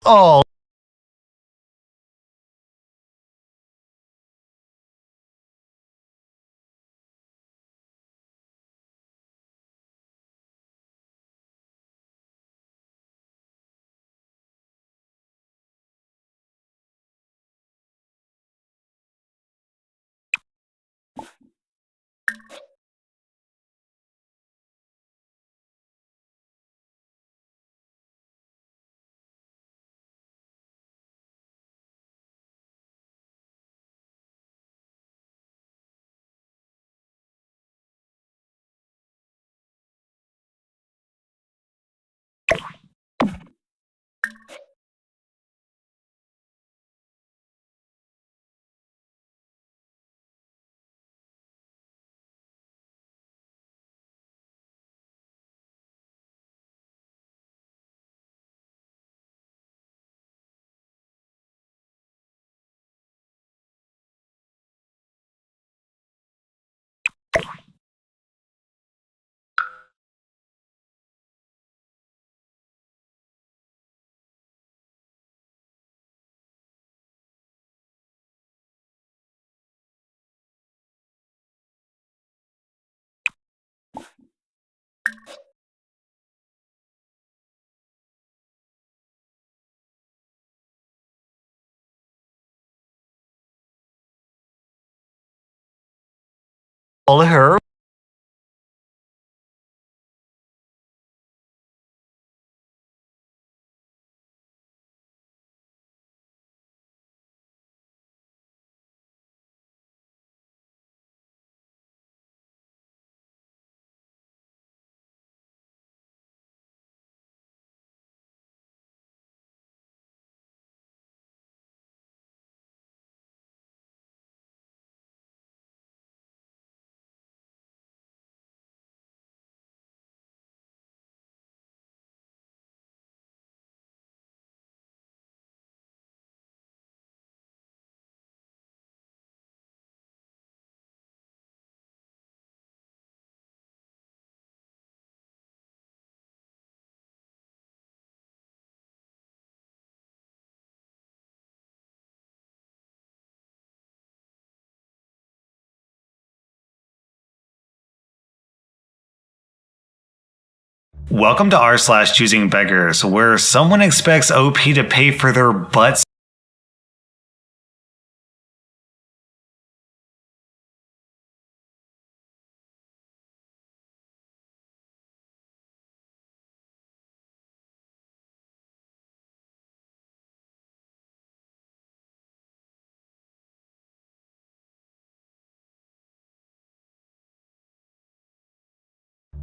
Oh. Her. Welcome to r/choosing beggars, where someone expects OP to pay for their butts.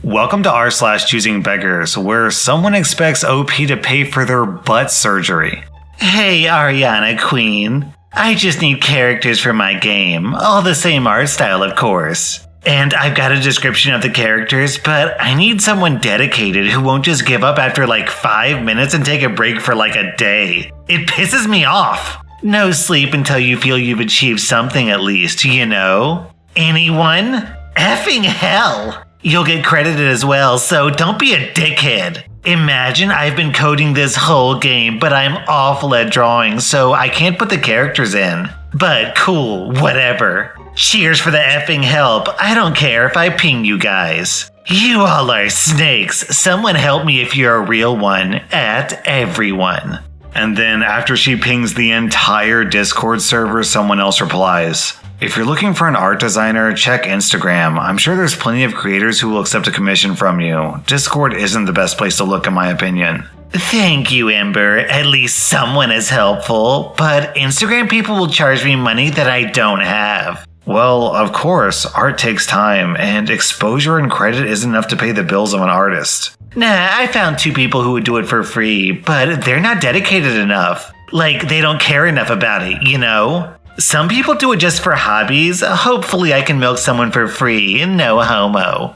Welcome to r/choosing beggars, where someone expects OP to pay for their butt surgery. Hey, Ariana Queen. I just need characters for my game. All the same art style, of course. And I've got a description of the characters, but I need someone dedicated who won't just give up after like 5 minutes and take a break for like a day. It pisses me off. No sleep until you feel you've achieved something at least, you know? Anyone? Effing hell! You'll get credited as well, so don't be a dickhead. Imagine I've been coding this whole game, but I'm awful at drawing, so I can't put the characters in. But cool, whatever. Cheers for the effing help. I don't care if I ping you guys. You all are snakes. Someone help me if you're a real one. At everyone. And then after she pings the entire Discord server, someone else replies. If you're looking for an art designer, check Instagram. I'm sure there's plenty of creators who will accept a commission from you. Discord isn't the best place to look, in my opinion. Thank you, Ember. At least someone is helpful. But Instagram people will charge me money that I don't have. Well, of course, art takes time, and exposure and credit isn't enough to pay the bills of an artist. Nah, I found 2 people who would do it for free, but they're not dedicated enough. Like, they don't care enough about it, you know? Some people do it just for hobbies. Hopefully I can milk someone for free, no homo.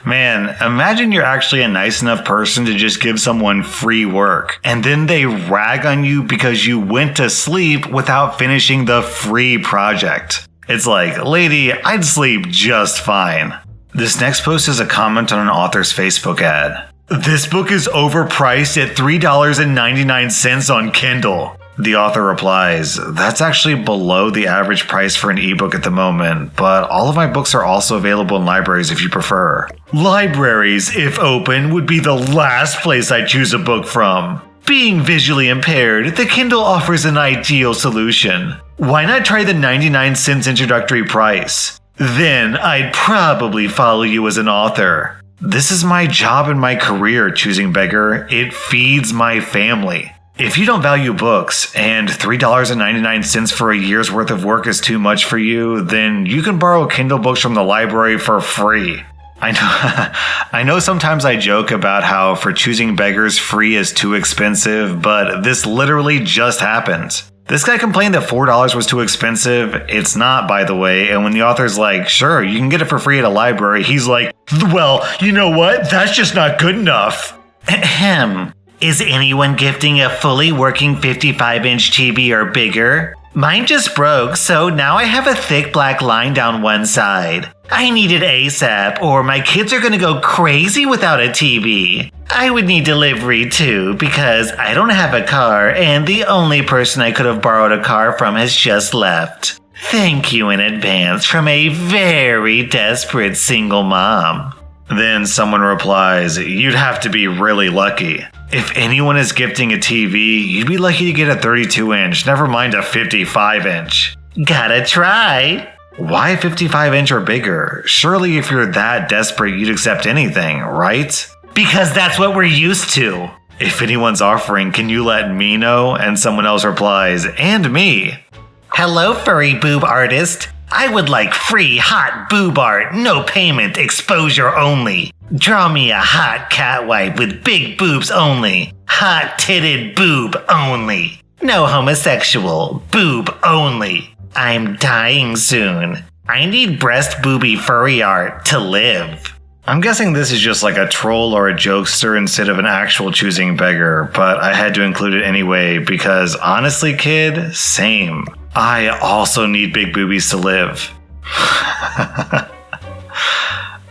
Man, imagine you're actually a nice enough person to just give someone free work, and then they rag on you because you went to sleep without finishing the free project. It's like, lady, I'd sleep just fine. This next post is a comment on an author's Facebook ad. This book is overpriced at $3.99 on Kindle. The author replies, that's actually below the average price for an ebook at the moment, but all of my books are also available in libraries if you prefer. Libraries, if open, would be the last place I'd choose a book from. Being visually impaired, the Kindle offers an ideal solution. Why not try the 99 cents introductory price? Then I'd probably follow you as an author. This is my job and my career, Choosing Beggar. It feeds my family. If you don't value books and $3.99 for a year's worth of work is too much for you, then you can borrow Kindle books from the library for free. I know sometimes I joke about how for Choosing Beggars free is too expensive, but this literally just happened. This guy complained that $4 was too expensive. It's not, by the way, and when the author's like, sure, you can get it for free at a library, he's like, well, you know what? That's just not good enough. Ahem. Is anyone gifting a fully working 55-inch TV or bigger? Mine just broke, so now I have a thick black line down one side. I need it ASAP, or my kids are gonna go crazy without a TV. I would need delivery too, because I don't have a car, and the only person I could have borrowed a car from has just left. Thank you in advance from a very desperate single mom. Then someone replies, you'd have to be really lucky. If anyone is gifting a TV, you'd be lucky to get a 32-inch, never mind a 55-inch. Gotta try. Why 55-inch or bigger? Surely if you're that desperate, you'd accept anything, right? Because that's what we're used to. If anyone's offering, can you let me know? And someone else replies, and me. Hello, furry boob artist. I would like free hot boob art, no payment, exposure only. Draw me a hot cat wipe with big boobs only. Hot titted boob only. No homosexual, boob only. I'm dying soon. I need breast booby furry art to live. I'm guessing this is just like a troll or a jokester instead of an actual Choosing Beggar, but I had to include it anyway because honestly, kid, same. I also need big boobies to live.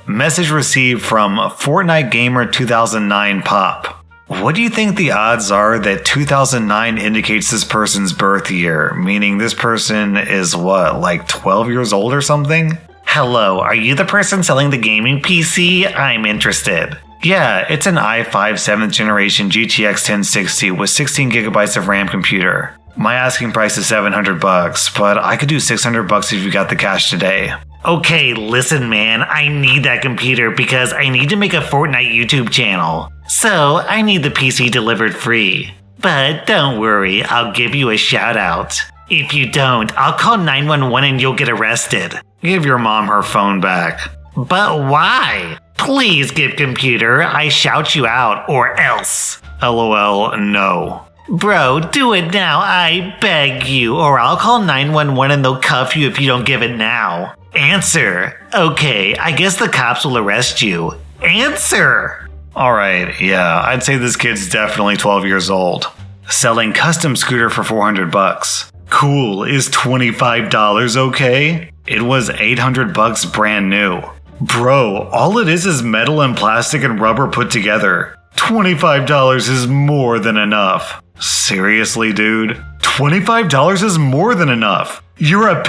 Message received from Fortnite Gamer 2009 Pop. What do you think the odds are that 2009 indicates this person's birth year? Meaning this person is what, like 12 years old or something? Hello, are you the person selling the gaming PC? I'm interested. Yeah, it's an i5 7th generation GTX 1060 with 16 gigabytes of RAM computer. My asking price is $700, but I could do $600 if you got the cash today. Okay, listen man, I need that computer because I need to make a Fortnite YouTube channel. So, I need the PC delivered free. But don't worry, I'll give you a shout out. If you don't, I'll call 911 and you'll get arrested. Give your mom her phone back. But why? Please give computer, I shout you out or else. LOL, no. Bro, do it now, I beg you, or I'll call 911 and they'll cuff you if you don't give it now. Answer. Okay, I guess the cops will arrest you. Answer. Alright, yeah, I'd say this kid's definitely 12 years old. Selling custom scooter for $400. Cool, is $25 okay? It was $800 brand new. Bro, all it is metal and plastic and rubber put together. $25 is more than enough. Seriously, dude? $25 is more than enough. You're a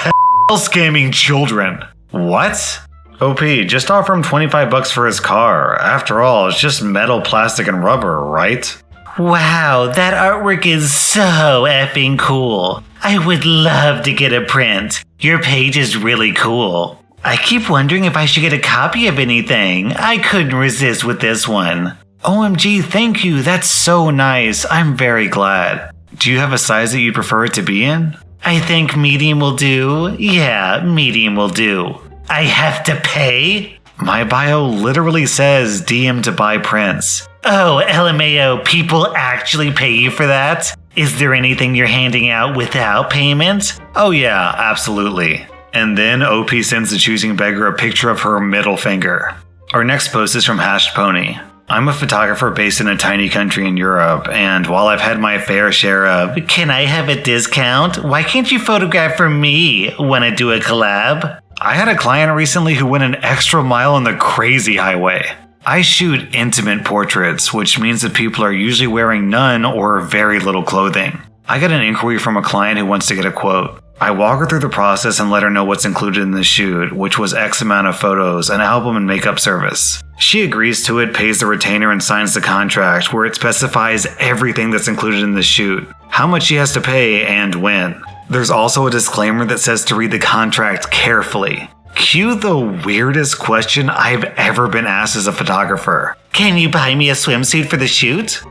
scamming children. What? OP, just offer him $25 for his car. After all, it's just metal, plastic, and rubber, right? Wow, that artwork is so effing cool. I would love to get a print. Your page is really cool. I keep wondering if I should get a copy of anything. I couldn't resist with this one. OMG, thank you. That's so nice. I'm very glad. Do you have a size that you prefer it to be in? I think medium will do. Yeah, medium will do. I have to pay? My bio literally says DM to buy prints. Oh, LMAO, people actually pay you for that? Is there anything you're handing out without payment? Oh yeah, absolutely. And then OP sends the Choosing Beggar a picture of her middle finger. Our next post is from Hashed Pony. I'm a photographer based in a tiny country in Europe, and while I've had my fair share of, can I have a discount? Why can't you photograph for me? Wanna do a collab? I had a client recently who went an extra mile on the crazy highway. I shoot intimate portraits, which means that people are usually wearing none or very little clothing. I got an inquiry from a client who wants to get a quote. I walk her through the process and let her know what's included in the shoot, which was X amount of photos, an album, and makeup service. She agrees to it, pays the retainer, and signs the contract, where it specifies everything that's included in the shoot, how much she has to pay, and when. There's also a disclaimer that says to read the contract carefully. Cue the weirdest question I've ever been asked as a photographer. Can you buy me a swimsuit for the shoot?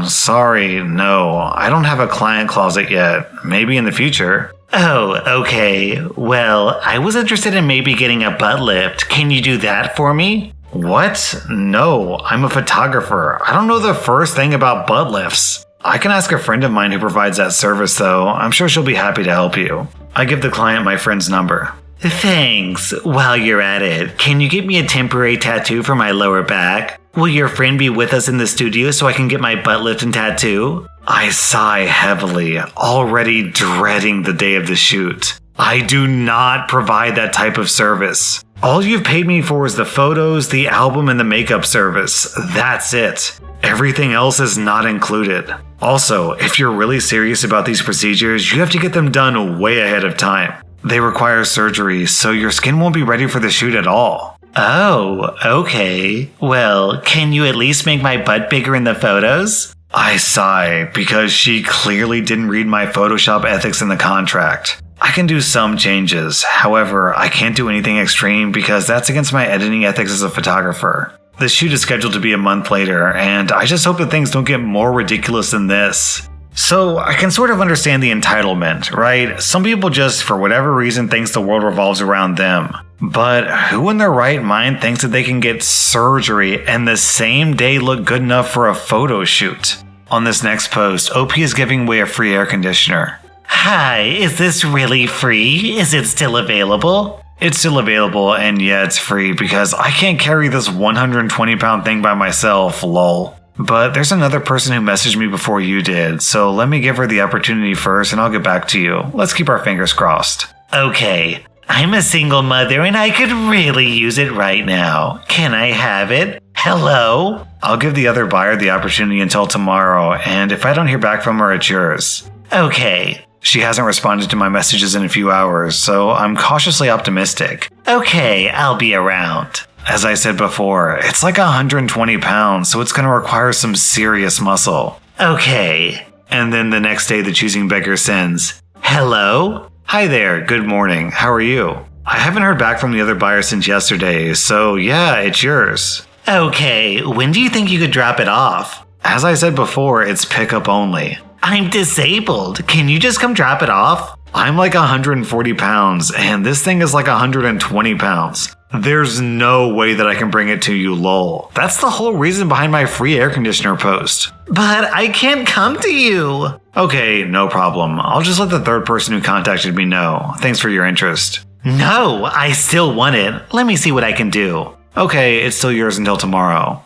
Sorry, no. I don't have a client closet yet. Maybe in the future. Oh, okay. Well, I was interested in maybe getting a butt lift. Can you do that for me? What? No, I'm a photographer. I don't know the first thing about butt lifts. I can ask a friend of mine who provides that service though. I'm sure she'll be happy to help you. I give the client my friend's number. Thanks. While you're at it, can you get me a temporary tattoo for my lower back? Will your friend be with us in the studio so I can get my butt lift and tattoo? I sigh heavily, already dreading the day of the shoot. I do not provide that type of service. All you've paid me for is the photos, the album, and the makeup service. That's it. Everything else is not included. Also, if you're really serious about these procedures, you have to get them done way ahead of time. They require surgery, so your skin won't be ready for the shoot at all. Oh, okay. Well, can you at least make my butt bigger in the photos? I sigh, because she clearly didn't read my Photoshop ethics in the contract. I can do some changes, however, I can't do anything extreme because that's against my editing ethics as a photographer. The shoot is scheduled to be a month later, and I just hope that things don't get more ridiculous than this. So, I can sort of understand the entitlement, right? Some people just, for whatever reason, thinks the world revolves around them. But who in their right mind thinks that they can get surgery and the same day look good enough for a photo shoot? On this next post, OP is giving away a free air conditioner. Hi, is this really free? Is it still available? It's still available, and yeah, it's free because I can't carry this 120-pound thing by myself, lol. But there's another person who messaged me before you did, so let me give her the opportunity first and I'll get back to you. Let's keep our fingers crossed. Okay, I'm a single mother and I could really use it right now. Can I have it? Hello? I'll give the other buyer the opportunity until tomorrow, and if I don't hear back from her, it's yours. Okay. She hasn't responded to my messages in a few hours, so I'm cautiously optimistic. Okay, I'll be around. As I said before, it's like 120 pounds, so it's going to require some serious muscle. Okay. And then the next day the choosing beggar sends, Hello? Hi there, good morning, how are you? I haven't heard back from the other buyer since yesterday, so yeah, it's yours. Okay, when do you think you could drop it off? As I said before, it's pickup only. I'm disabled, can you just come drop it off? I'm like 140 pounds, and this thing is like 120 pounds. There's no way that I can bring it to you, lol. That's the whole reason behind my free air conditioner post. But I can't come to you. Okay, no problem. I'll just let the third person who contacted me know. Thanks for your interest. No, I still want it. Let me see what I can do. Okay, it's still yours until tomorrow.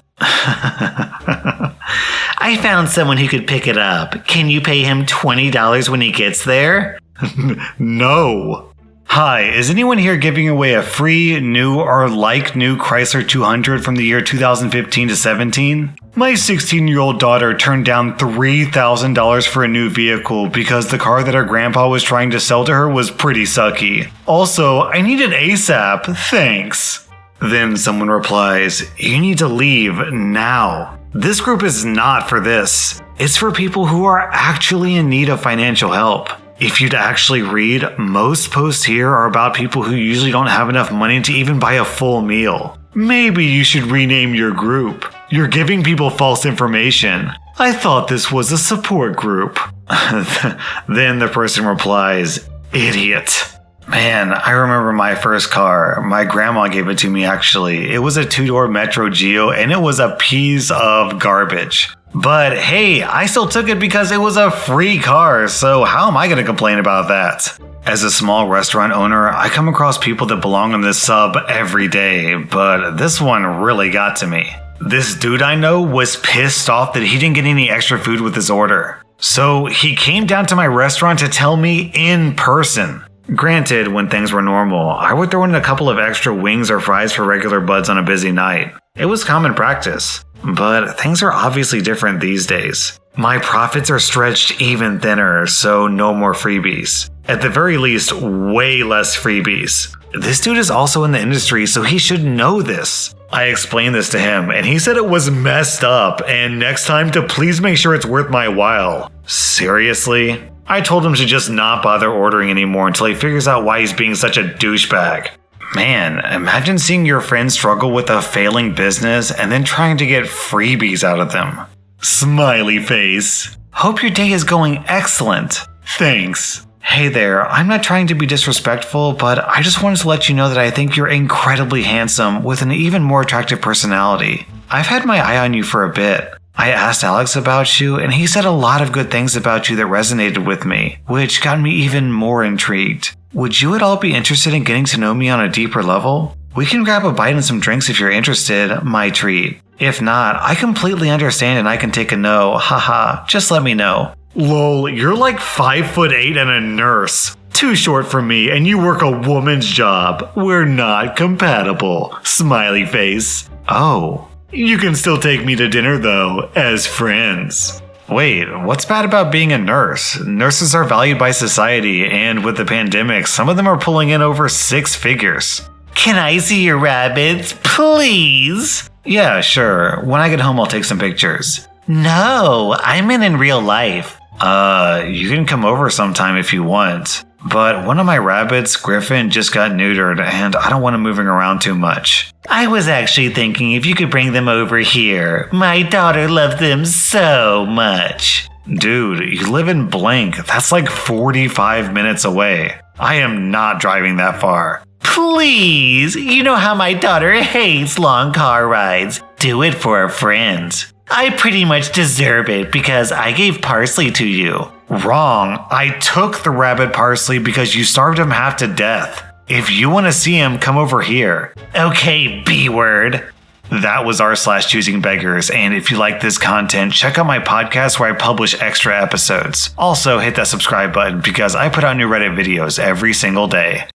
I found someone who could pick it up. Can you pay him $20 when he gets there? No. Hi, is anyone here giving away a free, new, or like-new Chrysler 200 from the year 2015 to 17? My 16-year-old daughter turned down $3,000 for a new vehicle because the car that her grandpa was trying to sell to her was pretty sucky. Also, I need it ASAP, thanks. Then someone replies, you need to leave now. This group is not for this. It's for people who are actually in need of financial help. If you'd actually read, most posts here are about people who usually don't have enough money to even buy a full meal. Maybe you should rename your group. You're giving people false information. I thought this was a support group. Then the person replies, idiot. Man, I remember my first car. My grandma gave it to me actually. It was a 2-door Metro Geo and it was a piece of garbage. But hey, I still took it because it was a free car, so how am I going to complain about that? As a small restaurant owner, I come across people that belong on this sub every day, but this one really got to me. This dude I know was pissed off that he didn't get any extra food with his order. So he came down to my restaurant to tell me in person. Granted, when things were normal, I would throw in a couple of extra wings or fries for regular buds on a busy night. It was common practice. But things are obviously different these days. My profits are stretched even thinner, so no more freebies. At the very least, way less freebies. This dude is also in the industry, so he should know this. I explained this to him, and he said it was messed up, and next time to please make sure it's worth my while. Seriously? I told him to just not bother ordering anymore until he figures out why he's being such a douchebag. Man, imagine seeing your friends struggle with a failing business and then trying to get freebies out of them. Smiley face. Hope your day is going excellent. Thanks. Hey there, I'm not trying to be disrespectful, but I just wanted to let you know that I think you're incredibly handsome with an even more attractive personality. I've had my eye on you for a bit. I asked Alex about you, and he said a lot of good things about you that resonated with me, which got me even more intrigued. Would you at all be interested in getting to know me on a deeper level? We can grab a bite and some drinks if you're interested, my treat. If not, I completely understand and I can take a no, haha, just let me know. Lol, you're like 5'8" and a nurse. Too short for me and you work a woman's job. We're not compatible. Smiley face. Oh. You can still take me to dinner though, as friends. Wait, what's bad about being a nurse? Nurses are valued by society, and with the pandemic, some of them are pulling in over 6 figures. Can I see your rabbits, please? Yeah, sure. When I get home, I'll take some pictures. No, I'm in real life. You can come over sometime if you want. But one of my rabbits, Griffin, just got neutered, and I don't want him moving around too much. I was actually thinking if you could bring them over here. My daughter loves them so much. Dude, you live in blank. That's like 45 minutes away. I am not driving that far. Please, you know how my daughter hates long car rides. Do it for a friend. I pretty much deserve it because I gave parsley to you. Wrong. I took the rabbit parsley because you starved him half to death. If you want to see him, come over here. Okay, B-word. That was r/choosing beggars, and if you like this content, check out my podcast where I publish extra episodes. Also, hit that subscribe button because I put out new Reddit videos every single day.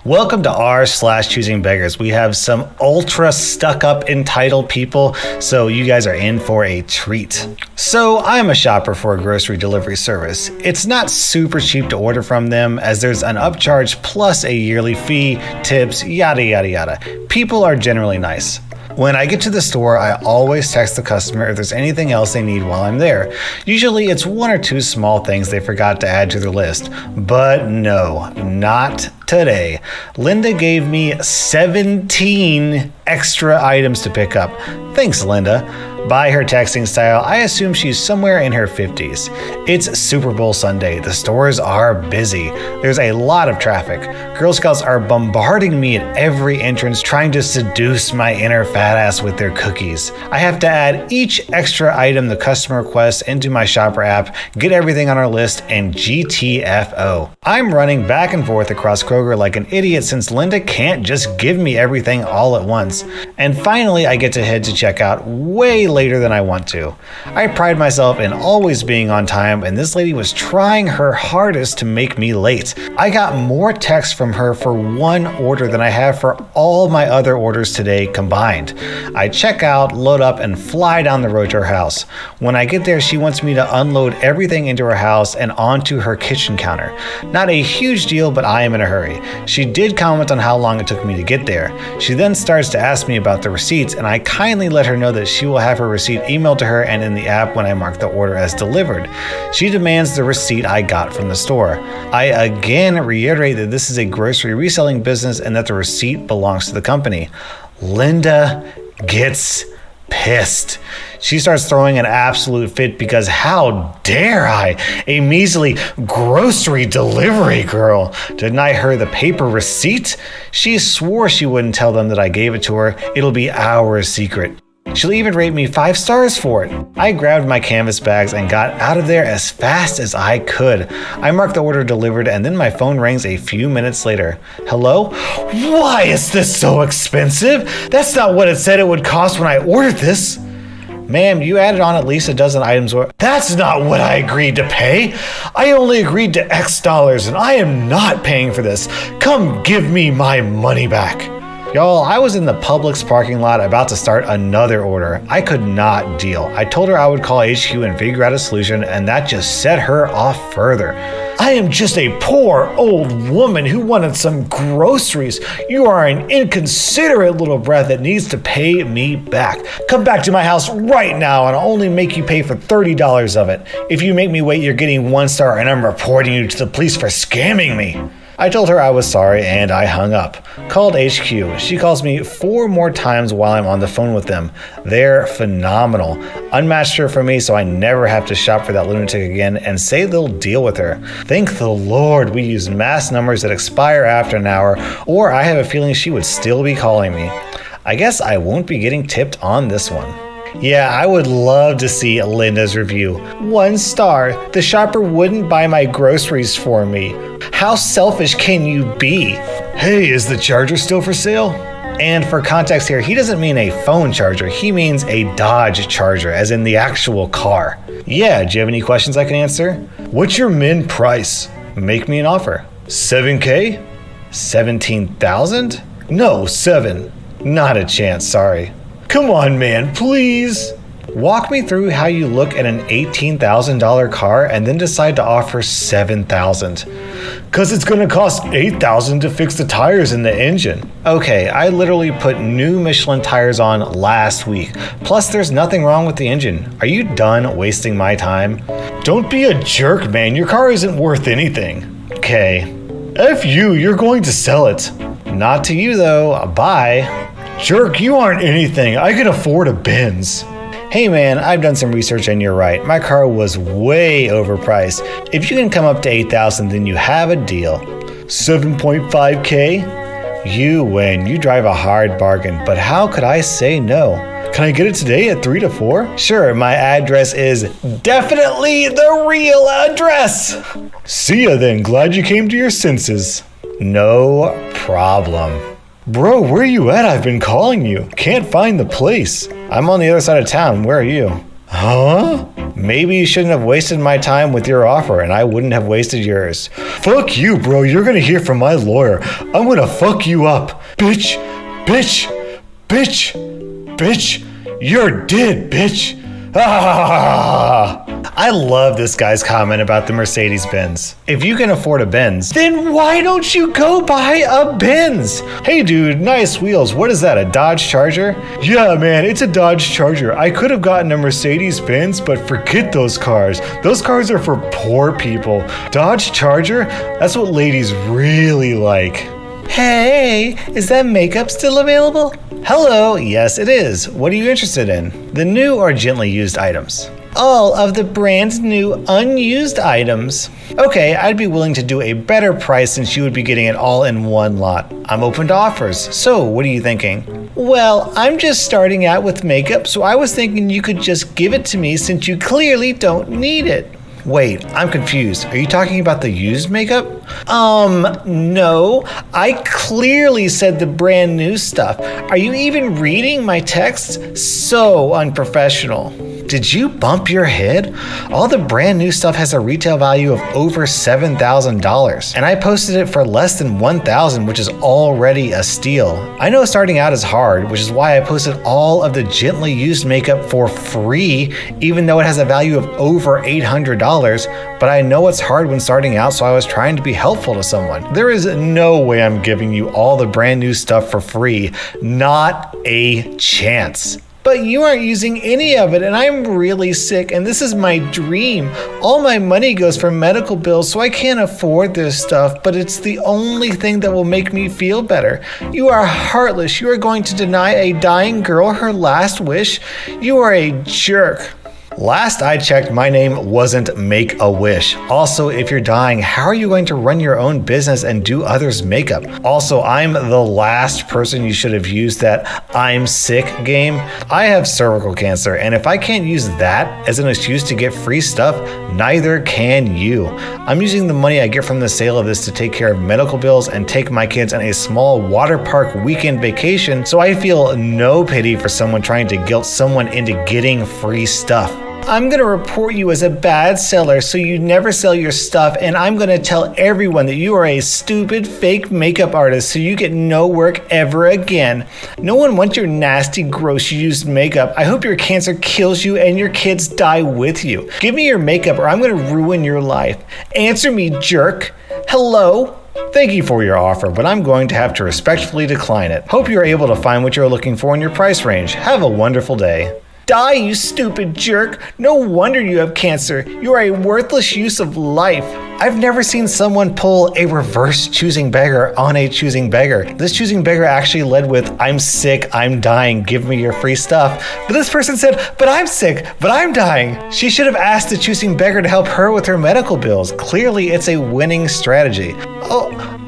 Welcome to r/choosing beggars. We have some ultra stuck up entitled people, so you guys are in for a treat. So I'm a shopper for a grocery delivery service. It's not super cheap to order from them as there's an upcharge plus a yearly fee, tips, yada yada yada. People are generally nice. When I get to the store, I always text the customer if there's anything else they need while I'm there. Usually it's 1 or 2 small things they forgot to add to their list. But no, not today. Linda gave me 17 extra items to pick up. Thanks, Linda. By her texting style, I assume she's somewhere in her 50s. It's Super Bowl Sunday. The stores are busy. There's a lot of traffic. Girl Scouts are bombarding me at every entrance, trying to seduce my inner fat ass with their cookies. I have to add each extra item the customer requests into my shopper app, get everything on our list, and GTFO. I'm running back and forth across Kroger like an idiot since Linda can't just give me everything all at once. And finally, I get to head to checkout way later than I want to. I pride myself in always being on time, and this lady was trying her hardest to make me late. I got more texts from her for one order than I have for all my other orders today combined. I check out, load up, and fly down the road to her house. When I get there, she wants me to unload everything into her house and onto her kitchen counter. Not a huge deal, but I am in a hurry. She did comment on how long it took me to get there. She then starts to ask me about the receipts, and I kindly let her know that she will have her receipt emailed to her and in the app when I mark the order as delivered. She demands the receipt I got from the store. I again reiterate that this is a grocery reselling business and that the receipt belongs to the company. Linda gets pissed. She starts throwing an absolute fit because how dare I, a measly grocery delivery girl, deny her the paper receipt? She swore she wouldn't tell them that I gave it to her. It'll be our secret. She'll even rate me 5 stars for it. I grabbed my canvas bags and got out of there as fast as I could. I marked the order delivered and then my phone rings a few minutes later. Hello? Why is this so expensive? That's not what it said it would cost when I ordered this. Ma'am, you added on at least a dozen items. That's not what I agreed to pay. I only agreed to X dollars and I am not paying for this. Come give me my money back. Y'all, I was in the Publix parking lot about to start another order. I could not deal. I told her I would call HQ and figure out a solution, and that just set her off further. I am just a poor old woman who wanted some groceries. You are an inconsiderate little brat that needs to pay me back. Come back to my house right now and I'll only make you pay for $30 of it. If you make me wait, you're getting 1 star and I'm reporting you to the police for scamming me. I told her I was sorry and I hung up. Called HQ. She calls me 4 more times while I'm on the phone with them. They're phenomenal. Unmatched her for me so I never have to shop for that lunatic again and say they'll deal with her. Thank the Lord we use mass numbers that expire after an hour, or I have a feeling she would still be calling me. I guess I won't be getting tipped on this one. Yeah, I would love to see Linda's review. 1 star. The shopper wouldn't buy my groceries for me. How selfish can you be? Hey, is the charger still for sale? And for context here, he doesn't mean a phone charger. He means a Dodge Charger, as in the actual car. Yeah, do you have any questions I can answer? What's your min price? Make me an offer. 7K? 17,000? No, 7. Not a chance, sorry. Come on, man, please. Walk me through how you look at an $18,000 car and then decide to offer $7,000. Cause it's gonna cost $8,000 to fix the tires in the engine. Okay, I literally put new Michelin tires on last week. Plus there's nothing wrong with the engine. Are you done wasting my time? Don't be a jerk, man. Your car isn't worth anything. Okay. F you, you're going to sell it. Not to you though, bye. Jerk, you aren't anything. I can afford a Benz. Hey man, I've done some research and you're right. My car was way overpriced. If you can come up to $8,000, then you have a deal. 7.5K? You win. You drive a hard bargain, but how could I say no? Can I get it today at 3 to 4? Sure, my address is definitely the real address. See ya then. Glad you came to your senses. No problem. Bro, where you at? I've been calling you. Can't find the place. I'm on the other side of town. Where are you? Huh? Maybe you shouldn't have wasted my time with your offer and I wouldn't have wasted yours. Fuck you, bro. You're gonna hear from my lawyer. I'm gonna fuck you up. Bitch, bitch, bitch, bitch. You're dead, bitch. Ah! I love this guy's comment about the Mercedes-Benz. If you can afford a Benz, then why don't you go buy a Benz? Hey dude, nice wheels. What is that, a Dodge Charger? Yeah man, it's a Dodge Charger. I could have gotten a Mercedes-Benz, but forget those cars. Those cars are for poor people. Dodge Charger? That's what ladies really like. Hey, is that makeup still available? Hello, yes it is. What are you interested in? The new or gently used items? All of the brand new unused items. Okay, I'd be willing to do a better price since you would be getting it all in one lot. I'm open to offers. So, what are you thinking? Well, I'm just starting out with makeup, so I was thinking you could just give it to me since you clearly don't need it. Wait, I'm confused. Are you talking about the used makeup? No. I clearly said the brand new stuff. Are you even reading my text? So unprofessional. Did you bump your head? All the brand new stuff has a retail value of over $7,000, and I posted it for less than $1,000, which is already a steal. I know starting out is hard, which is why I posted all of the gently used makeup for free, even though it has a value of over $800, but I know it's hard when starting out, so I was trying to be helpful to someone. There is no way I'm giving you all the brand new stuff for free. Not a chance. But you aren't using any of it and I'm really sick and this is my dream. All my money goes for medical bills so I can't afford this stuff, but it's the only thing that will make me feel better. You are heartless. You are going to deny a dying girl her last wish. You are a jerk. Last I checked, my name wasn't Make-A-Wish. Also, if you're dying, how are you going to run your own business and do others' makeup? Also, I'm the last person you should have used that I'm sick game. I have cervical cancer, and if I can't use that as an excuse to get free stuff, neither can you. I'm using the money I get from the sale of this to take care of medical bills and take my kids on a small water park weekend vacation, so I feel no pity for someone trying to guilt someone into getting free stuff. I'm going to report you as a bad seller so you never sell your stuff, and I'm going to tell everyone that you are a stupid fake makeup artist so you get no work ever again. No one wants your nasty, gross used makeup. I hope your cancer kills you and your kids die with you. Give me your makeup or I'm going to ruin your life. Answer me, jerk. Hello? Thank you for your offer, but I'm going to have to respectfully decline it. Hope you're able to find what you're looking for in your price range. Have a wonderful day. Die, you stupid jerk. No wonder you have cancer. You are a worthless use of life. I've never seen someone pull a reverse choosing beggar on a choosing beggar. This choosing beggar actually led with, I'm sick, I'm dying, give me your free stuff. But this person said, but I'm sick, but I'm dying. She should have asked the choosing beggar to help her with her medical bills. Clearly, it's a winning strategy.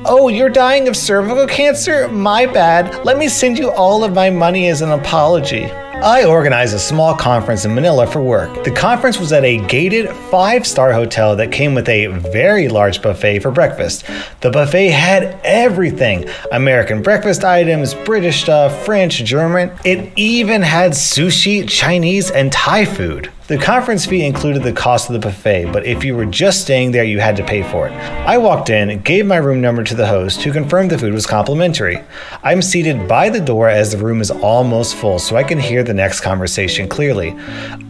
Oh, you're dying of cervical cancer? My bad. Let me send you all of my money as an apology. I organized a small conference in Manila for work. The conference was at a gated 5-star hotel that came with a very large buffet for breakfast. The buffet had everything: American breakfast items, British stuff, French, German. It even had sushi, Chinese, and Thai food. The conference fee included the cost of the buffet, but if you were just staying there, you had to pay for it. I walked in, gave my room number to the host, who confirmed the food was complimentary. I'm seated by the door as the room is almost full, so I can hear the next conversation clearly.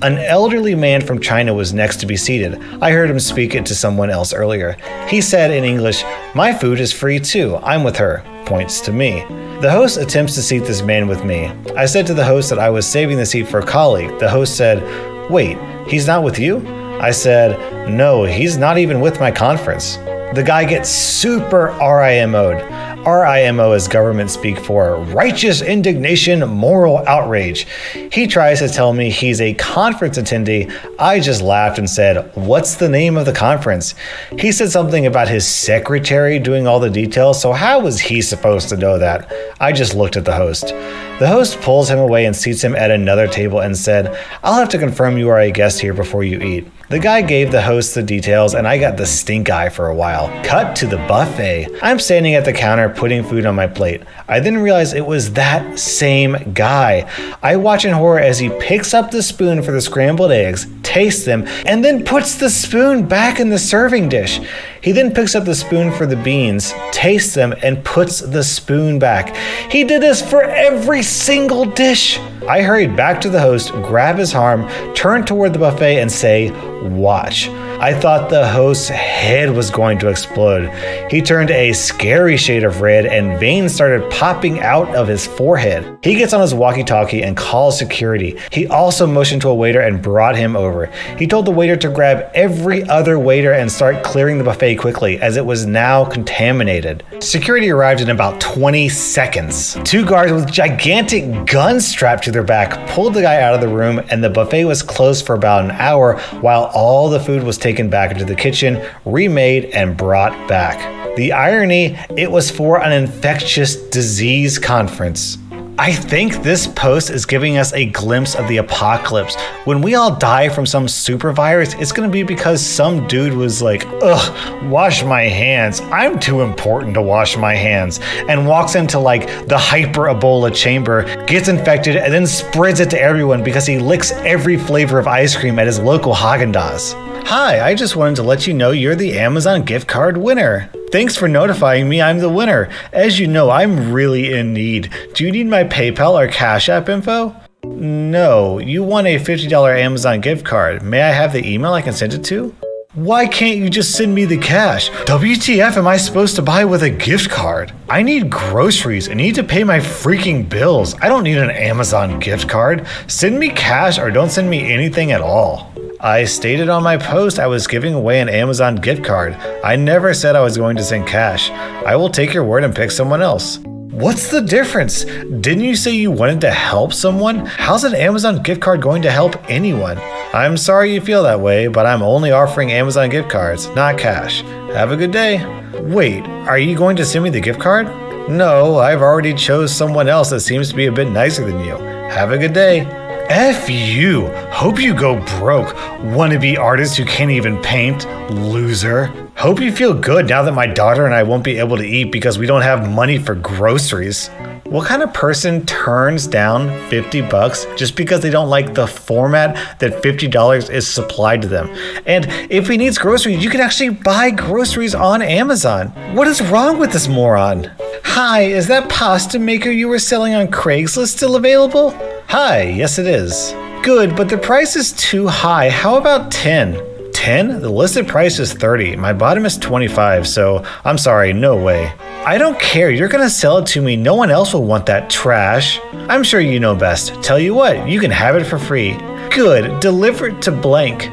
An elderly man from China was next to be seated. I heard him speak it to someone else earlier. He said in English, "My food is free too. I'm with her." Points to me. The host attempts to seat this man with me. I said to the host that I was saving the seat for a colleague. The host said, "Wait, he's not with you?" I said, "No, he's not even with my conference." The guy gets super RIMO'd. RIMO is government speak for righteous indignation, moral outrage. He tries to tell me he's a conference attendee. I just laughed and said, "What's the name of the conference?" He said something about his secretary doing all the details, so how was he supposed to know that? I just looked at the host. The host pulls him away and seats him at another table and said, "I'll have to confirm you are a guest here before you eat." The guy gave the host the details and I got the stink eye for a while. Cut to the buffet. I'm standing at the counter putting food on my plate. I then realized it was that same guy. I watch in horror as he picks up the spoon for the scrambled eggs, tastes them, and then puts the spoon back in the serving dish. He then picks up the spoon for the beans, tastes them, and puts the spoon back. He did this for every single dish. I hurried back to the host, grab his arm, turn toward the buffet, and say, "Watch." I thought the host's head was going to explode. He turned a scary shade of red and veins started popping out of his forehead. He gets on his walkie-talkie and calls security. He also motioned to a waiter and brought him over. He told the waiter to grab every other waiter and start clearing the buffet quickly, as it was now contaminated. Security arrived in about 20 seconds. 2 guards with gigantic guns strapped to their back pulled the guy out of the room, and the buffet was closed for about an hour while all the food was taken back into the kitchen, remade, and brought back. The irony, it was for an infectious disease conference. I think this post is giving us a glimpse of the apocalypse. When we all die from some super virus, it's going to be because some dude was like, "Ugh, wash my hands. I'm too important to wash my hands," and walks into like the hyper Ebola chamber, gets infected, and then spreads it to everyone because he licks every flavor of ice cream at his local Haagen-Dazs. Hi, I just wanted to let you know you're the Amazon gift card winner. Thanks for notifying me I'm the winner. As you know, I'm really in need. Do you need my PayPal or Cash App info? No, you won a $50 Amazon gift card. May I have the email I can send it to? Why can't you just send me the cash? WTF am I supposed to buy with a gift card? I need groceries. I need to pay my freaking bills. I don't need an Amazon gift card. Send me cash or don't send me anything at all. I stated on my post I was giving away an Amazon gift card. I never said I was going to send cash. I will take your word and pick someone else. What's the difference? Didn't you say you wanted to help someone? How's an Amazon gift card going to help anyone? I'm sorry you feel that way, but I'm only offering Amazon gift cards, not cash. Have a good day. Wait, are you going to send me the gift card? No, I've already chose someone else that seems to be a bit nicer than you. Have a good day. F you. Hope you go broke. Wannabe artist who can't even paint. Loser. Hope you feel good now that my daughter and I won't be able to eat because we don't have money for groceries. What kind of person turns down $50 just because they don't like the format that $50 is supplied to them? And if he needs groceries, you can actually buy groceries on Amazon. What is wrong with this moron? Hi, is that pasta maker you were selling on Craigslist still available? Hi, yes it is. Good, but the price is too high. How about 10? 10? The listed price is 30. My bottom is 25, so I'm sorry, no way. I don't care. You're gonna sell it to me. No one else will want that trash. I'm sure you know best. Tell you what, you can have it for free. Good. Deliver it to blank.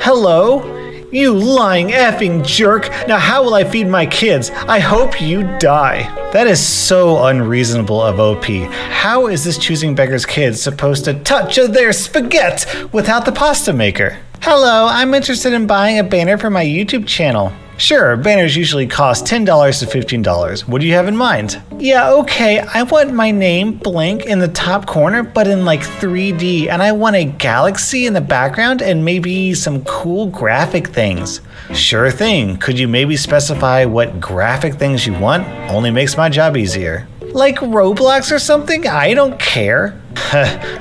Hello? You lying effing jerk. Now how will I feed my kids? I hope you die. That is so unreasonable of OP. How is this choosing beggars kids supposed to touch their spaghetti without the pasta maker? Hello, I'm interested in buying a banner for my YouTube channel. Sure, banners usually cost $10 to $15. What do you have in mind? Yeah, okay, I want my name blank in the top corner, but in like 3D, and I want a galaxy in the background and maybe some cool graphic things. Sure thing. Could you maybe specify what graphic things you want? Only makes my job easier. Like Roblox or something? I don't care.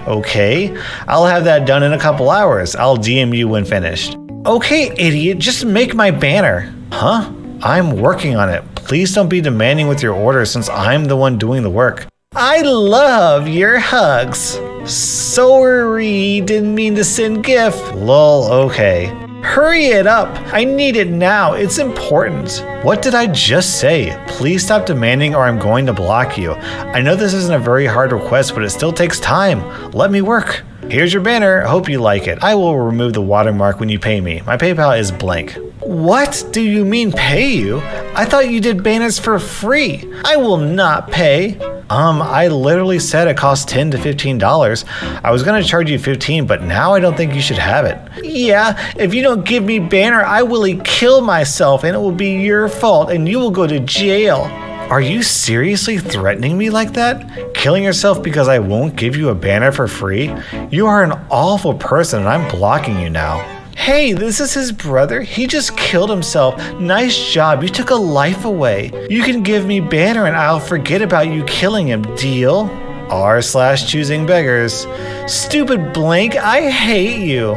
Okay, I'll have that done in a couple hours. I'll DM you when finished. Okay, idiot, just make my banner. Huh? I'm working on it. Please don't be demanding with your orders since I'm the one doing the work. I love your hugs. Sorry, didn't mean to send GIF. Lol, okay. Hurry it up. I need it now. It's important. What did I just say? Please stop demanding or I'm going to block you. I know this isn't a very hard request, but it still takes time. Let me work. Here's your banner. Hope you like it. I will remove the watermark when you pay me. My PayPal is blank. What do you mean pay you? I thought you did banners for free. I will not pay. I literally said it costs $10 to $15. I was gonna charge you $15, but now I don't think you should have it. Yeah, if you don't give me banner, I will kill myself and it will be your fault and you will go to jail. Are you seriously threatening me like that? Killing yourself because I won't give you a banner for free? You are an awful person and I'm blocking you now. Hey, this is his brother. He just killed himself. Nice job. You took a life away. You can give me banner and I'll forget about you killing him. Deal? r/choosing beggars. Stupid blank. I hate you.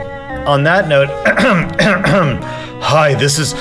On that note, hi, this is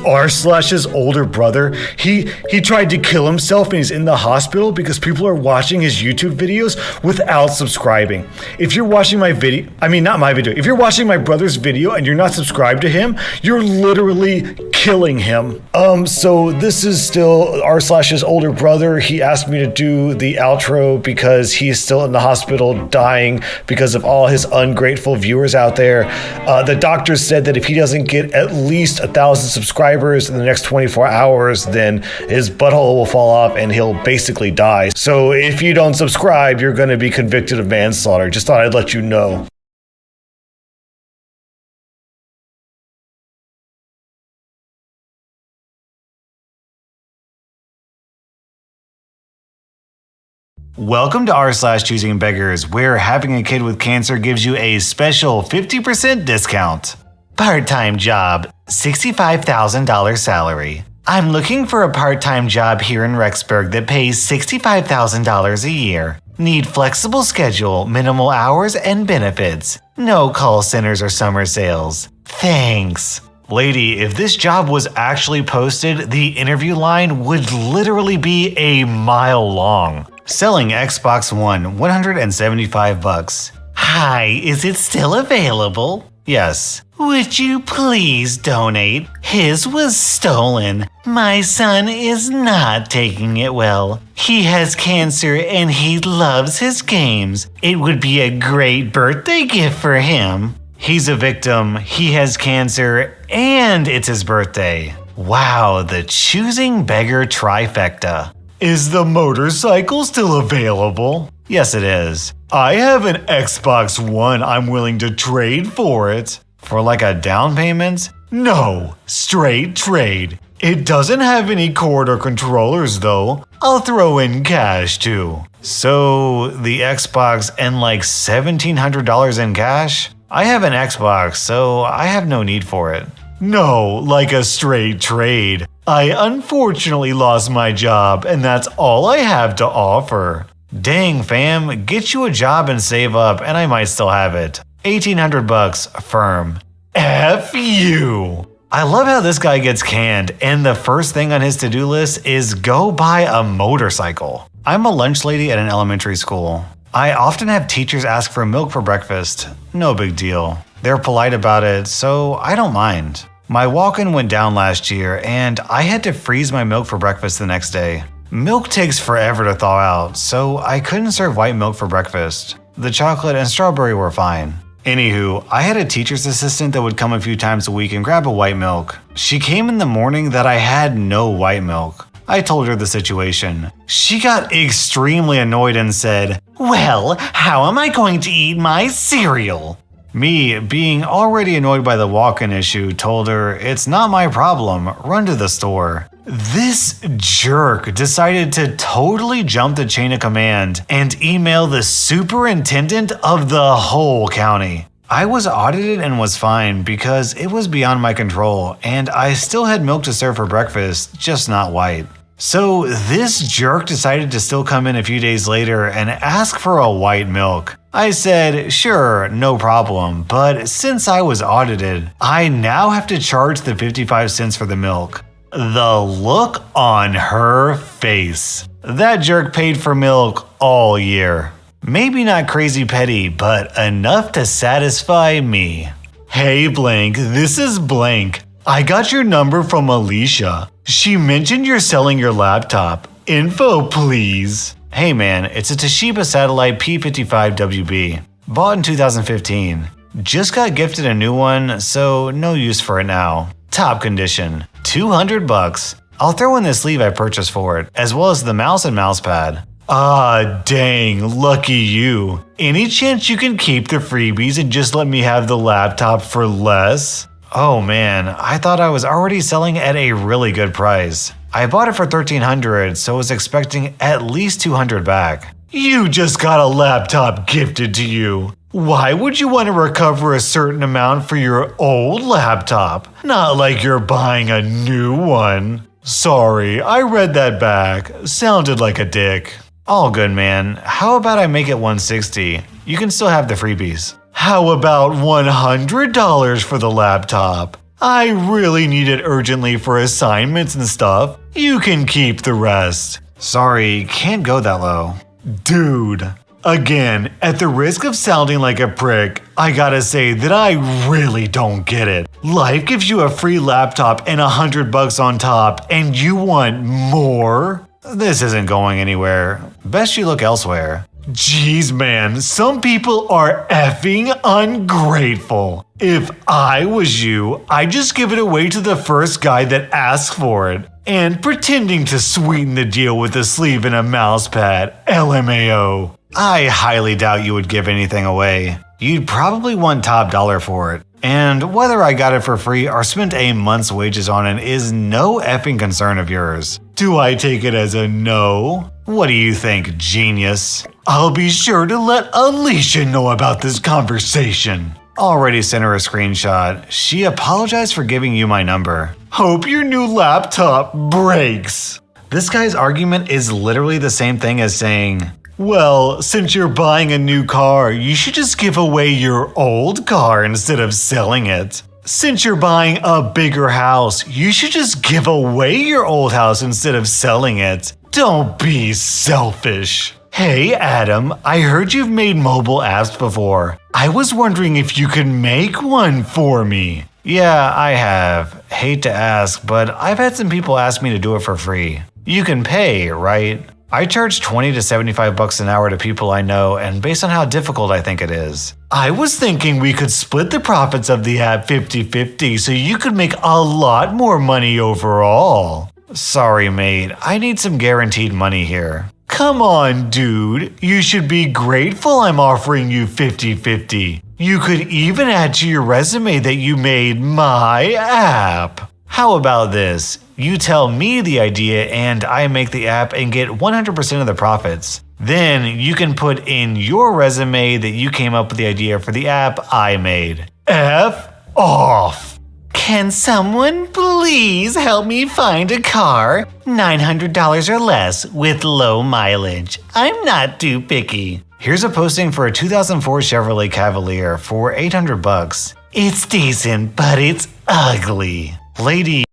r/'s older brother. He tried to kill himself and he's in the hospital because people are watching his YouTube videos without subscribing. If you're watching my video, not my video. If you're watching my brother's video and you're not subscribed to him, you're literally killing him. So this is still r/'s older brother. He asked me to do the outro because he's still in the hospital dying because of all his ungrateful viewers out there. The doctor said that if he doesn't get at least 1,000 subscribers in the next 24 hours, then his butthole will fall off and he'll basically die. So if you don't subscribe, you're going to be convicted of manslaughter. Just thought I'd let you know. Welcome to r/choosing beggars, where having a kid with cancer gives you a special 50% discount. Part-time job, $65,000 salary. I'm looking for a part-time job here in Rexburg that pays $65,000 a year. Need flexible schedule, minimal hours, and benefits. No call centers or summer sales. Thanks. Lady, if this job was actually posted, the interview line would literally be a mile long. Selling Xbox One, $175. Hi, is it still available? Yes. Would you please donate? His was stolen. My son is not taking it well. He has cancer and he loves his games. It would be a great birthday gift for him. He's a victim, he has cancer, and it's his birthday. Wow, the choosing beggar trifecta. Is the motorcycle still available? Yes, it is. I have an Xbox One I'm willing to trade for it. For like a down payment? No, straight trade. It doesn't have any cord or controllers though. I'll throw in cash too. So the Xbox and like $1,700 in cash? I have an Xbox, so I have no need for it. No, like a straight trade. I unfortunately lost my job and that's all I have to offer. Dang fam, get you a job and save up and I might still have it. $1,800 firm. F you. I love how this guy gets canned and the first thing on his to-do list is go buy a motorcycle. I'm a lunch lady at an elementary school. I often have teachers ask for milk for breakfast. No big deal. They're polite about it, so I don't mind. My walk-in went down last year and I had to freeze my milk for breakfast the next day. Milk takes forever to thaw out, so I couldn't serve white milk for breakfast. The chocolate and strawberry were fine. Anywho, I had a teacher's assistant that would come a few times a week and grab a white milk. She came in the morning that I had no white milk. I told her the situation. She got extremely annoyed and said, "Well, how am I going to eat my cereal?" Me, being already annoyed by the walk-in issue, told her, "It's not my problem, run to the store." This jerk decided to totally jump the chain of command and email the superintendent of the whole county. I was audited and was fine because it was beyond my control and I still had milk to serve for breakfast, just not white. So this jerk decided to still come in a few days later and ask for a white milk. I said, sure, no problem, but since I was audited, I now have to charge the 55 cents for the milk. The look on her face. That jerk paid for milk all year. Maybe not crazy petty, but enough to satisfy me. Hey blank, this is blank. I got your number from Alicia. She mentioned you're selling your laptop. Info, please. Hey man, it's a Toshiba Satellite P55WB. Bought in 2015. Just got gifted a new one, so no use for it now. Top condition. $200. I'll throw in the sleeve I purchased for it, as well as the mouse and mousepad. Ah, dang, lucky you. Any chance you can keep the freebies and just let me have the laptop for less? Oh man, I thought I was already selling at a really good price. I bought it for $1,300, so was expecting at least $200 back. You just got a laptop gifted to you. Why would you want to recover a certain amount for your old laptop? Not like you're buying a new one. Sorry, I read that back. Sounded like a dick. All good, man. How about I make it $160? You can still have the freebies. How about $100 for the laptop? I really need it urgently for assignments and stuff. You can keep the rest. Sorry, can't go that low. Dude. Again, at the risk of sounding like a prick, I gotta say that I really don't get it. Life gives you a free laptop and $100 on top, and you want more? This isn't going anywhere. Best you look elsewhere. Jeez man, some people are effing ungrateful. If I was you, I'd just give it away to the first guy that asks for it. And pretending to sweeten the deal with a sleeve and a mousepad, LMAO. I highly doubt you would give anything away. You'd probably want top dollar for it. And whether I got it for free or spent a month's wages on it is no effing concern of yours. Do I take it as a no? What do you think, genius? I'll be sure to let Alicia know about this conversation. Already sent her a screenshot. She apologized for giving you my number. Hope your new laptop breaks. This guy's argument is literally the same thing as saying, well, since you're buying a new car, you should just give away your old car instead of selling it. Since you're buying a bigger house, you should just give away your old house instead of selling it. Don't be selfish. Hey Adam, I heard you've made mobile apps before. I was wondering if you could make one for me. Yeah, I have. Hate to ask, but I've had some people ask me to do it for free. You can pay, right? I charge $20 to $75 an hour to people I know, and based on how difficult I think it is. I was thinking we could split the profits of the app 50-50 so you could make a lot more money overall. Sorry, mate. I need some guaranteed money here. Come on, dude. You should be grateful I'm offering you 50-50. You could even add to your resume that you made my app. How about this? You tell me the idea and I make the app and get 100% of the profits. Then you can put in your resume that you came up with the idea for the app I made. F off. Can someone please help me find a car? $900 or less with low mileage. I'm not too picky. Here's a posting for a 2004 Chevrolet Cavalier for $800. It's decent, but it's ugly. Lady.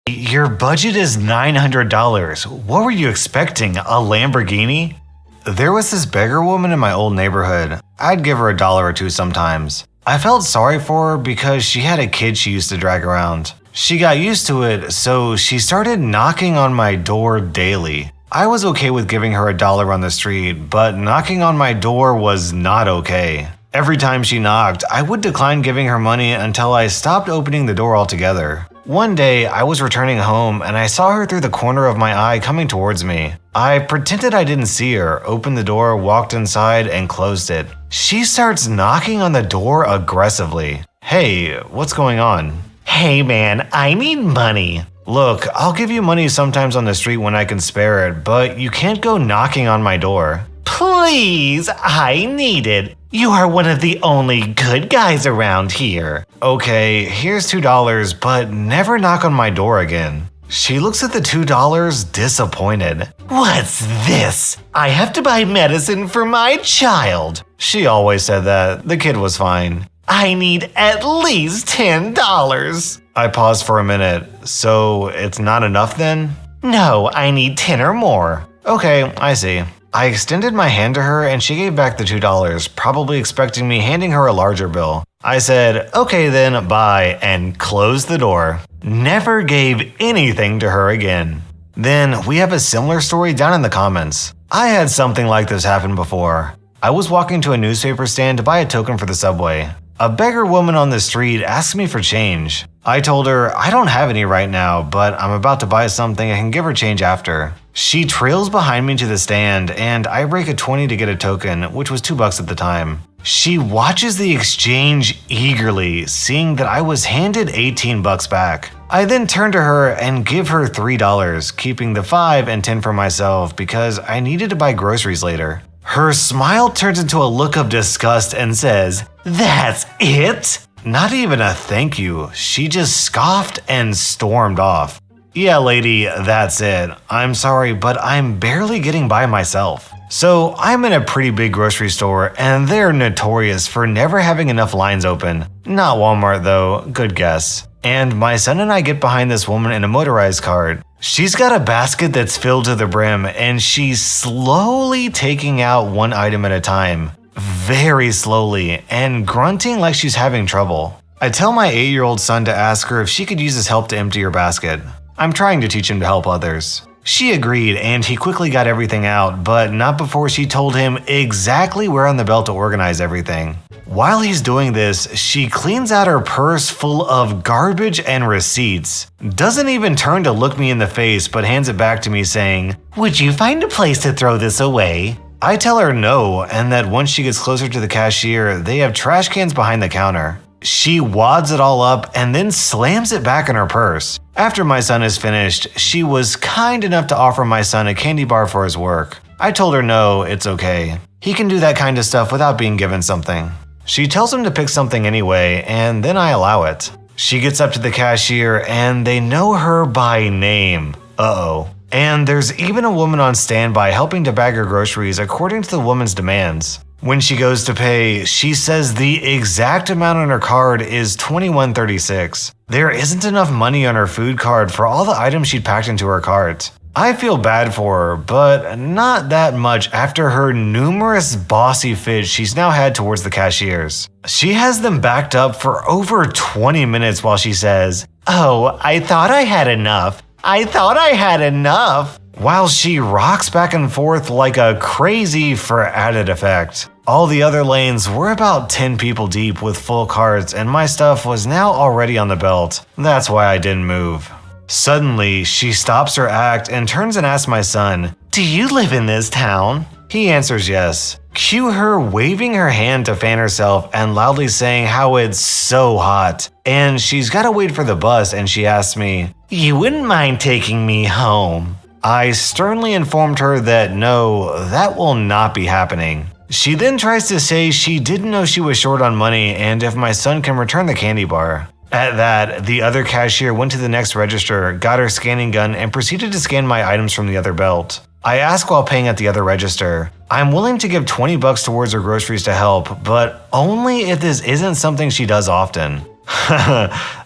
Your budget is $900. What were you expecting, a Lamborghini? There was this beggar woman in my old neighborhood. I'd give her $1 or $2 sometimes. I felt sorry for her because she had a kid she used to drag around. She got used to it, so she started knocking on my door daily. I was okay with giving her $1 on the street, but knocking on my door was not okay. Every time she knocked, I would decline giving her money until I stopped opening the door altogether. One day, I was returning home and I saw her through the corner of my eye coming towards me. I pretended I didn't see her, opened the door, walked inside, and closed it. She starts knocking on the door aggressively. Hey, what's going on? Hey man, I need money. Look, I'll give you money sometimes on the street when I can spare it, but you can't go knocking on my door. Please, I need it. You are one of the only good guys around here. Okay, here's $2, but never knock on my door again. She looks at the $2 disappointed. What's this? I have to buy medicine for my child. She always said that. The kid was fine. I need at least $10. I paused for a minute. So it's not enough then? No, I need 10 or more. Okay, I see. I extended my hand to her and she gave back the $2, probably expecting me handing her a larger bill. I said, okay then, bye, and closed the door. Never gave anything to her again. Then we have a similar story down in the comments. I had something like this happen before. I was walking to a newspaper stand to buy a token for the subway. A beggar woman on the street asked me for change. I told her I don't have any right now, but I'm about to buy something and can give her change after. She trails behind me to the stand and I break a 20 to get a token, which was $2 at the time. She watches the exchange eagerly, seeing that I was handed $18 back. I then turn to her and give her $3, keeping the 5 and 10 for myself because I needed to buy groceries later. Her smile turns into a look of disgust and says, "That's it?" Not even a thank you. She just scoffed and stormed off. Yeah, lady, that's it. I'm sorry, but I'm barely getting by myself. So I'm in a pretty big grocery store and they're notorious for never having enough lines open. Not Walmart though, good guess. And my son and I get behind this woman in a motorized cart. She's got a basket that's filled to the brim and she's slowly taking out one item at a time. Very slowly and grunting like she's having trouble. I tell my 8-year-old son to ask her if she could use his help to empty her basket. I'm trying to teach him to help others. She agreed and he quickly got everything out, but not before she told him exactly where on the belt to organize everything. While he's doing this, she cleans out her purse full of garbage and receipts. Doesn't even turn to look me in the face, but hands it back to me saying, "Would you find a place to throw this away?" I tell her no, and that once she gets closer to the cashier, they have trash cans behind the counter. She wads it all up and then slams it back in her purse. After my son is finished, she was kind enough to offer my son a candy bar for his work. I told her no, it's okay. He can do that kind of stuff without being given something. She tells him to pick something anyway, and then I allow it. She gets up to the cashier and they know her by name. Uh-oh. And there's even a woman on standby helping to bag her groceries according to the woman's demands. When she goes to pay, she says the exact amount on her card is $21.36. There isn't enough money on her food card for all the items she'd packed into her cart. I feel bad for her, but not that much after her numerous bossy fits she's now had towards the cashiers. She has them backed up for over 20 minutes while she says, "Oh, I thought I had enough. I thought I had enough." while she rocks back and forth like a crazy for added effect. All the other lanes were about 10 people deep with full carts, and my stuff was now already on the belt. That's why I didn't move. Suddenly, she stops her act and turns and asks my son, "Do you live in this town?" He answers yes. Cue her waving her hand to fan herself and loudly saying how it's so hot. And she's gotta wait for the bus, and she asks me, "You wouldn't mind taking me home?" I sternly informed her that no, that will not be happening. She then tries to say she didn't know she was short on money and if my son can return the candy bar. At that, the other cashier went to the next register, got her scanning gun, and proceeded to scan my items from the other belt. I asked while paying at the other register, "I'm willing to give $20 towards her groceries to help, but only if this isn't something she does often."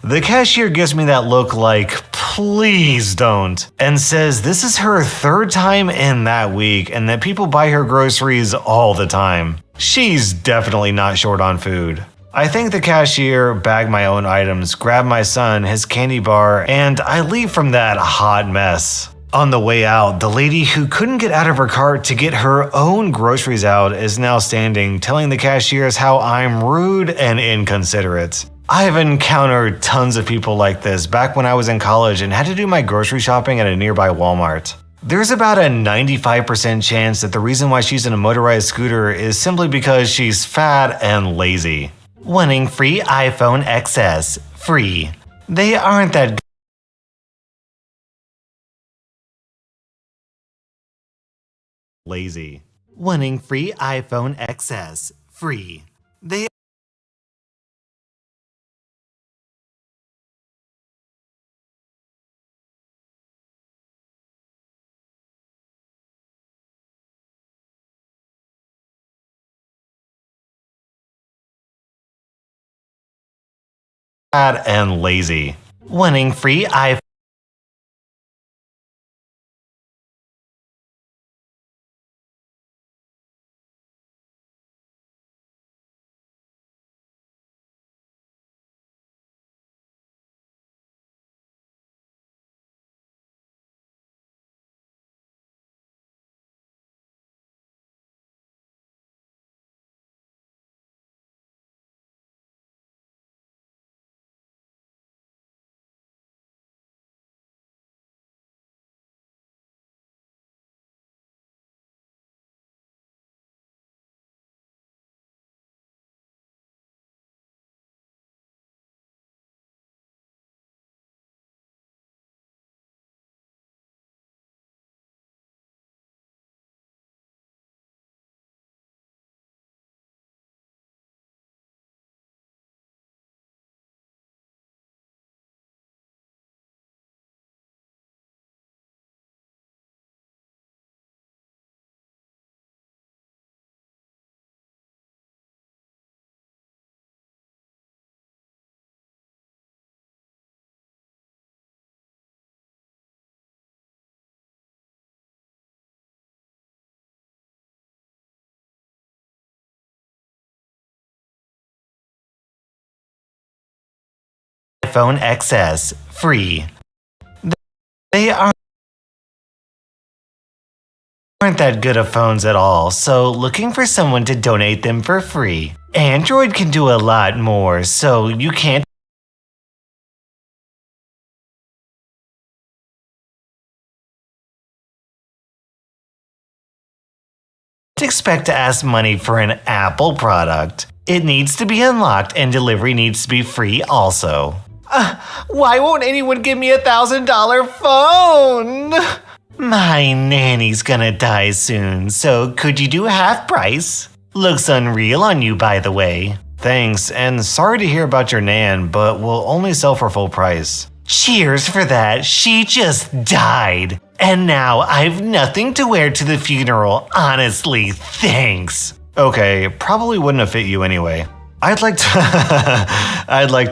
The cashier gives me that look like, "Please don't," and says this is her third time in that week and that people buy her groceries all the time. She's definitely not short on food. I thank the cashier, bag my own items, grab my son, his candy bar, and I leave from that hot mess. On the way out, the lady who couldn't get out of her cart to get her own groceries out is now standing, telling the cashiers how I'm rude and inconsiderate. I've encountered tons of people like this back when I was in college and had to do my grocery shopping at a nearby Walmart. There's about a 95% chance that the reason why she's in a motorized scooter is simply because she's fat and lazy. Wanting free iPhone XS. Free. They aren't that lazy. Wanting free iPhone XS. Free. They fat and lazy. Wanting free iPhone XS. Free. They aren't that good of phones at all, so looking for someone to donate them for free. Android can do a lot more, so you can't expect to ask money for an Apple product. It needs to be unlocked and delivery needs to be free also. Why won't anyone give me $1,000 phone? My nanny's gonna die soon, so could you do half price? Looks unreal on you, by the way. Thanks, and sorry to hear about your nan, but we'll only sell for full price. Cheers for that, she just died. And now I've nothing to wear to the funeral, honestly, thanks. Okay, probably wouldn't have fit you anyway. I'd like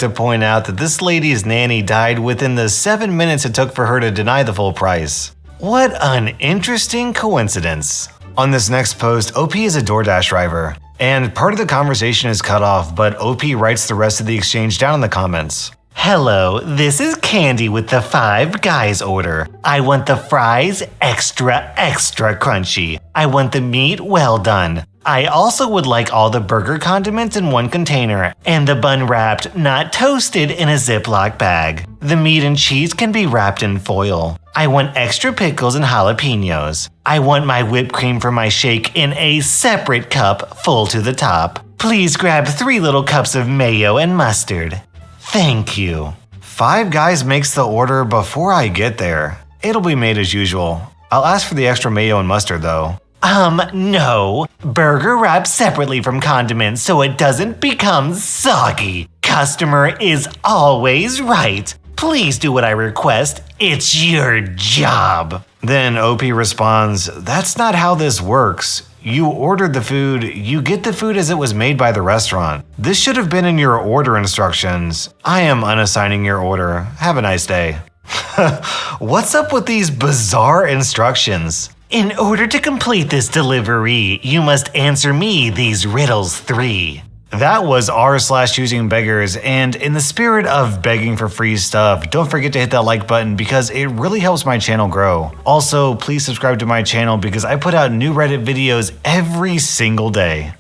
to point out that this lady's nanny died within the 7 minutes it took for her to deny the full price. What an interesting coincidence. On this next post, OP is a DoorDash driver, and part of the conversation is cut off, but OP writes the rest of the exchange down in the comments. Hello, this is Candy with the Five Guys order. I want the fries extra crunchy. I want the meat well done. I also would like all the burger condiments in one container and the bun wrapped, not toasted, in a Ziploc bag. The meat and cheese can be wrapped in foil. I want extra pickles and jalapenos. I want my whipped cream for my shake in a separate cup full to the top. Please grab 3 little cups of mayo and mustard. Thank you. Five Guys makes the order before I get there. It'll be made as usual. I'll ask for the extra mayo and mustard though. No. Burger wrapped separately from condiments so it doesn't become soggy. Customer is always right. Please do what I request. It's your job. Then OP responds, that's not how this works. You ordered the food, you get the food as it was made by the restaurant. This should have been in your order instructions. I am unassigning your order. Have a nice day. What's up with these bizarre instructions? In order to complete this delivery, you must answer me these riddles 3. That was r/choosing beggars, and in the spirit of begging for free stuff, don't forget to hit that like button because it really helps my channel grow. Also, please subscribe to my channel because I put out new Reddit videos every single day.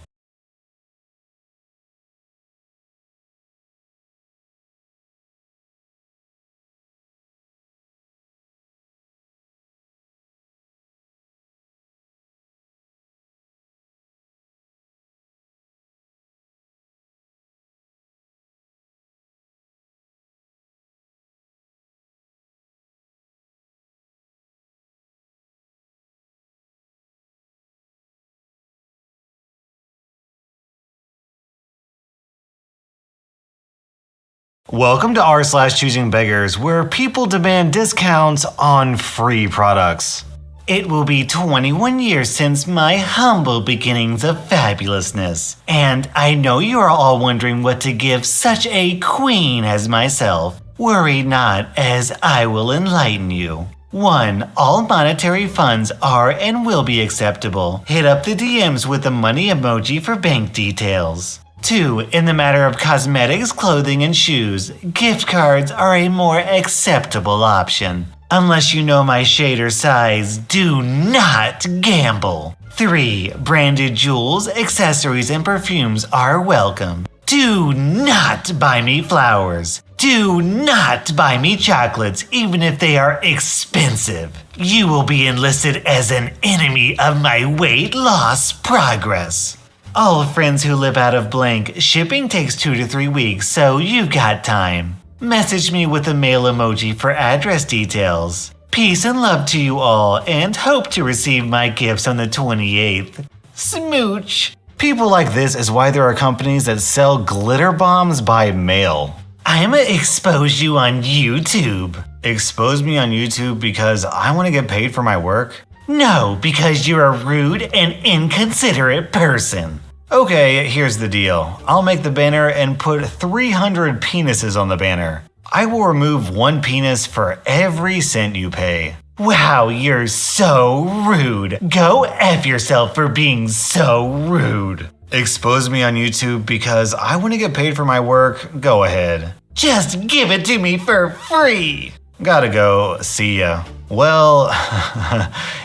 Welcome to r/choosing beggars, where people demand discounts on free products. It will be 21 years since my humble beginnings of fabulousness, and I know you are all wondering what to give such a queen as myself. Worry not, as I will enlighten you. 1. All monetary funds are and will be acceptable. Hit up the DMs with the money emoji for bank details. 2. In the matter of cosmetics, clothing, and shoes, gift cards are a more acceptable option. Unless you know my shade or size, do not gamble. 3. Branded jewels, accessories, and perfumes are welcome. Do not buy me flowers. Do not buy me chocolates, even if they are expensive. You will be enlisted as an enemy of my weight loss progress. All friends who live out of blank, shipping takes 2 to 3 weeks, so you got time. Message me with a mail emoji for address details. Peace and love to you all, and hope to receive my gifts on the 28th. Smooch. People like this is why there are companies that sell glitter bombs by mail. I'ma expose you on YouTube. Expose me on YouTube because I want to get paid for my work? No, because you're a rude and inconsiderate person. Okay, here's the deal. I'll make the banner and put 300 penises on the banner. I will remove 1 penis for every cent you pay. Wow, you're so rude. Go F yourself for being so rude. Expose me on YouTube because I want to get paid for my work? Go ahead. Just give it to me for free. Gotta go. See ya. Well,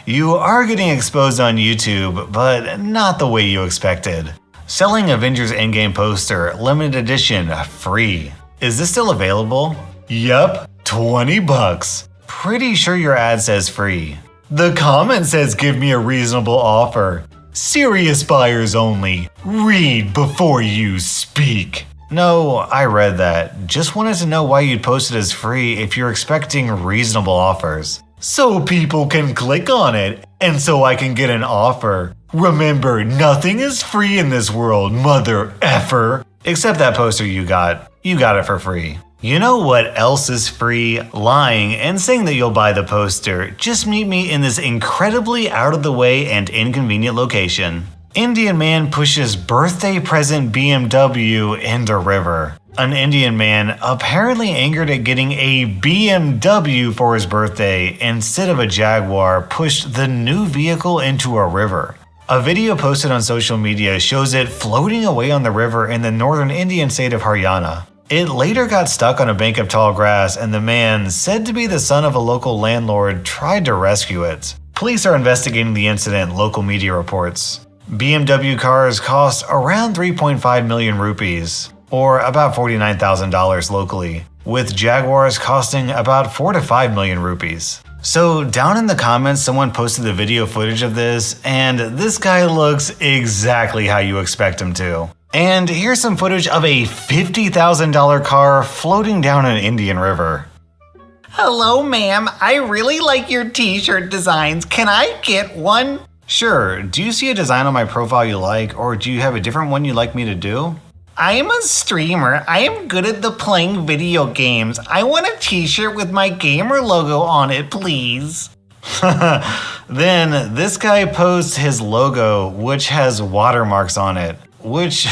you are getting exposed on YouTube, but not the way you expected. Selling Avengers Endgame poster, limited edition, free. Is this still available? Yup, $20. Pretty sure your ad says free. The comment says give me a reasonable offer. Serious buyers only. Read before you speak. No, I read that. Just wanted to know why you'd post it as free if you're expecting reasonable offers. So people can click on it, and so I can get an offer. Remember, nothing is free in this world, mother effer. Except that poster you got. You got it for free. You know what else is free? Lying and saying that you'll buy the poster. Just meet me in this incredibly out of the way and inconvenient location. Indian man pushes birthday present BMW into river. An Indian man, apparently angered at getting a BMW for his birthday instead of a Jaguar, pushed the new vehicle into a river. A video posted on social media shows it floating away on the river in the northern Indian state of Haryana. It later got stuck on a bank of tall grass, and the man, said to be the son of a local landlord, tried to rescue it. Police are investigating the incident, local media reports. BMW cars cost around 3.5 million rupees, or about $49,000 locally, with Jaguars costing about 4 to 5 million rupees. So down in the comments, someone posted the video footage of this, and this guy looks exactly how you expect him to. And here's some footage of a $50,000 car floating down an Indian river. Hello, ma'am. I really like your t-shirt designs. Can I get one? Sure. Do you see a design on my profile you like, or do you have a different one you'd like me to do? I am a streamer. I am good at the playing video games. I want a t-shirt with my gamer logo on it, please. Then this guy posts his logo, which has watermarks on it, which,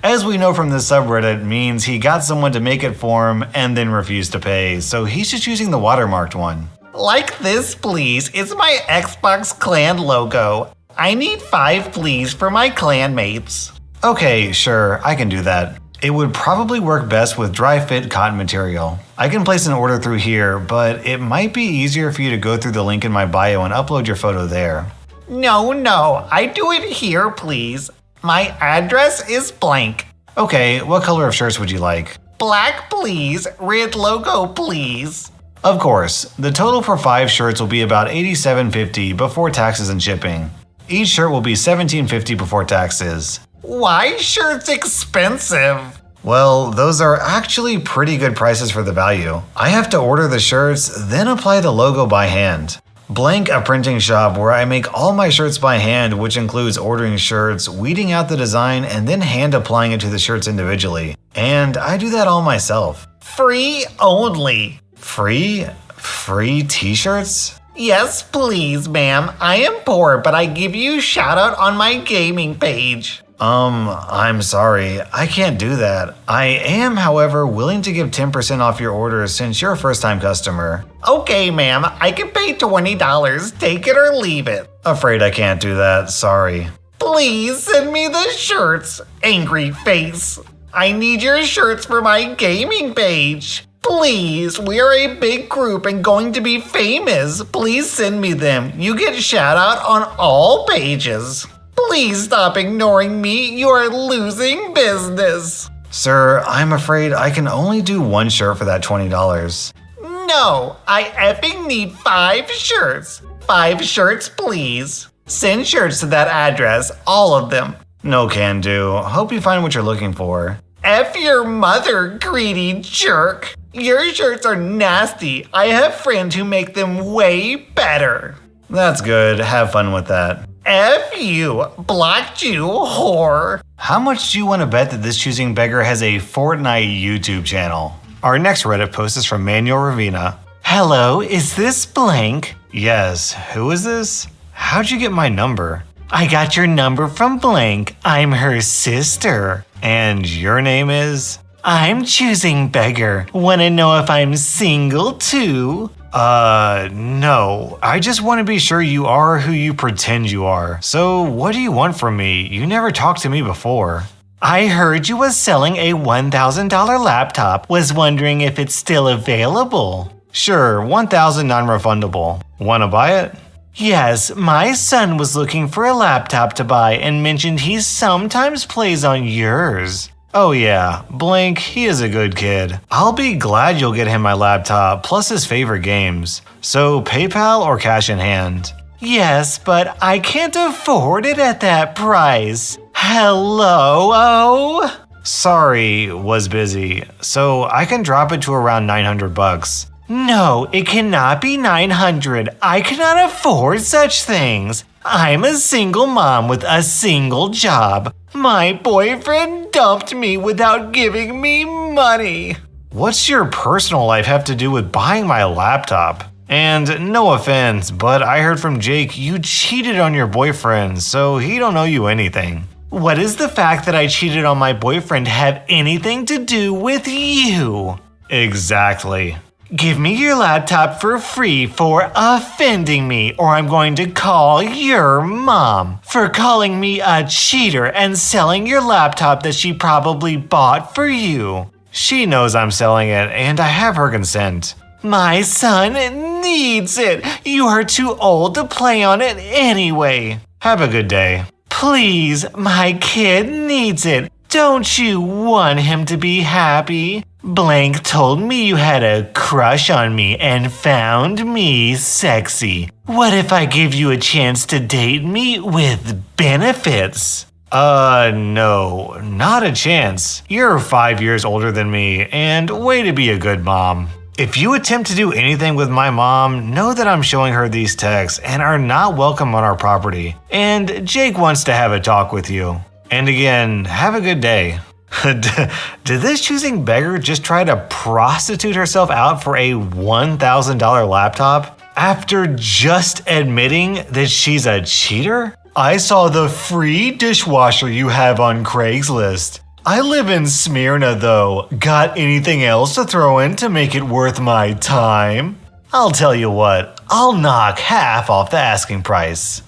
as we know from this subreddit, means he got someone to make it for him and then refused to pay, so he's just using the watermarked one. Like this, please. It's my Xbox clan logo. I need 5, please, for my clanmates. Okay, sure, I can do that. It would probably work best with dry fit cotton material. I can place an order through here, but it might be easier for you to go through the link in my bio and upload your photo there. No, I do it here, please. My address is blank. Okay, what color of shirts would you like? Black, please. Red logo, please. Of course, the total for 5 shirts will be about $87.50 before taxes and shipping. Each shirt will be $17.50 before taxes. Why shirts expensive? Well, those are actually pretty good prices for the value. I have to order the shirts, then apply the logo by hand. Blank, a printing shop where I make all my shirts by hand, which includes ordering shirts, weeding out the design, and then hand applying it to the shirts individually. And I do that all myself. Free only. Free? Free t-shirts? Yes, please, ma'am. I am poor, but I give you a shout out on my gaming page. I'm sorry. I can't do that. I am, however, willing to give 10% off your order since you're a first-time customer. Okay, ma'am. I can pay $20. Take it or leave it. Afraid I can't do that. Sorry. Please send me the shirts, angry face. I need your shirts for my gaming page. Please, we are a big group and going to be famous. Please send me them. You get shout out on all pages. Please stop ignoring me. You are losing business. Sir, I'm afraid I can only do 1 shirt for that $20. No, I effing need 5 shirts. 5 shirts, please. Send shirts to that address, all of them. No can do. Hope you find what you're looking for. F your mother, greedy jerk. Your shirts are nasty. I have friends who make them way better. That's good. Have fun with that. F you, blocked you, whore. How much do you want to bet that this choosing beggar has a Fortnite YouTube channel? Our next Reddit post is from Manuel Ravina. Hello, is this blank? Yes, who is this? How'd you get my number? I got your number from blank. I'm her sister. And your name is? I'm choosing beggar. Wanna know if I'm single too? No. I just want to be sure you are who you pretend you are. So what do you want from me? You never talked to me before. I heard you was selling a $1,000 laptop. Was wondering if it's still available. Sure, $1,000 non-refundable. Wanna buy it? Yes, my son was looking for a laptop to buy and mentioned he sometimes plays on yours. Oh yeah, Blink, he is a good kid. I'll be glad you'll get him my laptop, plus his favorite games. So PayPal or cash in hand? Yes, but I can't afford it at that price. Hello? Sorry, was busy. So I can drop it to around $900. No, it cannot be $900. I cannot afford such things. I'm a single mom with a single job. My boyfriend dumped me without giving me money. What's your personal life have to do with buying my laptop? And no offense, but I heard from Jake you cheated on your boyfriend, so he don't owe you anything. What does the fact that I cheated on my boyfriend have anything to do with you? Exactly. Give me your laptop for free for offending me, or I'm going to call your mom for calling me a cheater and selling your laptop that she probably bought for you. She knows I'm selling it, and I have her consent. My son needs it. You are too old to play on it anyway. Have a good day. Please, my kid needs it. Don't you want him to be happy? Blank told me you had a crush on me and found me sexy. What if I give you a chance to date me with benefits? No, not a chance. You're 5 years older than me, and way to be a good mom. If you attempt to do anything with my mom, know that I'm showing her these texts and are not welcome on our property. And Jake wants to have a talk with you. And again, have a good day. Did this choosing beggar just try to prostitute herself out for a $1,000 laptop? After just admitting that she's a cheater? I saw the free dishwasher you have on Craigslist. I live in Smyrna though. Got anything else to throw in to make it worth my time? I'll tell you what, I'll knock half off the asking price.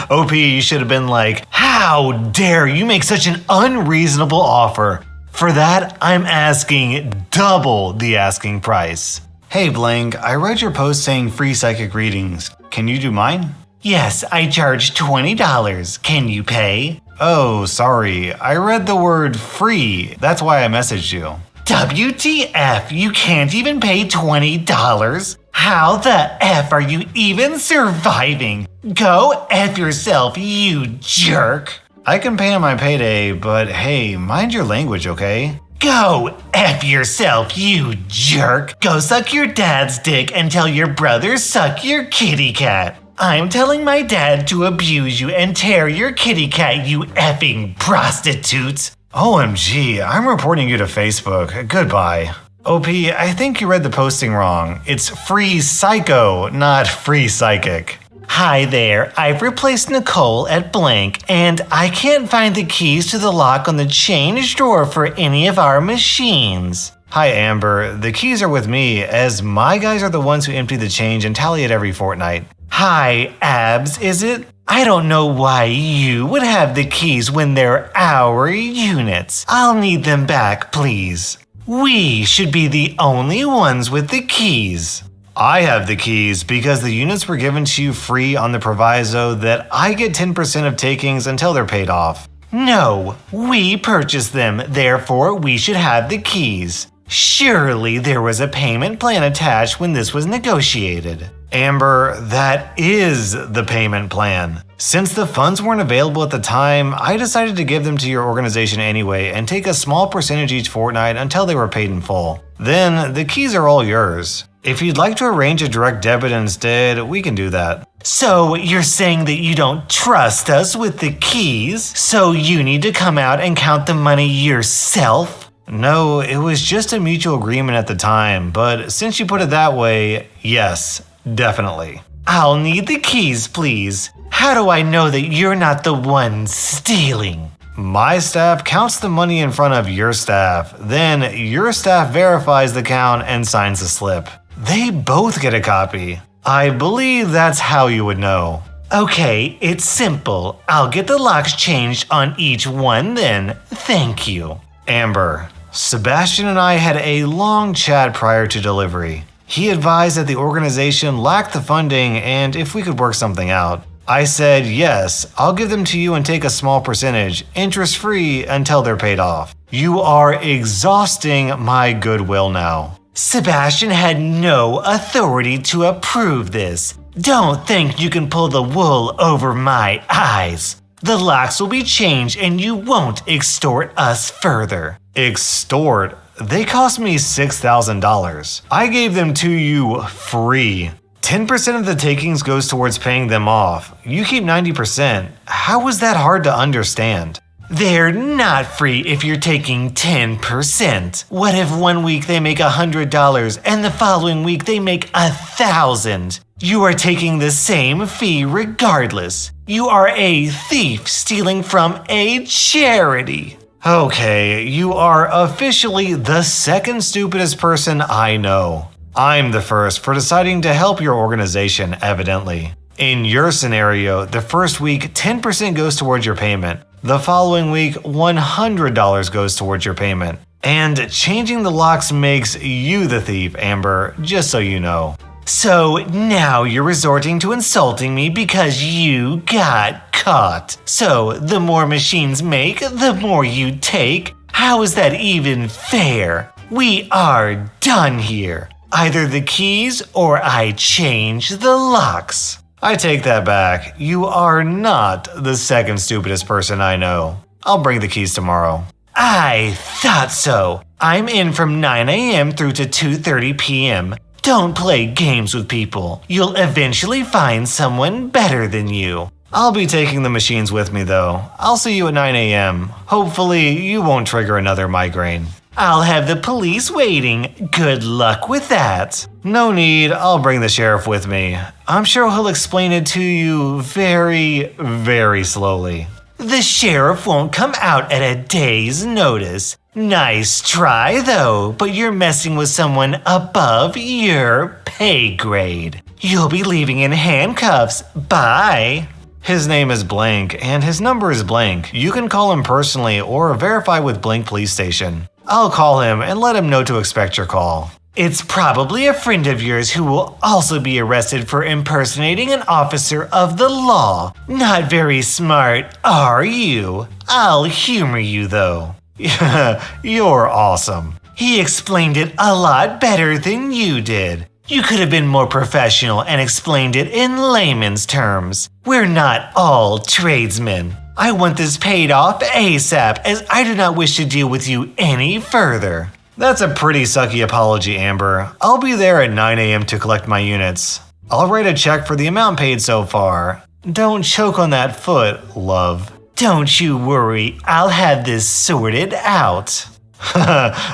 OP, you should have been like, how dare you make such an unreasonable offer? For that, I'm asking double the asking price. Hey Blank, I read your post saying free psychic readings. Can you do mine? Yes, I charge $20. Can you pay? Oh, sorry. I read the word free. That's why I messaged you. WTF, you can't even pay $20? How the F are you even surviving? Go F yourself, you jerk. I can pay on my payday, but hey, mind your language, okay? Go F yourself, you jerk. Go suck your dad's dick and tell your brother suck your kitty cat. I'm telling my dad to abuse you and tear your kitty cat, you effing prostitutes. OMG, I'm reporting you to Facebook. Goodbye. OP, I think you read the posting wrong. It's free psycho, not free psychic. Hi there, I've replaced Nicole at Blank, and I can't find the keys to the lock on the change drawer for any of our machines. Hi Amber, the keys are with me, as my guys are the ones who empty the change and tally it every fortnight. Hi, Abs, is it? I don't know why you would have the keys when they're our units. I'll need them back, please. We should be the only ones with the keys. I have the keys because the units were given to you free on the proviso that I get 10% of takings until they're paid off. No, we purchased them, therefore we should have the keys. Surely there was a payment plan attached when this was negotiated. Amber, that is the payment plan. Since the funds weren't available at the time, I decided to give them to your organization anyway and take a small percentage each fortnight until they were paid in full. Then, the keys are all yours. If you'd like to arrange a direct debit instead, we can do that. So you're saying that you don't trust us with the keys, so you need to come out and count the money yourself? No, it was just a mutual agreement at the time, but since you put it that way, yes, definitely. I'll need the keys, please. How do I know that you're not the one stealing? My staff counts the money in front of your staff. Then your staff verifies the count and signs the slip. They both get a copy. I believe that's how you would know. Okay, it's simple. I'll get the locks changed on each one then. Thank you. Amber, Sebastian and I had a long chat prior to delivery. He advised that the organization lacked the funding and if we could work something out. I said, yes, I'll give them to you and take a small percentage, interest-free, until they're paid off. You are exhausting my goodwill now. Sebastian had no authority to approve this. Don't think you can pull the wool over my eyes. The locks will be changed and you won't extort us further. Extort? They cost me $6,000. I gave them to you free. 10% of the takings goes towards paying them off. You keep 90%. How was that hard to understand? They're not free if you're taking 10%. What if one week they make $100 and the following week they make $1,000? You are taking the same fee regardless. You are a thief stealing from a charity. Okay, you are officially the second stupidest person I know. I'm the first for deciding to help your organization, evidently. In your scenario, the first week, 10% goes towards your payment. The following week, $100 goes towards your payment. And changing the locks makes you the thief, Amber, just so you know. So now you're resorting to insulting me because you got caught. So the more machines make, the more you take. How is that even fair? We are done here. Either the keys or I change the locks. I take that back. You are not the second stupidest person I know. I'll bring the keys tomorrow. I thought so. I'm in from 9 a.m. through to 2:30 p.m. Don't play games with people. You'll eventually find someone better than you. I'll be taking the machines with me though. I'll see you at 9 a.m. Hopefully you won't trigger another migraine. I'll have the police waiting. Good luck with that. No need, I'll bring the sheriff with me. I'm sure he'll explain it to you very, very slowly. The sheriff won't come out at a day's notice. Nice try though, but you're messing with someone above your pay grade. You'll be leaving in handcuffs. Bye. His name is Blank, and his number is Blank. You can call him personally or verify with Blank Police Station. I'll call him and let him know to expect your call. It's probably a friend of yours who will also be arrested for impersonating an officer of the law. Not very smart, are you? I'll humor you though. You're awesome. He explained it a lot better than you did. You could have been more professional and explained it in layman's terms. We're not all tradesmen. I want this paid off ASAP as I do not wish to deal with you any further. That's a pretty sucky apology, Amber. I'll be there at 9 a.m. to collect my units. I'll write a check for the amount paid so far. Don't choke on that foot, love. Don't you worry, I'll have this sorted out.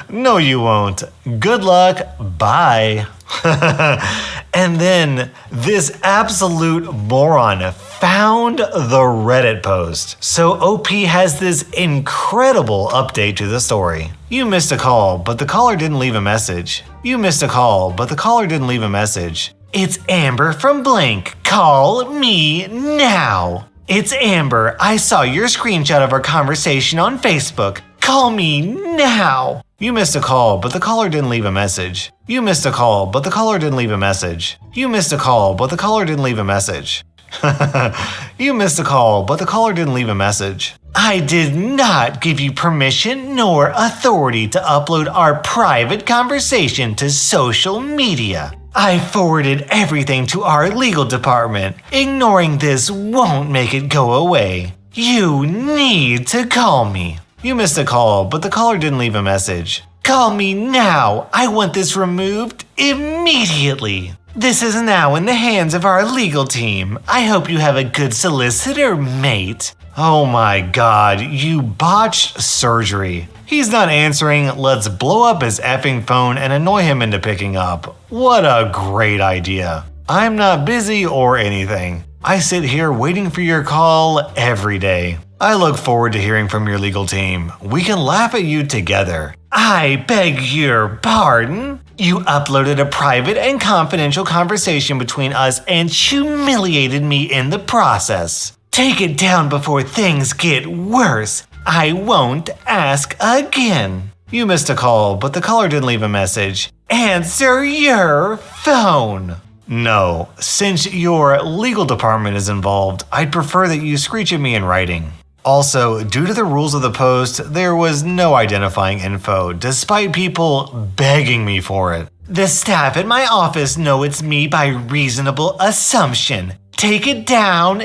No, you won't. Good luck. Bye. And then this absolute moron found the Reddit post. So OP has this incredible update to the story. You missed a call, but the caller didn't leave a message. You missed a call, but the caller didn't leave a message. It's Amber from Blank. Call me now. It's Amber. I saw your screenshot of our conversation on Facebook. Call me now. You missed a call, but the caller didn't leave a message. You missed a call, but the caller didn't leave a message. You missed a call, but the caller didn't leave a message. You missed a call, but the caller didn't leave a message. I did not give you permission nor authority to upload our private conversation to social media. I forwarded everything to our legal department. Ignoring this won't make it go away. You need to call me. You missed a call, but the caller didn't leave a message. Call me now. I want this removed immediately. This is now in the hands of our legal team. I hope you have a good solicitor, mate. Oh my god, you botched surgery. He's not answering, let's blow up his effing phone and annoy him into picking up. What a great idea. I'm not busy or anything. I sit here waiting for your call every day. I look forward to hearing from your legal team. We can laugh at you together. I beg your pardon? You uploaded a private and confidential conversation between us and humiliated me in the process. Take it down before things get worse. I won't ask again. You missed a call, but the caller didn't leave a message. Answer your phone. No, since your legal department is involved, I'd prefer that you screech at me in writing. Also, due to the rules of the post, there was no identifying info, despite people begging me for it. The staff at my office know it's me by reasonable assumption. Take it down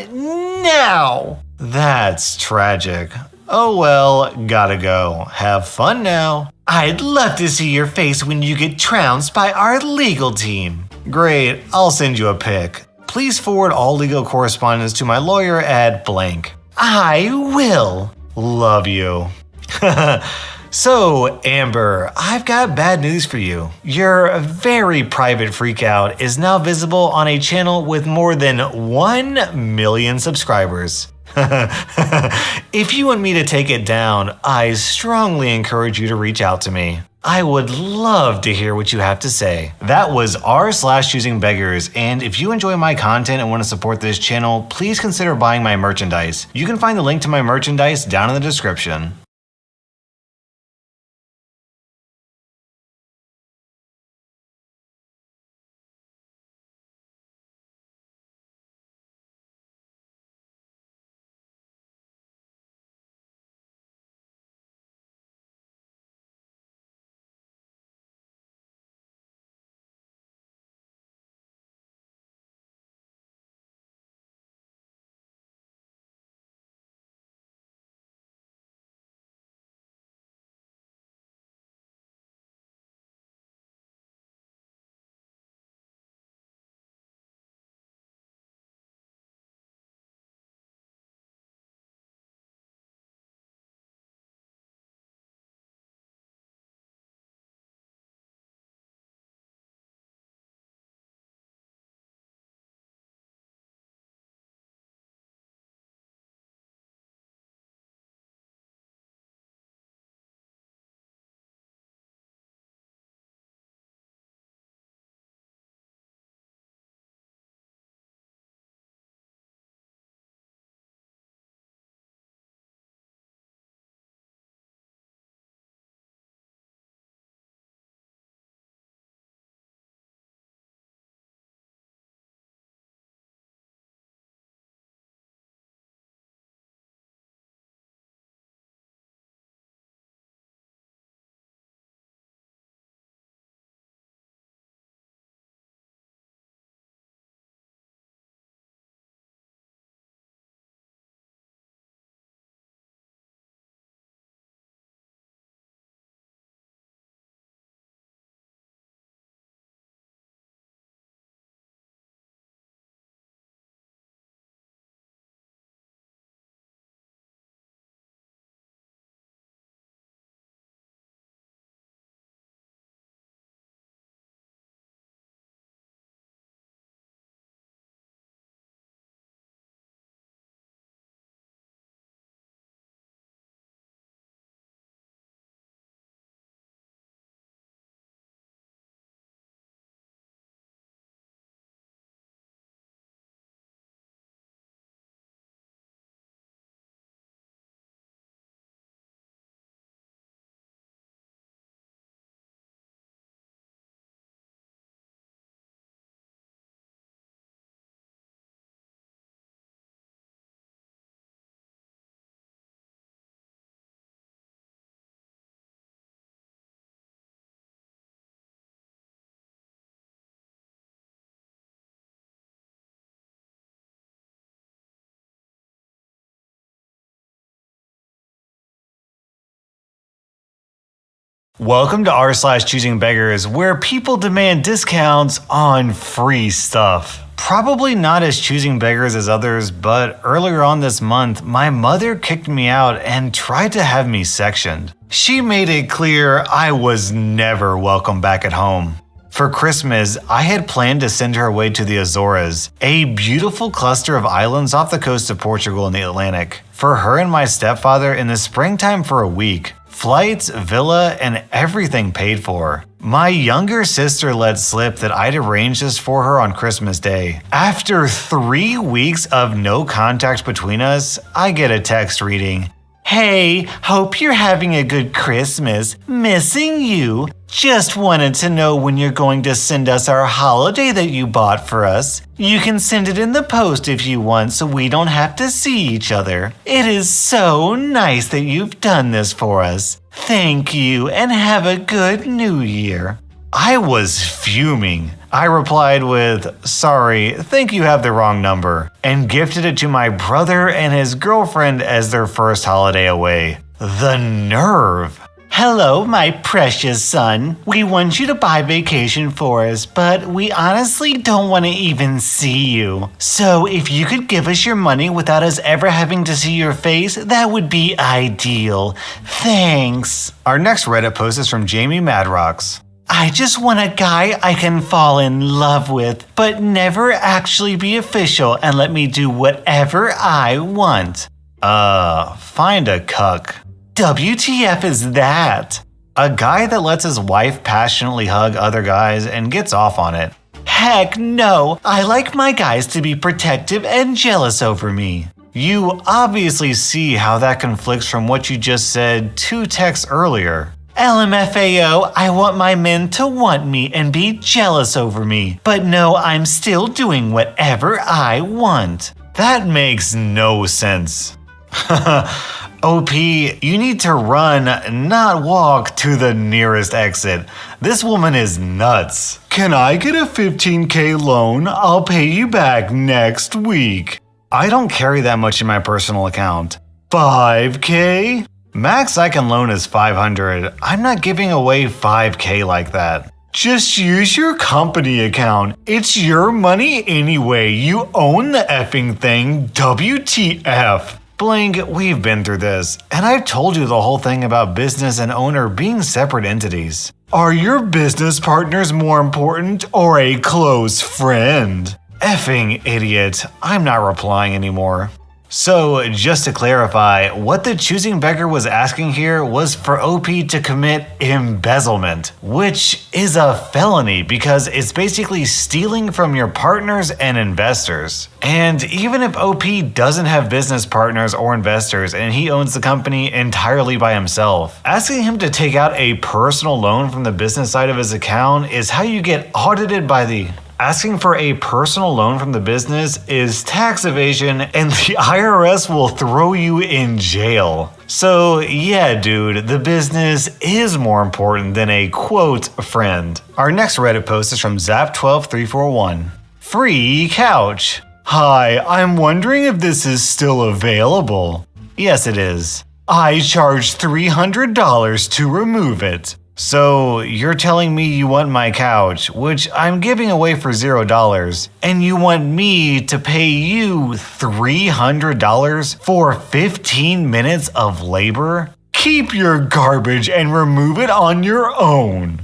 now. That's tragic. Oh well, gotta go. Have fun now. I'd love to see your face when you get trounced by our legal team. Great, I'll send you a pic. Please forward all legal correspondence to my lawyer at blank. I will. Love you. So, Amber, I've got bad news for you. Your very private freakout is now visible on a channel with more than 1 million subscribers. If you want me to take it down, I strongly encourage you to reach out to me. I would love to hear what you have to say. That was r/choosingbeggars, and if you enjoy my content and want to support this channel, please consider buying my merchandise. You can find the link to my merchandise down in the description. Welcome to r/choosing beggars, where people demand discounts on free stuff. Probably not as choosing beggars as others, but earlier on this month, my mother kicked me out and tried to have me sectioned. She made it clear I was never welcome back at home. For Christmas, I had planned to send her away to the Azores, a beautiful cluster of islands off the coast of Portugal in the Atlantic, for her and my stepfather in the springtime for a week. Flights, villa, and everything paid for. My younger sister let slip that I'd arranged this for her on Christmas Day. After 3 weeks of no contact between us, I get a text reading, "Hey, hope you're having a good Christmas. Missing you. Just wanted to know when you're going to send us our holiday that you bought for us. You can send it in the post if you want so we don't have to see each other. It is so nice that you've done this for us. Thank you and have a good new year." I was fuming. I replied with, "Sorry, think you have the wrong number," and gifted it to my brother and his girlfriend as their first holiday away. The nerve! "Hello, my precious son. We want you to buy vacation for us, but we honestly don't want to even see you. So if you could give us your money without us ever having to see your face, that would be ideal. Thanks." Our next Reddit post is from Jamie Madrocks. "I just want a guy I can fall in love with, but never actually be official and let me do whatever I want." Find a cuck. WTF is that? A guy that lets his wife passionately hug other guys and gets off on it. Heck no, I like my guys to be protective and jealous over me. You obviously see how that conflicts from what you just said 2 texts earlier. LMFAO, I want my men to want me and be jealous over me, but no, I'm still doing whatever I want. That makes no sense. OP, you need to run, not walk, to the nearest exit. This woman is nuts. "Can I get a $15K loan? I'll pay you back next week." I don't carry that much in my personal account. $5K? Max I can loan is $500. I'm not giving away $5K like that. "Just use your company account. It's your money anyway. You own the effing thing. WTF. Blank, we've been through this, and I've told you the whole thing about business and owner being separate entities. Are your business partners more important or a close friend? Effing idiot. I'm not replying anymore. So, just to clarify, what the choosing beggar was asking here was for OP to commit embezzlement, which is a felony because it's basically stealing from your partners and investors. And even if OP doesn't have business partners or investors and he owns the company entirely by himself, asking him to take out a personal loan from the business side of his account is how you get audited by the... Asking for a personal loan from the business is tax evasion and the IRS will throw you in jail. So yeah, dude, the business is more important than a quote friend. Our next Reddit post is from Zap12341. Free couch. "Hi, I'm wondering if this is still available." Yes, it is. "I charge $300 to remove it." So, you're telling me you want my couch, which I'm giving away for $0, and you want me to pay you $300 for 15 minutes of labor? Keep your garbage and remove it on your own.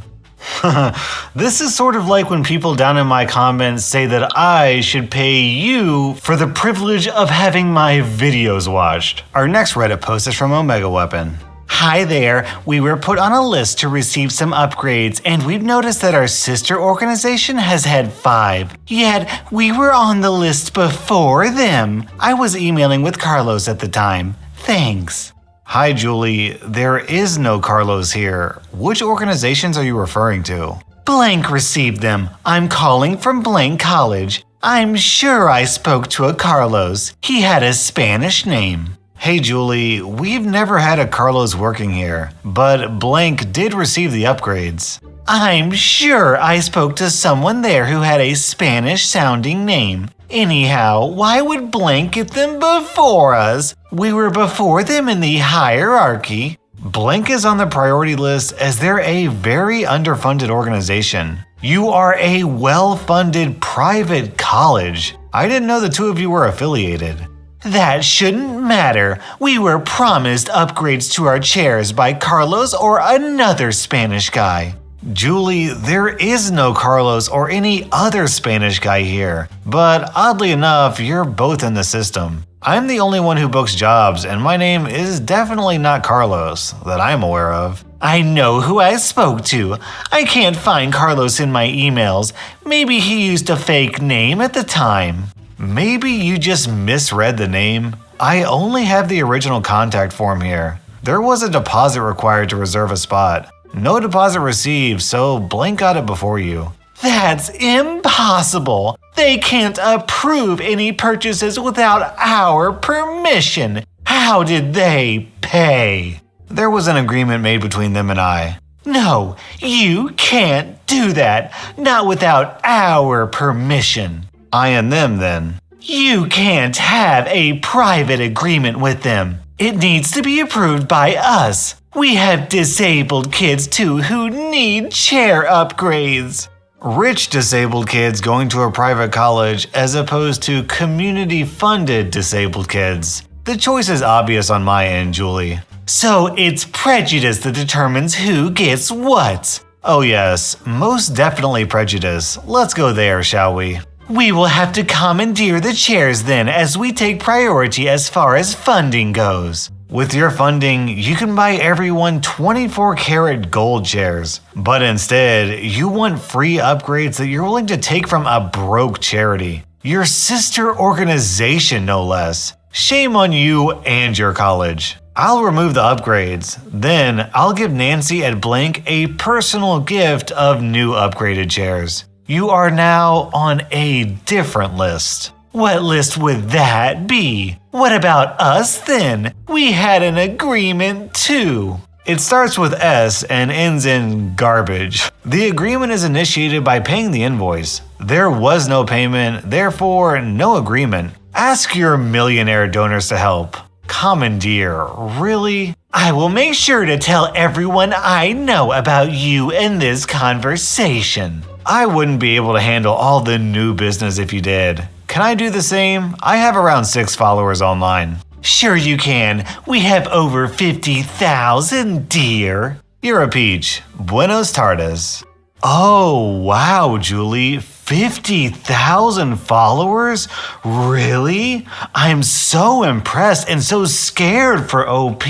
This is sort of like when people down in my comments say that I should pay you for the privilege of having my videos watched. Our next Reddit post is from Omega Weapon. "Hi there, we were put on a list to receive some upgrades and we've noticed that our sister organization has had 5. Yet, we were on the list before them. I was emailing with Carlos at the time. Thanks." Hi Julie, there is no Carlos here. Which organizations are you referring to? "Blank received them. I'm calling from Blank College. I'm sure I spoke to a Carlos. He had a Spanish name." Hey Julie, we've never had a Carlos working here, but Blank did receive the upgrades. "I'm sure I spoke to someone there who had a Spanish-sounding name. Anyhow, why would Blank get them before us? We were before them in the hierarchy. Blank is on the priority list as they're a very underfunded organization. You are a well-funded private college. I didn't know the two of you were affiliated. That shouldn't matter. We were promised upgrades to our chairs by Carlos or another Spanish guy. Julie, there is no Carlos or any other Spanish guy here. But oddly enough, you're both in the system. I'm the only one who books jobs, and my name is definitely not Carlos, that I'm aware of. I know who I spoke to. I can't find Carlos in my emails. Maybe he used a fake name at the time. Maybe you just misread the name. I only have the original contact form here. There was a deposit required to reserve a spot. No deposit received, so Blank got it before you. That's impossible! They can't approve any purchases without our permission. How did they pay? There was an agreement made between them and I. No, you can't do that. Not without our permission. I and them, then. You can't have a private agreement with them. It needs to be approved by us. We have disabled kids too who need chair upgrades. Rich disabled kids going to a private college as opposed to community-funded disabled kids. The choice is obvious on my end, Julie. So it's prejudice that determines who gets what. Oh yes, most definitely prejudice. Let's go there, shall we? We will have to commandeer the chairs then, as we take priority as far as funding goes. With your funding, you can buy everyone 24-karat gold chairs. But instead, you want free upgrades that you're willing to take from a broke charity. Your sister organization, no less. Shame on you and your college. I'll remove the upgrades. Then, I'll give Nancy at Blank a personal gift of new upgraded chairs. You are now on a different list. What list would that be? What about us then? We had an agreement too. It starts with S and ends in garbage. The agreement is initiated by paying the invoice. There was no payment, therefore no agreement. Ask your millionaire donors to help. Commandeer, really? I will make sure to tell everyone I know about you in this conversation. I wouldn't be able to handle all the new business if you did. Can I do the same? I have around 6 followers online. Sure you can. We have over 50,000, dear. You're a peach. Buenos tardes. Oh, wow, Julie. 50,000 followers? Really? I'm so impressed and so scared for OP.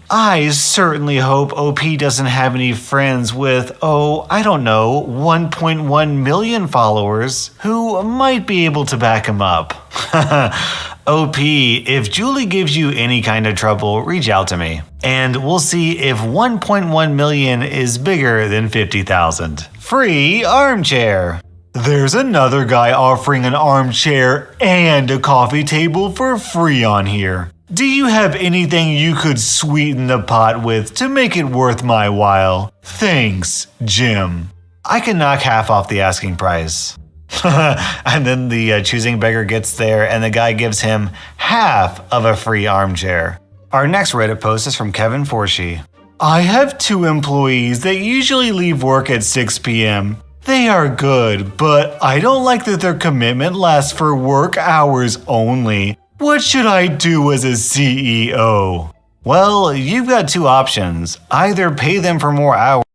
I certainly hope OP doesn't have any friends with, I don't know, 1.1 million followers who might be able to back him up. OP, if Julie gives you any kind of trouble, reach out to me. And we'll see if 1.1 million is bigger than 50,000. Free armchair. There's another guy offering an armchair and a coffee table for free on here. Do you have anything you could sweeten the pot with to make it worth my while? Thanks, Jim. I can knock half off the asking price. And then the choosing beggar gets there and the guy gives him half of a free armchair. Our next Reddit post is from Kevin Forshee. I have 2 employees that usually leave work at 6 p.m. They are good, but I don't like that their commitment lasts for work hours only. What should I do as a CEO? Well, you've got 2 options. Either pay them for more hours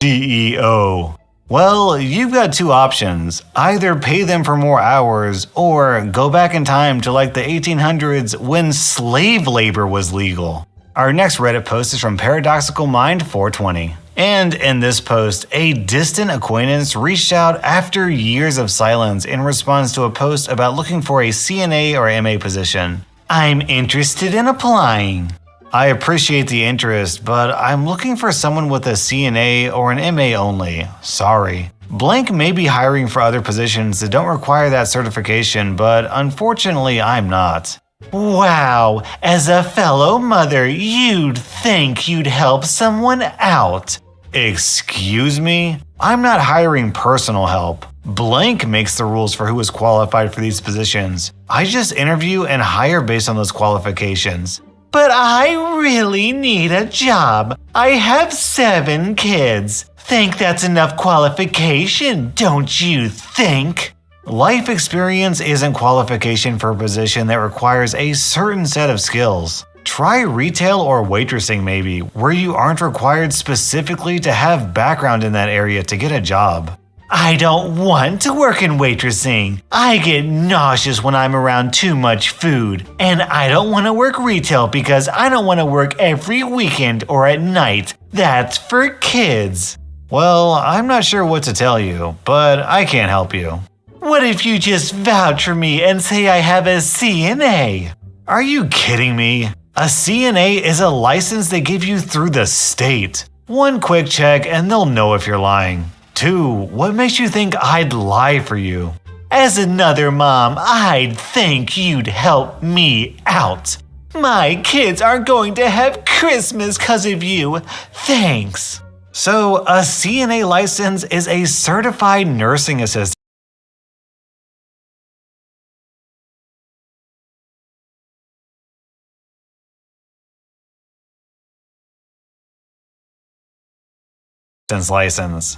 CEO. Well, you've got 2 options. Either pay them for more hours or go back in time to like the 1800s when slave labor was legal. Our next Reddit post is from Paradoxical Mind 420. And in this post, a distant acquaintance reached out after years of silence in response to a post about looking for a CNA or MA position. I'm interested in applying. I appreciate the interest, but I'm looking for someone with a CNA or an MA only. Sorry. Blank may be hiring for other positions that don't require that certification, but unfortunately I'm not. Wow, as a fellow mother, you'd think you'd help someone out. Excuse me? I'm not hiring personal help. Blank makes the rules for who is qualified for these positions. I just interview and hire based on those qualifications. But I really need a job. I have 7 kids. Think that's enough qualification, don't you think? Life experience isn't qualification for a position that requires a certain set of skills. Try retail or waitressing maybe, where you aren't required specifically to have background in that area to get a job. I don't want to work in waitressing. I get nauseous when I'm around too much food. And I don't want to work retail because I don't want to work every weekend or at night. That's for kids. Well, I'm not sure what to tell you, but I can't help you. What if you just vouch for me and say I have a CNA? Are you kidding me? A CNA is a license they give you through the state. 1 quick check and they'll know if you're lying. 2, what makes you think I'd lie for you? As another mom, I'd think you'd help me out. My kids are going to have Christmas 'cause of you. Thanks. So, a CNA license is a certified nursing assistant license.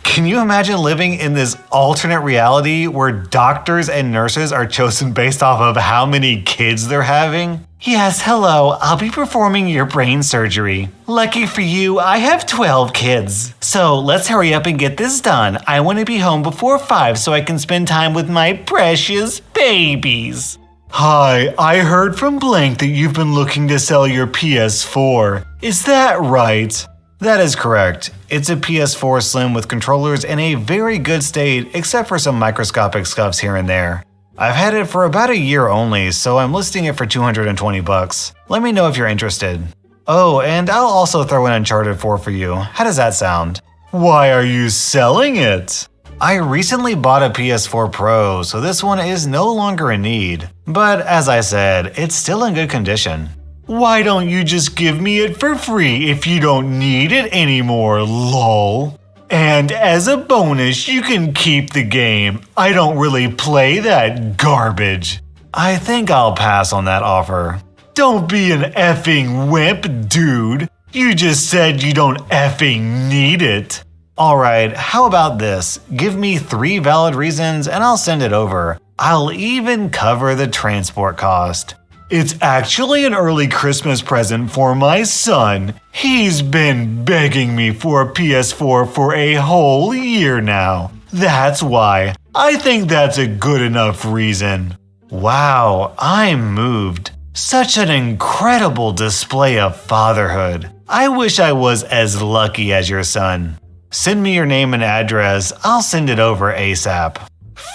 Can you imagine living in this alternate reality where doctors and nurses are chosen based off of how many kids they're having? Yes, hello, I'll be performing your brain surgery. Lucky for you, I have 12 kids. So let's hurry up and get this done. I want to be home before 5 so I can spend time with my precious babies. Hi, I heard from Blank that you've been looking to sell your PS4. Is that right? That is correct. It's a PS4 Slim with controllers in a very good state except for some microscopic scuffs here and there. I've had it for about a year only, so I'm listing it for $220. Let me know if you're interested. Oh, and I'll also throw in Uncharted 4 for you. How does that sound? Why are you selling it? I recently bought a PS4 Pro, so this one is no longer in need. But as I said, it's still in good condition. Why don't you just give me it for free if you don't need it anymore, lol? And as a bonus, you can keep the game. I don't really play that garbage. I think I'll pass on that offer. Don't be an effing wimp, dude. You just said you don't effing need it. Alright, how about this? Give me 3 valid reasons and I'll send it over. I'll even cover the transport cost. It's actually an early Christmas present for my son. He's been begging me for a PS4 for a whole year now. That's why. I think that's a good enough reason. Wow, I'm moved. Such an incredible display of fatherhood. I wish I was as lucky as your son. Send me your name and address. I'll send it over ASAP.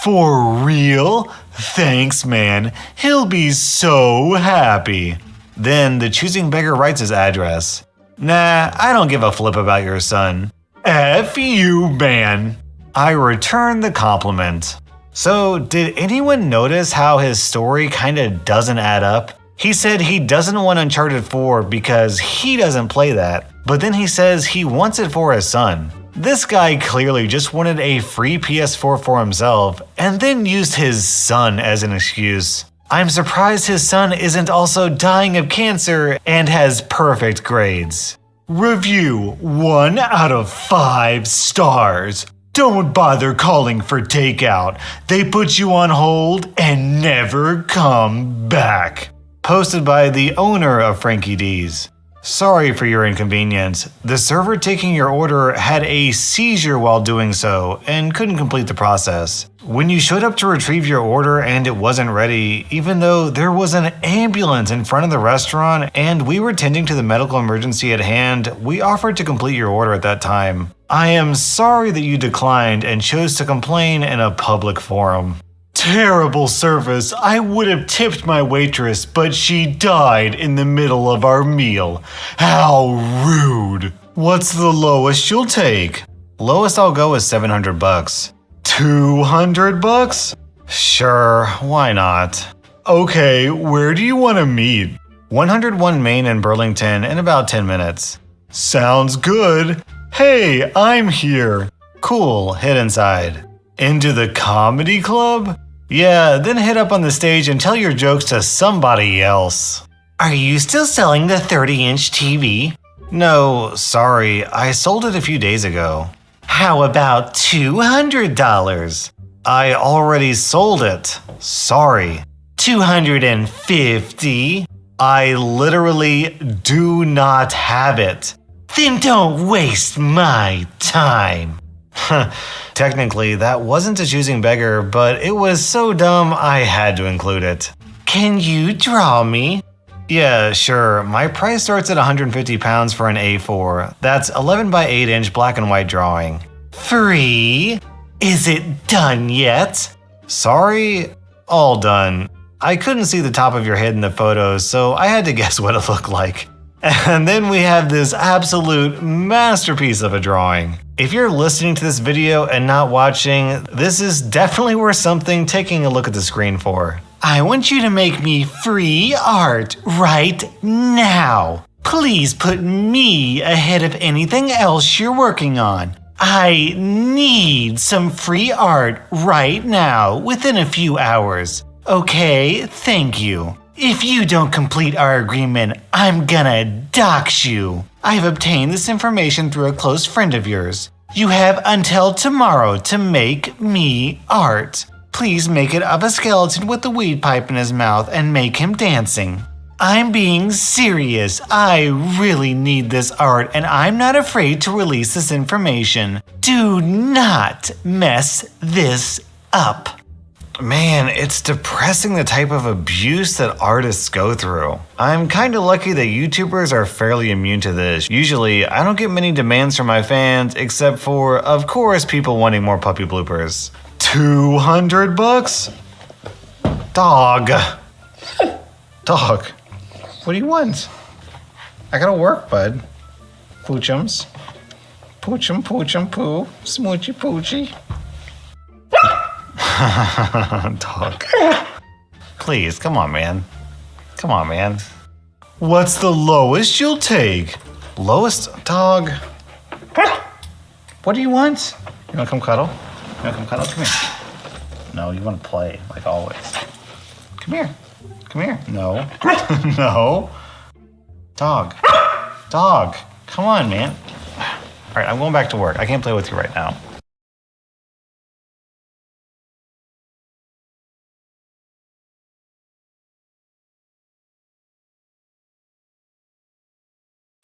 For real? Thanks, man. He'll be so happy. Then the choosing beggar writes his address. Nah, I don't give a flip about your son. F you, man. I return the compliment. So, did anyone notice how his story kinda doesn't add up? He said he doesn't want Uncharted 4 because he doesn't play that, but then he says he wants it for his son. This guy clearly just wanted a free PS4 for himself and then used his son as an excuse. I'm surprised his son isn't also dying of cancer and has perfect grades. Review 1 out of 5 stars. Don't bother calling for takeout. They put you on hold and never come back. Posted by the owner of Frankie D's. Sorry for your inconvenience. The server taking your order had a seizure while doing so and couldn't complete the process. When you showed up to retrieve your order and it wasn't ready, even though there was an ambulance in front of the restaurant and we were tending to the medical emergency at hand, we offered to complete your order at that time. I am sorry that you declined and chose to complain in a public forum. Terrible service. I would have tipped my waitress, but she died in the middle of our meal. How rude. What's the lowest you'll take? Lowest I'll go is $700. $200? Sure, why not? Okay, where do you want to meet? 101 Main in Burlington in about 10 minutes. Sounds good. Hey, I'm here. Cool, hit inside. Into the comedy club? Yeah, then hit up on the stage and tell your jokes to somebody else. Are you still selling the 30-inch TV? No, sorry, I sold it a few days ago. How about $200? I already sold it. Sorry. $250? I literally do not have it. Then don't waste my time. Technically, that wasn't a choosing beggar, but it was so dumb I had to include it. Can you draw me? Yeah, sure. My price starts at 150 pounds for an A4. That's 11 by 8 inch black and white drawing. Free? Is it done yet? Sorry? All done. I couldn't see the top of your head in the photos, so I had to guess what it looked like. And then we have this absolute masterpiece of a drawing. If you're listening to this video and not watching, this is definitely worth something taking a look at the screen for. I want you to make me free art right now. Please put me ahead of anything else you're working on. I need some free art right now within a few hours. Okay, thank you. If you don't complete our agreement, I'm gonna dox you. I've obtained this information through a close friend of yours. You have until tomorrow to make me art. Please make it of a skeleton with a weed pipe in his mouth and make him dancing. I'm being serious. I really need this art and I'm not afraid to release this information. Do not mess this up. Man, it's depressing the type of abuse that artists go through. I'm kinda lucky that YouTubers are fairly immune to this. Usually, I don't get many demands from my fans, except for, of course, people wanting more puppy bloopers. $200? Dog. Dog. What do you want? I gotta work, bud. Poochums. Poochum, poochum, poo. Smoochy, poochy. Dog. Please, come on, man. Come on, man. What's the lowest you'll take? Lowest? Dog. What do you want? You wanna come cuddle? You wanna come cuddle? Come here. No, you wanna play, like always. Come here. Come here. No. No. Dog. Dog. Come on, man. All right, I'm going back to work. I can't play with you right now.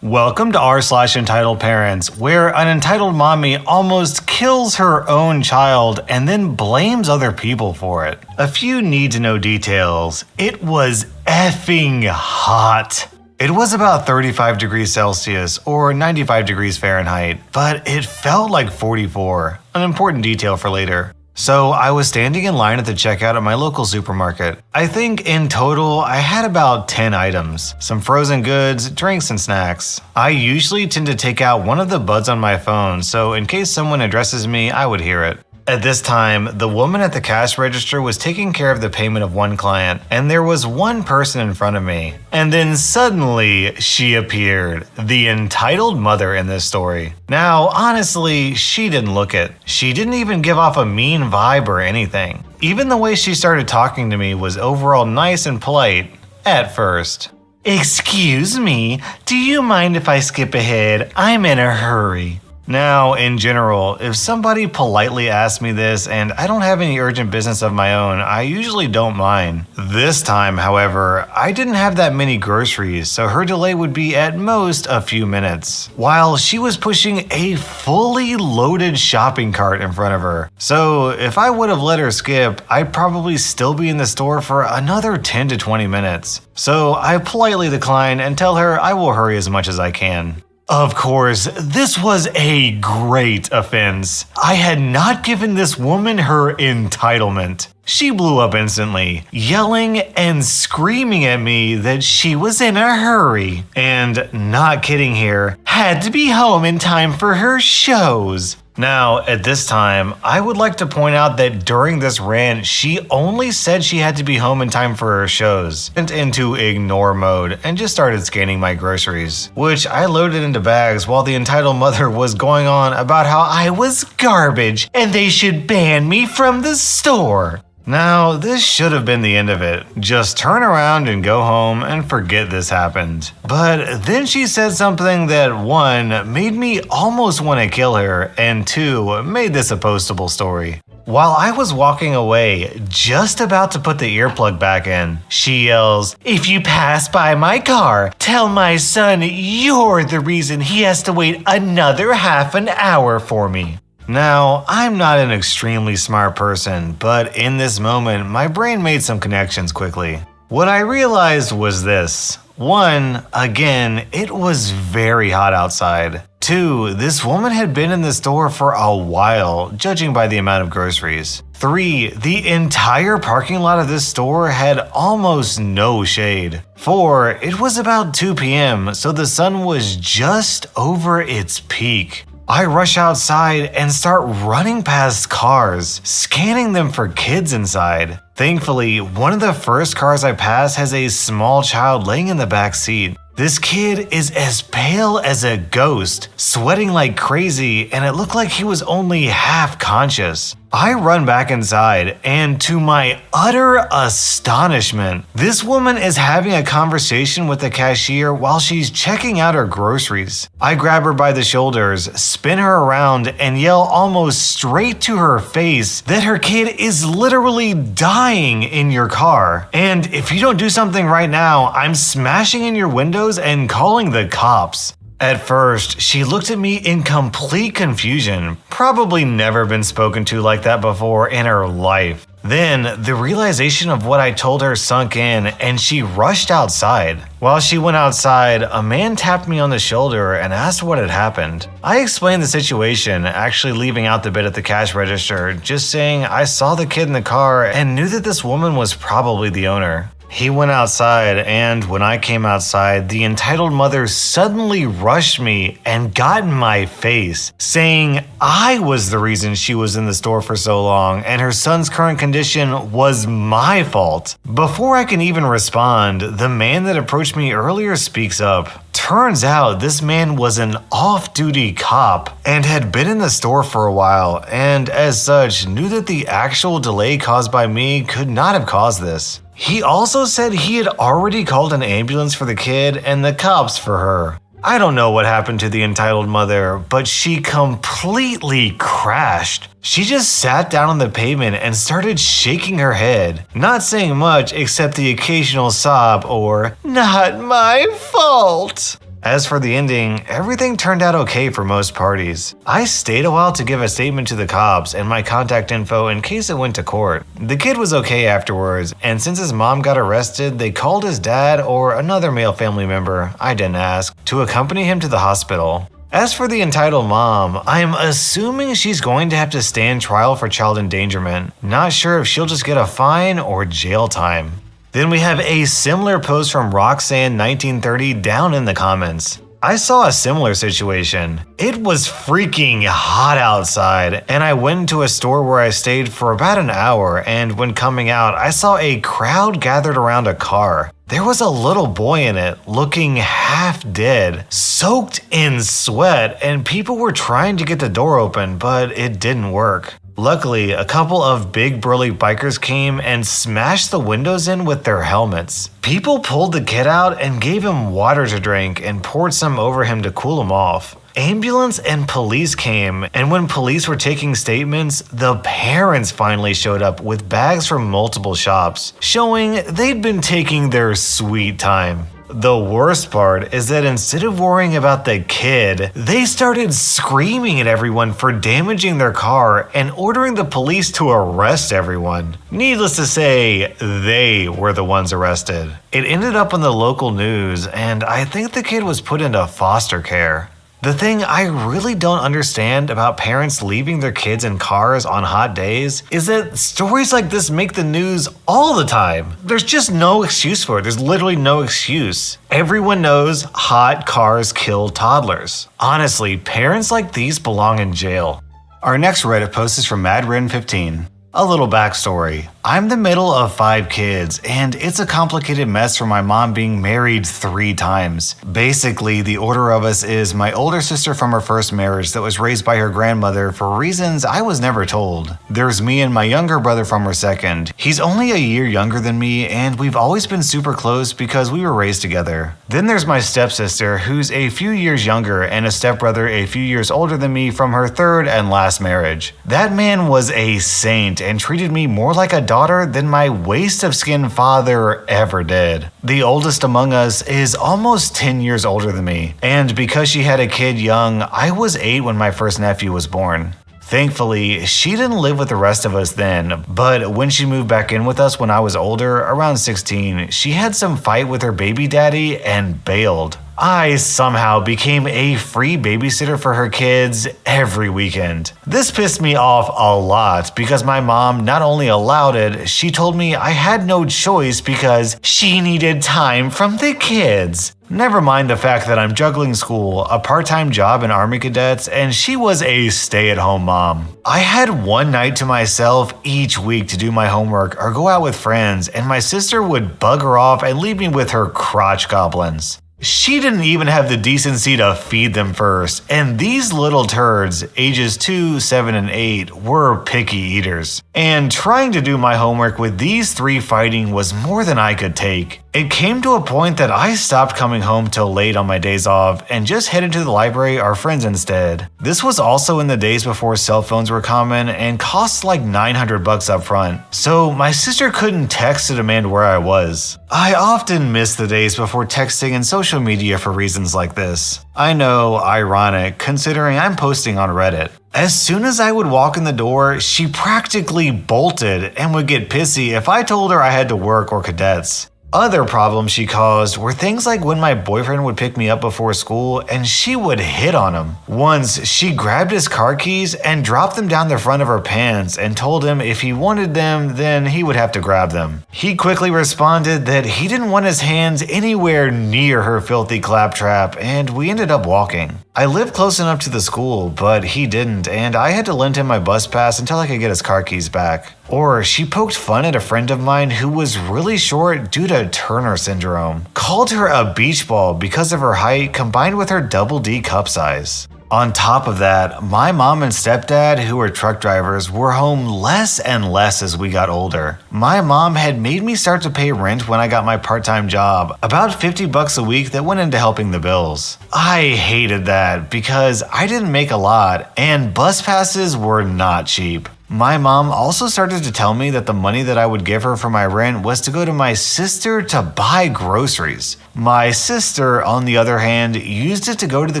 Welcome to r/entitled parents, where an entitled mommy almost kills her own child and then blames other people for it. A few need to know details. It was effing hot. It was about 35 degrees Celsius or 95 degrees Fahrenheit, but it felt like 44, an important detail for later. So I was standing in line at the checkout at my local supermarket. I think in total I had about 10 items, some frozen goods, drinks, and snacks. I usually tend to take out one of the buds on my phone, so in case someone addresses me, I would hear it. At this time, the woman at the cash register was taking care of the payment of one client, and there was one person in front of me. And then suddenly, she appeared, the entitled mother in this story. Now, honestly, she didn't look it. She didn't even give off a mean vibe or anything. Even the way she started talking to me was overall nice and polite, at first. Excuse me, do you mind if I skip ahead? I'm in a hurry. Now, in general, if somebody politely asks me this and I don't have any urgent business of my own, I usually don't mind. This time, however, I didn't have that many groceries, so her delay would be at most a few minutes, while she was pushing a fully loaded shopping cart in front of her. So if I would have let her skip, I'd probably still be in the store for another 10 to 20 minutes. So I politely decline and tell her I will hurry as much as I can. Of course, this was a great offense. I had not given this woman her entitlement. She blew up instantly, yelling and screaming at me that she was in a hurry, and, not kidding here, had to be home in time for her shows. Now, at this time, I would like to point out that during this rant, she only said she had to be home in time for her shows. Went into ignore mode and just started scanning my groceries, which I loaded into bags while the entitled mother was going on about how I was garbage and they should ban me from the store. Now, this should have been the end of it. Just turn around and go home and forget this happened. But then she said something that 1, made me almost want to kill her, and 2, made this a postable story. While I was walking away, just about to put the earplug back in, she yells, "If you pass by my car, tell my son you're the reason he has to wait another half an hour for me." Now, I'm not an extremely smart person, but in this moment, my brain made some connections quickly. What I realized was this. 1, again, it was very hot outside. 2, this woman had been in the store for a while, judging by the amount of groceries. 3, the entire parking lot of this store had almost no shade. 4, it was about 2 p.m., so the sun was just over its peak. I rush outside and start running past cars, scanning them for kids inside. Thankfully, one of the first cars I pass has a small child laying in the back seat. This kid is as pale as a ghost, sweating like crazy, and it looked like he was only half conscious. I run back inside, and to my utter astonishment, this woman is having a conversation with the cashier while she's checking out her groceries. I grab her by the shoulders, spin her around, and yell almost straight to her face that her kid is literally dying in your car. And if you don't do something right now, I'm smashing in your windows and calling the cops. At first, she looked at me in complete confusion, probably never been spoken to like that before in her life. Then, the realization of what I told her sunk in, and she rushed outside. While she went outside, a man tapped me on the shoulder and asked what had happened. I explained the situation, actually leaving out the bit at the cash register, just saying I saw the kid in the car and knew that this woman was probably the owner. He went outside, and when I came outside, the entitled mother suddenly rushed me and got in my face, saying I was the reason she was in the store for so long and her son's current condition was my fault. Before I can even respond, the man that approached me earlier speaks up. Turns out this man was an off-duty cop and had been in the store for a while, and as such knew that the actual delay caused by me could not have caused this. He also said he had already called an ambulance for the kid and the cops for her. I don't know what happened to the entitled mother, but she completely crashed. She just sat down on the pavement and started shaking her head, not saying much except the occasional sob or, "Not my fault." As for the ending, everything turned out okay for most parties. I stayed a while to give a statement to the cops and my contact info in case it went to court. The kid was okay afterwards, and since his mom got arrested, they called his dad or another male family member, I didn't ask, to accompany him to the hospital. As for the entitled mom, I'm assuming she's going to have to stand trial for child endangerment. Not sure if she'll just get a fine or jail time. Then we have a similar post from Roxanne1930 down in the comments. I saw a similar situation. It was freaking hot outside, and I went into a store where I stayed for about an hour, and when coming out, I saw a crowd gathered around a car. There was a little boy in it, looking half dead, soaked in sweat, and people were trying to get the door open, but it didn't work. Luckily, a couple of big burly bikers came and smashed the windows in with their helmets. People pulled the kid out and gave him water to drink and poured some over him to cool him off. Ambulance and police came, and when police were taking statements, the parents finally showed up with bags from multiple shops, showing they'd been taking their sweet time. The worst part is that instead of worrying about the kid, they started screaming at everyone for damaging their car and ordering the police to arrest everyone. Needless to say, they were the ones arrested. It ended up on the local news, and I think the kid was put into foster care. The thing I really don't understand about parents leaving their kids in cars on hot days is that stories like this make the news all the time. There's just no excuse for it. There's literally no excuse. Everyone knows hot cars kill toddlers. Honestly, parents like these belong in jail. Our next Reddit post is from MadRin15. A little backstory. I'm the middle of 5 kids, and it's a complicated mess from my mom being married 3 times. Basically, the order of us is my older sister from her first marriage that was raised by her grandmother for reasons I was never told. There's me and my younger brother from her second. He's only a year younger than me, and we've always been super close because we were raised together. Then there's my stepsister, who's a few years younger, and a stepbrother a few years older than me from her third and last marriage. That man was a saint and treated me more like a daughter than my waste of skin father ever did. The oldest among us is almost 10 years older than me, and because she had a kid young, I was 8 when my first nephew was born. Thankfully, she didn't live with the rest of us then, but when she moved back in with us when I was older, around 16, she had some fight with her baby daddy and bailed. I somehow became a free babysitter for her kids every weekend. This pissed me off a lot because my mom not only allowed it, she told me I had no choice because she needed time from the kids. Never mind the fact that I'm juggling school, a part-time job in Army Cadets, and she was a stay-at-home mom. I had one night to myself each week to do my homework or go out with friends, and my sister would bugger off and leave me with her crotch goblins. She didn't even have the decency to feed them first, and these little turds, ages 2, 7, and 8, were picky eaters. And trying to do my homework with these 3 fighting was more than I could take. It came to a point that I stopped coming home till late on my days off and just headed to the library or friends instead. This was also in the days before cell phones were common and cost like $900 up front, so my sister couldn't text to demand where I was. I often miss the days before texting and social media for reasons like this. I know, ironic, considering I'm posting on Reddit. As soon as I would walk in the door, she practically bolted and would get pissy if I told her I had to work or cadets. Other problems she caused were things like when my boyfriend would pick me up before school and she would hit on him. Once, she grabbed his car keys and dropped them down the front of her pants and told him if he wanted them, then he would have to grab them. He quickly responded that he didn't want his hands anywhere near her filthy claptrap, and we ended up walking. I lived close enough to the school, but he didn't, and I had to lend him my bus pass until I could get his car keys back. Or she poked fun at a friend of mine who was really short due to Turner syndrome. Called her a beach ball because of her height combined with her double D cup size. On top of that, my mom and stepdad, who were truck drivers, were home less and less as we got older. My mom had made me start to pay rent when I got my part-time job, about $50 a week that went into helping the bills. I hated that because I didn't make a lot, and bus passes were not cheap. My mom also started to tell me that the money that I would give her for my rent was to go to my sister to buy groceries. My sister, on the other hand, used it to go to the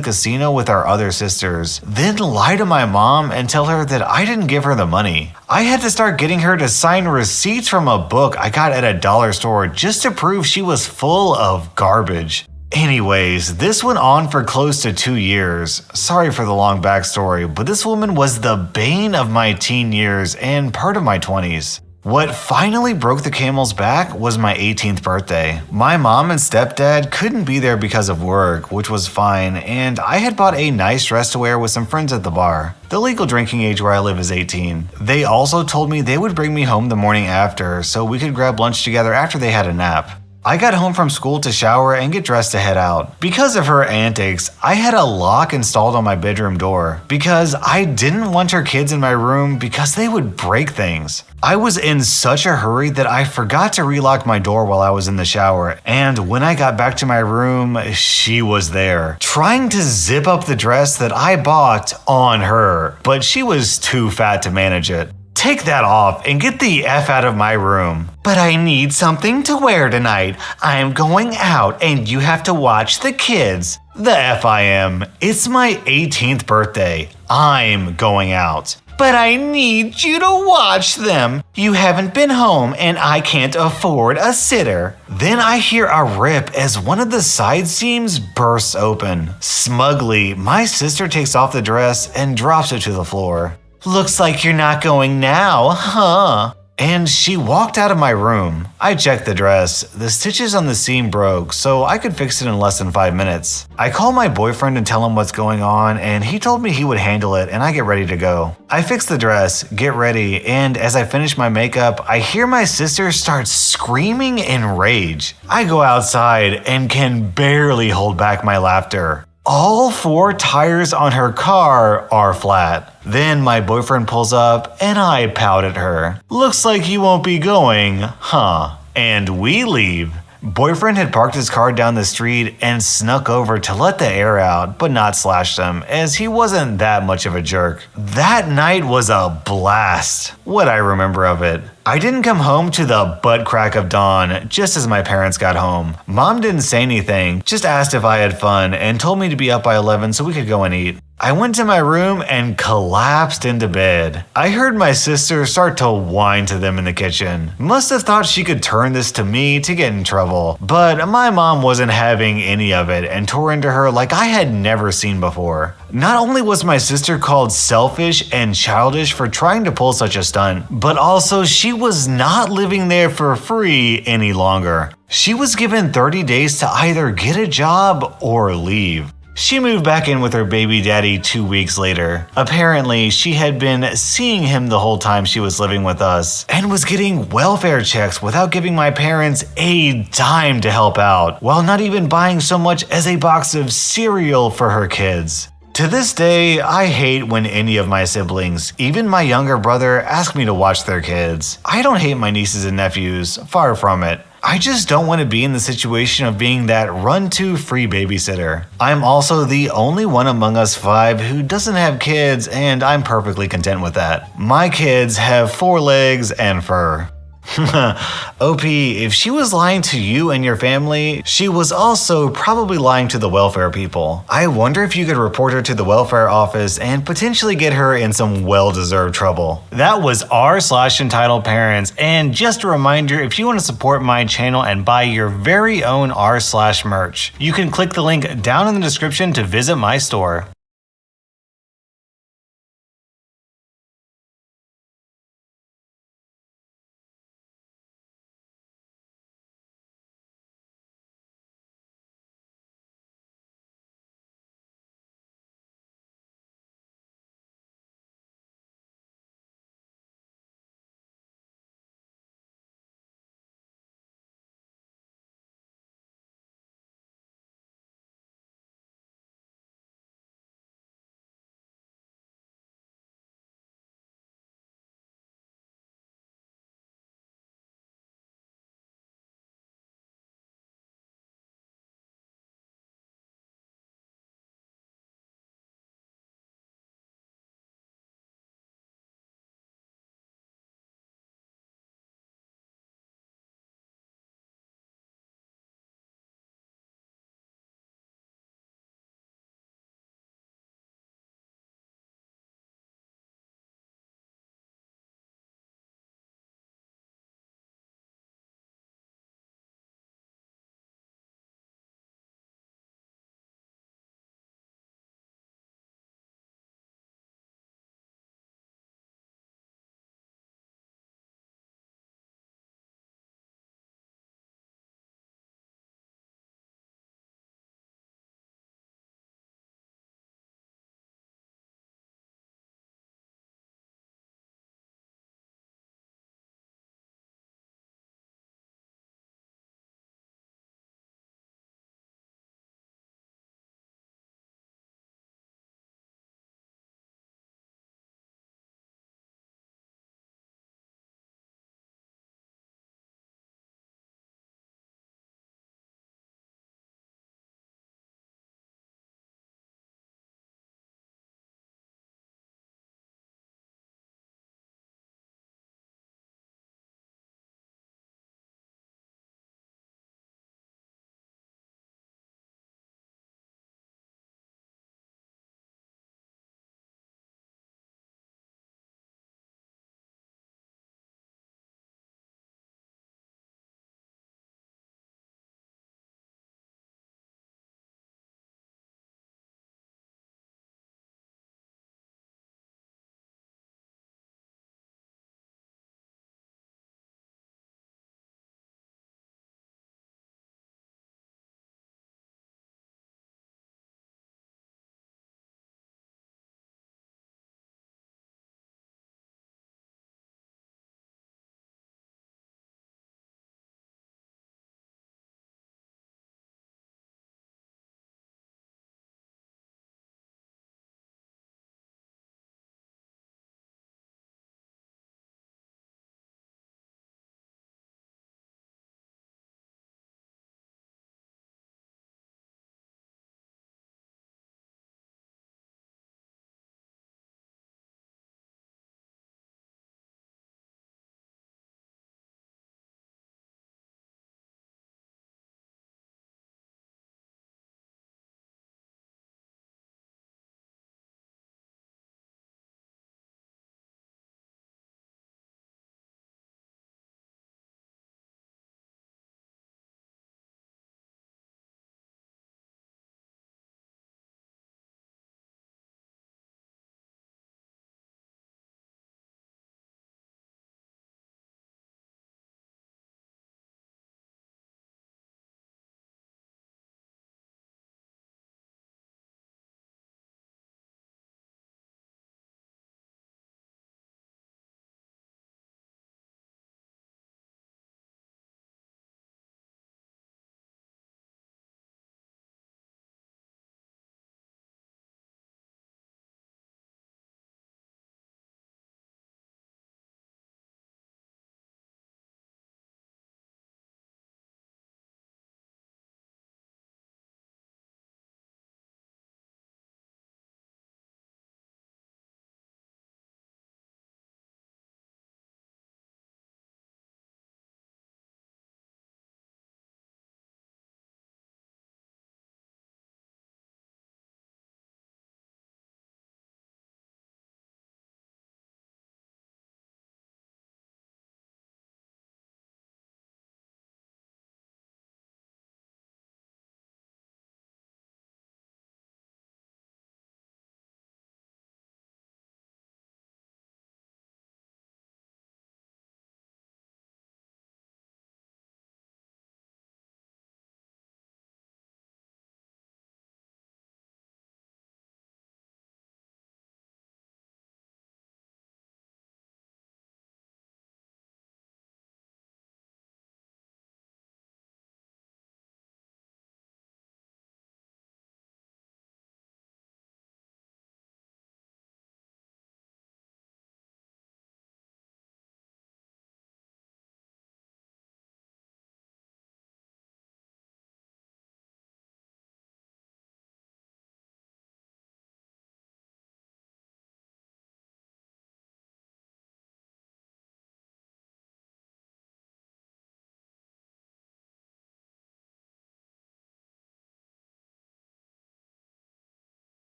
casino with our other sisters, then lie to my mom and tell her that I didn't give her the money. I had to start getting her to sign receipts from a book I got at a dollar store just to prove she was full of garbage. Anyways, this went on for close to 2 years. Sorry for the long backstory, but this woman was the bane of my teen years and part of my 20s. What finally broke the camel's back was my 18th birthday. My mom and stepdad couldn't be there because of work, which was fine, and I had bought a nice dress to wear with some friends at the bar. The legal drinking age where I live is 18. They also told me they would bring me home the morning after so we could grab lunch together after they had a nap. I got home from school to shower and get dressed to head out. Because of her antics, I had a lock installed on my bedroom door because I didn't want her kids in my room because they would break things. I was in such a hurry that I forgot to relock my door while I was in the shower, and when I got back to my room, she was there, trying to zip up the dress that I bought on her, but she was too fat to manage it. Take that off and get the F out of my room. But I need something to wear tonight. I'm going out and you have to watch the kids. The F I am. It's my 18th birthday. I'm going out. But I need you to watch them. You haven't been home and I can't afford a sitter. Then I hear a rip as one of the side seams bursts open. Smugly, my sister takes off the dress and drops it to the floor. Looks like you're not going now, huh? and she walked out of my room. I checked the dress. The stitches on the seam broke, so I could fix it in less than 5 minutes. I called my boyfriend and tell him what's going on, and he told me he would handle it and I get ready to go. I fix the dress, get ready, and as I finish my makeup, I hear my sister start screaming in rage. I go outside and can barely hold back my laughter. All 4 tires on her car are flat. Then my boyfriend pulls up and I pout at her. Looks like you won't be going, huh? And we leave. Boyfriend had parked his car down the street and snuck over to let the air out, but not slash them, as he wasn't that much of a jerk. That night was a blast. What I remember of it. I didn't come home to the butt crack of dawn just as my parents got home. Mom didn't say anything, just asked if I had fun and told me to be up by 11 so we could go and eat. I went to my room and collapsed into bed. I heard my sister start to whine to them in the kitchen. Must have thought she could turn this to me to get in trouble, but my mom wasn't having any of it and tore into her like I had never seen before. Not only was my sister called selfish and childish for trying to pull such a stunt, but also she was not living there for free any longer. She was given 30 days to either get a job or leave. She moved back in with her baby daddy 2 weeks later. Apparently, she had been seeing him the whole time she was living with us and was getting welfare checks without giving my parents a dime to help out, while not even buying so much as a box of cereal for her kids. To this day, I hate when any of my siblings, even my younger brother, ask me to watch their kids. I don't hate my nieces and nephews, far from it. I just don't want to be in the situation of being that run-to free babysitter. I'm also the only one among us 5 who doesn't have kids, and I'm perfectly content with that. My kids have 4 legs and fur. OP, if she was lying to you and your family, she was also probably lying to the welfare people. I wonder if you could report her to the welfare office and potentially get her in some well-deserved trouble. That was r/entitled parents, and just a reminder, if you want to support my channel and buy your very own r/merch, you can click the link down in the description to visit my store.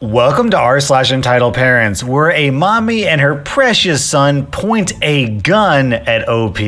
Welcome to r/entitled parents, where a mommy and her precious son point a gun at OP.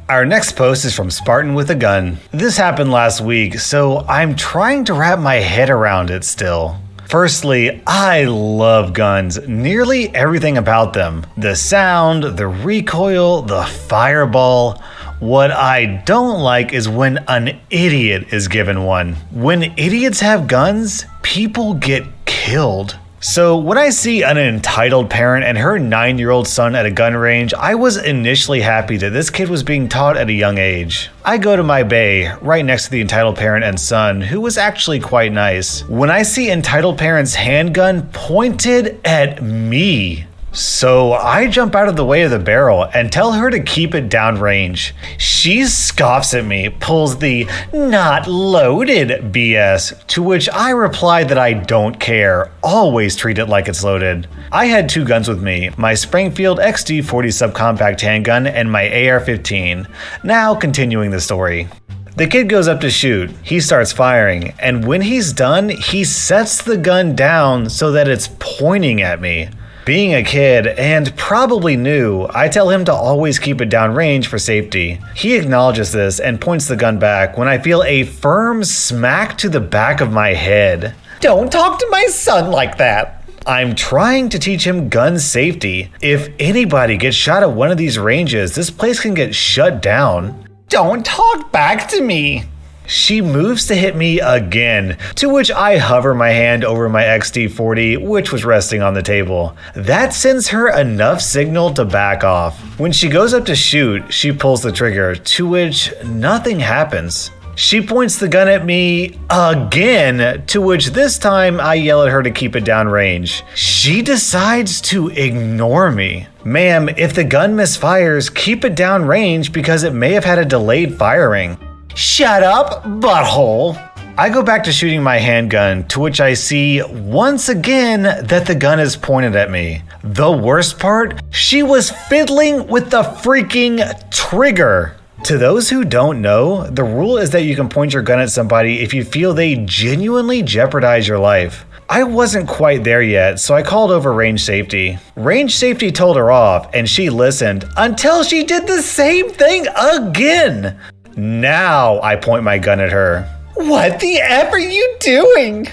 Our next post is from Spartan with a Gun. This happened last week, so I'm trying to wrap my head around it still. Firstly, I love guns, nearly everything about them. The sound, the recoil, the fireball. What I don't like is when an idiot is given one. When idiots have guns, people get killed. So when I see an entitled parent and her 9-year-old son at a gun range, I was initially happy that this kid was being taught at a young age. I go to my bay, right next to the entitled parent and son, who was actually quite nice. When I see entitled parent's handgun pointed at me, so I jump out of the way of the barrel and tell her to keep it downrange. She scoffs at me, pulls the "not loaded" BS, to which I reply that I don't care, always treat it like it's loaded. I had 2 guns with me, my Springfield XD40 subcompact handgun and my AR-15. Now continuing the story. The kid goes up to shoot, he starts firing, and when he's done, he sets the gun down so that it's pointing at me. Being a kid, and probably new, I tell him to always keep it downrange for safety. He acknowledges this and points the gun back when I feel a firm smack to the back of my head. Don't talk to my son like that. I'm trying to teach him gun safety. If anybody gets shot at one of these ranges, this place can get shut down. Don't talk back to me. She moves to hit me again, to which I hover my hand over my XD40, which was resting on the table. That sends her enough signal to back off. When she goes up to shoot, she pulls the trigger, to which nothing happens. She points the gun at me again, to which this time I yell at her to keep it downrange. She decides to ignore me. Ma'am, if the gun misfires, keep it downrange because it may have had a delayed firing. Shut up, butthole. I go back to shooting my handgun, to which I see once again that the gun is pointed at me. The worst part, she was fiddling with the freaking trigger. To those who don't know, the rule is that you can point your gun at somebody if you feel they genuinely jeopardize your life. I wasn't quite there yet, so I called over range safety. Range safety told her off, and she listened until she did the same thing again. Now I point my gun at her. What the F are you doing?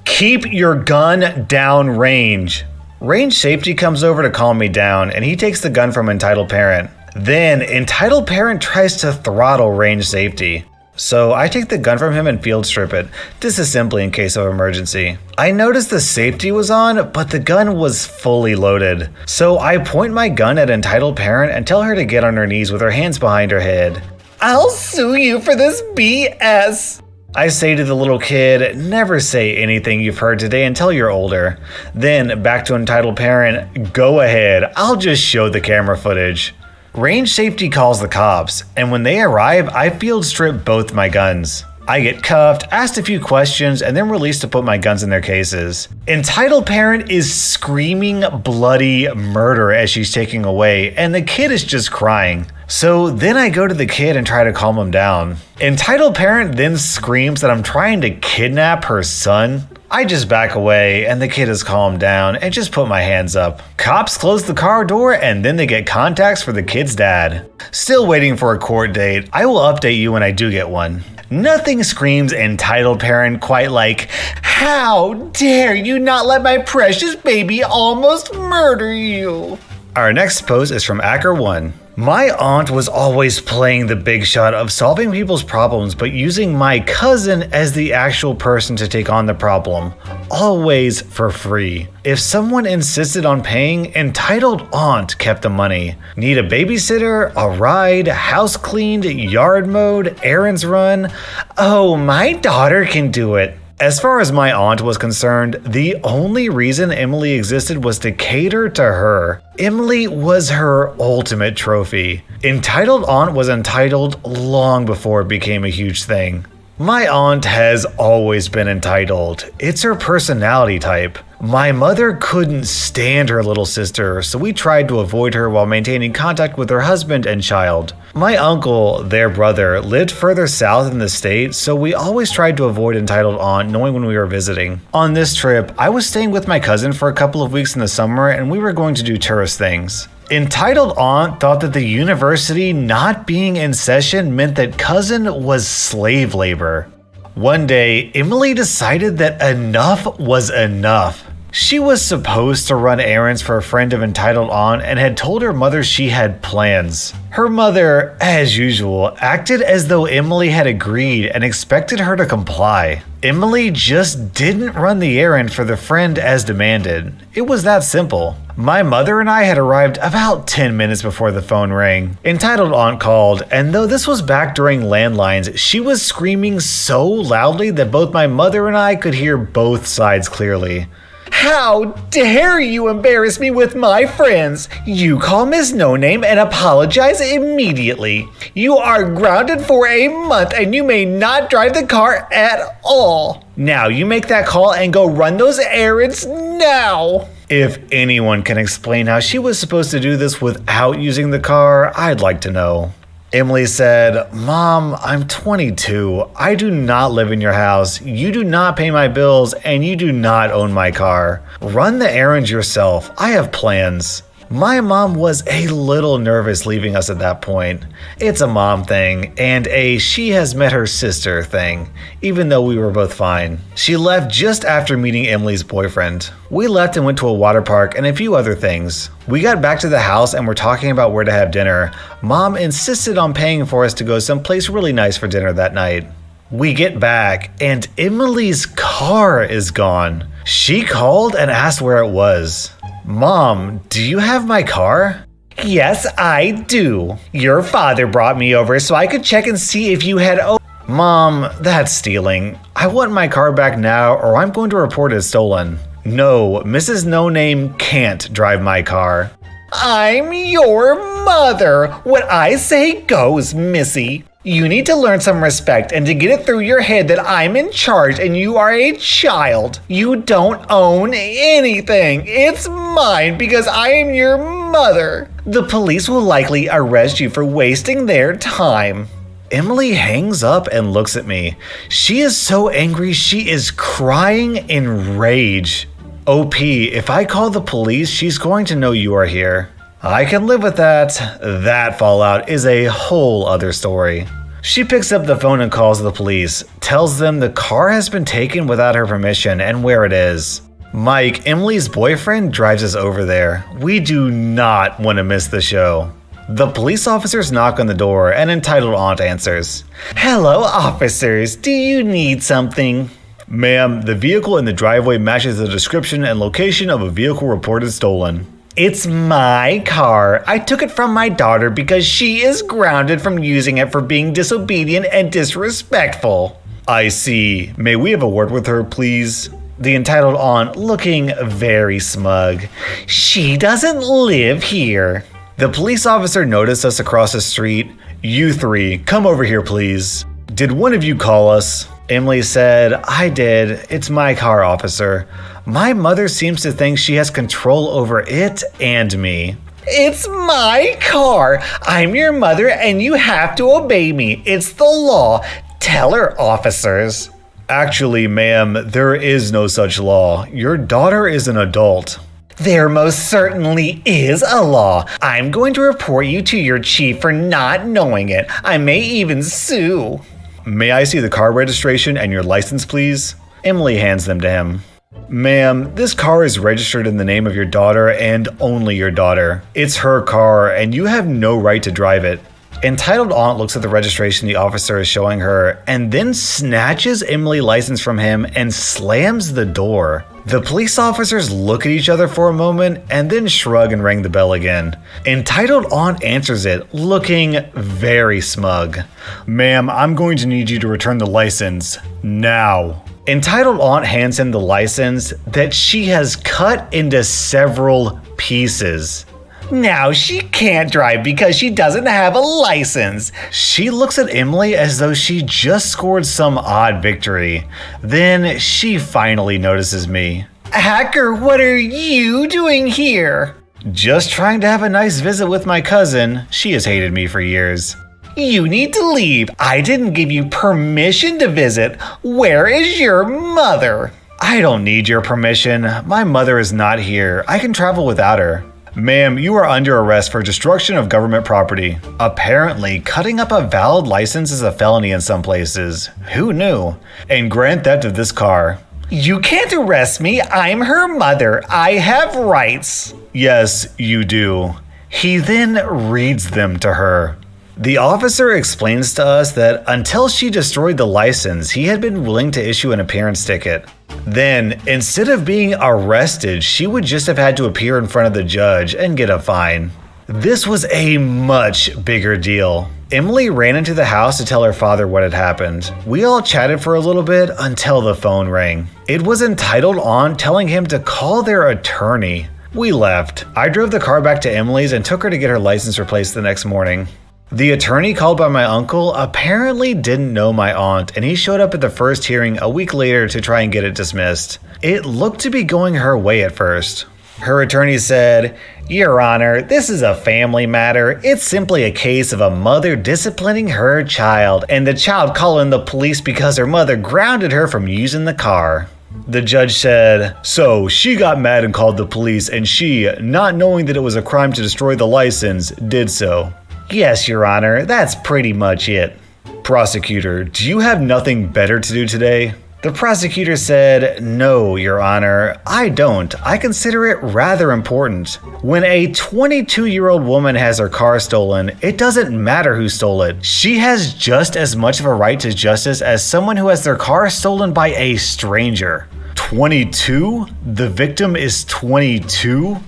Keep your gun downrange. Range safety comes over to calm me down, and he takes the gun from entitled parent. Then entitled parent tries to throttle range safety. So I take the gun from him and field strip it, disassembly in case of emergency. I noticed the safety was on, but the gun was fully loaded. So I point my gun at entitled parent and tell her to get on her knees with her hands behind her head. I'll sue you for this BS. I say to the little kid, never say anything you've heard today until you're older. Then back to entitled parent, go ahead, I'll just show the camera footage. Range safety calls the cops, and when they arrive, I field strip both my guns. I get cuffed, asked a few questions, and then released to put my guns in their cases. Entitled parent is screaming bloody murder as she's taking away, and the kid is just crying. So then I go to the kid and try to calm him down. Entitled parent then screams that I'm trying to kidnap her son. I just back away and the kid is calmed down and just put my hands up. Cops close the car door and then they get contacts for the kid's dad. Still waiting for a court date. I will update you when I do get one. Nothing screams entitled parent quite like, how dare you not let my precious baby almost murder you. Our next post is from Acker1. My aunt was always playing the big shot of solving people's problems but using my cousin as the actual person to take on the problem. Always for free. If someone insisted on paying, entitled aunt kept the money. Need a babysitter, a ride, house cleaned, yard mowed, errands run? Oh, my daughter can do it. As far as my aunt was concerned, the only reason Emily existed was to cater to her. Emily was her ultimate trophy. Entitled aunt was entitled long before it became a huge thing. My aunt has always been entitled. It's her personality type. My mother couldn't stand her little sister, so we tried to avoid her while maintaining contact with her husband and child. My uncle, their brother, lived further south in the state, so we always tried to avoid entitled aunt, knowing when we were visiting. On this trip, I was staying with my cousin for a couple of weeks in the summer, and we were going to do tourist things. Entitled aunt thought that the university not being in session meant that cousin was slave labor. One day, Emily decided that enough was enough. She was supposed to run errands for a friend of entitled aunt and had told her mother she had plans. Her mother, as usual, acted as though Emily had agreed and expected her to comply. Emily just didn't run the errand for the friend as demanded. It was that simple. My mother and I had arrived about 10 minutes before the phone rang. Entitled aunt called, and though this was back during landlines, she was screaming so loudly that both my mother and I could hear both sides clearly. How dare you embarrass me with my friends? You call Miss No Name and apologize immediately. You are grounded for a month and you may not drive the car at all. Now you make that call and go run those errands now. If anyone can explain how she was supposed to do this without using the car, I'd like to know. Emily said, Mom, I'm 22. I do not live in your house. You do not pay my bills and you do not own my car. Run the errands yourself. I have plans. My mom was a little nervous leaving us at that point. It's a mom thing and a she has met her sister thing, even though we were both fine. She left just after meeting Emily's boyfriend. We left and went to a water park and a few other things. We got back to the house and were talking about where to have dinner. Mom insisted on paying for us to go someplace really nice for dinner that night. We get back and Emily's car is gone. She called and asked where it was. Mom, do you have my car? Yes, I do. Your father brought me over so I could check and see if you had... Mom, that's stealing. I want my car back now or I'm going to report it stolen. No, Mrs. No Name can't drive my car. I'm your mother. What I say goes, Missy. You need to learn some respect and to get it through your head that I'm in charge and you are a child. You don't own anything. It's mine because I am your mother. The police will likely arrest you for wasting their time. Emily hangs up and looks at me. She is so angry she is crying in rage. OP, if I call the police, she's going to know you are here. I can live with that. That fallout is a whole other story. She picks up the phone and calls the police, tells them the car has been taken without her permission and where it is. Mike, Emily's boyfriend, drives us over there. We do not want to miss the show. The police officers knock on the door and entitled aunt answers. Hello, officers. Do you need something? Ma'am, the vehicle in the driveway matches the description and location of a vehicle reported stolen. It's my car. I took it from my daughter because she is grounded from using it for being disobedient and disrespectful. I see. May we have a word with her, please? The entitled aunt looking very smug. She doesn't live here. The police officer noticed us across the street. You three, come over here, please. Did one of you call us? Emily said, I did. It's my car, officer. My mother seems to think she has control over it and me. It's my car. I'm your mother and you have to obey me. It's the law. Tell her, officers. Actually, ma'am, there is no such law. Your daughter is an adult. There most certainly is a law. I'm going to report you to your chief for not knowing it. I may even sue. May I see the car registration and your license, please? Emily hands them to him. Ma'am, this car is registered in the name of your daughter and only your daughter. It's her car and you have no right to drive it. Entitled aunt looks at the registration the officer is showing her and then snatches Emily's license from him and slams the door. The police officers look at each other for a moment and then shrug and ring the bell again. Entitled aunt answers it, looking very smug. Ma'am, I'm going to need you to return the license now. Entitled aunt hands him the license that she has cut into several pieces. Now she can't drive because she doesn't have a license. She looks at Emily as though she just scored some odd victory. Then she finally notices me. Hacker, what are you doing here? Just trying to have a nice visit with my cousin. She has hated me for years. You need to leave. I didn't give you permission to visit. Where is your mother? I don't need your permission. My mother is not here. I can travel without her. Ma'am, you are under arrest for destruction of government property. Apparently, cutting up a valid license is a felony in some places. Who knew? And grand theft of this car. You can't arrest me. I'm her mother. I have rights. Yes, you do. He then reads them to her. The officer explains to us that until she destroyed the license, he had been willing to issue an appearance ticket. Then, instead of being arrested, she would just have had to appear in front of the judge and get a fine. This was a much bigger deal. Emily ran into the house to tell her father what had happened. We all chatted for a little bit until the phone rang. It was entitled on telling him to call their attorney. We left. I drove the car back to Emily's and took her to get her license replaced the next morning. The attorney called by my uncle apparently didn't know my aunt, and he showed up at the first hearing a week later to try and get it dismissed. It looked to be going her way at first. Her attorney said, "Your Honor, this is a family matter. It's simply a case of a mother disciplining her child, and the child calling the police because her mother grounded her from using the car." The judge said, "So she got mad and called the police, and she, not knowing that it was a crime to destroy the license, did so." "Yes, Your Honor, that's pretty much it." Prosecutor, do you have nothing better to do today? The prosecutor said, "No, Your Honor, I don't. I consider it rather important. When a 22-year-old woman has her car stolen, it doesn't matter who stole it. She has just as much of a right to justice as someone who has their car stolen by a stranger." 22? The victim is 22?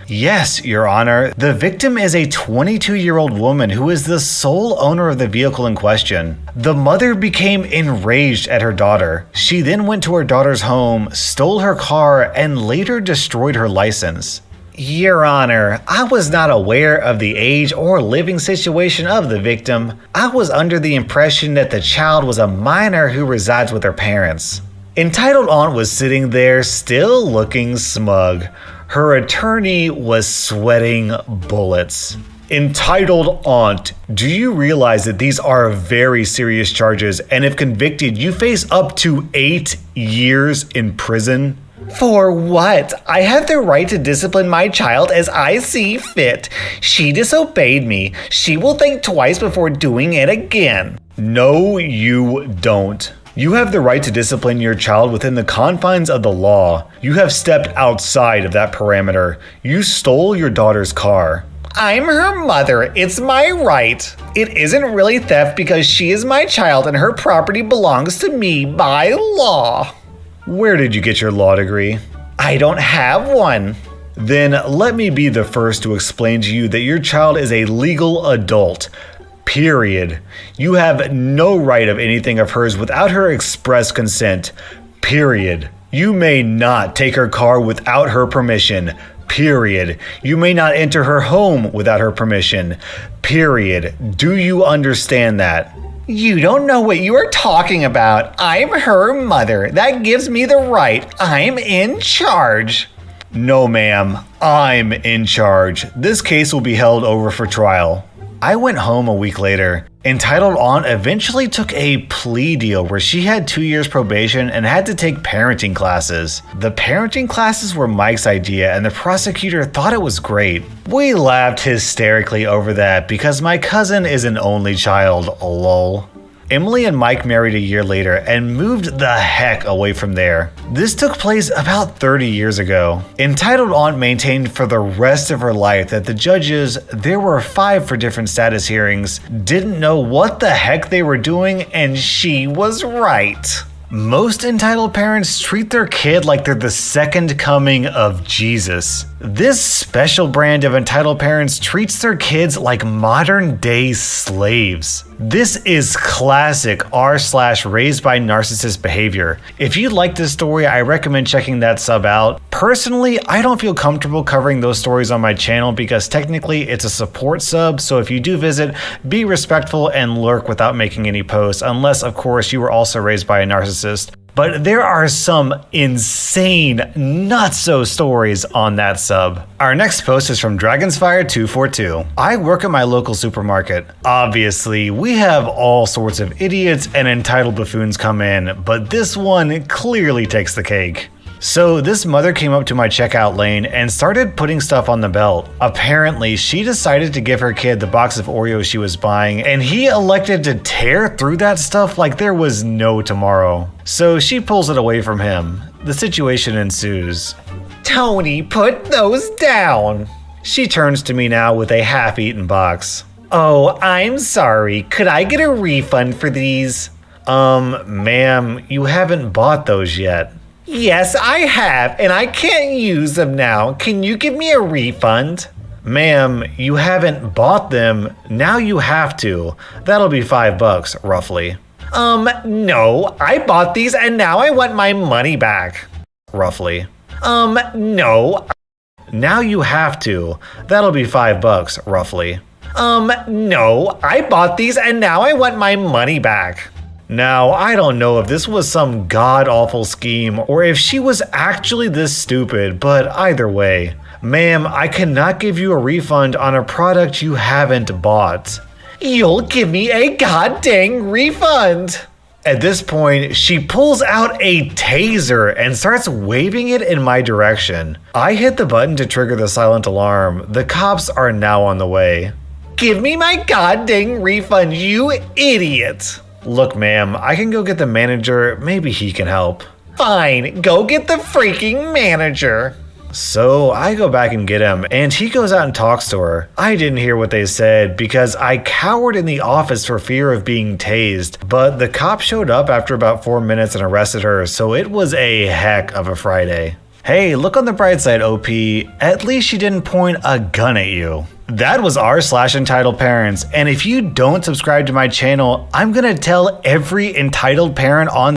Yes, Your Honor. The victim is a 22-year-old woman who is the sole owner of the vehicle in question. The mother became enraged at her daughter. She then went to her daughter's home, stole her car, and later destroyed her license. Your Honor, I was not aware of the age or living situation of the victim. I was under the impression that the child was a minor who resides with her parents. Entitled Aunt was sitting there still looking smug. Her attorney was sweating bullets. Entitled Aunt, do you realize that these are very serious charges, and if convicted, you face up to 8 years in prison? For what? I have the right to discipline my child as I see fit. She disobeyed me. She will think twice before doing it again. No, you don't. You have the right to discipline your child within the confines of the law. You have stepped outside of that parameter. You stole your daughter's car. I'm her mother. It's my right. It isn't really theft because she is my child and her property belongs to me by law. Where did you get your law degree? I don't have one. Then let me be the first to explain to you that your child is a legal adult. Period. You have no right of anything of hers without her express consent. Period. You may not take her car without her permission. Period. You may not enter her home without her permission. Period. Do you understand that? You don't know what you are talking about. I'm her mother. That gives me the right. I'm in charge. No, ma'am. I'm in charge. This case will be held over for trial. I went home a week later. Entitled Aunt eventually took a plea deal where she had 2 years probation and had to take parenting classes. The parenting classes were Mike's idea and the prosecutor thought it was great. We laughed hysterically over that because my cousin is an only child, lol. Emily and Mike married a year later and moved the heck away from there. This took place about 30 years ago. Entitled Aunt maintained for the rest of her life that the judges, there were 5 for different status hearings, didn't know what the heck they were doing, and she was right. Most entitled parents treat their kid like they're the second coming of Jesus. This special brand of entitled parents treats their kids like modern day slaves. This is classic r/raised by narcissist behavior. If you like this story, I recommend checking that sub out. Personally, I don't feel comfortable covering those stories on my channel because technically it's a support sub, so if you do visit, be respectful and lurk without making any posts, unless of course you were also raised by a narcissist. But there are some insane, nutso stories on that sub. Our next post is from Dragonsfire242. I work at my local supermarket. Obviously, we have all sorts of idiots and entitled buffoons come in, but this one clearly takes the cake. So this mother came up to my checkout lane and started putting stuff on the belt. Apparently, she decided to give her kid the box of Oreos she was buying, and he elected to tear through that stuff like there was no tomorrow. So she pulls it away from him. The situation ensues. Tony, put those down. She turns to me now with a half-eaten box. Oh, I'm sorry. Could I get a refund for these? Ma'am, you haven't bought those yet. Yes, I have, and I can't use them now. Can you give me a refund? Ma'am, you haven't bought them. Now you have to. That'll be $5, roughly. No, I bought these and now I want my money back. Roughly. No. Now you have to. That'll be $5, roughly. No, I bought these and now I want my money back. Now, I don't know if this was some god-awful scheme or if she was actually this stupid, but either way. Ma'am, I cannot give you a refund on a product you haven't bought. You'll give me a god-dang refund! At this point, she pulls out a taser and starts waving it in my direction. I hit the button to trigger the silent alarm. The cops are now on the way. Give me my god-dang refund, you idiot! Look, ma'am, I can go get the manager. Maybe he can help. Fine, go get the freaking manager. So I go back and get him, and he goes out and talks to her. I didn't hear what they said because I cowered in the office for fear of being tased, but the cop showed up after about 4 minutes and arrested her, so it was a heck of a Friday. Hey, look on the bright side, OP. At least she didn't point a gun at you. That was r/entitled parents, and if you don't subscribe to my channel, I'm gonna tell every entitled parent on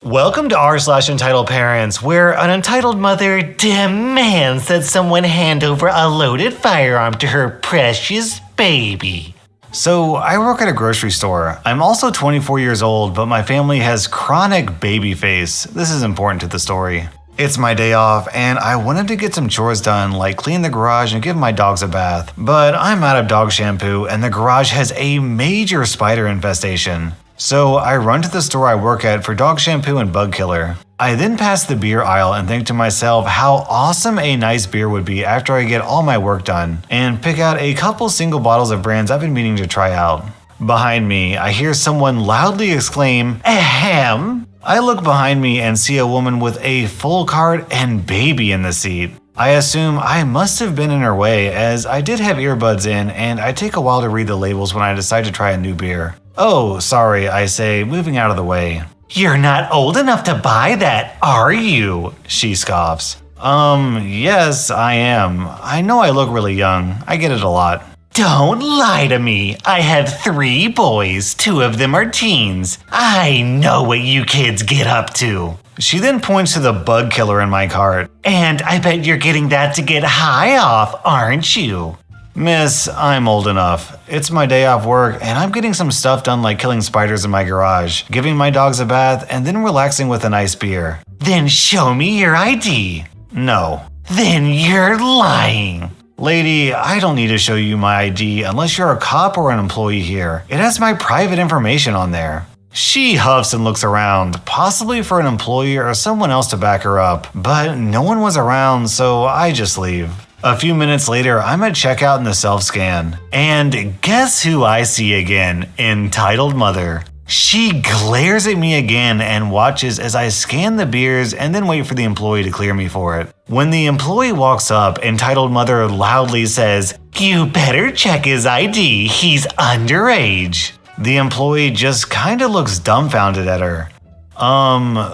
Welcome to r/entitled parents, where an entitled mother demands that someone hand over a loaded firearm to her precious baby. So, I work at a grocery store. I'm also 24 years old, but my family has chronic baby face. This is important to the story. It's my day off, and I wanted to get some chores done, like clean the garage and give my dogs a bath. But I'm out of dog shampoo, and the garage has a major spider infestation. So, I run to the store I work at for dog shampoo and bug killer. I then pass the beer aisle and think to myself how awesome a nice beer would be after I get all my work done, and pick out a couple single bottles of brands I've been meaning to try out. Behind me, I hear someone loudly exclaim, "Ahem!" I look behind me and see a woman with a full cart and baby in the seat. I assume I must have been in her way, as I did have earbuds in, and I take a while to read the labels when I decide to try a new beer. "Oh, sorry," I say, moving out of the way. "You're not old enough to buy that, are you?" she scoffs. Yes, I am. I know I look really young. I get it a lot. "Don't lie to me. I have 3 boys. 2 of them are teens. I know what you kids get up to." She then points to the bug killer in my cart. "And I bet you're getting that to get high off, aren't you?" "Miss, I'm old enough. It's my day off work, and I'm getting some stuff done like killing spiders in my garage, giving my dogs a bath, and then relaxing with a nice beer." "Then show me your ID." "No." "Then you're lying." "Lady, I don't need to show you my ID unless you're a cop or an employee here. It has my private information on there." She huffs and looks around, possibly for an employee or someone else to back her up, but no one was around, so I just leave. A few minutes later, I'm at checkout in the self-scan. And guess who I see again? Entitled mother. She glares at me again and watches as I scan the beers and then wait for the employee to clear me for it. When the employee walks up, entitled mother loudly says, "You better check his ID, he's underage." The employee just kinda looks dumbfounded at her.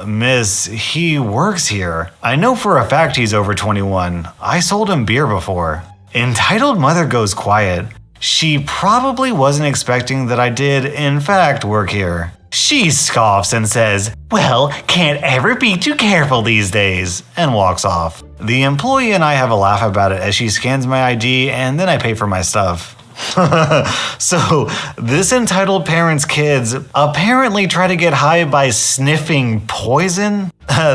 Miss, he works here. I know for a fact he's over 21. I sold him beer before. Entitled mother goes quiet. She probably wasn't expecting that I did, in fact, work here. She scoffs and says, "Well, can't ever be too careful these days," and walks off. The employee and I have a laugh about it as she scans my ID and then I pay for my stuff. So, this entitled parent's kids apparently try to get high by sniffing poison?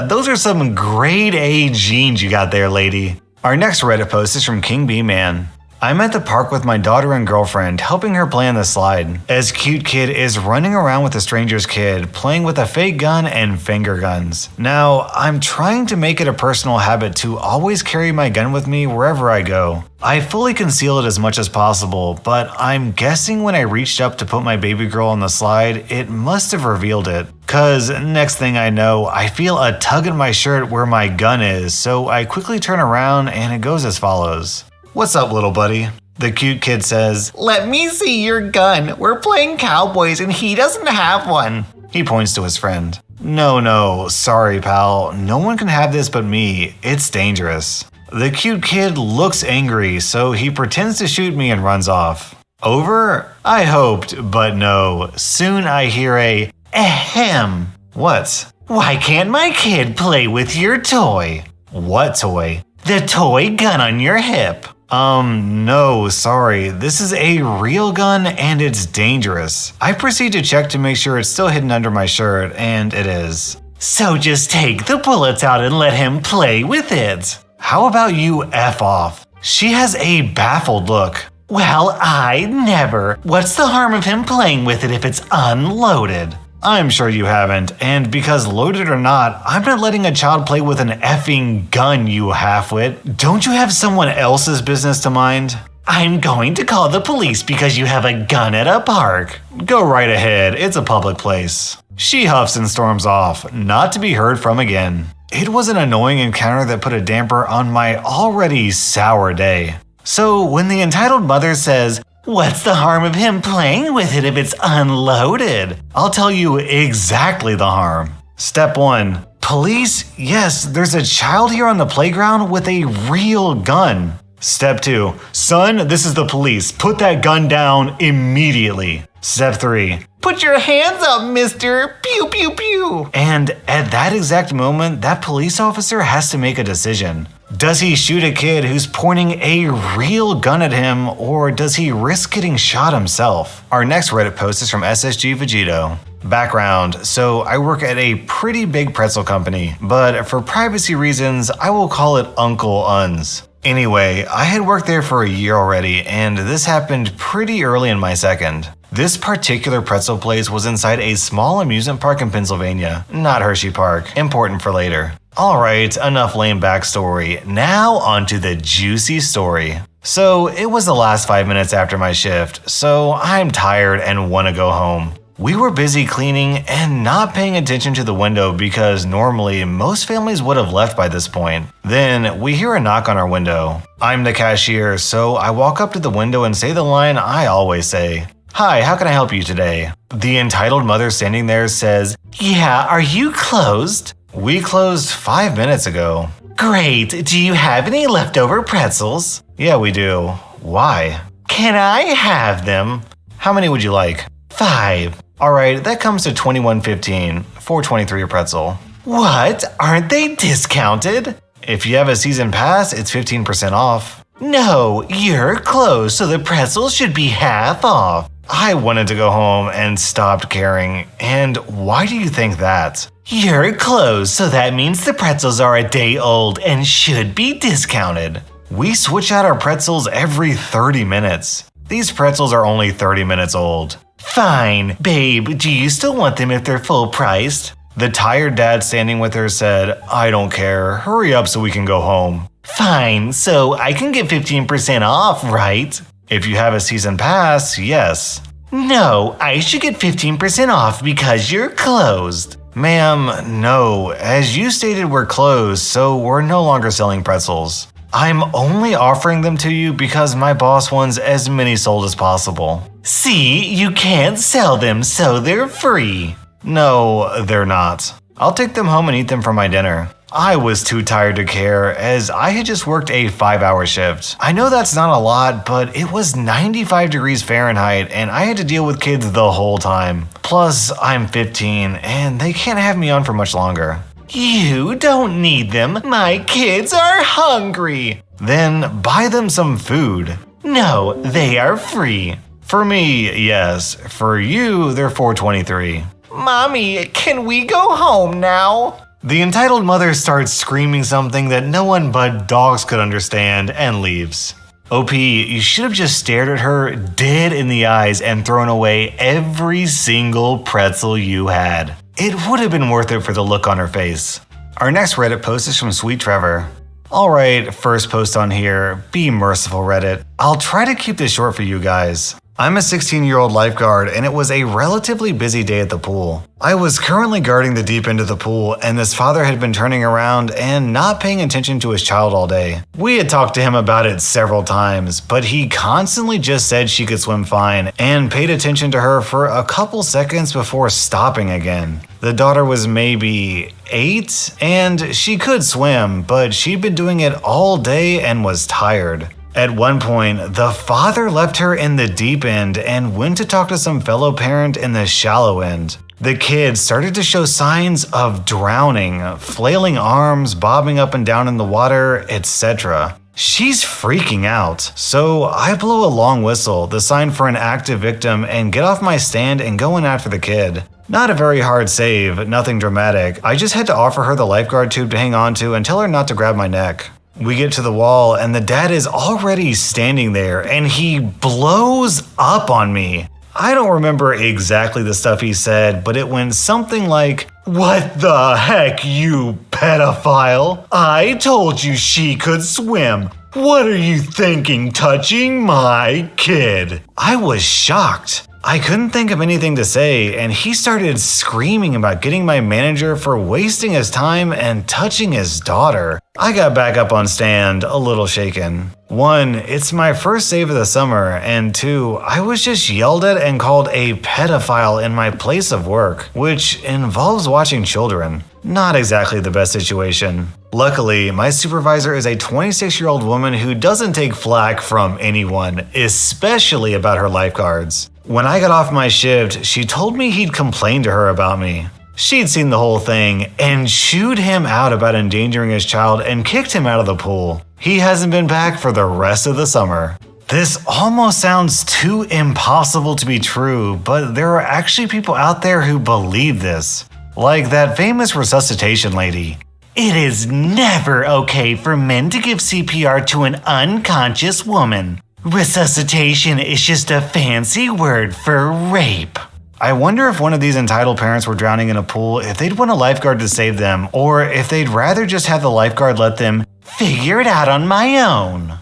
Those are some grade A genes you got there, lady. Our next Reddit post is from King B Man. I'm at the park with my daughter and girlfriend, helping her play on the slide. As cute kid is running around with a stranger's kid, playing with a fake gun and finger guns. Now, I'm trying to make it a personal habit to always carry my gun with me wherever I go. I fully conceal it as much as possible, but I'm guessing when I reached up to put my baby girl on the slide, it must have revealed it. Cause next thing I know, I feel a tug at my shirt where my gun is, so I quickly turn around and it goes as follows. "What's up, little buddy?" The cute kid says, "Let me see your gun. We're playing cowboys and he doesn't have one." He points to his friend. No, sorry pal. No one can have this but me. It's dangerous." The cute kid looks angry, so he pretends to shoot me and runs off. Over? I hoped, but no. Soon I hear a ahem. What? "Why can't my kid play with your toy?" What toy? "The toy gun on your hip." No, sorry. This is a real gun and it's dangerous. I proceed to check to make sure it's still hidden under my shirt, and it is. "So just take the bullets out and let him play with it." How about you F off? She has a baffled look. "Well, I never. What's the harm of him playing with it if it's unloaded?" I'm sure you haven't, and because loaded or not, I'm not letting a child play with an effing gun, you halfwit. Don't you have someone else's business to mind? "I'm going to call the police because you have a gun at a park." Go right ahead, it's a public place. She huffs and storms off, not to be heard from again. It was an annoying encounter that put a damper on my already sour day. So when the entitled mother says, "What's the harm of him playing with it if it's unloaded?" I'll tell you exactly the harm. Step 1. Police? Yes, there's a child here on the playground with a real gun. Step 2. Son, this is the police. Put that gun down immediately. Step 3. Put your hands up, mister. Pew, pew, pew. And at that exact moment, that police officer has to make a decision. Does he shoot a kid who's pointing a real gun at him, or does he risk getting shot himself? Our next Reddit post is from SSG Vegito. Background: so I work at a pretty big pretzel company, but for privacy reasons, I will call it Uncle Uns. Anyway, I had worked there for a year already, and this happened pretty early in my second. This particular pretzel place was inside a small amusement park in Pennsylvania, not Hershey Park, important for later. Alright, enough lame backstory, now onto the juicy story. So, it was the last 5 minutes after my shift, so I'm tired and want to go home. We were busy cleaning and not paying attention to the window because normally most families would have left by this point. Then we hear a knock on our window. I'm the cashier, so I walk up to the window and say the line I always say. "Hi, how can I help you today?" The entitled mother standing there says, "Yeah, are you closed?" "We closed 5 minutes ago." "Great, do you have any leftover pretzels?" "Yeah, we do. Why?" "Can I have them?" "How many would you like?" 5. Alright, that comes to $21.15, $4.23 a pretzel. "What? Aren't they discounted?" "If you have a season pass, it's 15% off." "No, you're closed, so the pretzels should be half off." I wanted to go home and stopped caring. And why do you think that? "You're closed, so that means the pretzels are a day old and should be discounted." We switch out our pretzels every 30 minutes. These pretzels are only 30 minutes old. "Fine, babe, do you still want them if they're full priced?" The tired dad standing with her said, "I don't care, hurry up so we can go home." "Fine, so I can get 15% off, right?" "If you have a season pass, yes." No, I should get 15% off because you're closed. Ma'am, no. As you stated, we're closed, so we're no longer selling pretzels. I'm only offering them to you because my boss wants as many sold as possible. See, you can't sell them, so they're free. No, they're not. I'll take them home and eat them for my dinner. I was too tired to care as I had just worked a 5-hour shift. I know that's not a lot, but it was 95 degrees Fahrenheit and I had to deal with kids the whole time. Plus, I'm 15 and they can't have me on for much longer. You don't need them. My kids are hungry. Then buy them some food. No, they are free. For me, yes. For you, they're $4.23. Mommy, can we go home now? The entitled mother starts screaming something that no one but dogs could understand and leaves. OP, you should have just stared at her dead in the eyes and thrown away every single pretzel you had. It would have been worth it for the look on her face. Our next Reddit post is from Sweet Trevor. Alright, first post on here. Be merciful, Reddit. I'll try to keep this short for you guys. I'm a 16-year-old lifeguard and it was a relatively busy day at the pool. I was currently guarding the deep end of the pool and this father had been turning around and not paying attention to his child all day. We had talked to him about it several times, but he constantly just said she could swim fine and paid attention to her for a couple seconds before stopping again. The daughter was maybe 8 and she could swim, but she'd been doing it all day and was tired. At one point, the father left her in the deep end and went to talk to some fellow parent in the shallow end. The kid started to show signs of drowning, flailing arms, bobbing up and down in the water, etc. She's freaking out, so I blow a long whistle, the sign for an active victim, and get off my stand and go in after the kid. Not a very hard save, nothing dramatic. I just had to offer her the lifeguard tube to hang on to and tell her not to grab my neck. We get to the wall and the dad is already standing there and he blows up on me. I don't remember exactly the stuff he said, but it went something like, "What the heck, you pedophile? I told you she could swim. What are you thinking touching my kid?" I was shocked. I couldn't think of anything to say, and he started screaming about getting my manager for wasting his time and touching his daughter. I got back up on stand, a little shaken. 1, it's my first save of the summer, and 2, I was just yelled at and called a pedophile in my place of work, which involves watching children. Not exactly the best situation. Luckily, my supervisor is a 26-year-old woman who doesn't take flack from anyone, especially about her lifeguards. When I got off my shift, she told me he'd complained to her about me. She'd seen the whole thing and chewed him out about endangering his child and kicked him out of the pool. He hasn't been back for the rest of the summer. This almost sounds too impossible to be true, but there are actually people out there who believe this. Like that famous resuscitation lady. It is never okay for men to give CPR to an unconscious woman. Resuscitation is just a fancy word for rape. I wonder if one of these entitled parents were drowning in a pool, if they'd want a lifeguard to save them, or if they'd rather just have the lifeguard let them figure it out on my own.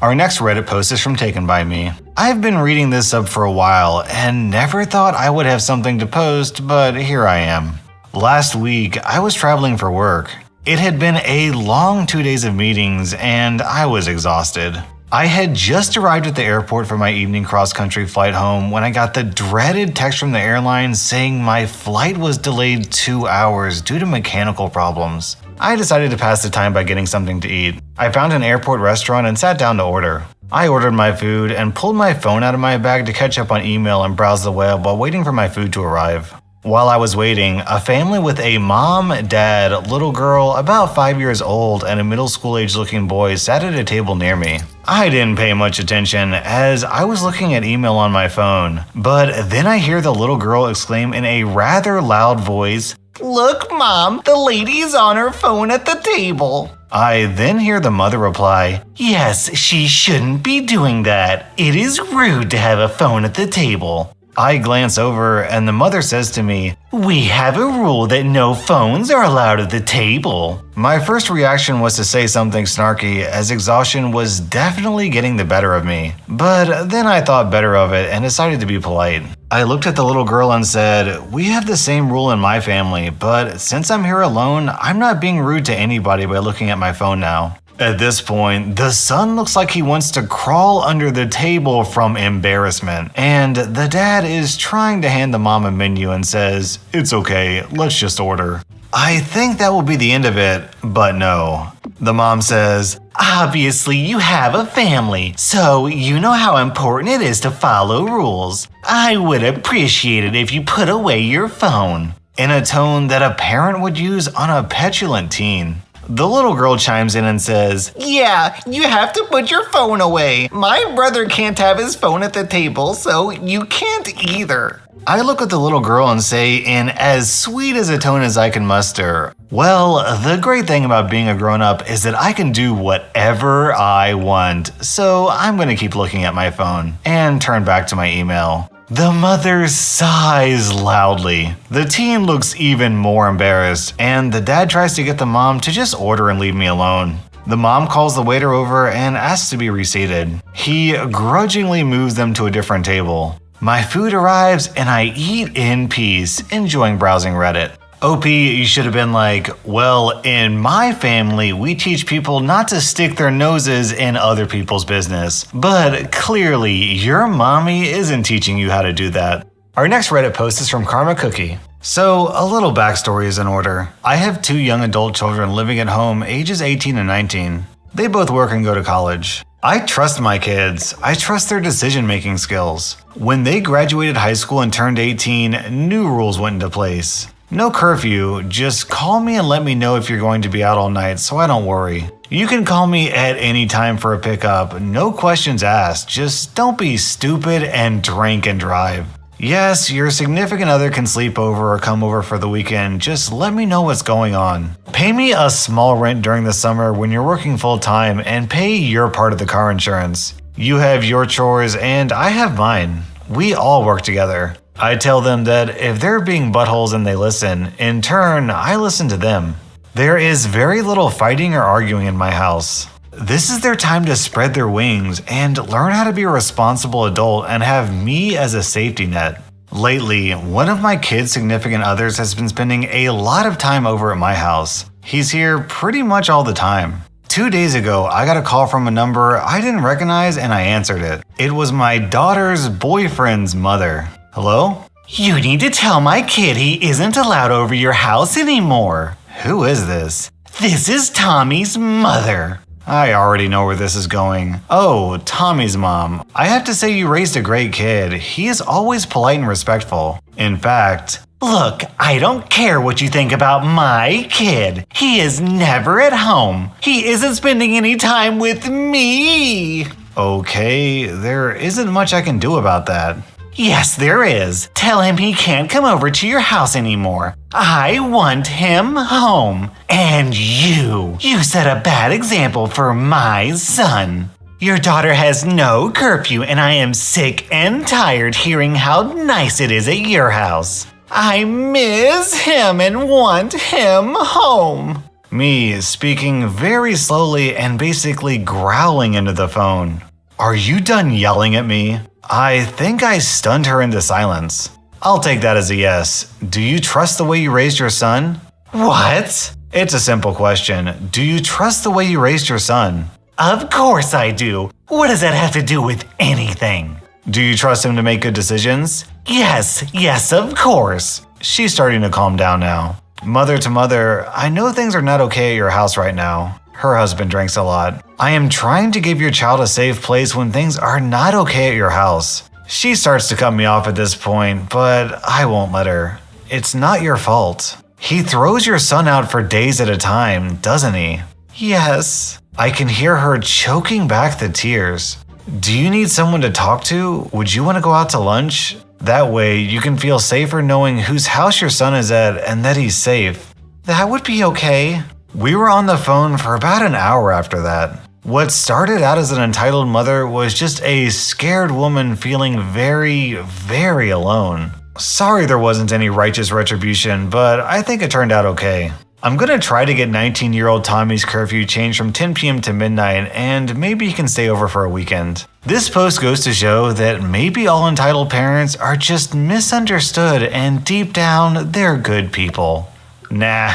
Our next Reddit post is from Taken By Me. I've been reading this sub for a while and never thought I would have something to post, but here I am. Last week, I was traveling for work. It had been a long 2 days of meetings and I was exhausted. I had just arrived at the airport for my evening cross-country flight home when I got the dreaded text from the airline saying my flight was delayed 2 hours due to mechanical problems. I decided to pass the time by getting something to eat. I found an airport restaurant and sat down to order. I ordered my food and pulled my phone out of my bag to catch up on email and browse the web while waiting for my food to arrive. While I was waiting, a family with a mom, dad, little girl about 5 years old, and a middle school age looking boy sat at a table near me. I didn't pay much attention as I was looking at email on my phone, but then I hear the little girl exclaim in a rather loud voice, "Look, Mom, the lady is on her phone at the table." I then hear the mother reply, "Yes, she shouldn't be doing that. It is rude to have a phone at the table." I glance over and the mother says to me, "We have a rule that no phones are allowed at the table." My first reaction was to say something snarky as exhaustion was definitely getting the better of me. But then I thought better of it and decided to be polite. I looked at the little girl and said, "We have the same rule in my family, but since I'm here alone, I'm not being rude to anybody by looking at my phone now." At this point, the son looks like he wants to crawl under the table from embarrassment, and the dad is trying to hand the mom a menu and says, "It's okay, let's just order." I think that will be the end of it, but no. The mom says, "Obviously you have a family, so you know how important it is to follow rules. I would appreciate it if you put away your phone," in a tone that a parent would use on a petulant teen. The little girl chimes in and says, "Yeah, you have to put your phone away. My brother can't have his phone at the table, so you can't either." I look at the little girl and say in as sweet as a tone as I can muster, "Well, the great thing about being a grown-up is that I can do whatever I want, so I'm going to keep looking at my phone," and turn back to my email. The mother sighs loudly. The teen looks even more embarrassed, and the dad tries to get the mom to just order and leave me alone. The mom calls the waiter over and asks to be reseated. He grudgingly moves them to a different table. My food arrives and I eat in peace, enjoying browsing Reddit. OP, you should have been like, "Well, in my family, we teach people not to stick their noses in other people's business. But clearly, your mommy isn't teaching you how to do that." Our next Reddit post is from Karma Cookie. So, a little backstory is in order. I have 2 young adult children living at home, ages 18 and 19. They both work and go to college. I trust my kids. I trust their decision-making skills. When they graduated high school and turned 18, new rules went into place. No curfew, just call me and let me know if you're going to be out all night so I don't worry. You can call me at any time for a pickup, no questions asked, just don't be stupid and drink and drive. Yes, your significant other can sleep over or come over for the weekend, just let me know what's going on. Pay me a small rent during the summer when you're working full time and pay your part of the car insurance. You have your chores and I have mine. We all work together. I tell them that if they're being buttholes and they listen, in turn, I listen to them. There is very little fighting or arguing in my house. This is their time to spread their wings and learn how to be a responsible adult and have me as a safety net. Lately, one of my kids' significant others has been spending a lot of time over at my house. He's here pretty much all the time. 2 days ago, I got a call from a number I didn't recognize and I answered it. It was my daughter's boyfriend's mother. Hello? "You need to tell my kid he isn't allowed over your house anymore." Who is this? "This is Tommy's mother." I already know where this is going. Oh, Tommy's mom. I have to say you raised a great kid. He is always polite and respectful. In fact, "Look, I don't care what you think about my kid. He is never at home. He isn't spending any time with me." Okay, there isn't much I can do about that. "Yes, there is. Tell him he can't come over to your house anymore. I want him home. And you set a bad example for my son. Your daughter has no curfew and I am sick and tired hearing how nice it is at your house. I miss him and want him home." Me speaking very slowly and basically growling into the phone. Are you done yelling at me? I think I stunned her into silence. I'll take that as a yes. Do you trust the way you raised your son? What? It's a simple question. Do you trust the way you raised your son? Of course I do. What does that have to do with anything? Do you trust him to make good decisions? Yes, of course. She's starting to calm down now. Mother to mother, I know things are not okay at your house right now. Her husband drinks a lot. I am trying to give your child a safe place when things are not okay at your house. She starts to cut me off at this point, but I won't let her. It's not your fault. He throws your son out for days at a time, doesn't he? Yes. I can hear her choking back the tears. Do you need someone to talk to? Would you want to go out to lunch? That way you can feel safer knowing whose house your son is at and that he's safe. That would be okay. We were on the phone for about an hour after that. What started out as an entitled mother was just a scared woman feeling very, very alone. Sorry there wasn't any righteous retribution, but I think it turned out okay. I'm gonna try to get 19-year-old Tommy's curfew changed from 10 p.m. to midnight, and maybe he can stay over for a weekend. This post goes to show that maybe all entitled parents are just misunderstood and deep down, they're good people. Nah.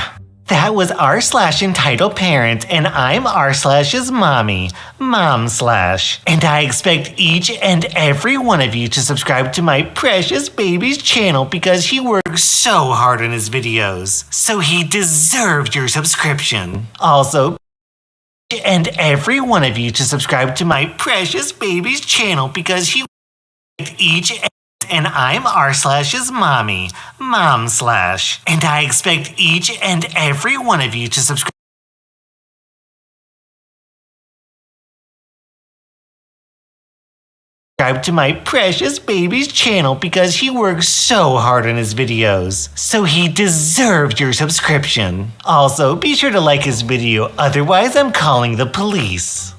That was r/entitled parent, and I'm r/'s mommy, mom/. And I expect each and every one of you to subscribe to my precious baby's channel because he works so hard on his videos. So he deserves your subscription. Also, and every one of you to subscribe to my precious baby's channel because he each and I'm r/'s mommy, mom/. And I expect each and every one of you to subscribe to my precious baby's channel because he works so hard on his videos. So he deserves your subscription. Also, be sure to like his video, otherwise I'm calling the police.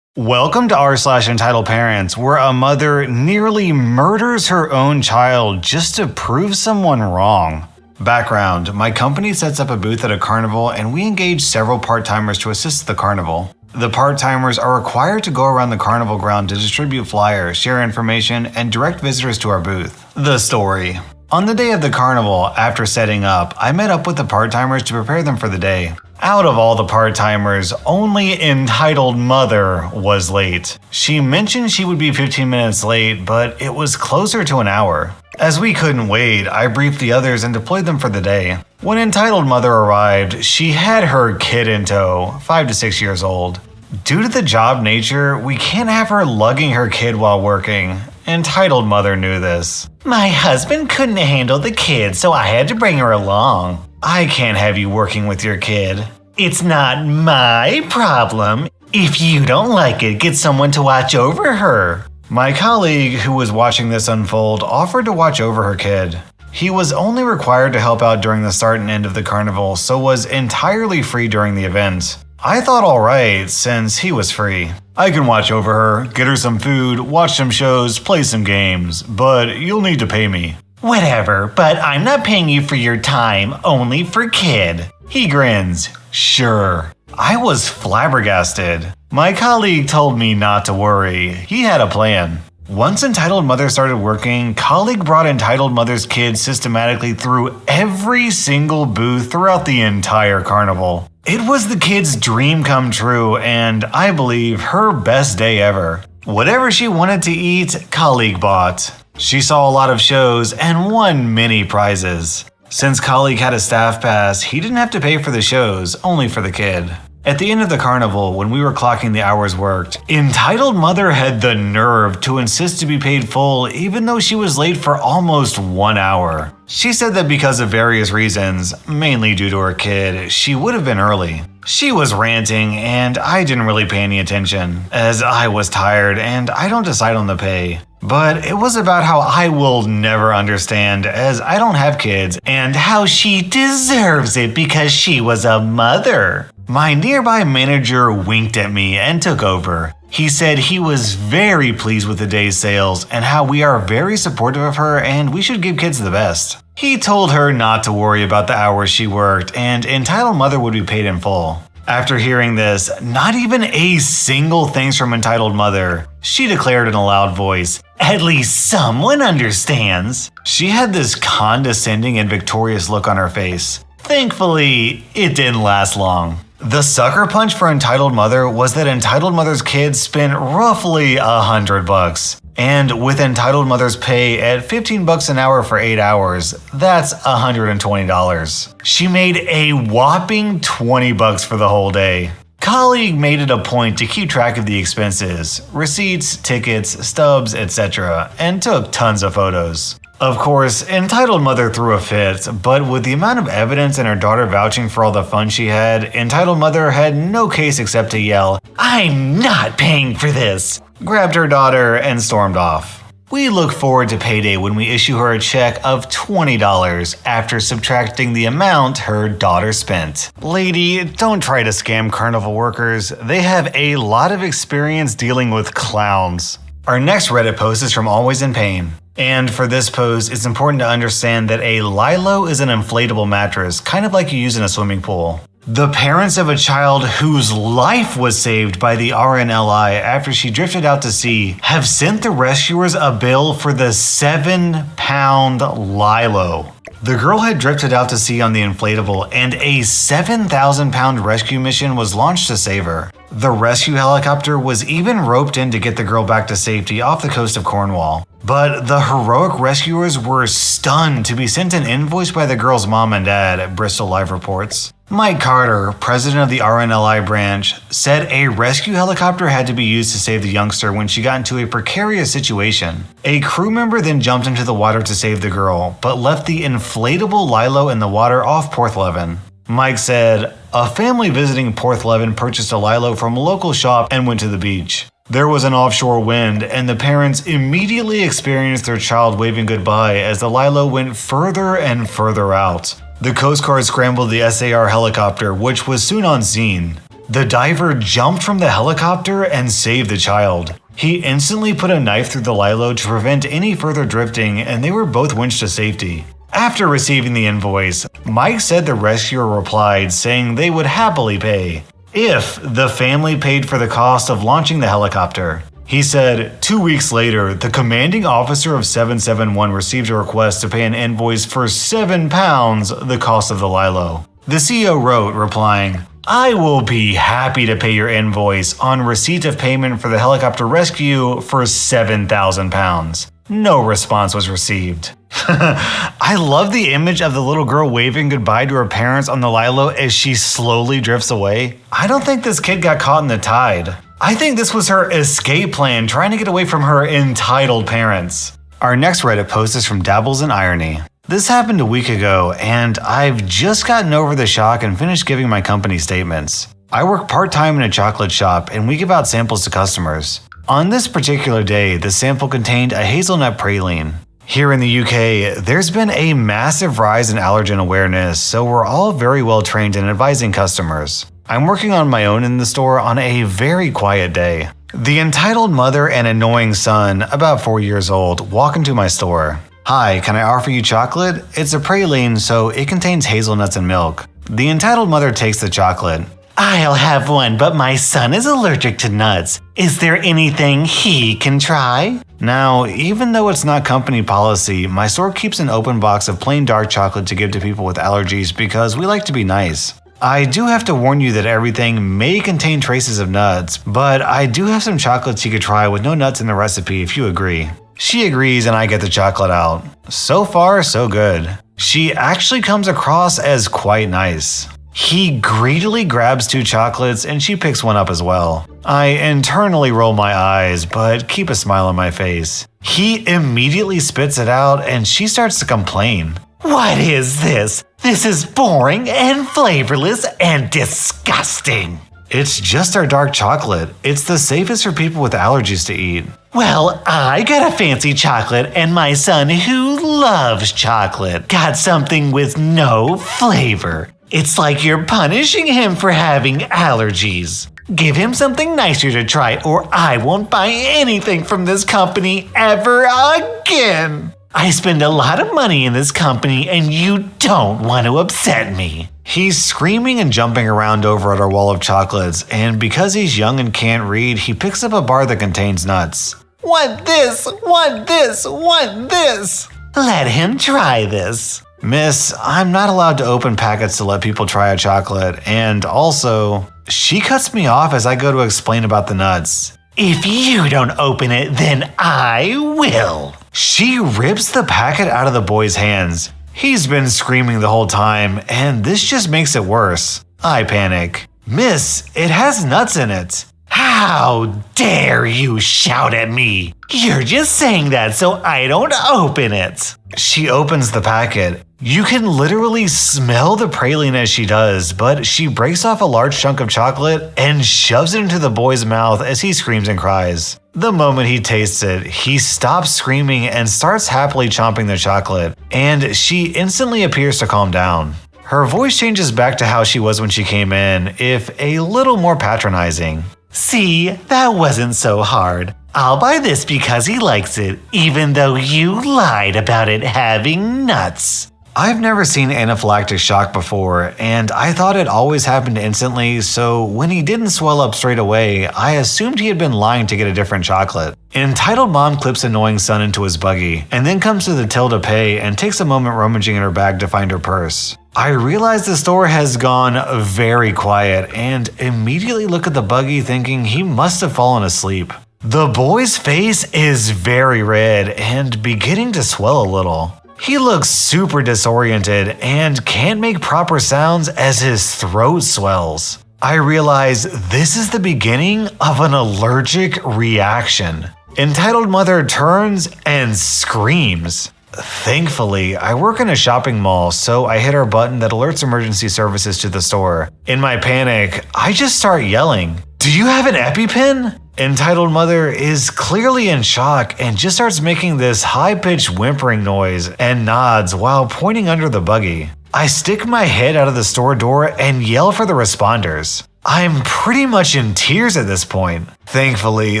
Welcome to r/entitled parents, where a mother nearly murders her own child just to prove someone wrong. Background: my company sets up a booth at a carnival and we engage several part-timers to assist the carnival. The part-timers are required to go around the carnival ground to distribute flyers, share information, and direct visitors to our booth. The story. On the day of the carnival, after setting up, I met up with the part-timers to prepare them for the day. Out of all the part-timers, only entitled mother was late. She mentioned she would be 15 minutes late, but it was closer to an hour. As we couldn't wait, I briefed the others and deployed them for the day. When entitled mother arrived, she had her kid in tow, 5 to 6 years old. Due to the job nature, we can't have her lugging her kid while working. Entitled mother knew this. My husband couldn't handle the kid, so I had to bring her along. I can't have you working with your kid. It's not my problem. If you don't like it, get someone to watch over her. My colleague, who was watching this unfold, offered to watch over her kid. He was only required to help out during the start and end of the carnival, so was entirely free during the event. I thought alright, since he was free. I can watch over her, get her some food, watch some shows, play some games, but you'll need to pay me. Whatever, but I'm not paying you for your time, only for kid. He grins. Sure. I was flabbergasted. My colleague told me not to worry. He had a plan. Once entitled mother started working, colleague brought entitled mother's kid systematically through every single booth throughout the entire carnival. It was the kid's dream come true, and I believe her best day ever. Whatever she wanted to eat, colleague bought. She saw a lot of shows and won many prizes. Since colleague had a staff pass, he didn't have to pay for the shows, only for the kid. At the end of the carnival, when we were clocking the hours worked, entitled mother had the nerve to insist to be paid full even though she was late for almost 1 hour. She said that because of various reasons, mainly due to her kid, she would have been early. She was ranting and I didn't really pay any attention, as I was tired and I don't decide on the pay. But it was about how I will never understand as I don't have kids and how she deserves it because she was a mother. My nearby manager winked at me and took over. He said he was very pleased with the day's sales and how we are very supportive of her and we should give kids the best. He told her not to worry about the hours she worked and entitled mother would be paid in full. After hearing this, not even a single thanks from entitled mother, she declared in a loud voice, "At least someone understands." She had this condescending and victorious look on her face. Thankfully, it didn't last long. The sucker punch for entitled mother was that entitled mother's kids spent roughly $100. And with entitled mother's pay at $15 an hour for 8 hours, that's $120. She made a whopping $20 for the whole day. Colleague made it a point to keep track of the expenses, receipts, tickets, stubs, etc., and took tons of photos. Of course, entitled mother threw a fit, but with the amount of evidence and her daughter vouching for all the fun she had, entitled mother had no case except to yell, "I'm not paying for this!" grabbed her daughter and stormed off. We look forward to payday when we issue her a check of $20 after subtracting the amount her daughter spent. Lady, don't try to scam carnival workers. They have a lot of experience dealing with clowns. Our next Reddit post is from Always in Pain. And for this post, it's important to understand that a lilo is an inflatable mattress, kind of like you use in a swimming pool. The parents of a child whose life was saved by the RNLI after she drifted out to sea have sent the rescuers a bill for the 7-pound lilo. The girl had drifted out to sea on the inflatable, and a 7,000-pound rescue mission was launched to save her. The rescue helicopter was even roped in to get the girl back to safety off the coast of Cornwall. But the heroic rescuers were stunned to be sent an invoice by the girl's mom and dad, Bristol Live reports. Mike Carter, president of the RNLI branch, said a rescue helicopter had to be used to save the youngster when she got into a precarious situation. A crew member then jumped into the water to save the girl, but left the inflatable lilo in the water off Porthleven. Mike said, "A family visiting Porthleven purchased a lilo from a local shop and went to the beach. There was an offshore wind, and the parents immediately experienced their child waving goodbye as the lilo went further and further out. The Coast Guard scrambled the SAR helicopter, which was soon on scene. The diver jumped from the helicopter and saved the child. He instantly put a knife through the lilo to prevent any further drifting, and they were both winched to safety." After receiving the invoice, Mike said the rescuer replied saying they would happily pay if the family paid for the cost of launching the helicopter. He said, 2 weeks later, the commanding officer of 771 received a request to pay an invoice for 7 pounds, the cost of the lilo. The CEO wrote, replying, "I will be happy to pay your invoice on receipt of payment for the helicopter rescue for 7,000 pounds. No response was received. I love the image of the little girl waving goodbye to her parents on the lilo as she slowly drifts away. I don't think this kid got caught in the tide. I think this was her escape plan, trying to get away from her entitled parents. Our next Reddit post is from Dabbles in Irony. This happened a week ago, and I've just gotten over the shock and finished giving my company statements. I work part-time in a chocolate shop, and we give out samples to customers. On this particular day, the sample contained a hazelnut praline. Here in the UK, there's been a massive rise in allergen awareness, so we're all very well trained in advising customers. I'm working on my own in the store on a very quiet day. The entitled mother and annoying son, about 4 years old, walk into my store. "Hi, can I offer you chocolate? It's a praline, so it contains hazelnuts and milk." The entitled mother takes the chocolate. "I'll have one, but my son is allergic to nuts. Is there anything he can try?" Now, even though it's not company policy, my store keeps an open box of plain dark chocolate to give to people with allergies because we like to be nice. I do have to warn you that everything may contain traces of nuts, but I do have some chocolates you could try with no nuts in the recipe if you agree. She agrees and I get the chocolate out. So far, so good. She actually comes across as quite nice. He greedily grabs 2 chocolates and she picks one up as well. I internally roll my eyes, but keep a smile on my face. He immediately spits it out and she starts to complain. What is this? This is boring and flavorless and disgusting. It's just our dark chocolate. It's the safest for people with allergies to eat. Well, I got a fancy chocolate and my son who loves chocolate got something with no flavor. It's like you're punishing him for having allergies. Give him something nicer to try or I won't buy anything from this company ever again. I spend a lot of money in this company and you don't want to upset me. He's screaming and jumping around over at our wall of chocolates, and because he's young and can't read, he picks up a bar that contains nuts. Want this, want this, want this. Let him try this. Miss, I'm not allowed to open packets to let people try a chocolate, and also, she cuts me off as I go to explain about the nuts. If you don't open it, then I will. She rips the packet out of the boy's hands. He's been screaming the whole time, and this just makes it worse. I panic. Miss, it has nuts in it. How dare you shout at me? You're just saying that so I don't open it. She opens the packet. You can literally smell the praline as she does, but she breaks off a large chunk of chocolate and shoves it into the boy's mouth as he screams and cries. The moment he tastes it, he stops screaming and starts happily chomping the chocolate, and she instantly appears to calm down. Her voice changes back to how she was when she came in, if a little more patronizing. See, that wasn't so hard. I'll buy this because he likes it, even though you lied about it having nuts. I've never seen anaphylactic shock before, and I thought it always happened instantly, so when he didn't swell up straight away, I assumed he had been lying to get a different chocolate. Entitled mom clips annoying son into his buggy, and then comes to the till to pay and takes a moment rummaging in her bag to find her purse. I realize the store has gone very quiet and immediately look at the buggy thinking he must have fallen asleep. The boy's face is very red and beginning to swell a little. He looks super disoriented and can't make proper sounds as his throat swells. I realize this is the beginning of an allergic reaction. Entitled mother turns and screams. Thankfully, I work in a shopping mall, so I hit our button that alerts emergency services to the store. In my panic, I just start yelling, "Do you have an EpiPen?" Entitled mother is clearly in shock and just starts making this high-pitched whimpering noise and nods while pointing under the buggy. I stick my head out of the store door and yell for the responders. I'm pretty much in tears at this point. Thankfully,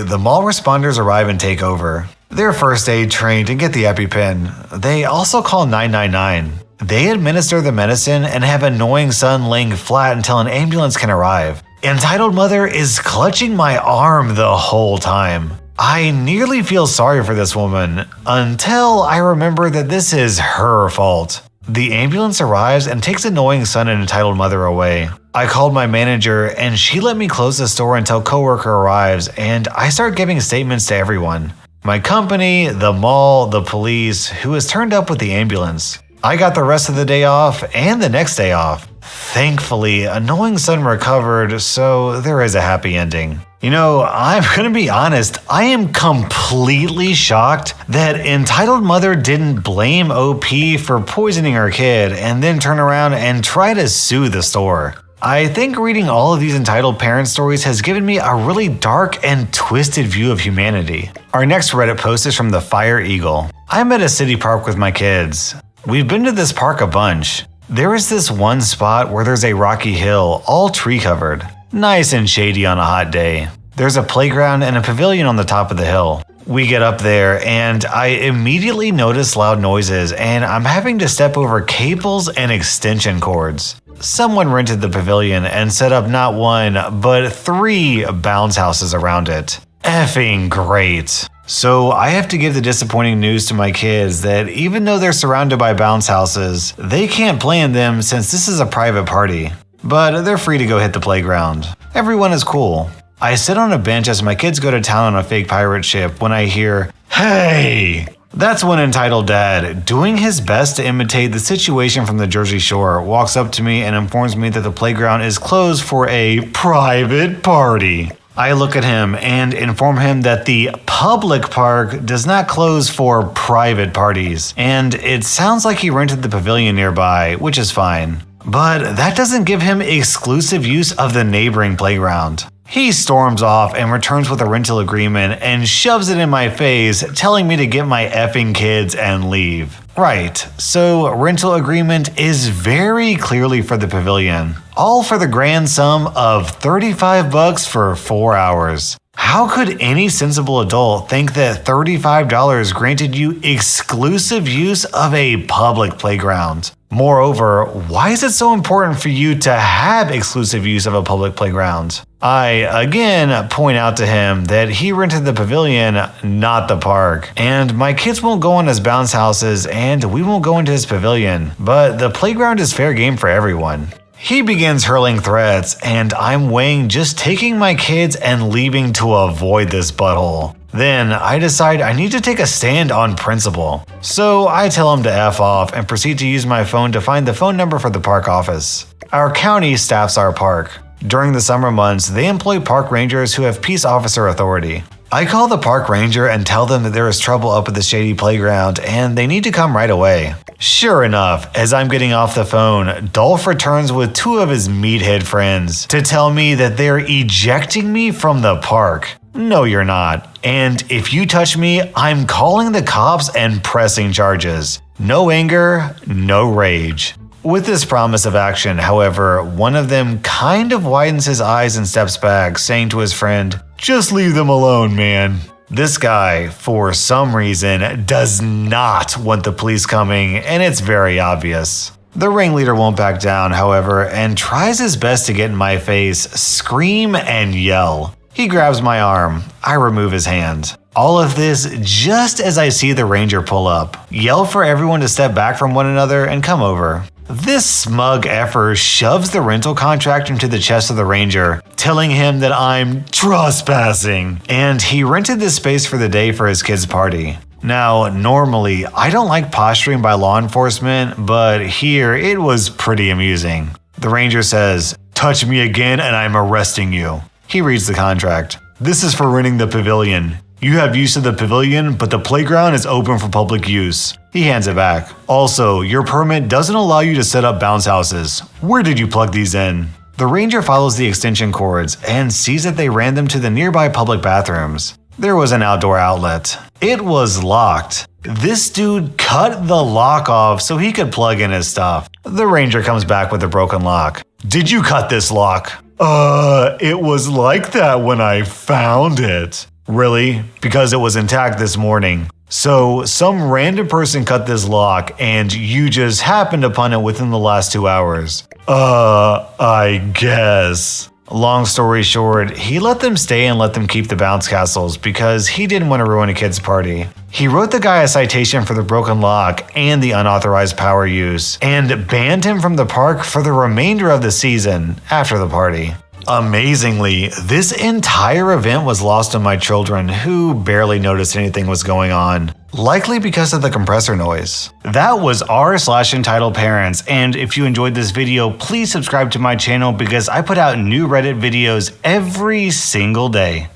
the mall responders arrive and take over. They're first aid trained and get the EpiPen. They also call 999. They administer the medicine and have annoying son laying flat until an ambulance can arrive. Entitled mother is clutching my arm the whole time. I nearly feel sorry for this woman until I remember that this is her fault. The ambulance arrives and takes annoying son and entitled mother away. I called my manager and she let me close the store until coworker arrives, and I start giving statements to everyone. My company, the mall, the police, who has turned up with the ambulance. I got the rest of the day off and the next day off. Thankfully, annoying son recovered, so there is a happy ending. You know, I'm gonna be honest, I am completely shocked that entitled mother didn't blame OP for poisoning her kid and then turn around and try to sue the store. I think reading all of these entitled parent stories has given me a really dark and twisted view of humanity. Our next Reddit post is from the Fire Eagle. I'm at a city park with my kids. We've been to this park a bunch. There is this one spot where there's a rocky hill, all tree covered. Nice and shady on a hot day. There's a playground and a pavilion on the top of the hill. We get up there and I immediately notice loud noises and I'm having to step over cables and extension cords. Someone rented the pavilion and set up not one, but 3 bounce houses around it. Effing great. So I have to give the disappointing news to my kids that even though they're surrounded by bounce houses, they can't play in them since this is a private party. But they're free to go hit the playground. Everyone is cool. I sit on a bench as my kids go to town on a fake pirate ship when I hear, "Hey!" That's when entitled dad, doing his best to imitate the situation from the Jersey Shore, walks up to me and informs me that the playground is closed for a private party. I look at him and inform him that the public park does not close for private parties, and it sounds like he rented the pavilion nearby, which is fine. But that doesn't give him exclusive use of the neighboring playground. He storms off and returns with a rental agreement and shoves it in my face, telling me to get my effing kids and leave. Right, so rental agreement is very clearly for the pavilion. All for the grand sum of $35 for 4 hours. How could any sensible adult think that $35 granted you exclusive use of a public playground? Moreover, why is it so important for you to have exclusive use of a public playground? I, again, point out to him that he rented the pavilion, not the park. And my kids won't go on his bounce houses and we won't go into his pavilion. But the playground is fair game for everyone. He begins hurling threats, and I'm weighing just taking my kids and leaving to avoid this butthole. Then I decide I need to take a stand on principle. So I tell him to F off and proceed to use my phone to find the phone number for the park office. Our county staffs our park. During the summer months, they employ park rangers who have peace officer authority. I call the park ranger and tell them that there is trouble up at the shady playground and they need to come right away. Sure enough, as I'm getting off the phone, Dolph returns with 2 of his meathead friends to tell me that they're ejecting me from the park. No, you're not. And if you touch me, I'm calling the cops and pressing charges. No anger, no rage. With this promise of action, however, one of them kind of widens his eyes and steps back, saying to his friend, "Just leave them alone, man." This guy, for some reason, does not want the police coming, and it's very obvious. The ringleader won't back down, however, and tries his best to get in my face, scream, and yell. He grabs my arm. I remove his hand. All of this just as I see the ranger pull up, yell for everyone to step back from one another and come over. This smug effer shoves the rental contract into the chest of the ranger, telling him that I'm trespassing, and he rented this space for the day for his kid's party. Now, normally, I don't like posturing by law enforcement, but here it was pretty amusing. The ranger says, "Touch me again and I'm arresting you." He reads the contract. "This is for renting the pavilion. You have use of the pavilion, but the playground is open for public use." He hands it back. "Also, your permit doesn't allow you to set up bounce houses. Where did you plug these in?" The ranger follows the extension cords and sees that they ran them to the nearby public bathrooms. There was an outdoor outlet. It was locked. This dude cut the lock off so he could plug in his stuff. The ranger comes back with a broken lock. "Did you cut this lock?" It was like that when I found it." "Really? Because it was intact this morning. So some random person cut this lock and you just happened upon it within the last 2 hours." I guess." Long story short, he let them stay and let them keep the bounce castles because he didn't want to ruin a kid's party. He wrote the guy a citation for the broken lock and the unauthorized power use, and banned him from the park for the remainder of the season after the party. Amazingly, this entire event was lost on my children, who barely noticed anything was going on, likely because of the compressor noise. That was r/entitled parents, and if you enjoyed this video, please subscribe to my channel because I put out new Reddit videos every single day.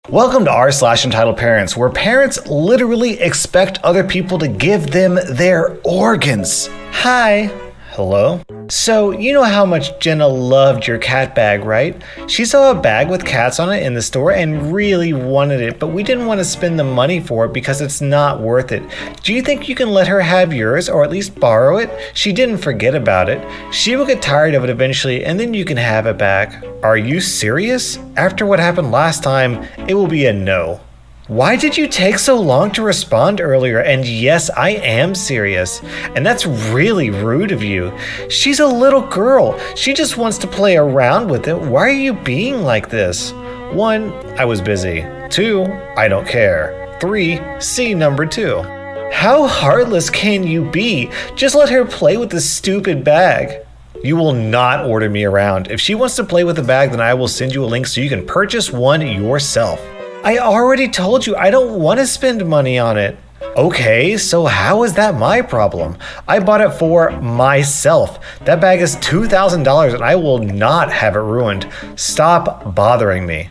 Welcome to r/entitled parents, where parents literally expect other people to give them their organs. Hi. Hello? So, you know how much Jenna loved your cat bag, right? She saw a bag with cats on it in the store and really wanted it, but we didn't want to spend the money for it because it's not worth it. Do you think you can let her have yours, or at least borrow it? She didn't forget about it. She will get tired of it eventually, and then you can have it back. Are you serious? After what happened last time, it will be a no. Why did you take so long to respond earlier? And yes, I am serious. And that's really rude of you. She's a little girl. She just wants to play around with it. Why are you being like this? 1, I was busy. 2, I don't care. 3, see number 2. How heartless can you be? Just let her play with the stupid bag. You will not order me around. If she wants to play with the bag, then I will send you a link so you can purchase one yourself. I already told you I don't want to spend money on it. Okay, so how is that my problem? I bought it for myself. That bag is $2,000 and I will not have it ruined. Stop bothering me.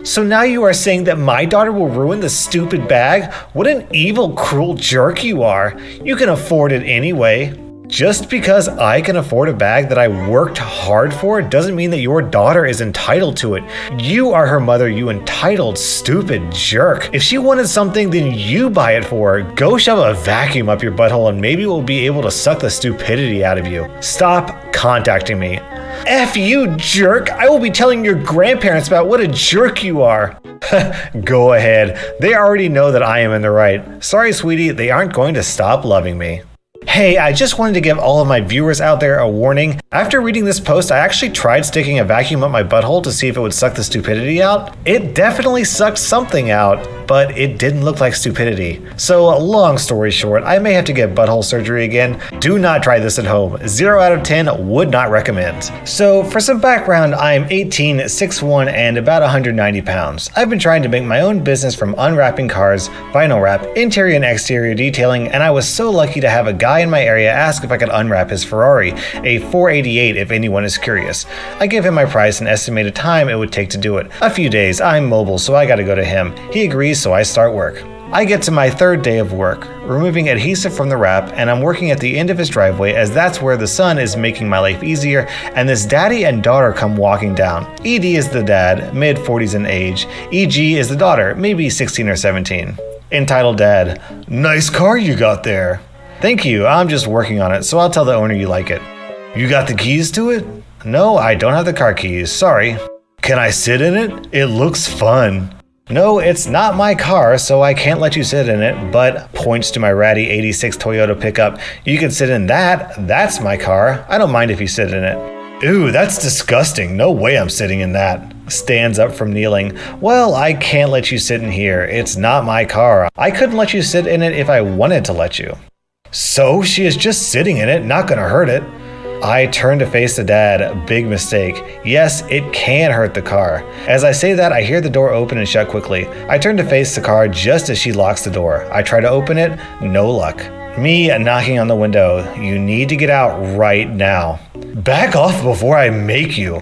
So now you are saying that my daughter will ruin the stupid bag? What an evil, cruel jerk you are. You can afford it anyway. Just because I can afford a bag that I worked hard for doesn't mean that your daughter is entitled to it. You are her mother, you entitled, stupid jerk. If she wanted something, then you buy it for her. Go shove a vacuum up your butthole and maybe we'll be able to suck the stupidity out of you. Stop contacting me. F you, jerk. I will be telling your grandparents about what a jerk you are. Go ahead. They already know that I am in the right. Sorry, sweetie, they aren't going to stop loving me. Hey, I just wanted to give all of my viewers out there a warning. After reading this post, I actually tried sticking a vacuum up my butthole to see if it would suck the stupidity out. It definitely sucked something out, but it didn't look like stupidity. So long story short, I may have to get butthole surgery again. Do not try this at home. 0 out of 10 would not recommend. So for some background, I'm 18, 6'1", and about 190 pounds. I've been trying to make my own business from unwrapping cars, vinyl wrap, interior and exterior detailing, and I was so lucky to have a guy in my area ask if I could unwrap his Ferrari, a 488 if anyone is curious. I give him my price and estimated time it would take to do it. A few days. I'm mobile, so I gotta go to him. He agrees, so I start work. I get to my 3rd day of work, removing adhesive from the wrap, and I'm working at the end of his driveway as that's where the sun is making my life easier, and this daddy and daughter come walking down. ED is the dad, mid-40s in age. EG is the daughter, maybe 16 or 17. Entitled dad, nice car you got there. Thank you, I'm just working on it, so I'll tell the owner you like it. You got the keys to it? No, I don't have the car keys, sorry. Can I sit in it? It looks fun. No, it's not my car, so I can't let you sit in it, but points to my ratty 86 Toyota pickup. You can sit in that, that's my car. I don't mind if you sit in it. Ooh, that's disgusting. No way I'm sitting in that. Stands up from kneeling. Well, I can't let you sit in here. It's not my car. I couldn't let you sit in it if I wanted to let you. So she is just sitting in it, not gonna hurt it. I turn to face the dad. Big mistake. Yes, it can hurt the car. As I say that, I hear the door open and shut quickly. I turn to face the car just as she locks the door. I try to open it, no luck. Me knocking on the window. You need to get out right now. Back off before I make you.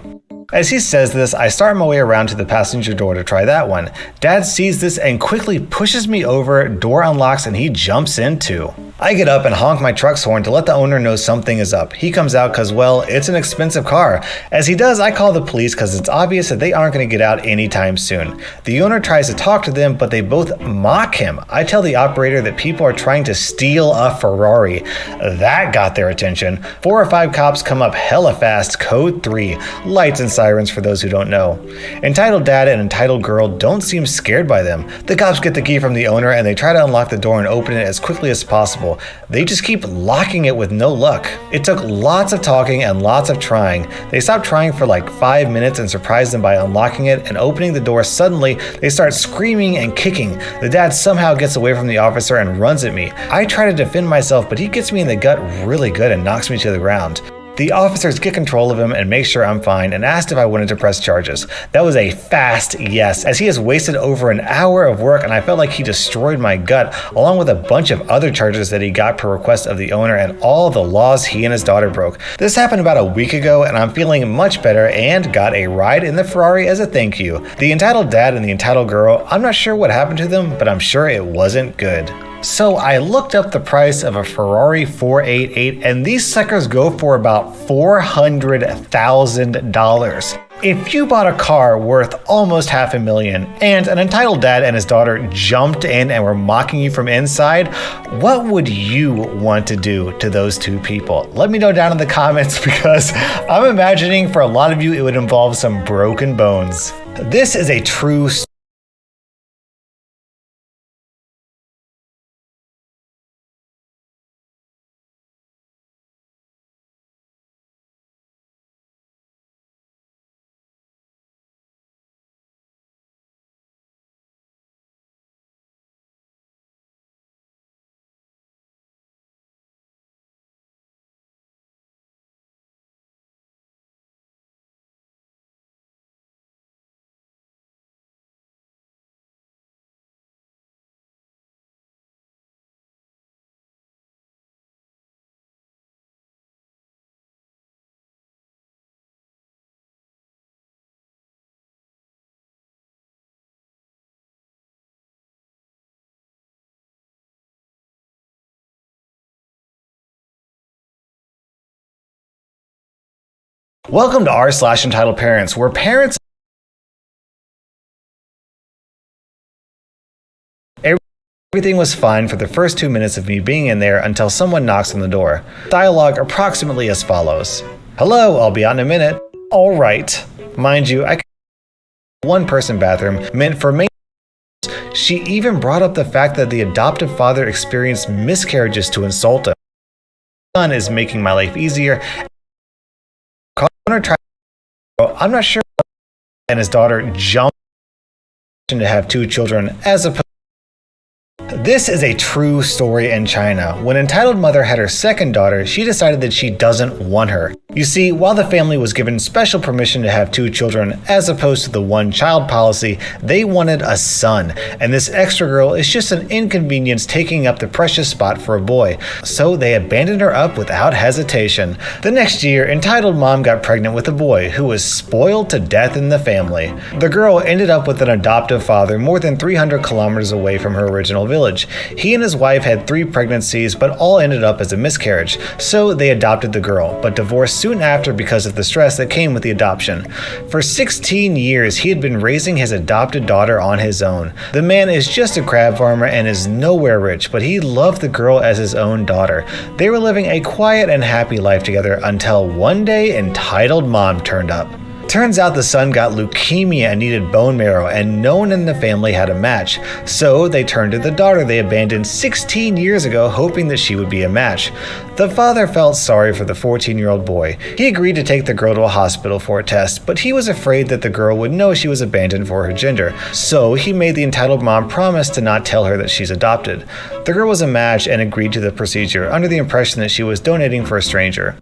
As he says this, I start my way around to the passenger door to try that one. Dad sees this and quickly pushes me over, door unlocks, and he jumps in too. I get up and honk my truck's horn to let the owner know something is up. He comes out because, well, it's an expensive car. As he does, I call the police because it's obvious that they aren't going to get out anytime soon. The owner tries to talk to them, but they both mock him. I tell the operator that people are trying to steal a Ferrari. That got their attention. 4 or 5 cops come up hella fast, code 3. Lights and sirens for those who don't know. Entitled dad and entitled girl don't seem scared by them. The cops get the key from the owner and they try to unlock the door and open it as quickly as possible. They just keep locking it with no luck. It took lots of talking and lots of trying. They stopped trying for like 5 minutes and surprised them by unlocking it and opening the door. Suddenly, they start screaming and kicking. The dad somehow gets away from the officer and runs at me. I try to defend myself, but he gets me in the gut really good and knocks me to the ground. The officers get control of him and make sure I'm fine and asked if I wanted to press charges. That was a fast yes, as he has wasted over an hour of work and I felt like he destroyed my gut, along with a bunch of other charges that he got per request of the owner and all the laws he and his daughter broke. This happened about a week ago and I'm feeling much better and got a ride in the Ferrari as a thank you. The entitled dad and the entitled girl, I'm not sure what happened to them, but I'm sure it wasn't good. So I looked up the price of a Ferrari 488 and these suckers go for about $400,000. If you bought a car worth almost $500,000 and an entitled dad and his daughter jumped in and were mocking you from inside, what would you want to do to those two people? Let me know down in the comments because I'm imagining for a lot of you it would involve some broken bones. This is a true story. Welcome to r/entitled parents, where parents everything was fine for the first 2 minutes of me being in there until someone knocks on the door. Dialogue approximately as follows. Hello, I'll be out in a minute. All right. Mind you, I one-person bathroom meant for me. She even brought up the fact that the adoptive father experienced miscarriages to insult him. Son is making my life easier. I'm not sure. And his daughter jumped to have 2 children as opposed. This is a true story in China. When entitled mother had her second daughter, she decided that she doesn't want her. You see, while the family was given special permission to have 2 children as opposed to the one-child policy, they wanted a son, and this extra girl is just an inconvenience taking up the precious spot for a boy. So they abandoned her up without hesitation. The next year, entitled mom got pregnant with a boy who was spoiled to death in the family. The girl ended up with an adoptive father more than 300 kilometers away from her original village. He and his wife had 3 pregnancies, but all ended up as a miscarriage, so they adopted the girl, but divorced soon after because of the stress that came with the adoption. For 16 years, he had been raising his adopted daughter on his own. The man is just a crab farmer and is nowhere rich, but he loved the girl as his own daughter. They were living a quiet and happy life together until one day entitled mom turned up. Turns out the son got leukemia and needed bone marrow, and no one in the family had a match. So they turned to the daughter they abandoned 16 years ago, hoping that she would be a match. The father felt sorry for the 14-year-old boy. He agreed to take the girl to a hospital for a test, but he was afraid that the girl would know she was abandoned for her gender. So he made the entitled mom promise to not tell her that she's adopted. The girl was a match and agreed to the procedure under the impression that she was donating for a stranger.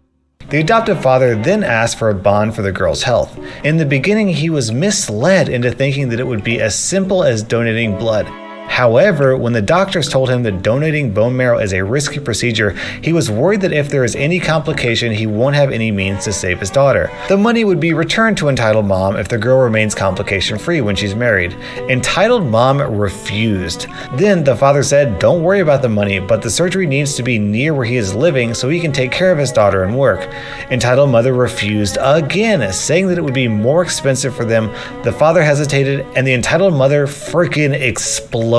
The adoptive father then asked for a bond for the girl's health. In the beginning, he was misled into thinking that it would be as simple as donating blood. However, when the doctors told him that donating bone marrow is a risky procedure, he was worried that if there is any complication, he won't have any means to save his daughter. The money would be returned to entitled mom if the girl remains complication-free when she's married. Entitled mom refused. Then the father said, "Don't worry about the money, but the surgery needs to be near where he is living so he can take care of his daughter and work." Entitled mother refused again, saying that it would be more expensive for them. The father hesitated, and the entitled mother freaking exploded.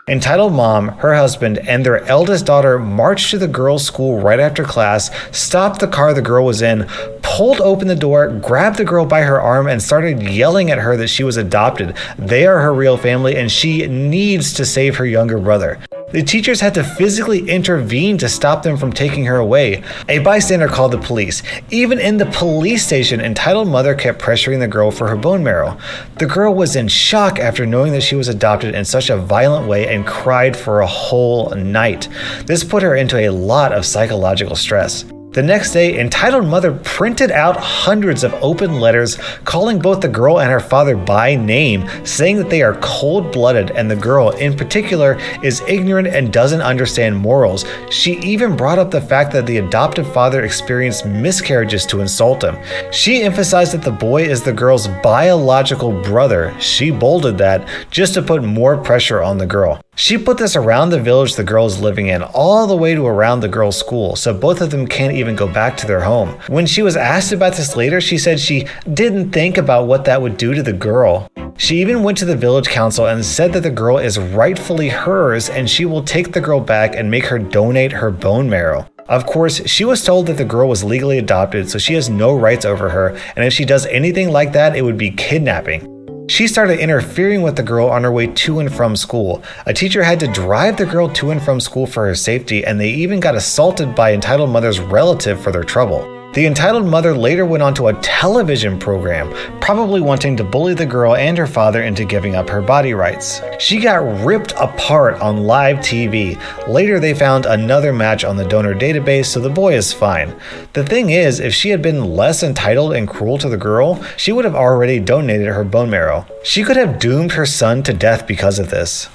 Entitled mom, her husband, and their eldest daughter marched to the girls' school right after class, stopped the car the girl was in, pulled open the door, grabbed the girl by her arm, and started yelling at her that she was adopted. They are her real family, and she needs to save her younger brother. The teachers had to physically intervene to stop them from taking her away. A bystander called the police. Even in the police station, entitled mother kept pressuring the girl for her bone marrow. The girl was in shock after knowing that she was adopted in such a violent way and cried for a whole night. This put her into a lot of psychological stress. The next day, entitled mother printed out hundreds of open letters calling both the girl and her father by name, saying that they are cold-blooded and the girl, in particular, is ignorant and doesn't understand morals. She even brought up the fact that the adoptive father experienced miscarriages to insult him. She emphasized that the boy is the girl's biological brother. She bolded that just to put more pressure on the girl. She put this around the village the girl is living in, all the way to around the girl's school, so both of them can't even go back to their home. When she was asked about this later, she said she didn't think about what that would do to the girl. She even went to the village council and said that the girl is rightfully hers and she will take the girl back and make her donate her bone marrow. Of course, she was told that the girl was legally adopted, so she has no rights over her, and if she does anything like that, it would be kidnapping. She started interfering with the girl on her way to and from school. A teacher had to drive the girl to and from school for her safety, and they even got assaulted by entitled mother's relative for their trouble. The entitled mother later went onto a television program, probably wanting to bully the girl and her father into giving up her body rights. She got ripped apart on live TV. Later they found another match on the donor database, so the boy is fine. The thing is, if she had been less entitled and cruel to the girl, she would have already donated her bone marrow. She could have doomed her son to death because of this.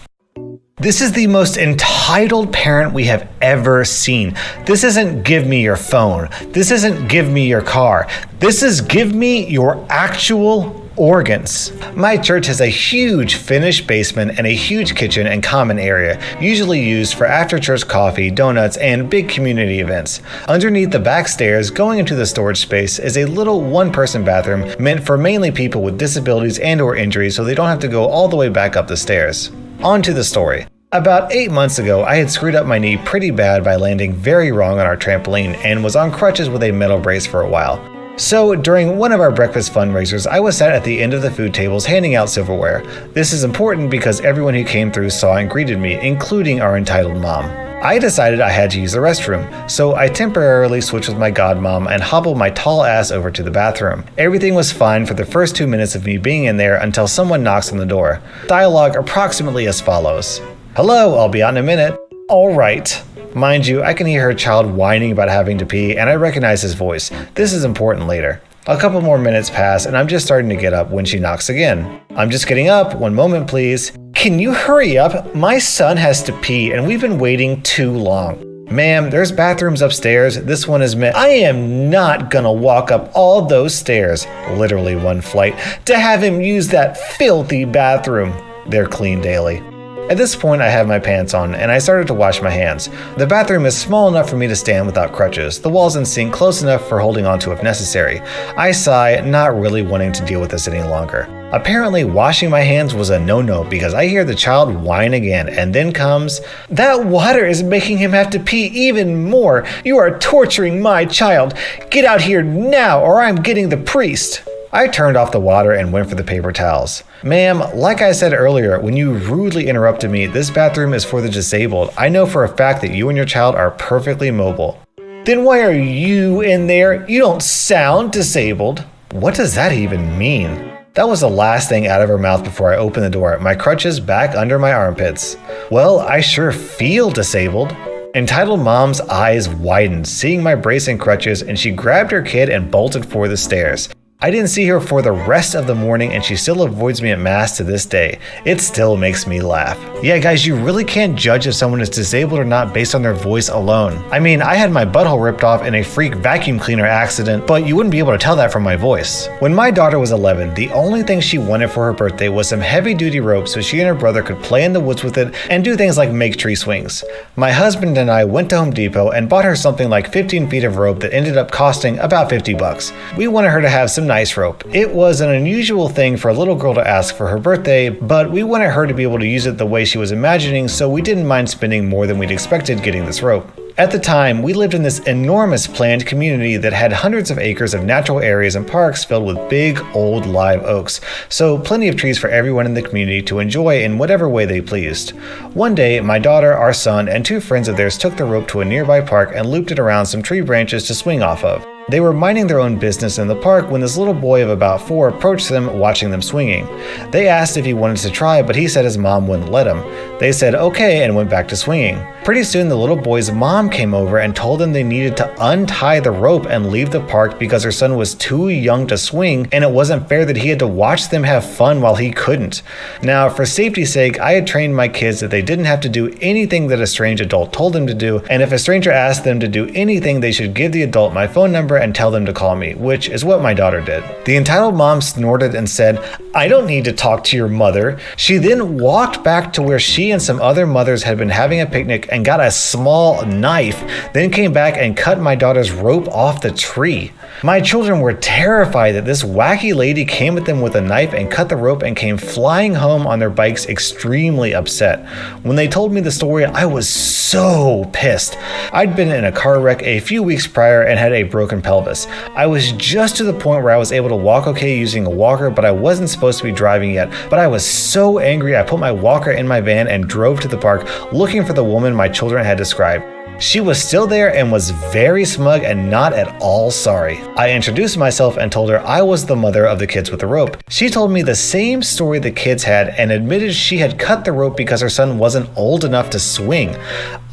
This is the most entitled parent we have ever seen. This isn't give me your phone. This isn't give me your car. This is give me your actual organs. My church has a huge finished basement and a huge kitchen and common area, usually used for after-church coffee, donuts, and big community events. Underneath the back stairs, going into the storage space, is a little one-person bathroom meant for mainly people with disabilities and/or injuries so they don't have to go all the way back up the stairs. On to the story. About 8 months ago, I had screwed up my knee pretty bad by landing very wrong on our trampoline and was on crutches with a metal brace for a while. So, during one of our breakfast fundraisers, I was sat at the end of the food tables handing out silverware. This is important because everyone who came through saw and greeted me, including our entitled mom. I decided I had to use the restroom, so I temporarily switched with my godmom and hobbled my tall ass over to the bathroom. Everything was fine for the first 2 minutes of me being in there until someone knocks on the door. Dialogue approximately as follows. "Hello, I'll be out in a minute." "All right." Mind you, I can hear her child whining about having to pee, and I recognize his voice. This is important later. A couple more minutes pass, and I'm just starting to get up when she knocks again. "I'm just getting up. 1 moment, please." "Can you hurry up? My son has to pee, and we've been waiting too long." "Ma'am, there's bathrooms upstairs. This one is meant—" "I am not gonna walk up all those stairs," literally one flight, "to have him use that filthy bathroom." They're clean daily. At this point, I have my pants on, and I started to wash my hands. The bathroom is small enough for me to stand without crutches, the walls and sink close enough for holding onto if necessary. I sigh, not really wanting to deal with this any longer. Apparently, washing my hands was a no-no because I hear the child whine again, and then comes, "That water is making him have to pee even more. You are torturing my child. Get out here now, or I'm getting the priest." I turned off the water and went for the paper towels. "Ma'am, like I said earlier, when you rudely interrupted me, this bathroom is for the disabled. I know for a fact that you and your child are perfectly mobile." "Then why are you in there? You don't sound disabled." What does that even mean? That was the last thing out of her mouth before I opened the door, my crutches back under my armpits. "Well, I sure feel disabled." Entitled mom's eyes widened, seeing my brace and crutches, and she grabbed her kid and bolted for the stairs. I didn't see her for the rest of the morning, and she still avoids me at mass to this day. It still makes me laugh. Yeah, guys, you really can't judge if someone is disabled or not based on their voice alone. I mean, I had my butthole ripped off in a freak vacuum cleaner accident, but you wouldn't be able to tell that from my voice. When my daughter was 11, the only thing she wanted for her birthday was some heavy-duty rope so she and her brother could play in the woods with it and do things like make tree swings. My husband and I went to Home Depot and bought her something like 15 feet of rope that ended up costing about $50. We wanted her to have some nice rope. It was an unusual thing for a little girl to ask for her birthday, but we wanted her to be able to use it the way she was imagining, so we didn't mind spending more than we'd expected getting this rope. At the time, we lived in this enormous planned community that had hundreds of acres of natural areas and parks filled with big, old live oaks, so plenty of trees for everyone in the community to enjoy in whatever way they pleased. One day, my daughter, our son, and 2 friends of theirs took the rope to a nearby park and looped it around some tree branches to swing off of. They were minding their own business in the park when this little boy of about 4 approached them, watching them swinging. They asked if he wanted to try, but he said his mom wouldn't let him. They said okay and went back to swinging. Pretty soon the little boy's mom came over and told them they needed to untie the rope and leave the park because her son was too young to swing, and it wasn't fair that he had to watch them have fun while he couldn't. Now, for safety's sake, I had trained my kids that they didn't have to do anything that a strange adult told them to do, and if a stranger asked them to do anything, they should give the adult my phone number and tell them to call me, which is what my daughter did. The entitled mom snorted and said, "I don't need to talk to your mother." She then walked back to where she and some other mothers had been having a picnic and got a small knife, then came back and cut my daughter's rope off the tree. My children were terrified that this wacky lady came at them with a knife and cut the rope and came flying home on their bikes extremely upset. When they told me the story, I was so pissed. I'd been in a car wreck a few weeks prior and had a broken pelvis. I was just to the point where I was able to walk okay using a walker, but I wasn't supposed to be driving yet. But I was so angry I put my walker in my van and drove to the park looking for the woman my children had described. She was still there and was very smug and not at all sorry. I introduced myself and told her I was the mother of the kids with the rope. She told me the same story the kids had and admitted she had cut the rope because her son wasn't old enough to swing.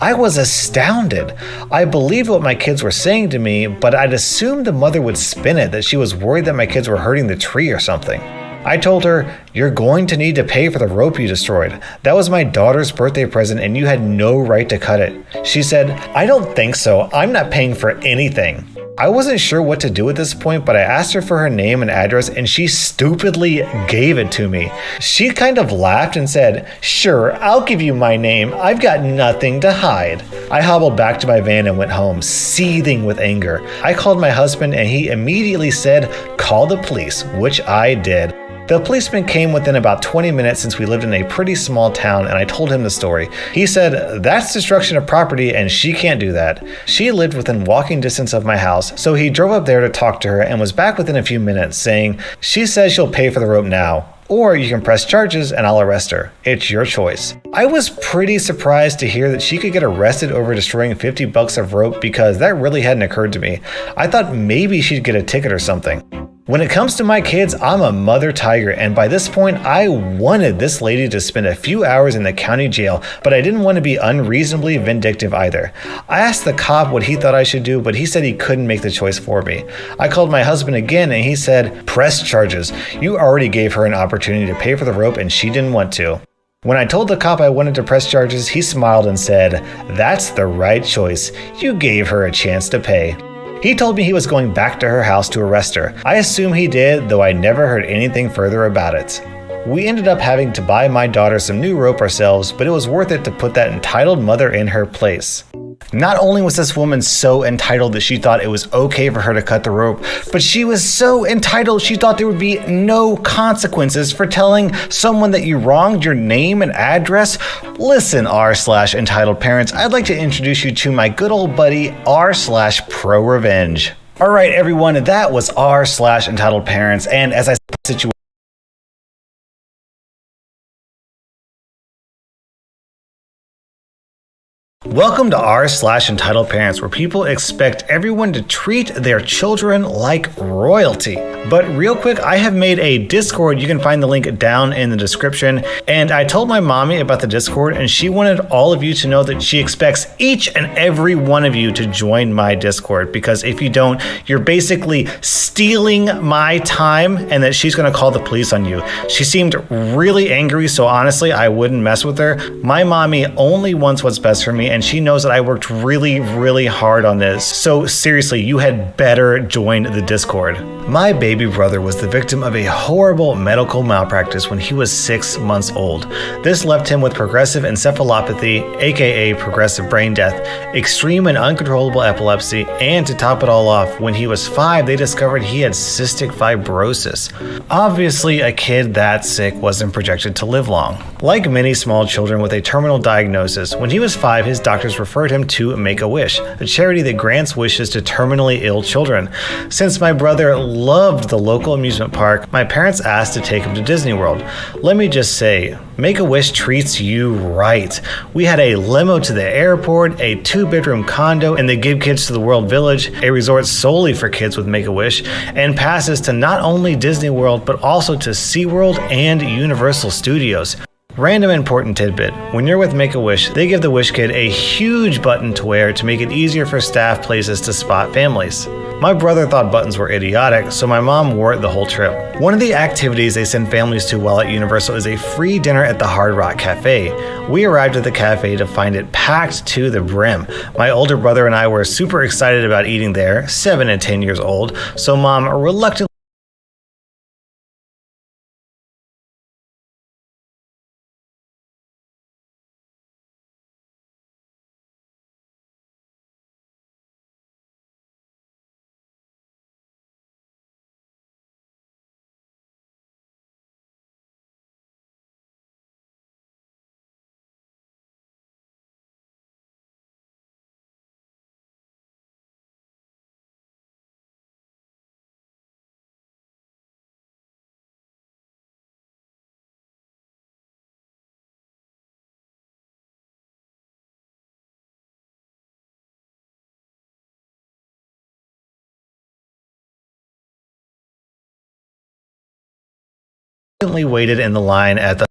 I was astounded. I believed what my kids were saying to me, but I'd assumed the mother would spin it, that she was worried that my kids were hurting the tree or something. I told her, "You're going to need to pay for the rope you destroyed. That was my daughter's birthday present and you had no right to cut it." She said, "I don't think so. I'm not paying for anything." I wasn't sure what to do at this point, but I asked her for her name and address, and she stupidly gave it to me. She kind of laughed and said, "Sure, I'll give you my name. I've got nothing to hide." I hobbled back to my van and went home, seething with anger. I called my husband, and he immediately said, "Call the police," which I did. The policeman came within about 20 minutes since we lived in a pretty small town, and I told him the story. He said, "That's destruction of property and she can't do that." She lived within walking distance of my house, so he drove up there to talk to her and was back within a few minutes saying, "She says she'll pay for the rope now, or you can press charges and I'll arrest her. It's your choice." I was pretty surprised to hear that she could get arrested over destroying $50 of rope because that really hadn't occurred to me. I thought maybe she'd get a ticket or something. When it comes to my kids, I'm a mother tiger, and by this point, I wanted this lady to spend a few hours in the county jail, but I didn't want to be unreasonably vindictive either. I asked the cop what he thought I should do, but he said he couldn't make the choice for me. I called my husband again, and he said, "Press charges. You already gave her an opportunity to pay for the rope, and she didn't want to." When I told the cop I wanted to press charges, he smiled and said, "That's the right choice. You gave her a chance to pay." He told me he was going back to her house to arrest her. I assume he did, though I never heard anything further about it. We ended up having to buy my daughter some new rope ourselves, but it was worth it to put that entitled mother in her place. Not only was this woman so entitled that she thought it was okay for her to cut the rope, but she was so entitled she thought there would be no consequences for telling someone that you wronged your name and address. Listen, r/entitled parents, I'd like to introduce you to my good old buddy r/pro revenge. All right, everyone, that was r/entitled parents, and as I said, the situation. Welcome to r/entitled parents, where people expect everyone to treat their children like royalty. But real quick, I have made a Discord. You can find the link down in the description. And I told my mommy about the Discord, and she wanted all of you to know that she expects each and every one of you to join my Discord, because if you don't, you're basically stealing my time, and that she's going to call the police on you. She seemed really angry, so honestly, I wouldn't mess with her. My mommy only wants what's best for me, and she knows that I worked really, really hard on this. So seriously, you had better join the Discord. My baby brother was the victim of a horrible medical malpractice when he was 6 months old. This left him with progressive encephalopathy, aka progressive brain death, extreme and uncontrollable epilepsy, and to top it all off, when he was 5, they discovered he had cystic fibrosis. Obviously, a kid that sick wasn't projected to live long. Like many small children with a terminal diagnosis, when he was 5, his doctors referred him to Make-A-Wish, a charity that grants wishes to terminally ill children. Since my brother loved the local amusement park, my parents asked to take him to Disney World. Let me just say, Make-A-Wish treats you right. We had a limo to the airport, a 2-bedroom condo in the Give Kids to the World Village, a resort solely for kids with Make-A-Wish, and passes to not only Disney World, but also to SeaWorld and Universal Studios. Random important tidbit. When you're with Make-A-Wish, they give the Wish Kid a huge button to wear to make it easier for staff places to spot families. My brother thought buttons were idiotic, so my mom wore it the whole trip. One of the activities they send families to while at Universal is a free dinner at the Hard Rock Cafe. We arrived at the cafe to find it packed to the brim. My older brother and I were super excited about eating there, 7 and 10 years old, so mom reluctantly waited in the line at the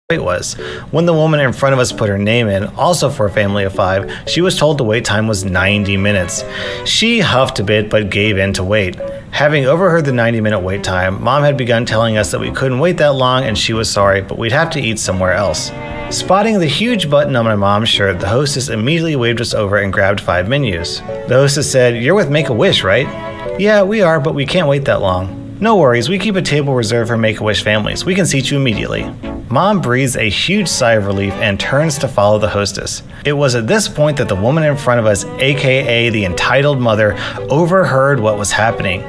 wait was. When the woman in front of us put her name in, also for a family of 5, she was told the wait time was 90 minutes. She huffed a bit but gave in to wait. Having overheard the 90-minute wait time, Mom had begun telling us that we couldn't wait that long and she was sorry, but we'd have to eat somewhere else. Spotting the huge button on my mom's shirt, the hostess immediately waved us over and grabbed 5 menus. The hostess said, "You're with Make-A-Wish, right?" "Yeah, we are, but we can't wait that long." "No worries, we keep a table reserved for Make-A-Wish families. We can seat you immediately." Mom breathes a huge sigh of relief and turns to follow the hostess. It was at this point that the woman in front of us, aka the entitled mother, overheard what was happening.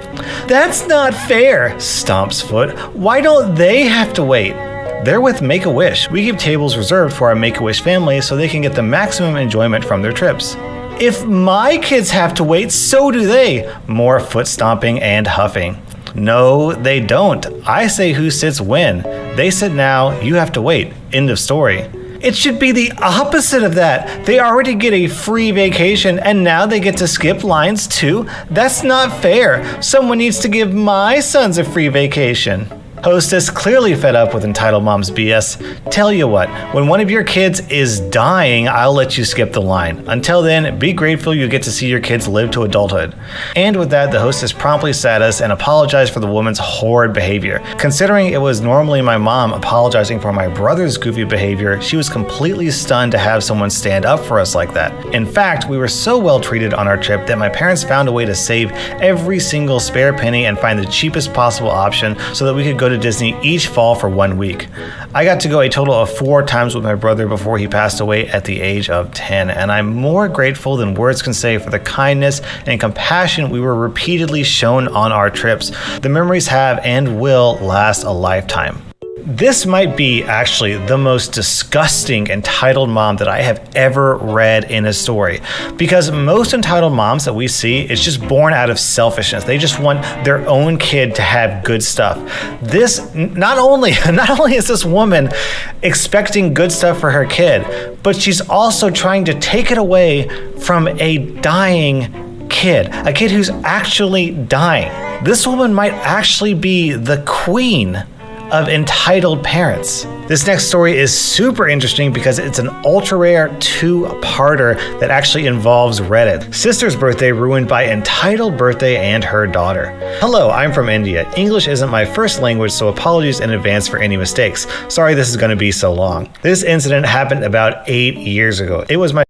"That's not fair," stomps Foot. "Why don't they have to wait?" "They're with Make-A-Wish. We keep tables reserved for our Make-A-Wish families so they can get the maximum enjoyment from their trips." "If my kids have to wait, so do they." More foot stomping and huffing. "No, they don't. I say who sits when. They sit now, you have to wait. End of story." "It should be the opposite of that. They already get a free vacation and now they get to skip lines too? That's not fair. Someone needs to give my sons a free vacation." Hostess, clearly fed up with entitled mom's BS. "Tell you what, when one of your kids is dying, I'll let you skip the line. Until then, be grateful you get to see your kids live to adulthood." And with that, the hostess promptly sat us and apologized for the woman's horrid behavior. Considering it was normally my mom apologizing for my brother's goofy behavior, she was completely stunned to have someone stand up for us like that. In fact, we were so well treated on our trip that my parents found a way to save every single spare penny and find the cheapest possible option so that we could go to Disney each fall for 1 week. I got to go a total of 4 times with my brother before he passed away at the age of 10, and I'm more grateful than words can say for the kindness and compassion we were repeatedly shown on our trips. The memories have and will last a lifetime. This might be actually the most disgusting entitled mom that I have ever read in a story, because most entitled moms that we see is just born out of selfishness. They just want their own kid to have good stuff. This not only is this woman expecting good stuff for her kid, but she's also trying to take it away from a dying kid, a kid who's actually dying. This woman might actually be the queen of entitled parents. This next story is super interesting because it's an ultra rare 2-parter that actually involves Reddit. Sister's birthday ruined by entitled birthday and her daughter. Hello, I'm from India. English isn't my first language, so apologies in advance for any mistakes. Sorry this is going to be so long. This incident happened about 8 years ago. It was my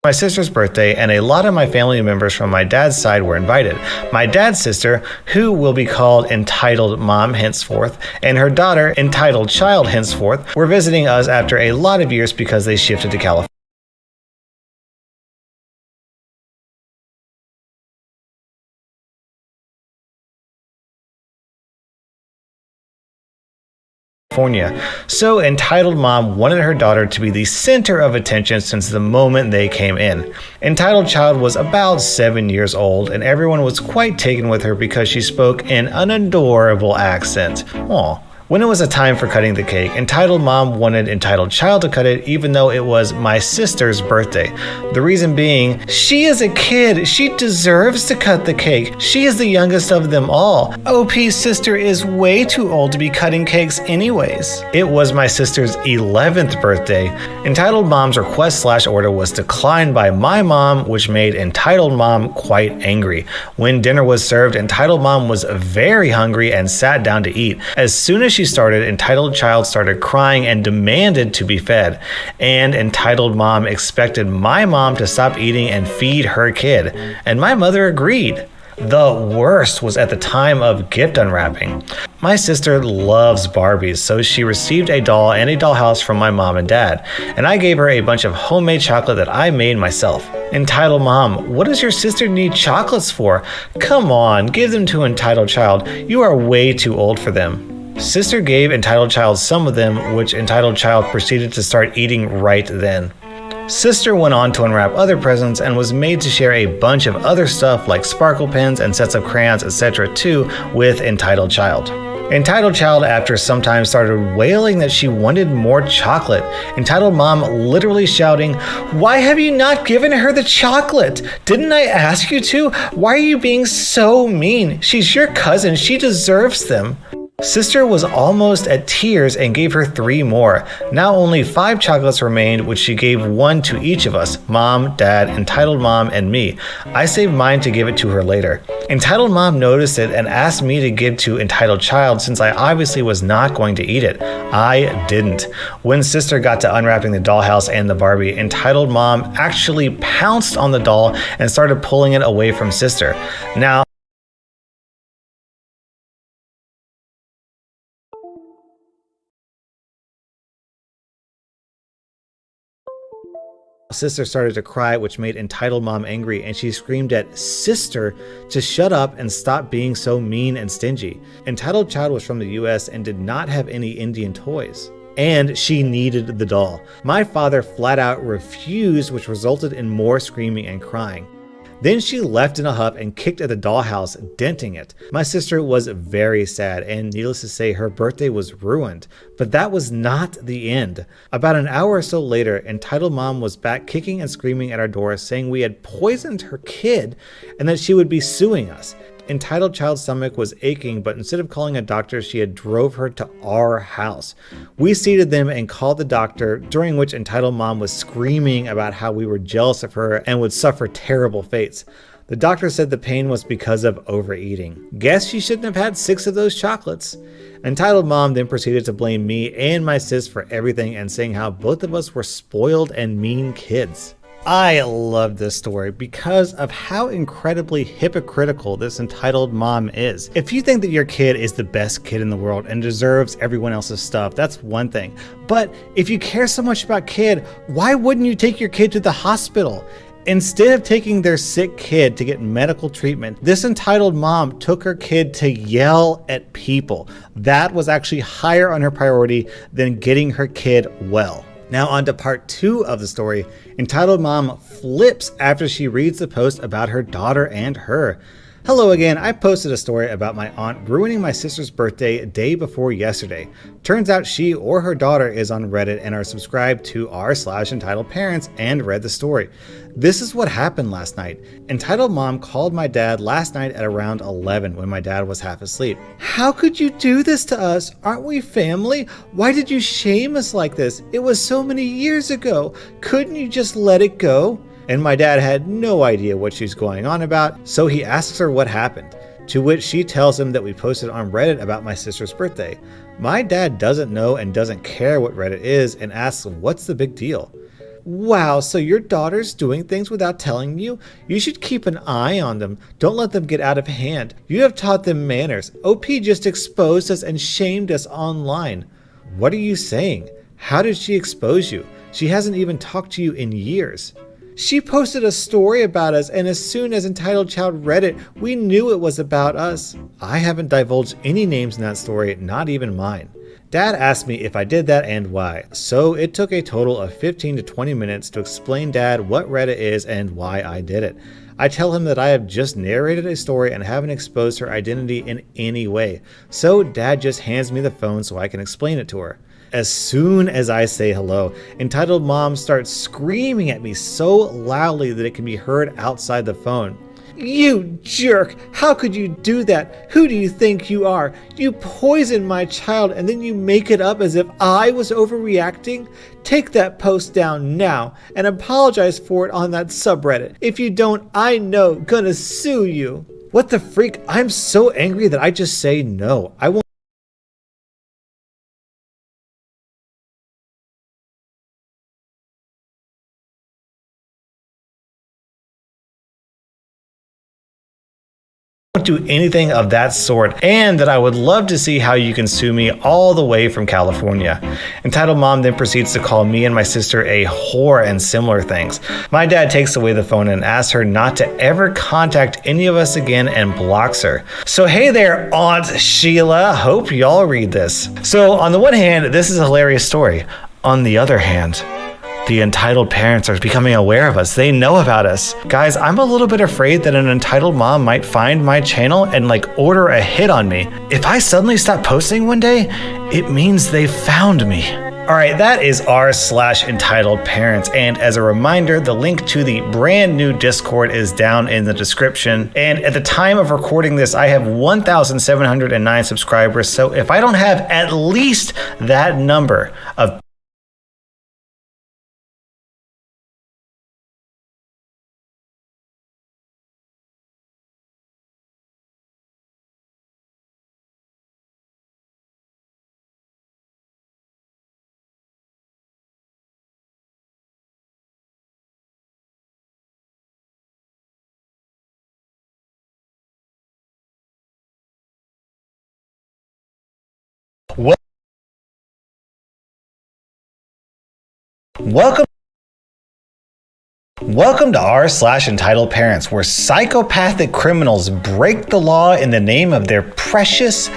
My sister's birthday, and a lot of my family members from my dad's side were invited. My dad's sister, who will be called Entitled Mom henceforth, and her daughter, Entitled Child henceforth, were visiting us after a lot of years because they shifted to California. So Entitled Mom wanted her daughter to be the center of attention since the moment they came in. Entitled Child was about 7 years old, and everyone was quite taken with her because she spoke in an adorable accent. Aw. When it was a time for cutting the cake, Entitled Mom wanted Entitled Child to cut it even though it was my sister's birthday. The reason being, she is a kid. She deserves to cut the cake. She is the youngest of them all. OP's sister is way too old to be cutting cakes anyways. It was my sister's 11th birthday. Entitled Mom's request/order was declined by my mom, which made Entitled Mom quite angry. When dinner was served, Entitled Mom was very hungry and sat down to eat. As soon as she started, Entitled Child started crying and demanded to be fed. And Entitled Mom expected my mom to stop eating and feed her kid. And my mother agreed. The worst was at the time of gift unwrapping. My sister loves Barbies, so she received a doll and a dollhouse from my mom and dad, and I gave her a bunch of homemade chocolate that I made myself. Entitled Mom, what does your sister need chocolates for? Come on, give them to Entitled Child. You are way too old for them. Sister gave Entitled Child some of them, which Entitled Child proceeded to start eating right then. Sister went on to unwrap other presents and was made to share a bunch of other stuff like sparkle pens and sets of crayons, etc. too with Entitled Child. Entitled Child after some time started wailing that she wanted more chocolate. Entitled Mom literally shouting, "Why have you not given her the chocolate? Didn't I ask you to? Why are you being so mean? She's your cousin, she deserves them." Sister was almost at tears and gave her 3 more. Now only 5 chocolates remained, which she gave 1 to each of us, Mom, Dad, Entitled Mom, and me. I saved mine to give it to her later. Entitled Mom noticed it and asked me to give to Entitled Child since I obviously was not going to eat it. I didn't. When Sister got to unwrapping the dollhouse and the Barbie, Entitled Mom actually pounced on the doll and started pulling it away from Sister. Now, Sister started to cry, which made Entitled Mom angry, and she screamed at Sister to shut up and stop being so mean and stingy. Entitled Child was from the US and did not have any Indian toys. And she needed the doll. My father flat out refused, which resulted in more screaming and crying. Then she left in a huff and kicked at the dollhouse, denting it. My sister was very sad, and needless to say, her birthday was ruined. But that was not the end. About an hour or so later, Entitled Mom was back kicking and screaming at our door, saying we had poisoned her kid and that she would be suing us. Entitled Child's stomach was aching, but instead of calling a doctor, she had drove her to our house. We seated them and called the doctor, during which Entitled Mom was screaming about how we were jealous of her and would suffer terrible fates. The doctor said the pain was because of overeating. Guess she shouldn't have had 6 of those chocolates. Entitled Mom then proceeded to blame me and my sis for everything and saying how both of us were spoiled and mean kids. I love this story because of how incredibly hypocritical this Entitled Mom is. If you think that your kid is the best kid in the world and deserves everyone else's stuff, that's one thing. But if you care so much about kid, why wouldn't you take your kid to the hospital? Instead of taking their sick kid to get medical treatment, this Entitled Mom took her kid to yell at people. That was actually higher on her priority than getting her kid well. Now on to part 2 of the story. Entitled Mom flips after she reads the post about her daughter and her. Hello again, I posted a story about my aunt ruining my sister's birthday a day before yesterday. Turns out she or her daughter is on Reddit and are subscribed to r/entitled parents and read the story. This is what happened last night. Entitled Mom called my dad last night at around 11 when my dad was half asleep. How could you do this to us? Aren't we family? Why did you shame us like this? It was so many years ago. Couldn't you just let it go? And my dad had no idea what she's going on about, so he asks her what happened, to which she tells him that we posted on Reddit about my sister's birthday. My dad doesn't know and doesn't care what Reddit is and asks what's the big deal. Wow, so your daughter's doing things without telling you? You should keep an eye on them. Don't let them get out of hand. You have taught them manners. OP just exposed us and shamed us online. What are you saying? How did she expose you? She hasn't even talked to you in years. She posted a story about us, and as soon as Entitled Child read it, we knew it was about us. I haven't divulged any names in that story, not even mine. Dad asked me if I did that and why, so it took a total of 15 to 20 minutes to explain Dad what Reddit is and why I did it. I tell him that I have just narrated a story and haven't exposed her identity in any way, so Dad just hands me the phone so I can explain it to her. As soon as I say hello, Entitled Mom starts screaming at me so loudly that it can be heard outside the phone. You jerk! How could you do that? Who do you think you are? You poisoned my child and then you make it up as if I was overreacting? Take that post down now and apologize for it on that subreddit. If you don't, I know, gonna sue you. What the freak? I'm so angry that I just say no. I won't do anything of that sort, and that I would love to see how you can sue me all the way from California. Entitled Mom then proceeds to call me and my sister a whore and similar things. My dad takes away the phone and asks her not to ever contact any of us again and blocks her. So hey there, Aunt Sheila, hope y'all read this. So on the one hand, this is a hilarious story. On the other hand, the entitled parents are becoming aware of us. They know about us. Guys, I'm a little bit afraid that an entitled mom might find my channel and order a hit on me. If I suddenly stop posting one day, it means they found me. Alright, that is r/entitled parents, and as a reminder, the link to the brand new Discord is down in the description. And at the time of recording this, I have 1,709 subscribers, so if I don't have at least that number of Welcome to r/entitled parents, where psychopathic criminals break the law in the name of their precious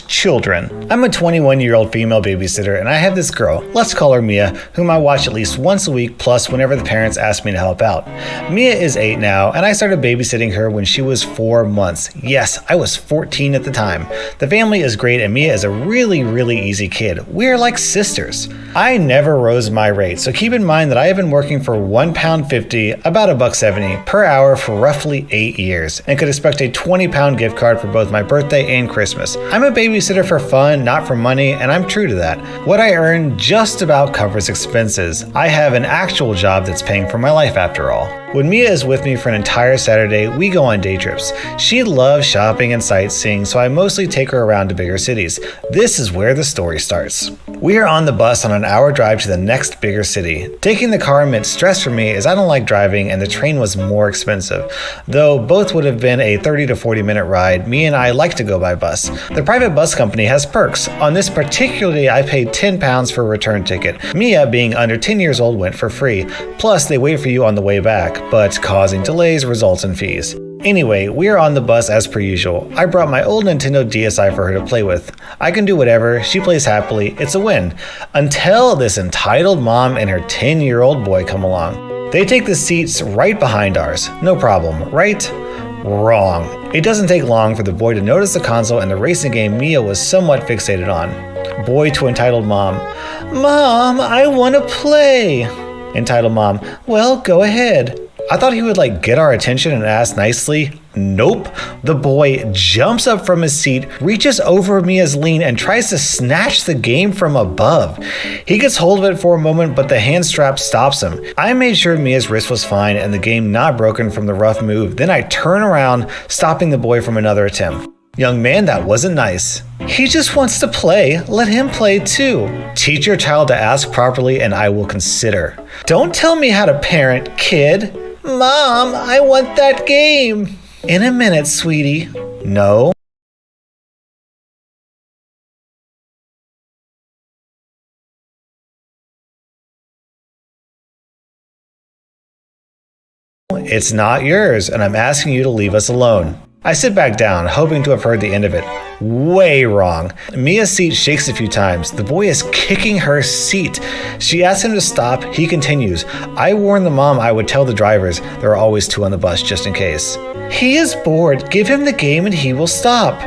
children. I'm a 21-year-old female babysitter, and I have this girl, let's call her Mia, whom I watch at least once a week, plus whenever the parents ask me to help out. Mia is 8 now, and I started babysitting her when she was 4 months. Yes, I was 14 at the time. The family is great, and Mia is a really easy kid. We're like sisters. I never rose my rate, so keep in mind that I have been working for £1.50, about $1.70 per hour for roughly 8 years, and could expect a £20 gift card for both my birthday and Christmas. I'm a babysitter for fun, not for money, and I'm true to that. What I earn just about covers expenses. I have an actual job that's paying for my life after all. When Mia is with me for an entire Saturday, we go on day trips. She loves shopping and sightseeing, so I mostly take her around to bigger cities. This is where the story starts. We are on the bus on an hour drive to the next bigger city. Taking the car meant stress for me as I don't like driving and the train was more expensive. Though both would have been a 30 to 40 minute ride, me and I like to go by bus. The private bus company has perks. On this particular day, I paid £10 for a return ticket. Mia, being under 10 years old, went for free. Plus, they wait for you on the way back, but causing delays results in fees. Anyway, we are on the bus as per usual. I brought my old Nintendo DSi for her to play with. I can do whatever, she plays happily, it's a win. Until this entitled mom and her 10-year-old boy come along. They take the seats right behind ours. No problem, right? Wrong. It doesn't take long for the boy to notice the console and the racing game Mia was somewhat fixated on. Boy to entitled mom. Mom, I want to play. Entitled mom. Well, go ahead. I thought he would get our attention and ask nicely. Nope. The boy jumps up from his seat, reaches over Mia's lean, and tries to snatch the game from above. He gets hold of it for a moment, but the hand strap stops him. I made sure Mia's wrist was fine and the game not broken from the rough move. Then I turn around, stopping the boy from another attempt. Young man, that wasn't nice. He just wants to play. Let him play too. Teach your child to ask properly and I will consider. Don't tell me how to parent, kid. Mom, I want that game. In a minute, sweetie. No. It's not yours, and I'm asking you to leave us alone. I sit back down, hoping to have heard the end of it. Way wrong. Mia's seat shakes a few times. The boy is kicking her seat. She asks him to stop. He continues. I warned the mom I would tell the drivers. There are always 2 on the bus, just in case. He is bored. Give him the game and he will stop.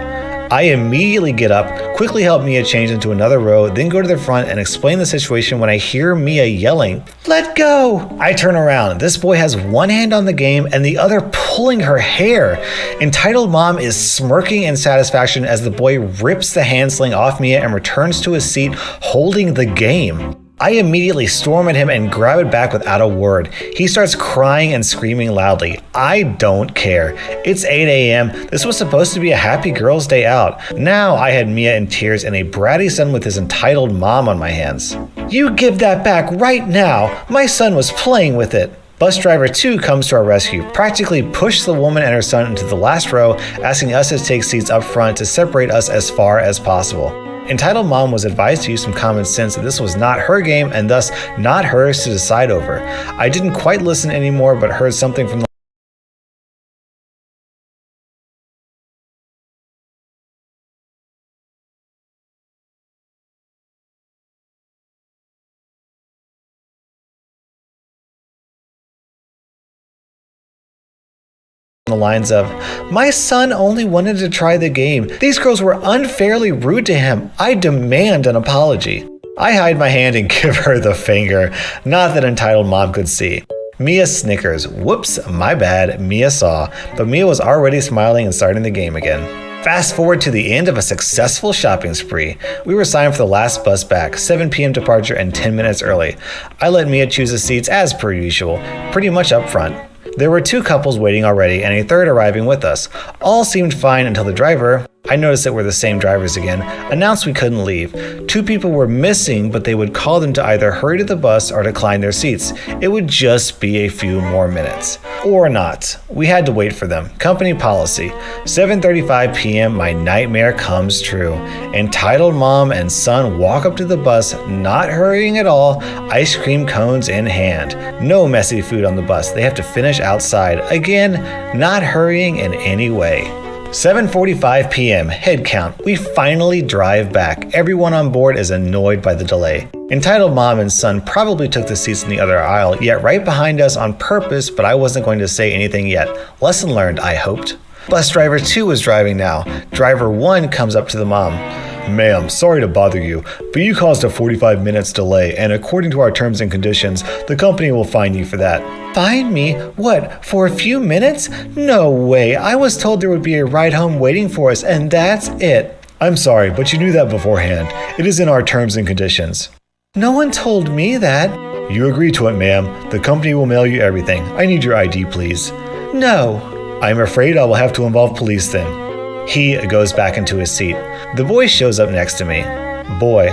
I immediately get up, quickly help Mia change into another row, then go to the front and explain the situation when I hear Mia yelling, "Let go!" I turn around. This boy has one hand on the game and the other pulling her hair. Entitled mom is smirking in satisfaction as the boy rips the hand sling off Mia and returns to his seat holding the game. I immediately storm at him and grab it back without a word. He starts crying and screaming loudly. I don't care. It's 8 a.m. This was supposed to be a happy girls' day out. Now I had Mia in tears and a bratty son with his entitled mom on my hands. You give that back right now. My son was playing with it. Bus driver 2 comes to our rescue, practically pushed the woman and her son into the last row, asking us to take seats up front to separate us as far as possible. Entitled mom was advised to use some common sense that this was not her game and thus not hers to decide over. I didn't quite listen anymore but heard something from the lines of, "My son only wanted to try the game. These girls were unfairly rude to him. I demand an apology." I hide my hand and give her the finger. Not that entitled mom could see. Mia snickers. Whoops, my bad. Mia saw. But Mia was already smiling and starting the game again. Fast forward to the end of a successful shopping spree. We were signed for the last bus back, 7 p.m. departure and 10 minutes early. I let Mia choose the seats as per usual, pretty much up front. There were 2 couples waiting already and a third arriving with us. All seemed fine until the driver, I noticed that we're the same drivers again, announced we couldn't leave. 2 people were missing, but they would call them to either hurry to the bus or decline their seats. It would just be a few more minutes. Or not. We had to wait for them. Company policy. 7:35 p.m. my nightmare comes true. Entitled mom and son walk up to the bus, not hurrying at all, ice cream cones in hand. No messy food on the bus. They have to finish outside. Again, not hurrying in any way. 7:45 p.m. head count. We finally drive back. Everyone on board is annoyed by the delay. Entitled mom and son probably took the seats in the other aisle, yet right behind us on purpose, but I wasn't going to say anything yet. Lesson learned, I hoped. Bus driver 2 is driving now. Driver 1 comes up to the mom. Ma'am, sorry to bother you, but you caused a 45 minutes delay, and according to our terms and conditions, the company will fine you for that. Fine me? What, for a few minutes? No way, I was told there would be a ride home waiting for us, and that's it. I'm sorry, but you knew that beforehand. It is in our terms and conditions. No one told me that. You agreed to it, ma'am. The company will mail you everything. I need your ID, please. No. I'm afraid I will have to involve police then. He goes back into his seat. The boy shows up next to me. Boy,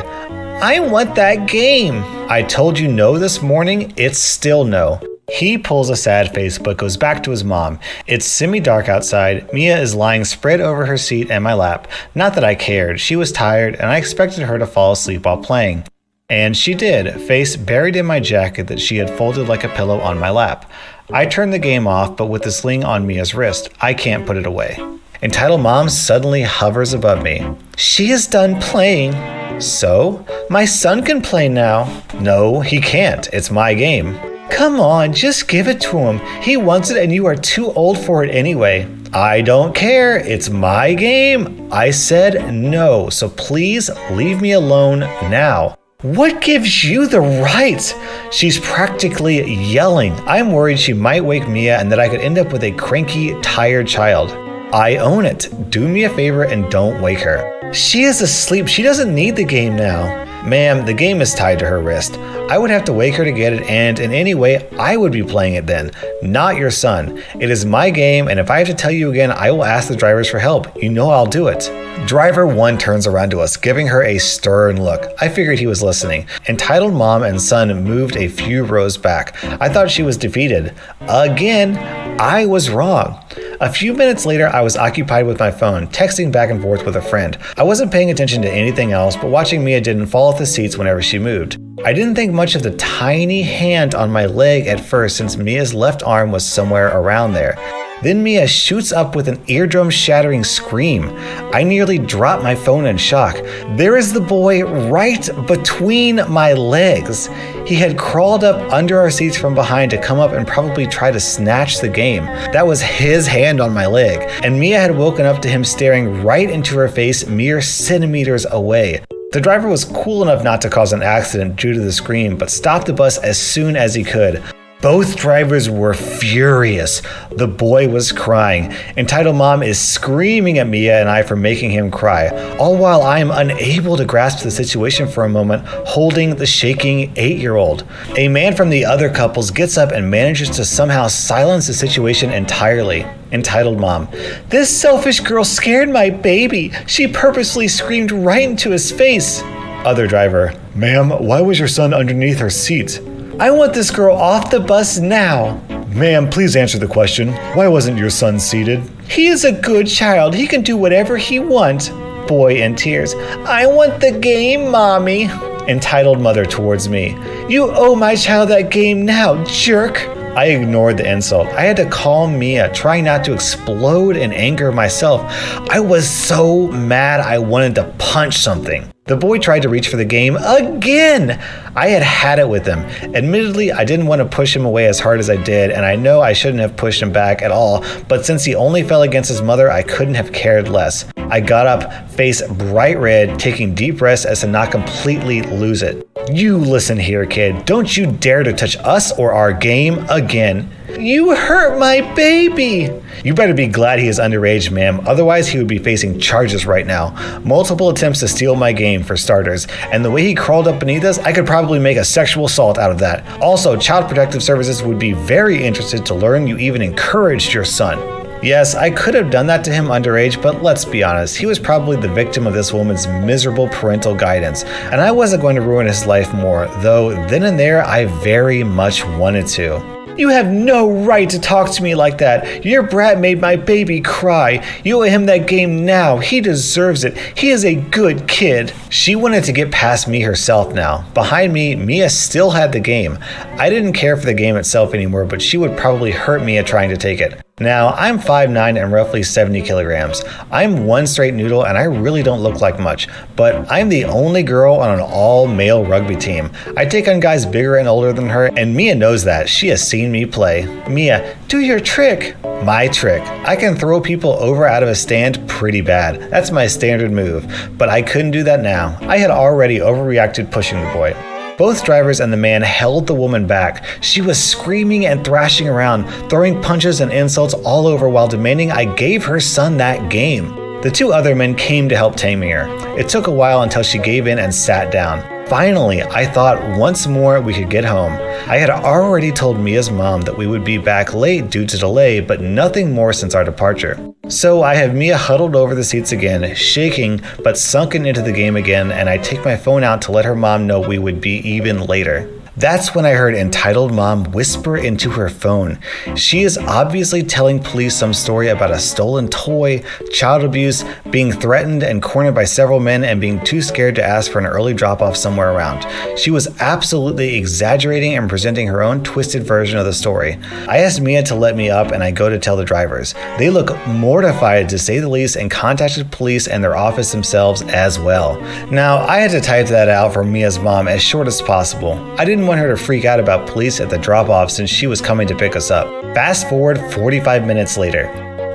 I want that game. I told you no this morning. It's still no. He pulls a sad face but goes back to his mom. It's semi-dark outside. Mia is lying spread over her seat and my lap. Not that I cared. She was tired and I expected her to fall asleep while playing. And she did, face buried in my jacket that she had folded like a pillow on my lap. I turned the game off, but with the sling on Mia's wrist, I can't put it away. Entitled mom suddenly hovers above me. She is done playing. So? My son can play now. No, he can't. It's my game. Come on, just give it to him. He wants it and you are too old for it anyway. I don't care. It's my game. I said no, so please leave me alone now. What gives you the right? She's practically yelling. I'm worried she might wake Mia and that I could end up with a cranky, tired child. I own it. Do me a favor and don't wake her. She is asleep. She doesn't need the game now. Ma'am, the game is tied to her wrist. I would have to wake her to get it, and in any way, I would be playing it then, not your son. It is my game, and if I have to tell you again, I will ask the drivers for help. You know I'll do it. Driver 1 turns around to us, giving her a stern look. I figured he was listening. Entitled mom and son moved a few rows back. I thought she was defeated. Again, I was wrong. A few minutes later, I was occupied with my phone, texting back and forth with a friend. I wasn't paying attention to anything else, but watching Mia didn't fall off the seats whenever she moved. I didn't think much of the tiny hand on my leg at first, since Mia's left arm was somewhere around there. Then Mia shoots up with an eardrum-shattering scream. I nearly dropped my phone in shock. There is the boy right between my legs. He had crawled up under our seats from behind to come up and probably try to snatch the game. That was his hand on my leg, and Mia had woken up to him staring right into her face mere centimeters away. The driver was cool enough not to cause an accident due to the scream, but stopped the bus as soon as he could. Both drivers were furious. The boy was crying. Entitled mom is screaming at Mia and I for making him cry, all while I am unable to grasp the situation for a moment, holding the shaking 8-year-old. A man from the other couples gets up and manages to somehow silence the situation entirely. Entitled mom, "This selfish girl scared my baby. She purposely screamed right into his face." Other driver, "Ma'am, why was your son underneath her seat?" "I want this girl off the bus now." "Ma'am, please answer the question. Why wasn't your son seated?" "He is a good child. He can do whatever he wants." Boy in tears, "I want the game, mommy." Entitled mother towards me, "You owe my child that game now, jerk." I ignored the insult. I had to calm Mia, trying not to explode in anger myself. I was so mad I wanted to punch something. The boy tried to reach for the game again. I had it with him. Admittedly, I didn't want to push him away as hard as I did, and I know I shouldn't have pushed him back at all, but since he only fell against his mother, I couldn't have cared less. I got up, face bright red, taking deep breaths as to not completely lose it. "You listen here, kid. Don't you dare to touch us or our game again." "You hurt my baby." "You better be glad he is underage, ma'am. Otherwise, he would be facing charges right now. Multiple attempts to steal my game, for starters. And the way he crawled up beneath us, I could probably make a sexual assault out of that. Also, Child Protective Services would be very interested to learn you even encouraged your son." Yes, I could have done that to him underage, but let's be honest, he was probably the victim of this woman's miserable parental guidance, and I wasn't going to ruin his life more, though then and there I very much wanted to. "You have no right to talk to me like that. Your brat made my baby cry. You owe him that game now. He deserves it. He is a good kid." She wanted to get past me herself now. Behind me, Mia still had the game. I didn't care for the game itself anymore, but she would probably hurt Mia trying to take it. Now, I'm 5'9" and roughly 70 kilograms. I'm one straight noodle and I really don't look like much, but I'm the only girl on an all-male rugby team. I take on guys bigger and older than her, and Mia knows that. She has seen me play. "Mia, do your trick." My trick. I can throw people over out of a stand pretty bad. That's my standard move, but I couldn't do that now. I had already overreacted pushing the boy. Both drivers and the man held the woman back. She was screaming and thrashing around, throwing punches and insults all over while demanding I gave her son that game. The two other men came to help tame her. It took a while until she gave in and sat down. Finally, I thought once more we could get home. I had already told Mia's mom that we would be back late due to delay, but nothing more since our departure. So I have Mia huddled over the seats again, shaking but sunken into the game again, and I take my phone out to let her mom know we would be even later. That's when I heard entitled mom whisper into her phone. She is obviously telling police some story about a stolen toy, child abuse, being threatened and cornered by several men, and being too scared to ask for an early drop-off somewhere around. She was absolutely exaggerating and presenting her own twisted version of the story. I asked Mia to let me up and I go to tell the drivers. They look mortified to say the least and contacted police and their office themselves as well. Now, I had to type that out for Mia's mom as short as possible. I didn't want her to freak out about police at the drop-off since she was coming to pick us up. Fast forward 45 minutes later.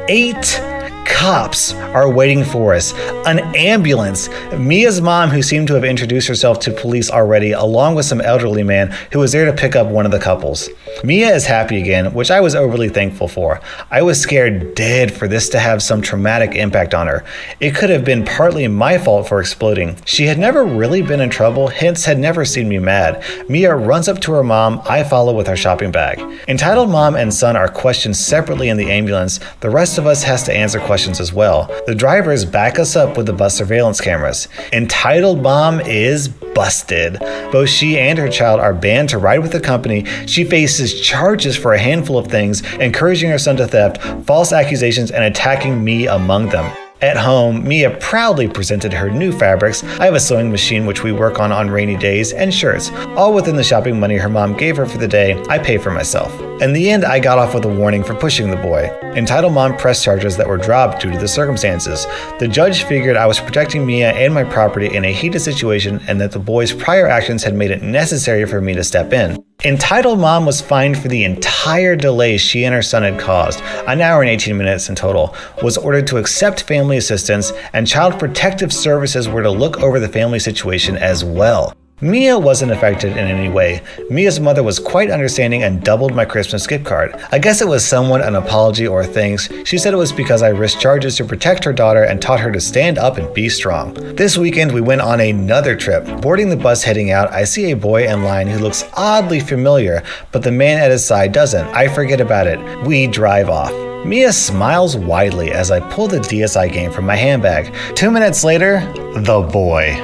8 cops are waiting for us. An ambulance. Mia's mom, who seemed to have introduced herself to police already, along with some elderly man who was there to pick up one of the couples. Mia is happy again, which I was overly thankful for. I was scared dead for this to have some traumatic impact on her. It could have been partly my fault for exploding. She had never really been in trouble, hence had never seen me mad. Mia runs up to her mom, I follow with our shopping bag. Entitled mom and son are questioned separately in the ambulance. The rest of us has to answer questions as well. The drivers back us up with the bus surveillance cameras. Entitled mom is busted. Both she and her child are banned to ride with the company. She faces charges for a handful of things, encouraging her son to theft, false accusations, and attacking me among them. At home, Mia proudly presented her new fabrics. I have a sewing machine which we work on rainy days, and shirts, all within the shopping money her mom gave her for the day. I pay for myself. In the end, I got off with a warning for pushing the boy. Entitled mom pressed charges that were dropped due to the circumstances. The judge figured I was protecting Mia and my property in a heated situation and that the boy's prior actions had made it necessary for me to step in. Entitled mom was fined for the entire delay she and her son had caused, an hour and 18 minutes in total, was ordered to accept family assistance, and Child Protective Services were to look over the family situation as well. Mia wasn't affected in any way. Mia's mother was quite understanding and doubled my Christmas gift card. I guess it was somewhat an apology or thanks. She said it was because I risked charges to protect her daughter and taught her to stand up and be strong. This weekend we went on another trip. Boarding the bus heading out, I see a boy in line who looks oddly familiar, but the man at his side doesn't. I forget about it. We drive off. Mia smiles widely as I pull the DSI game from my handbag. 2 minutes later, the boy.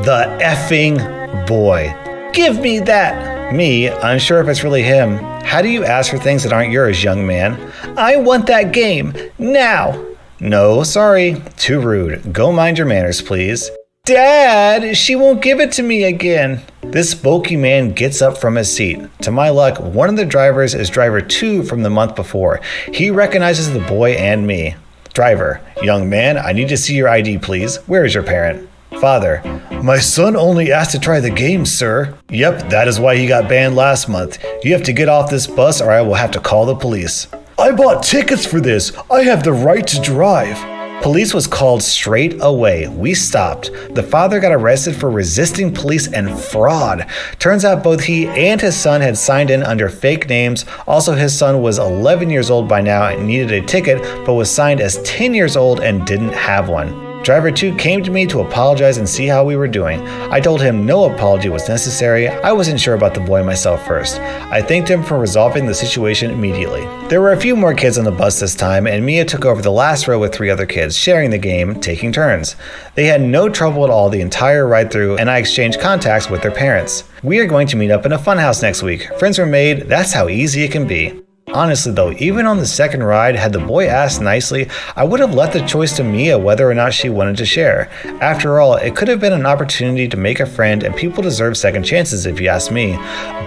The effing boy. Give me that! Me, unsure if it's really him. How do you ask for things that aren't yours, young man? I want that game, now! No, sorry, too rude. Go mind your manners, please. Dad, she won't give it to me again. This bulky man gets up from his seat. To my luck, one of the drivers is driver 2 from the month before. He recognizes the boy and me. Driver, young man, I need to see your ID, please. Where is your parent? Father, my son only asked to try the game, sir. Yep, that is why he got banned last month. You have to get off this bus or I will have to call the police. I bought tickets for this. I have the right to drive. Police was called straight away. We stopped. The father got arrested for resisting police and fraud. Turns out both he and his son had signed in under fake names. Also, his son was 11 years old by now and needed a ticket, but was signed as 10 years old and didn't have one. Driver 2 came to me to apologize and see how we were doing. I told him no apology was necessary. I wasn't sure about the boy myself first. I thanked him for resolving the situation immediately. There were a few more kids on the bus this time, and Mia took over the last row with 3 other kids, sharing the game, taking turns. They had no trouble at all the entire ride through, and I exchanged contacts with their parents. We are going to meet up in a funhouse next week. Friends were made. That's how easy it can be. Honestly though, even on the second ride, had the boy asked nicely, I would have left the choice to Mia whether or not she wanted to share. After all, it could have been an opportunity to make a friend, and people deserve second chances if you ask me.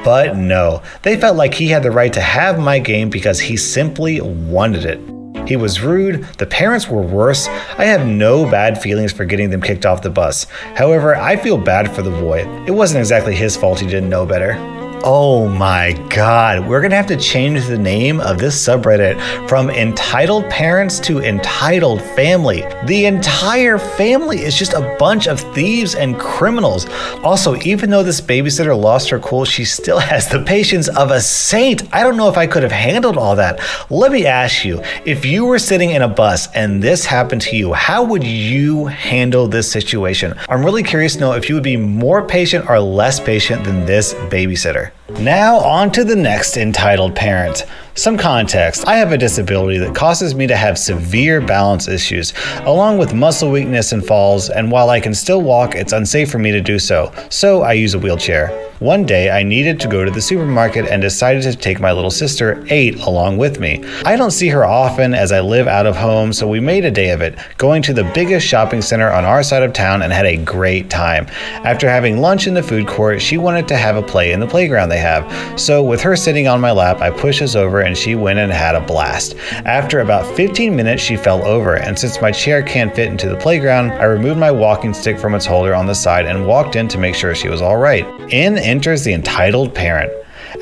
But no, they felt like he had the right to have my game because he simply wanted it. He was rude, the parents were worse. I have no bad feelings for getting them kicked off the bus. However, I feel bad for the boy. It wasn't exactly his fault he didn't know better. Oh my god, we're gonna have to change the name of this subreddit from Entitled Parents to Entitled Family. The entire family is just a bunch of thieves and criminals. Also, even though this babysitter lost her cool, she still has the patience of a saint. I don't know if I could have handled all that. Let me ask you, if you were sitting in a bus and this happened to you, how would you handle this situation? I'm really curious to know if you would be more patient or less patient than this babysitter. Now on to the next entitled parent. Some context. I have a disability that causes me to have severe balance issues, along with muscle weakness and falls, and while I can still walk, it's unsafe for me to do so, so I use a wheelchair. One day, I needed to go to the supermarket and decided to take my little sister, 8, along with me. I don't see her often as I live out of home, so we made a day of it, going to the biggest shopping center on our side of town and had a great time. After having lunch in the food court, she wanted to have a play in the playground they have, so with her sitting on my lap, I pushed us over and she went and had a blast. After about 15 minutes, she fell over, and since my chair can't fit into the playground, I removed my walking stick from its holder on the side and walked in to make sure she was all right. In enters the entitled parent.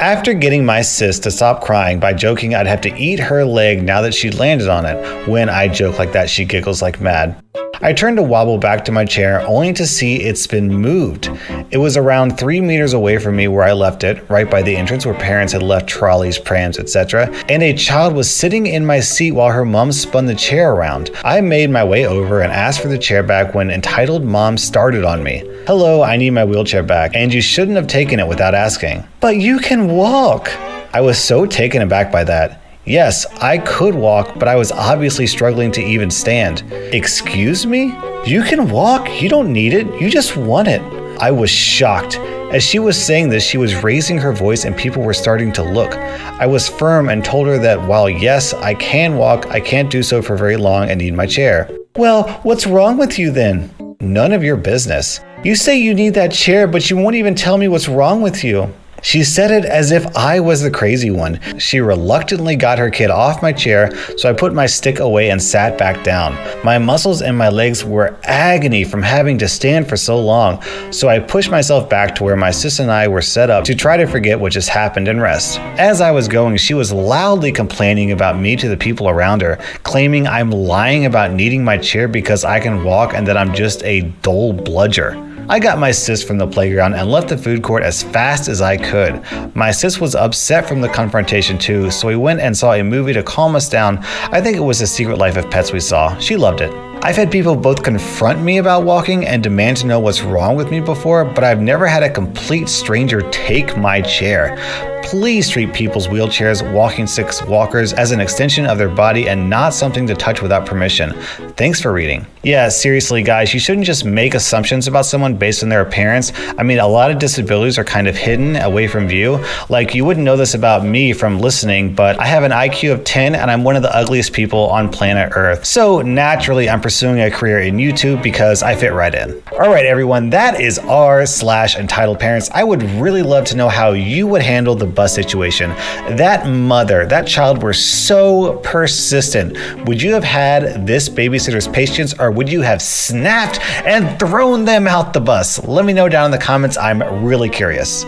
After getting my sis to stop crying by joking I'd have to eat her leg now that she'd landed on it, when I joke like that, she giggles like mad. I turned to wobble back to my chair only to see it's been moved. It was around 3 meters away from me where I left it, right by the entrance where parents had left trolleys, prams, etc., and a child was sitting in my seat while her mom spun the chair around. I made my way over and asked for the chair back when entitled mom started on me. "Hello, I need my wheelchair back, and you shouldn't have taken it without asking." "But you can walk." I was so taken aback by that. Yes, I could walk, but I was obviously struggling to even stand. "Excuse me? You can walk? You don't need it. You just want it." I was shocked. As she was saying this, she was raising her voice and people were starting to look. I was firm and told her that while yes, I can walk, I can't do so for very long and need my chair. "Well, what's wrong with you then?" "None of your business. You say you need that chair, but you won't even tell me what's wrong with you." She said it as if I was the crazy one. She reluctantly got her kid off my chair, so I put my stick away and sat back down. My muscles and my legs were agony from having to stand for so long, so I pushed myself back to where my sis and I were set up to try to forget what just happened and rest. As I was going, she was loudly complaining about me to the people around her, claiming I'm lying about needing my chair because I can walk and that I'm just a dull bludger. I got my sis from the playground and left the food court as fast as I could. My sis was upset from the confrontation too, so we went and saw a movie to calm us down. I think it was The Secret Life of Pets we saw. She loved it. I've had people both confront me about walking and demand to know what's wrong with me before, but I've never had a complete stranger take my chair. Please treat people's wheelchairs, walking sticks, walkers as an extension of their body and not something to touch without permission. Thanks for reading. Yeah, seriously guys, you shouldn't just make assumptions about someone based on their appearance. I mean, a lot of disabilities are kind of hidden away from view. Like, you wouldn't know this about me from listening, but I have an IQ of 10 and I'm one of the ugliest people on planet Earth. So naturally, I'm pursuing a career in YouTube because I fit right in. All right, everyone, that is r/entitled parents. I would really love to know how you would handle the bus situation. That mother, that child were so persistent. Would you have had this babysitter's patience, or would you have snapped and thrown them out the bus? Let me know down in the comments. I'm really curious.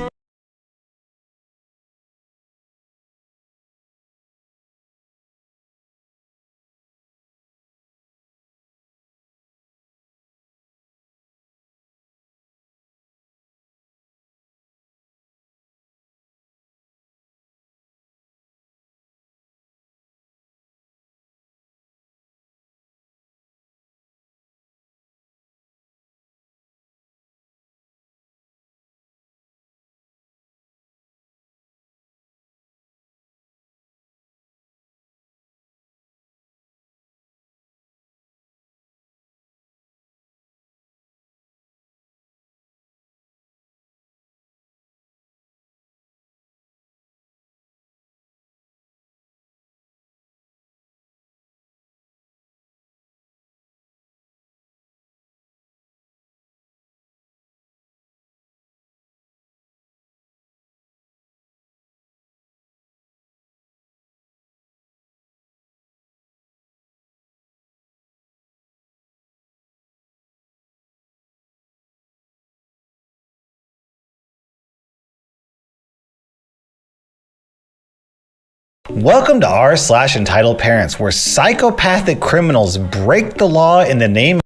Welcome to r/entitled parents, where psychopathic criminals break the law in the name.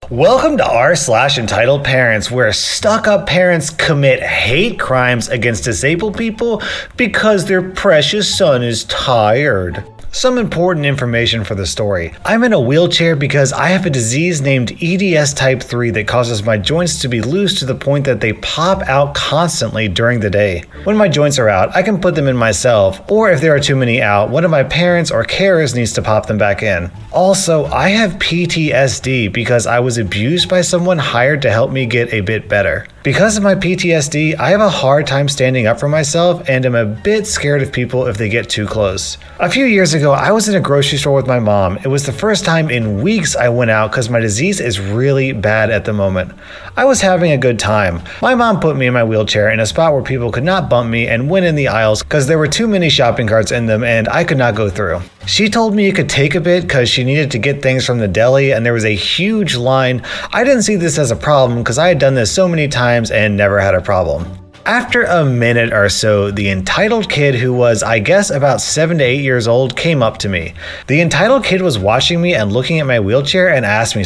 Welcome to r/entitled parents, where stuck-up parents commit hate crimes against disabled people because their precious son is tired. Some important information for the story. I'm in a wheelchair because I have a disease named EDS type 3 that causes my joints to be loose to the point that they pop out constantly during the day. When my joints are out, I can put them in myself, or if there are too many out, one of my parents or carers needs to pop them back in. Also, I have PTSD because I was abused by someone hired to help me get a bit better. Because of my PTSD, I have a hard time standing up for myself and am a bit scared of people if they get too close. A few years ago, I was in a grocery store with my mom. It was the first time in weeks I went out because my disease is really bad at the moment. I was having a good time. My mom put me in my wheelchair in a spot where people could not bump me and went in the aisles because there were too many shopping carts in them and I could not go through. She told me it could take a bit because she needed to get things from the deli and there was a huge line. I didn't see this as a problem because I had done this so many times and never had a problem. After a minute or so, the entitled kid, who was, I guess, about 7 to 8 years old, came up to me. The entitled kid was watching me and looking at my wheelchair and asked me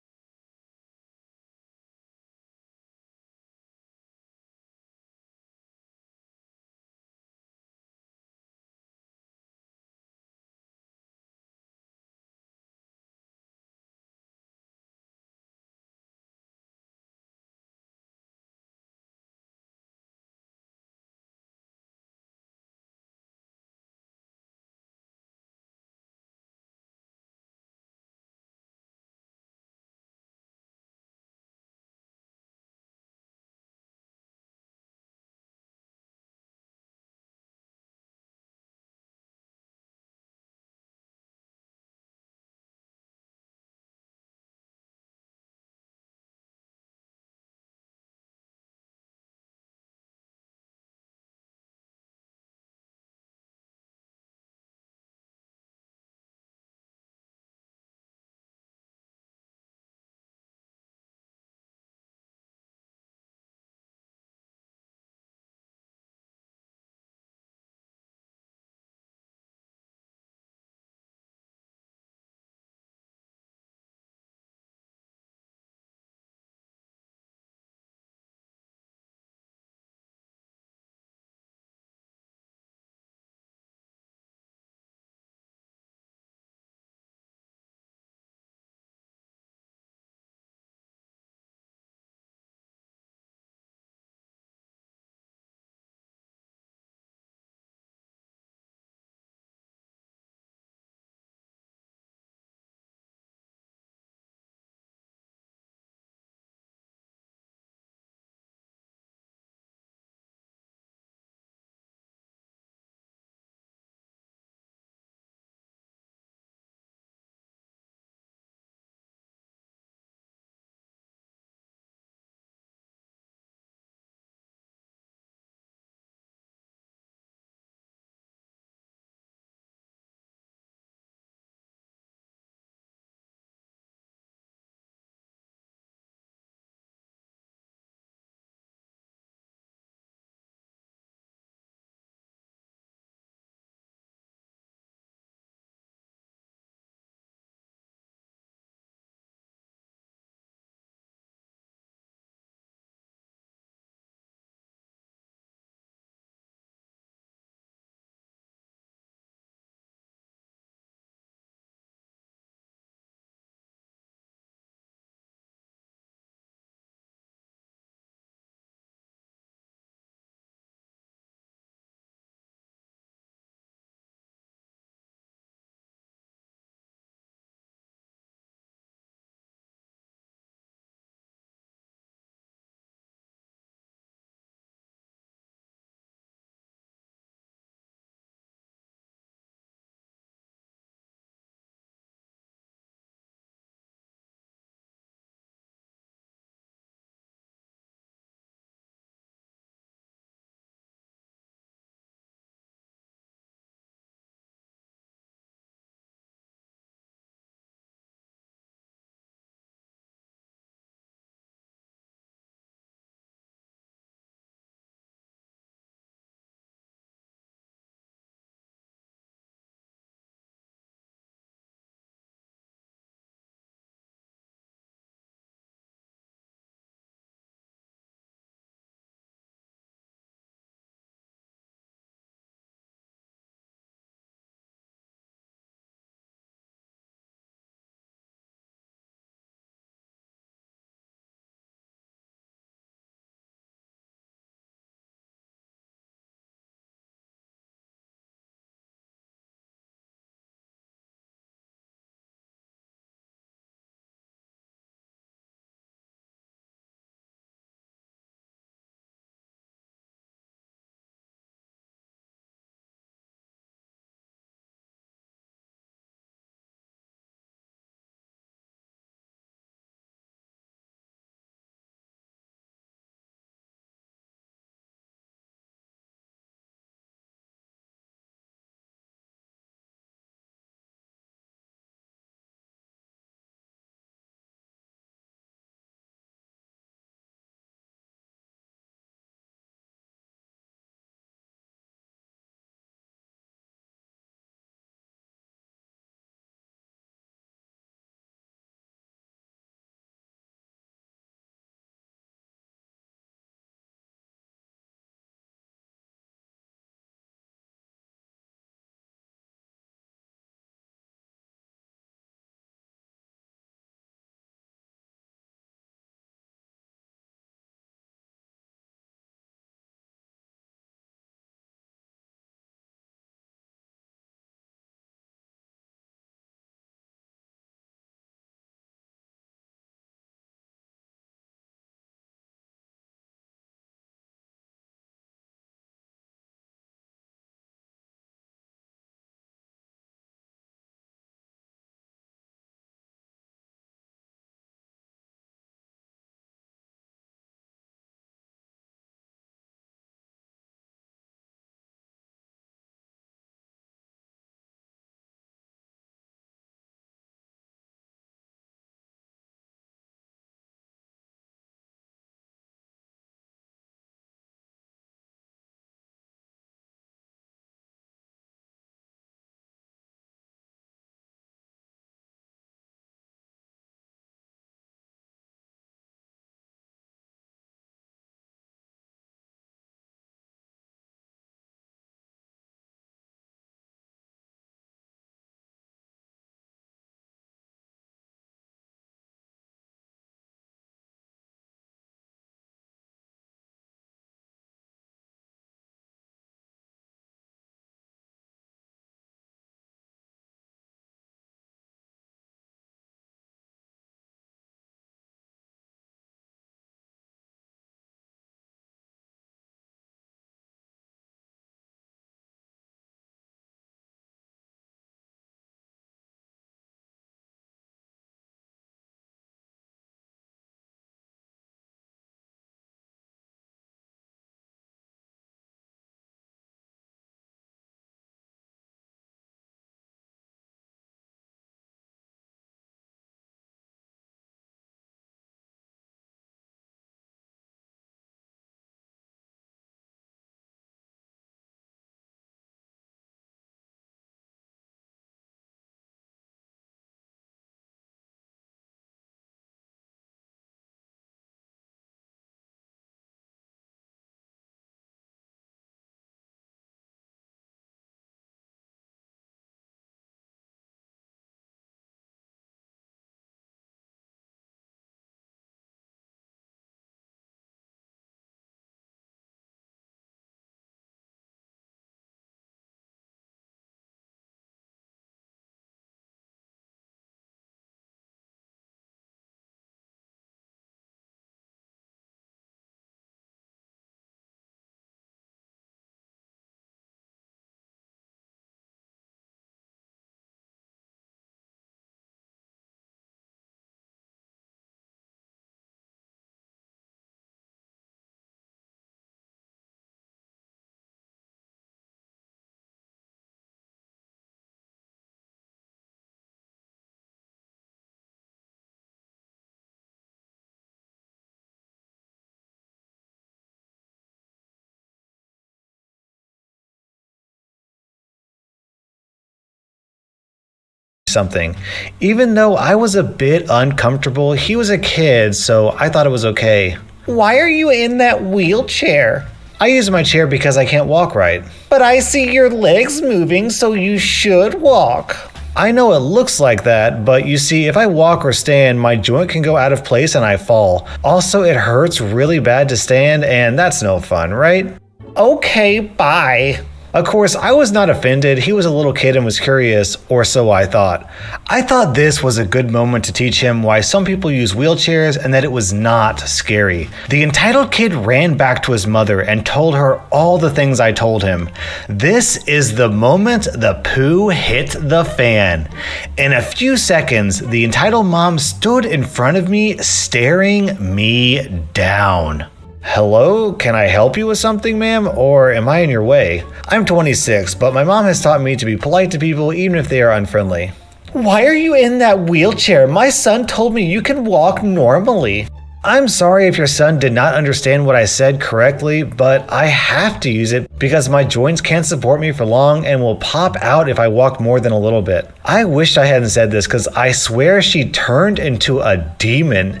something. Even though I was a bit uncomfortable, he was a kid, so I thought it was okay. Why are you in that wheelchair? I use my chair because I can't walk right. But I see your legs moving, so you should walk. I know it looks like that, but you see, if I walk or stand, my joint can go out of place and I fall. Also, it hurts really bad to stand, and that's no fun, right? Okay, bye. Of course, I was not offended. He was a little kid and was curious, or so I thought. I thought this was a good moment to teach him why some people use wheelchairs and that it was not scary. The entitled kid ran back to his mother and told her all the things I told him. This is the moment the poo hit the fan. In a few seconds, the entitled mom stood in front of me, staring me down. Hello, can I help you with something, ma'am, or am I in your way? I'm 26, but my mom has taught me to be polite to people even if they are unfriendly. Why are you in that wheelchair? My son told me you can walk normally. I'm sorry if your son did not understand what I said correctly, but I have to use it because my joints can't support me for long and will pop out if I walk more than a little bit. I wished I hadn't said this because I swear she turned into a demon.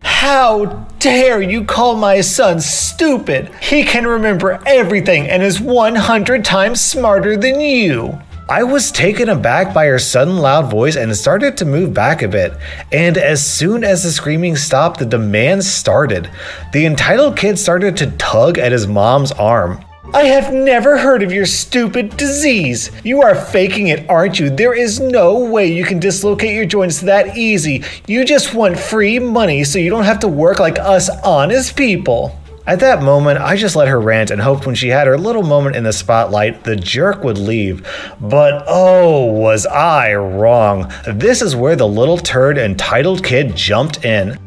How dare you call my son stupid? He can remember everything and is 100 times smarter than you. I was taken aback by her sudden loud voice and started to move back a bit. And as soon as the screaming stopped, the demands started. The entitled kid started to tug at his mom's arm. I have never heard of your stupid disease. You are faking it, aren't you? There is no way you can dislocate your joints that easy. You just want free money so you don't have to work like us honest people. At that moment, I just let her rant and hoped when she had her little moment in the spotlight, the jerk would leave. But oh, was I wrong. This is where the little turd entitled kid jumped in.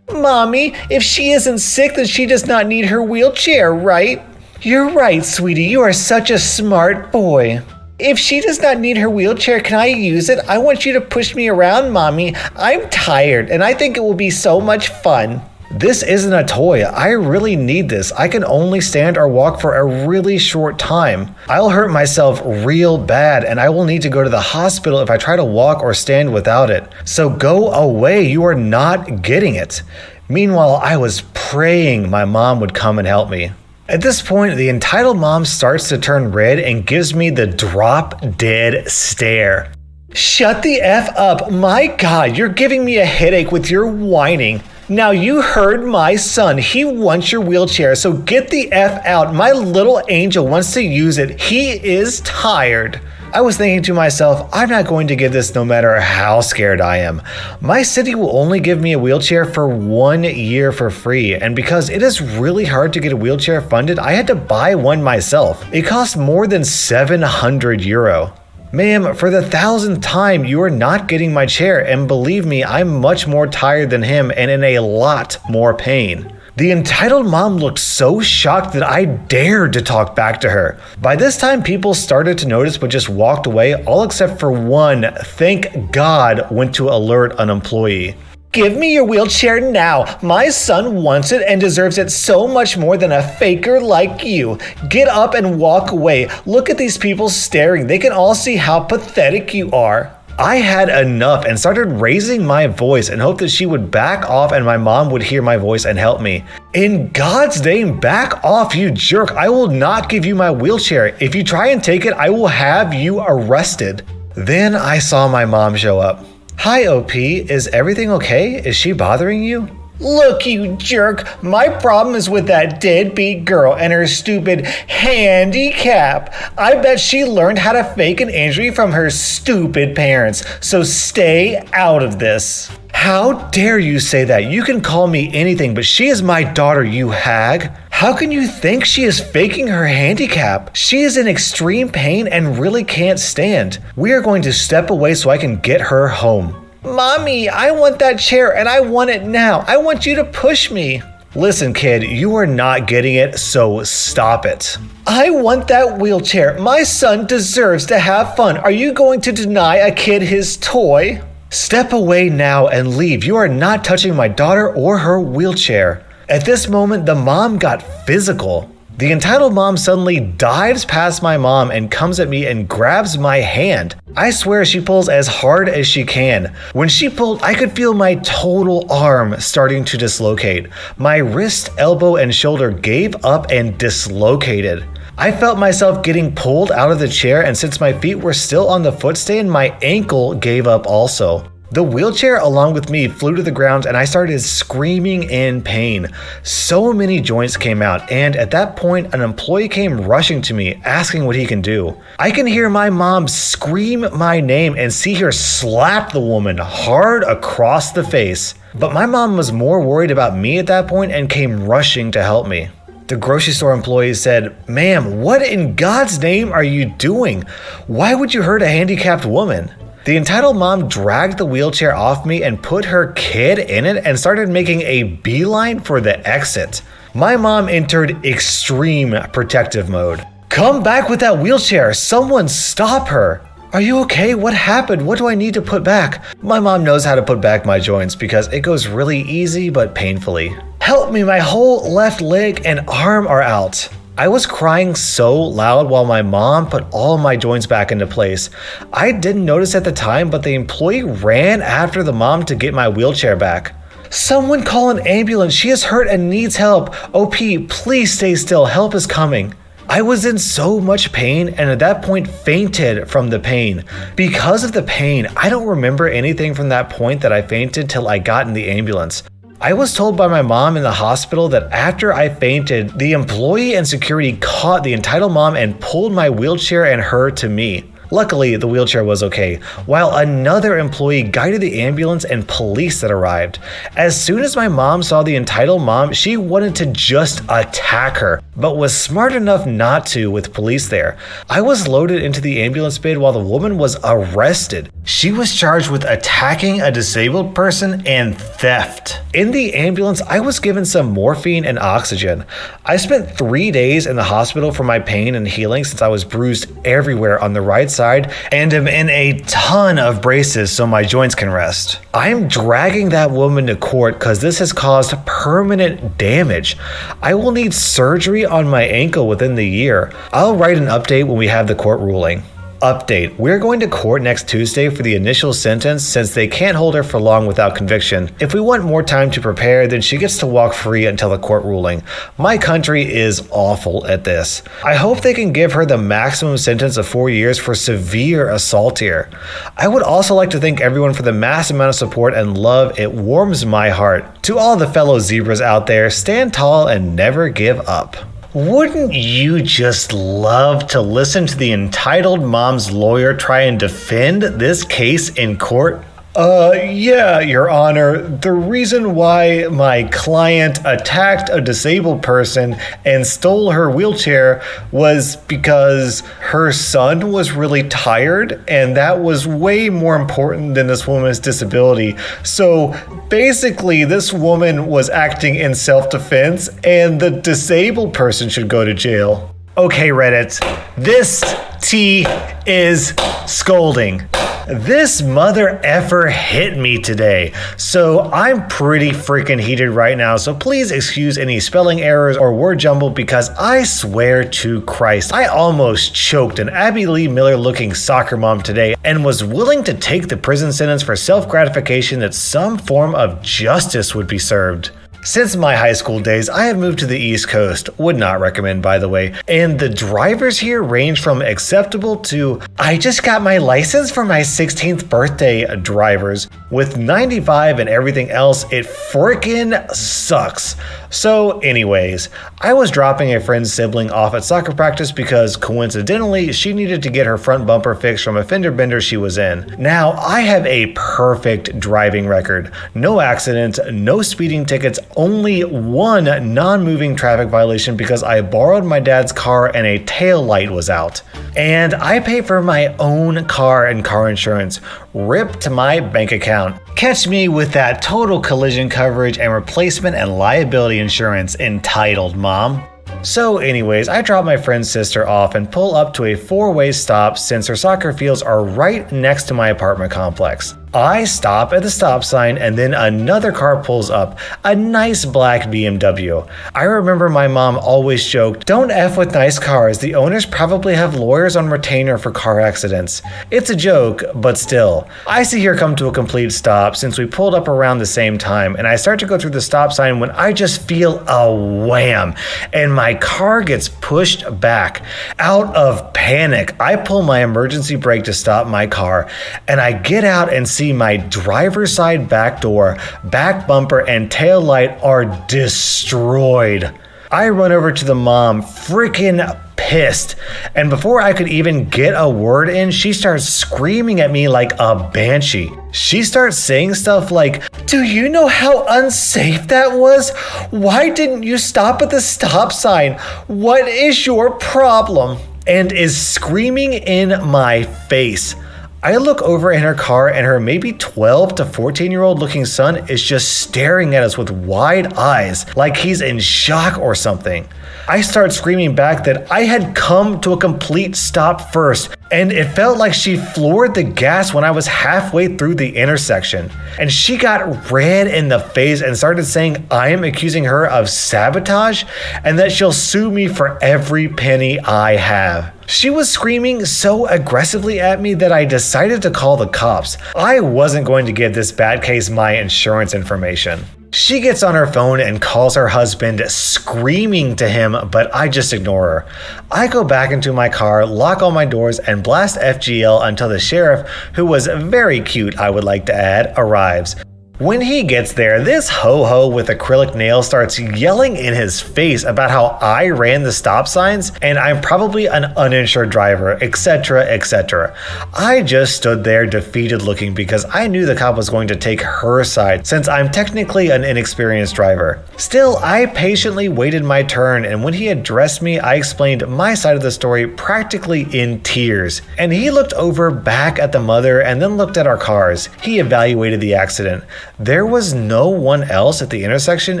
Mommy, if she isn't sick, then she does not need her wheelchair, right? You're right, sweetie. You are such a smart boy. If she does not need her wheelchair, can I use it? I want you to push me around, Mommy. I'm tired, and I think it will be so much fun. This isn't a toy. I really need this. I can only stand or walk for a really short time. I'll hurt myself real bad, and I will need to go to the hospital if I try to walk or stand without it. So go away. You are not getting it. Meanwhile, I was praying my mom would come and help me. At this point, the entitled mom starts to turn red and gives me the drop-dead stare. Shut the F up. My God, you're giving me a headache with your whining. Now you heard my son. He wants your wheelchair, so get the F out. My little angel wants to use it. He is tired. I was thinking to myself, I'm not going to get this no matter how scared I am. My city will only give me a wheelchair for 1 year for free, and because it is really hard to get a wheelchair funded, I had to buy one myself. It cost more than €700. Ma'am, for the 1000th time, you are not getting my chair, and believe me, I'm much more tired than him and in a lot more pain. The entitled mom looked so shocked that I dared to talk back to her. By this time, people started to notice but just walked away, all except for one, thank God, went to alert an employee. Give me your wheelchair now. My son wants it and deserves it so much more than a faker like you. Get up and walk away. Look at these people staring. They can all see how pathetic you are. I had enough and started raising my voice and hoped that she would back off and my mom would hear my voice and help me. In God's name, back off, you jerk. I will not give you my wheelchair. If you try and take it, I will have you arrested. Then I saw my mom show up. Hi, OP. Is everything okay? Is she bothering you? Look, you jerk. My problem is with that deadbeat girl and her stupid handicap. I bet she learned how to fake an injury from her stupid parents. So stay out of this. How dare you say that? You can call me anything, but she is my daughter, you hag. How can you think she is faking her handicap? She is in extreme pain and really can't stand. We are going to step away so I can get her home. Mommy, I want that chair and I want it now. I want you to push me. Listen, kid, you are not getting it, so stop it. I want that wheelchair. My son deserves to have fun. Are you going to deny a kid his toy? Step away now and leave. You are not touching my daughter or her wheelchair. At this moment, the mom got physical. The entitled mom suddenly dives past my mom and comes at me and grabs my hand. I swear she pulls as hard as she can. When she pulled, I could feel my total arm starting to dislocate. My wrist, elbow, and shoulder gave up and dislocated. I felt myself getting pulled out of the chair, and since my feet were still on the footstand, my ankle gave up also. The wheelchair along with me flew to the ground and I started screaming in pain. So many joints came out, and at that point an employee came rushing to me asking what he can do. I can hear my mom scream my name and see her slap the woman hard across the face. But my mom was more worried about me at that point and came rushing to help me. The grocery store employee said, "Ma'am, what in God's name are you doing? Why would you hurt a handicapped woman?" The entitled mom dragged the wheelchair off me and put her kid in it and started making a beeline for the exit. My mom entered extreme protective mode. "Come back with that wheelchair! Someone stop her!" "Are you okay? What happened? What do I need to put back?" My mom knows how to put back my joints because it goes really easy but painfully. "Help me, my whole left leg and arm are out." I was crying so loud while my mom put all my joints back into place. I didn't notice at the time, but the employee ran after the mom to get my wheelchair back. "Someone call an ambulance. She is hurt and needs help. OP, please stay still. Help is coming." I was in so much pain and at that point fainted from the pain. Because of the pain, I don't remember anything from that point that I fainted till I got in the ambulance. I was told by my mom in the hospital that after I fainted, the employee and security caught the entitled mom and pulled my wheelchair and her to me. Luckily, the wheelchair was okay, while another employee guided the ambulance and police that arrived. As soon as my mom saw the entitled mom, she wanted to just attack her, but was smart enough not to with police there. I was loaded into the ambulance bed while the woman was arrested. She was charged with attacking a disabled person and theft. In the ambulance, I was given some morphine and oxygen. I spent 3 days in the hospital for my pain and healing since I was bruised everywhere on the right side and am in a ton of braces so my joints can rest. I'm dragging that woman to court because this has caused permanent damage. I will need surgery on my ankle within the year. I'll write an update when we have the court ruling. Update: we're going to court next Tuesday for the initial sentence since they can't hold her for long without conviction. If we want more time to prepare, then she gets to walk free until the court ruling. My country is awful at this. I hope they can give her the maximum sentence of 4 years for severe assault here. I would also like to thank everyone for the mass amount of support and love. It warms my heart. To all the fellow zebras out there, stand tall and never give up. Wouldn't you just love to listen to the entitled mom's lawyer try and defend this case in court? Yeah, Your Honor. The reason why my client attacked a disabled person and stole her wheelchair was because her son was really tired, and that was way more important than this woman's disability. So basically, this woman was acting in self-defense, and the disabled person should go to jail. Okay, Reddit. This tea is scolding. This mother effer hit me today, so I'm pretty freaking heated right now, so please excuse any spelling errors or word jumble because I swear to Christ, I almost choked an Abby Lee Miller looking soccer mom today and was willing to take the prison sentence for self-gratification that some form of justice would be served. Since my high school days, I have moved to the East Coast, would not recommend by the way, and the drivers here range from acceptable to I just got my license for my 16th birthday drivers. With 95 and everything else, it frickin' sucks. So anyways, I was dropping a friend's sibling off at soccer practice because coincidentally, she needed to get her front bumper fixed from a fender bender she was in. Now, I have a perfect driving record. No accidents, no speeding tickets, only one non-moving traffic violation because I borrowed my dad's car and a tail light was out. And I pay for my own car and car insurance. Rip to my bank account. Catch me with that total collision coverage and replacement and liability insurance, entitled mom. So anyways, I drop my friend's sister off and pull up to a 4-way stop since her soccer fields are right next to my apartment complex. I stop at the stop sign and then another car pulls up, a nice black BMW. I remember my mom always joked, "Don't F with nice cars, the owners probably have lawyers on retainer for car accidents." It's a joke, but still. I see her come to a complete stop since we pulled up around the same time, and I start to go through the stop sign when I just feel a wham, and my car gets pushed back. Out of panic, I pull my emergency brake to stop my car, and I get out and see my driver's side back door, back bumper, and tail light are destroyed. I run over to the mom, freaking pissed, and before I could even get a word in, she starts screaming at me like a banshee. She starts saying stuff like, "Do you know how unsafe that was? Why didn't you stop at the stop sign? What is your problem?" and is screaming in my face. I look over in her car and her maybe 12 to 14-year-old looking son is just staring at us with wide eyes like he's in shock or something. I start screaming back that I had come to a complete stop first, and it felt like she floored the gas when I was halfway through the intersection. And she got red in the face and started saying I am accusing her of sabotage and that she'll sue me for every penny I have. She was screaming so aggressively at me that I decided to call the cops. I wasn't going to give this bad case my insurance information. She gets on her phone and calls her husband, screaming to him, but I just ignore her. I go back into my car, lock all my doors, and blast FGL until the sheriff, who was very cute, I would like to add, arrives. When he gets there, this ho-ho with acrylic nails starts yelling in his face about how I ran the stop signs and I'm probably an uninsured driver, etc., etc. I just stood there defeated looking because I knew the cop was going to take her side since I'm technically an inexperienced driver. Still, I patiently waited my turn, and when he addressed me, I explained my side of the story practically in tears. And he looked over back at the mother and then looked at our cars. He evaluated the accident. There was no one else at the intersection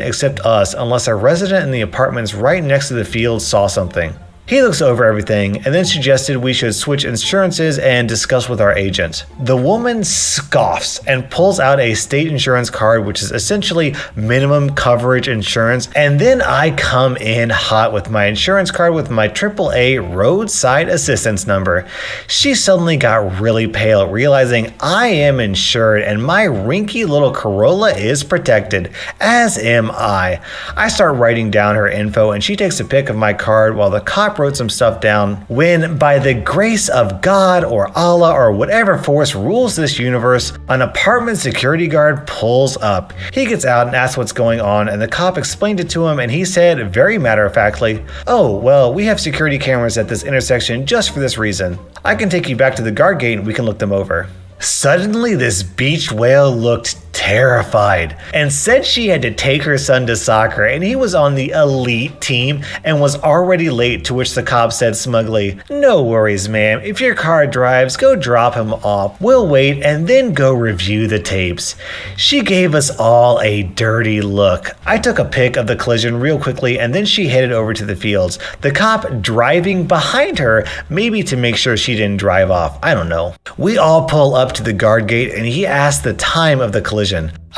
except us unless a resident in the apartments right next to the field saw something. He looks over everything and then suggested we should switch insurances and discuss with our agent. The woman scoffs and pulls out a state insurance card, which is essentially minimum coverage insurance, and then I come in hot with my insurance card with my AAA roadside assistance number. She suddenly got really pale, realizing I am insured and my rinky little Corolla is protected, as am I. I start writing down her info and she takes a pic of my card while the cop wrote some stuff down when, by the grace of God or Allah or whatever force rules this universe, an apartment security guard pulls up. He gets out and asks what's going on, and the cop explained it to him, and he said very matter-of-factly, "Oh, well, we have security cameras at this intersection just for this reason. I can take you back to the guard gate and we can look them over." Suddenly, this beached whale looked terrified and said she had to take her son to soccer and he was on the elite team and was already late, to which the cop said smugly, "No worries, ma'am. If your car drives, go drop him off. We'll wait and then go review the tapes." She gave us all a dirty look. I took a pic of the collision real quickly and then she headed over to the fields, the cop driving behind her, maybe to make sure she didn't drive off. I don't know. We all pull up to the guard gate and he asked the time of the collision.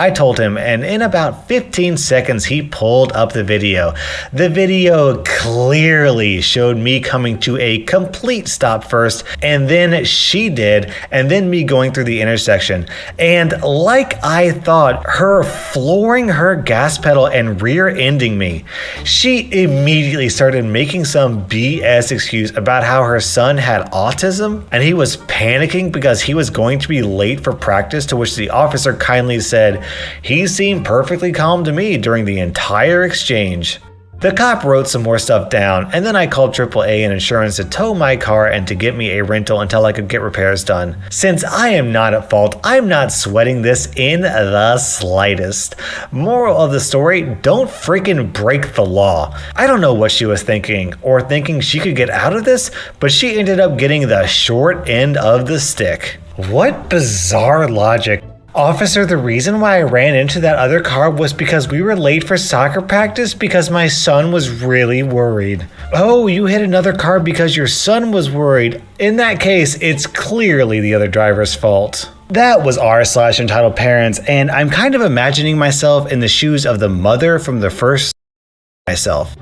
I told him, and in about 15 seconds he pulled up the video. The video clearly showed me coming to a complete stop first, and then she did, and then me going through the intersection. And like I thought, her flooring her gas pedal and rear-ending me. She immediately started making some BS excuse about how her son had autism, and he was panicking because he was going to be late for practice, to which the officer kindly said, "He seemed perfectly calm to me during the entire exchange." The cop wrote some more stuff down, and then I called AAA and insurance to tow my car and to get me a rental until I could get repairs done. Since I am not at fault, I'm not sweating this in the slightest. Moral of the story, don't freaking break the law. I don't know what she was thinking, or thinking she could get out of this, but she ended up getting the short end of the stick. What bizarre logic. "Officer, the reason why I ran into that other car was because we were late for soccer practice because my son was really worried." "Oh, you hit another car because your son was worried. In that case, it's clearly the other driver's fault." That was r/entitled parents, and I'm kind of imagining myself in the shoes of the mother from the first myself.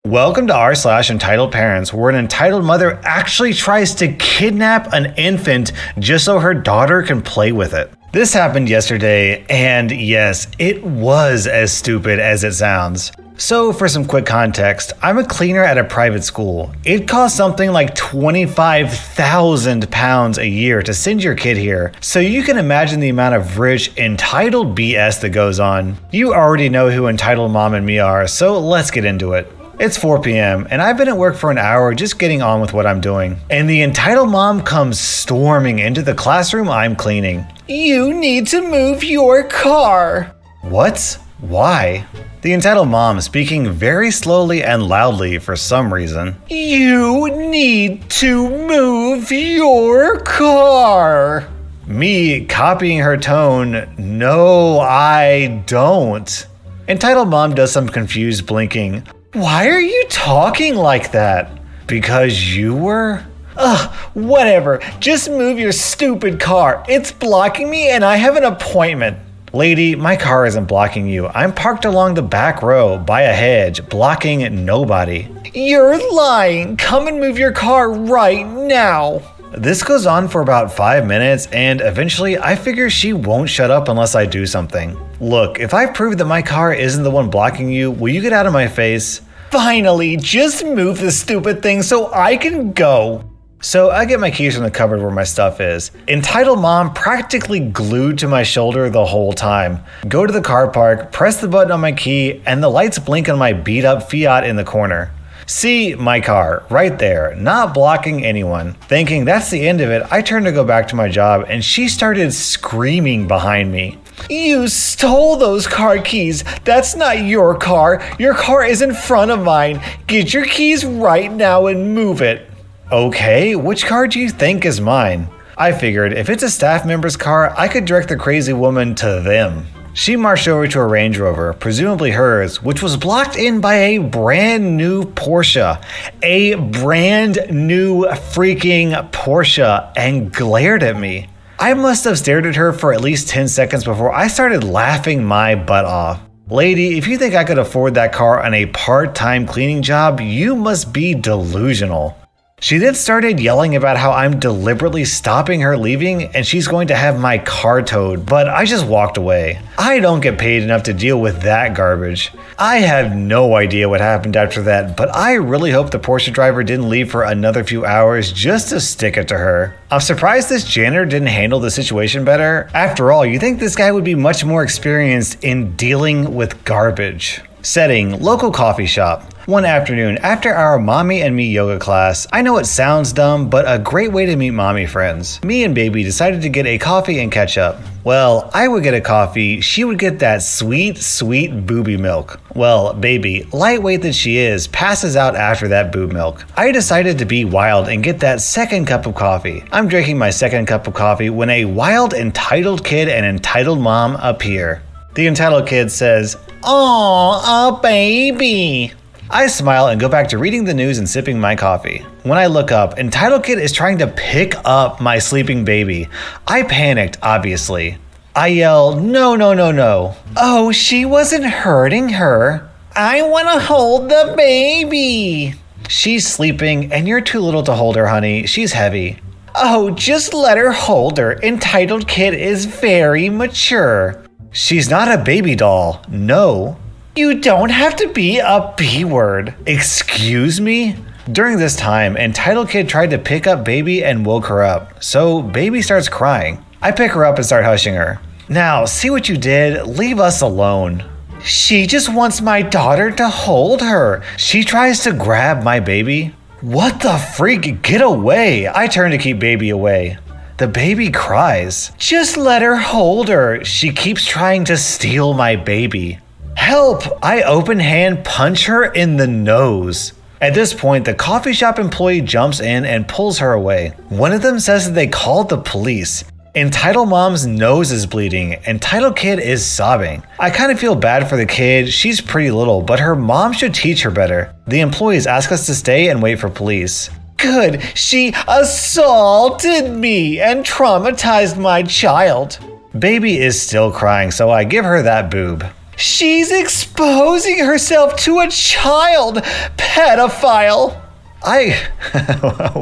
Welcome to r/entitled parents, where an entitled mother actually tries to kidnap an infant just so her daughter can play with it. This happened yesterday, and yes, it was as stupid as it sounds. So for some quick context, I'm a cleaner at a private school. It costs something like £25,000 a year to send your kid here, so you can imagine the amount of rich, entitled BS that goes on. You already know who entitled mom and me are, so let's get into it. It's 4 p.m. and I've been at work for an hour just getting on with what I'm doing. And the entitled mom comes storming into the classroom I'm cleaning. You need to move your car. What? Why? The entitled mom speaking very slowly and loudly for some reason. You need to move your car. Me copying her tone. No, I don't. Entitled mom does some confused blinking. Why are you talking like that? Because you were? Ugh, whatever. Just move your stupid car. It's blocking me and I have an appointment. Lady, my car isn't blocking you. I'm parked along the back row by a hedge, blocking nobody. You're lying. Come and move your car right now. This goes on for about 5 minutes, and eventually I figure she won't shut up unless I do something. Look, if I prove that my car isn't the one blocking you, will you get out of my face? Finally, just move the stupid thing so I can go. So I get my keys from the cupboard where my stuff is. Entitled mom practically glued to my shoulder the whole time. Go to the car park, press the button on my key, and the lights blink on my beat up Fiat in the corner. See, my car, right there, not blocking anyone. Thinking that's the end of it, I turned to go back to my job and she started screaming behind me. You stole those car keys. That's not your car. Your car is in front of mine. Get your keys right now and move it. Okay, which car do you think is mine? I figured if it's a staff member's car, I could direct the crazy woman to them. She marched over to a Range Rover, presumably hers, which was blocked in by a brand new Porsche. A brand new freaking Porsche, and glared at me. I must have stared at her for at least 10 seconds before I started laughing my butt off. Lady, if you think I could afford that car on a part-time cleaning job, you must be delusional. She then started yelling about how I'm deliberately stopping her leaving and she's going to have my car towed, but I just walked away. I don't get paid enough to deal with that garbage. I have no idea what happened after that, but I really hope the Porsche driver didn't leave for another few hours just to stick it to her. I'm surprised this janitor didn't handle the situation better. After all, you'd think this guy would be much more experienced in dealing with garbage. Setting, local coffee shop. One afternoon after our mommy and me yoga class, I know it sounds dumb, but a great way to meet mommy friends. Me and baby decided to get a coffee and catch up. Well, I would get a coffee, she would get that sweet, sweet booby milk. Well, baby, lightweight that she is, passes out after that boob milk. I decided to be wild and get that second cup of coffee. I'm drinking my second cup of coffee when a wild, entitled kid and entitled mom appear. The entitled kid says, "Aw, a baby." I smile and go back to reading the news and sipping my coffee. When I look up, entitled kid is trying to pick up my sleeping baby. I panicked, obviously. I yell, "No, no, no, no." "Oh, she wasn't hurting her." "I want to hold the baby." "She's sleeping and you're too little to hold her, honey. She's heavy." "Oh, just let her hold her. Entitled kid is very mature." "She's not a baby doll. No." "You don't have to be a B-word." "Excuse me?" During this time, entitled kid tried to pick up baby and woke her up. So baby starts crying. I pick her up and start hushing her. "Now, see what you did? Leave us alone." "She just wants my daughter to hold her. She tries to grab my baby." "What the freak? Get away." I turn to keep baby away. The baby cries. "Just let her hold her. She keeps trying to steal my baby." "Help!" I open hand punch her in the nose. At this point, the coffee shop employee jumps in and pulls her away. One of them says that they called the police. Entitled mom's nose is bleeding. Entitled kid is sobbing. I kind of feel bad for the kid. She's pretty little, but her mom should teach her better. The employees ask us to stay and wait for police. Good, she assaulted me and traumatized my child. Baby is still crying, so I give her that boob. She's exposing herself to a child, pedophile.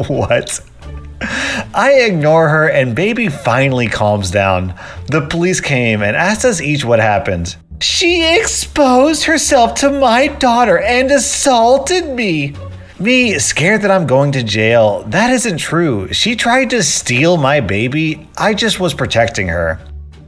What? I ignore her and baby finally calms down. The police came and asked us each what happened. She exposed herself to my daughter and assaulted me. Me, scared that I'm going to jail. That isn't true. She tried to steal my baby. I just was protecting her.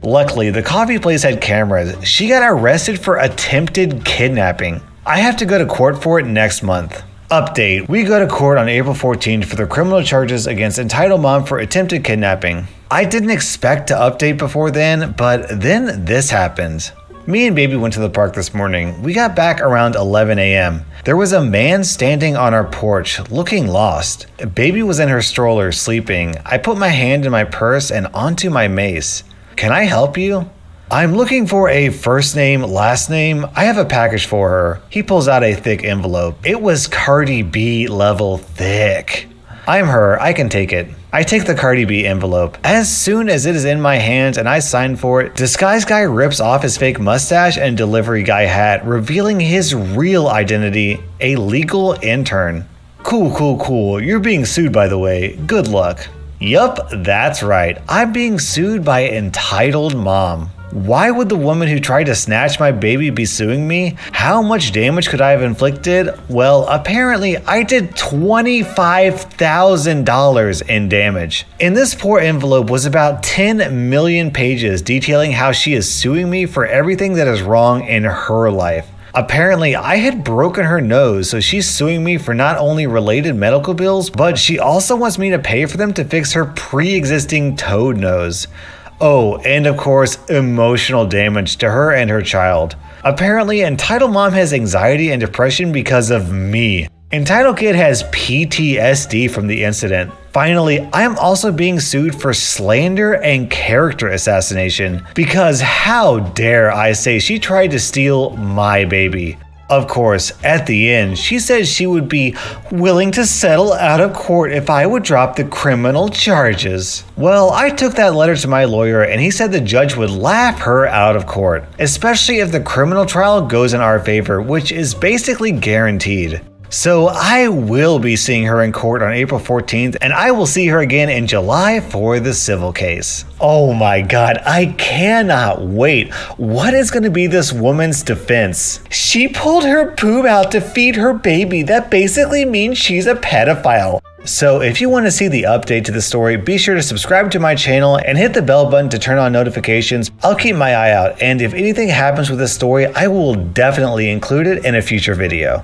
Luckily, the coffee place had cameras. She got arrested for attempted kidnapping. I have to go to court for it next month. Update, we go to court on April 14th for the criminal charges against entitled mom for attempted kidnapping. I didn't expect to update before then, but then this happened. Me and baby went to the park this morning. We got back around 11 a.m. There was a man standing on our porch looking lost. Baby was in her stroller sleeping. I put my hand in my purse and onto my mace. Can I help you? I'm looking for a first name, last name. I have a package for her. He pulls out a thick envelope. It was Cardi B level thick. I'm her, I can take it. I take the Cardi B envelope. As soon as it is in my hands and I sign for it, disguise guy rips off his fake mustache and delivery guy hat, revealing his real identity, a legal intern. Cool. You're being sued, by the way. Good luck. Yup, that's right. I'm being sued by entitled mom. Why would the woman who tried to snatch my baby be suing me? How much damage could I have inflicted? Well, apparently I did $25,000 in damage. In this poor envelope was about 10 million pages detailing how she is suing me for everything that is wrong in her life. Apparently, I had broken her nose, so she's suing me for not only related medical bills, but she also wants me to pay for them to fix her pre-existing toad nose. Oh, and of course, emotional damage to her and her child. Apparently, Entitled Mom has anxiety and depression because of me. Entitled Kid has PTSD from the incident. Finally, I am also being sued for slander and character assassination because how dare I say she tried to steal my baby. Of course, at the end, she said she would be willing to settle out of court if I would drop the criminal charges. Well, I took that letter to my lawyer and he said the judge would laugh her out of court, especially if the criminal trial goes in our favor, which is basically guaranteed. So I will be seeing her in court on April 14th, and I will see her again in July for the civil case. Oh my god, I cannot wait. What is going to be this woman's defense? She pulled her boob out to feed her baby. That basically means she's a pedophile. So if you want to see the update to the story, be sure to subscribe to my channel and hit the bell button to turn on notifications. I'll keep my eye out, and if anything happens with this story, I will definitely include it in a future video.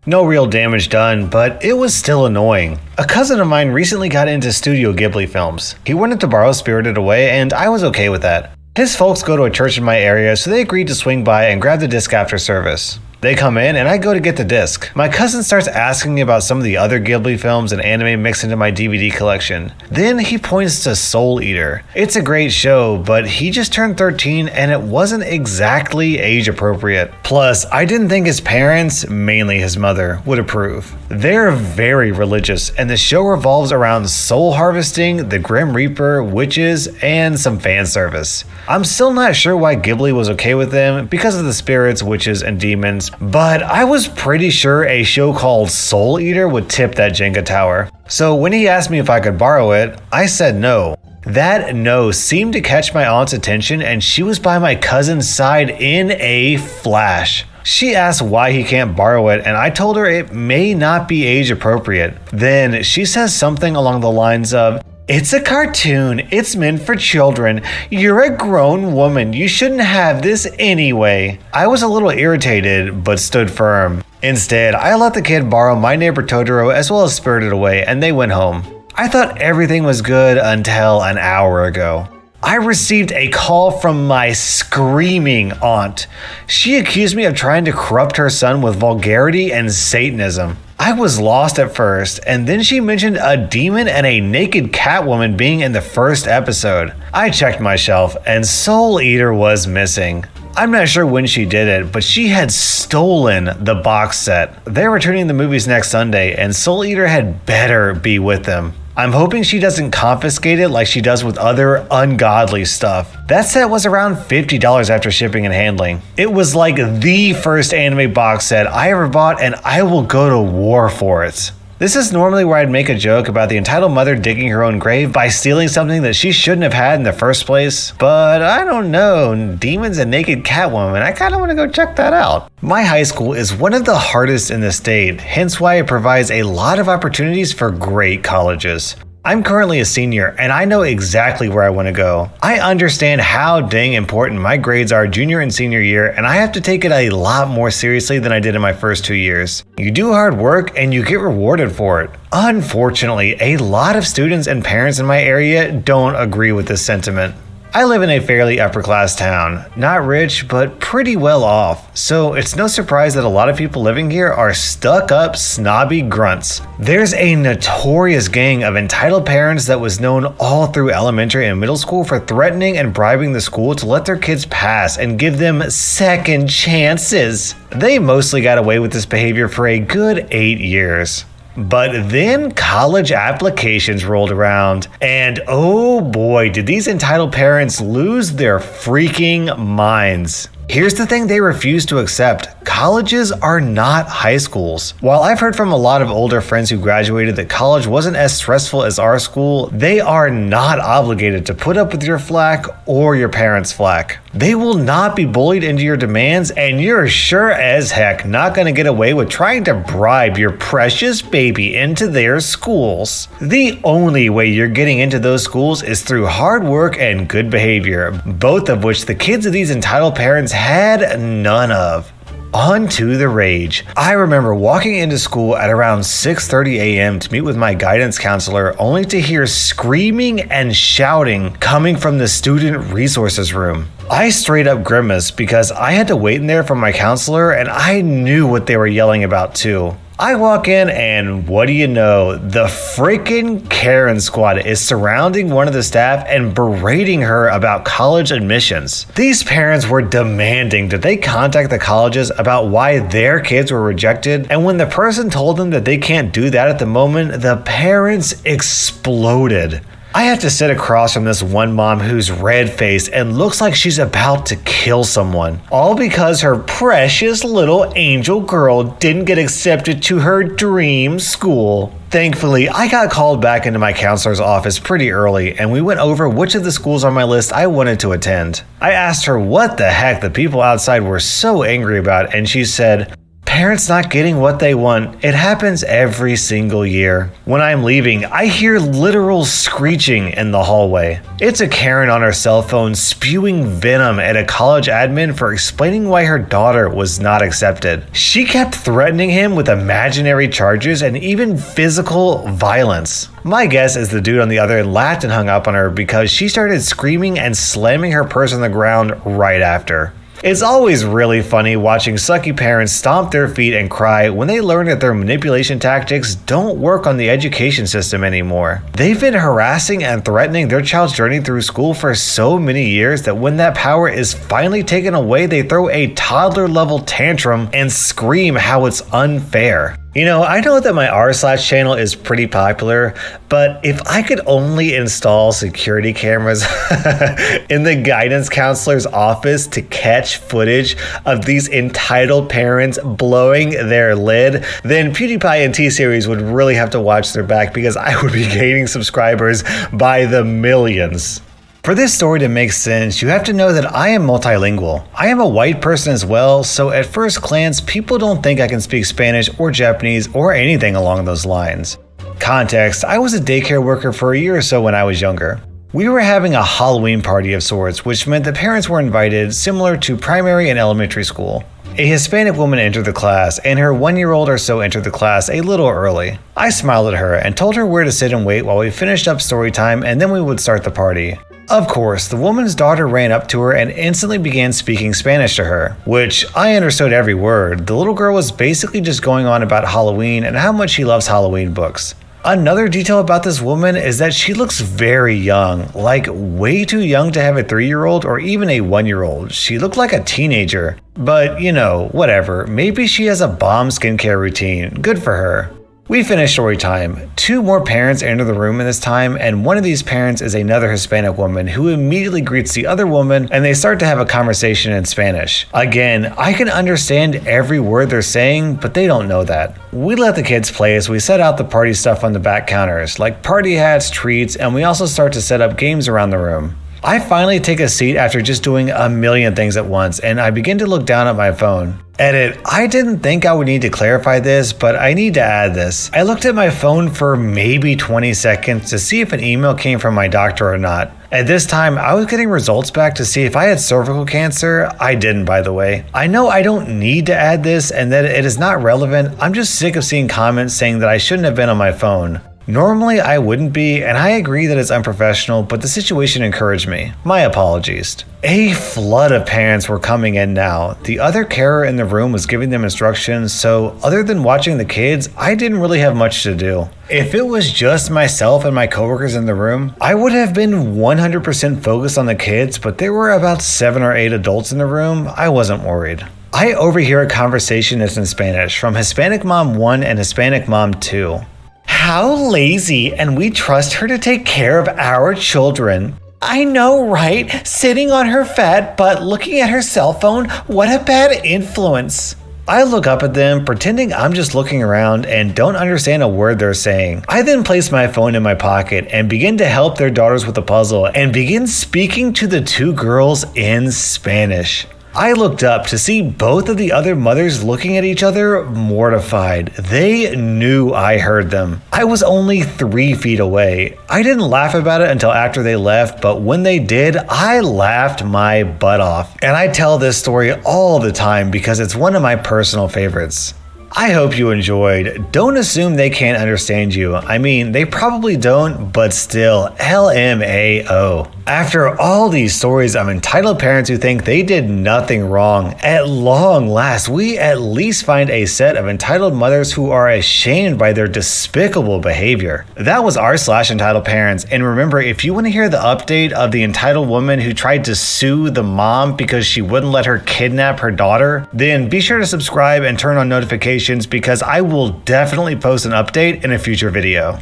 No real damage done, but it was still annoying. A cousin of mine recently got into Studio Ghibli films. He wanted to borrow Spirited Away, and I was okay with that. His folks go to a church in my area, so they agreed to swing by and grab the disc after service. They come in and I go to get the disc. My cousin starts asking me about some of the other Ghibli films and anime mixed into my DVD collection. Then he points to Soul Eater. It's a great show, but he just turned 13 and it wasn't exactly age appropriate. Plus, I didn't think his parents, mainly his mother, would approve. They're very religious and the show revolves around soul harvesting, the Grim Reaper, witches, and some fan service. I'm still not sure why Ghibli was okay with them because of the spirits, witches, and demons, but I was pretty sure a show called Soul Eater would tip that Jenga tower. So when he asked me if I could borrow it, I said no. That no seemed to catch my aunt's attention and she was by my cousin's side in a flash. She asked why he can't borrow it and I told her it may not be age appropriate. Then she says something along the lines of, "It's a cartoon. It's meant for children. You're a grown woman. You shouldn't have this anyway." I was a little irritated, but stood firm. Instead, I let the kid borrow My Neighbor Totoro as well as Spirited Away, and they went home. I thought everything was good until an hour ago. I received a call from my screaming aunt. She accused me of trying to corrupt her son with vulgarity and Satanism. I was lost at first, and then she mentioned a demon and a naked Catwoman being in the first episode. I checked my shelf, and Soul Eater was missing. I'm not sure when she did it, but she had stolen the box set. They're returning the movies next Sunday, and Soul Eater had better be with them. I'm hoping she doesn't confiscate it like she does with other ungodly stuff. That set was around $50 after shipping and handling. It was like the first anime box set I ever bought, and I will go to war for it. This is normally where I'd make a joke about the entitled mother digging her own grave by stealing something that she shouldn't have had in the first place. But I don't know, Demons and Naked Catwoman, I kinda wanna go check that out. My high school is one of the hardest in the state, hence why it provides a lot of opportunities for great colleges. I'm currently a senior, and I know exactly where I want to go. I understand how dang important my grades are junior and senior year, and I have to take it a lot more seriously than I did in my first 2 years. You do hard work, and you get rewarded for it. Unfortunately, a lot of students and parents in my area don't agree with this sentiment. I live in a fairly upper-class town, not rich, but pretty well off, so it's no surprise that a lot of people living here are stuck-up, snobby grunts. There's a notorious gang of entitled parents that was known all through elementary and middle school for threatening and bribing the school to let their kids pass and give them second chances. They mostly got away with this behavior for a good 8 years. But then college applications rolled around, and oh boy, did these entitled parents lose their freaking minds. Here's the thing they refuse to accept. Colleges are not high schools. While I've heard from a lot of older friends who graduated that college wasn't as stressful as our school, they are not obligated to put up with your flack or your parents' flack. They will not be bullied into your demands, and you're sure as heck not going to get away with trying to bribe your precious baby into their schools. The only way you're getting into those schools is through hard work and good behavior, both of which the kids of these entitled parents had none of. On to the rage. I remember walking into school at around 6:30 a.m. to meet with my guidance counselor, only to hear screaming and shouting coming from the student resources room. I straight up grimaced because I had to wait in there for my counselor, and I knew what they were yelling about too. I walk in, and what do you know? The freaking Karen squad is surrounding one of the staff and berating her about college admissions. These parents were demanding that they contact the colleges about why their kids were rejected, and when the person told them that they can't do that at the moment, the parents exploded. I have to sit across from this one mom who's red-faced and looks like she's about to kill someone, all because her precious little angel girl didn't get accepted to her dream school. Thankfully, I got called back into my counselor's office pretty early, and we went over which of the schools on my list I wanted to attend. I asked her what the heck the people outside were so angry about, and she said, "Parents not getting what they want. It happens every single year." When I'm leaving, I hear literal screeching in the hallway. It's a Karen on her cell phone spewing venom at a college admin for explaining why her daughter was not accepted. She kept threatening him with imaginary charges and even physical violence. My guess is the dude on the other end laughed and hung up on her because she started screaming and slamming her purse on the ground right after. It's always really funny watching sucky parents stomp their feet and cry when they learn that their manipulation tactics don't work on the education system anymore. They've been harassing and threatening their child's journey through school for so many years that when that power is finally taken away, they throw a toddler-level tantrum and scream how it's unfair. You know, I know that my r/ channel is pretty popular, but if I could only install security cameras in the guidance counselor's office to catch footage of these entitled parents blowing their lid, then PewDiePie and T-Series would really have to watch their back because I would be gaining subscribers by the millions. For this story to make sense, you have to know that I am multilingual. I am a white person as well, so at first glance, people don't think I can speak Spanish or Japanese or anything along those lines. Context, I was a daycare worker for a year or so when I was younger. We were having a Halloween party of sorts, which meant that parents were invited, similar to primary and elementary school. A Hispanic woman entered the class, and her 1-year-old or so entered the class a little early. I smiled at her and told her where to sit and wait while we finished up story time, and then we would start the party. Of course, the woman's daughter ran up to her and instantly began speaking Spanish to her, which I understood every word. The little girl was basically just going on about Halloween and how much she loves Halloween books. Another detail about this woman is that she looks very young, like way too young to have a 3-year-old or even a 1-year-old. She looked like a teenager. But, whatever. Maybe she has a bomb skincare routine. Good for her. We finish story time. 2 more parents enter the room in this time, and one of these parents is another Hispanic woman who immediately greets the other woman, and they start to have a conversation in Spanish. Again, I can understand every word they're saying, but they don't know that. We let the kids play as we set out the party stuff on the back counters, like party hats, treats, and we also start to set up games around the room. I finally take a seat after just doing a million things at once, and I begin to look down at my phone. Edit, I didn't think I would need to clarify this, but I need to add this. I looked at my phone for maybe 20 seconds to see if an email came from my doctor or not. At this time, I was getting results back to see if I had cervical cancer. I didn't, by the way. I know I don't need to add this and that it is not relevant. I'm just sick of seeing comments saying that I shouldn't have been on my phone. Normally, I wouldn't be, and I agree that it's unprofessional, but the situation encouraged me. My apologies. A flood of parents were coming in now. The other carer in the room was giving them instructions, so other than watching the kids, I didn't really have much to do. If it was just myself and my coworkers in the room, I would have been 100% focused on the kids, but there were about 7 or 8 adults in the room. I wasn't worried. I overhear a conversation that's in Spanish from Hispanic Mom 1 and Hispanic Mom 2. How lazy, and we trust her to take care of our children. I know, right? Sitting on her fat butt looking at her cell phone, what a bad influence. I look up at them, pretending I'm just looking around and don't understand a word they're saying. I then place my phone in my pocket and begin to help their daughters with the puzzle and begin speaking to the 2 girls in Spanish. I looked up to see both of the other mothers looking at each other, mortified. They knew I heard them. I was only 3 feet away. I didn't laugh about it until after they left, but when they did, I laughed my butt off. And I tell this story all the time because it's one of my personal favorites. I hope you enjoyed. Don't assume they can't understand you. I mean, they probably don't, but still, LMAO. After all these stories of entitled parents who think they did nothing wrong, at long last, we at least find a set of entitled mothers who are ashamed by their despicable behavior. That was r/entitled parents, and remember, if you want to hear the update of the entitled woman who tried to sue the mom because she wouldn't let her kidnap her daughter, then be sure to subscribe and turn on notifications because I will definitely post an update in a future video.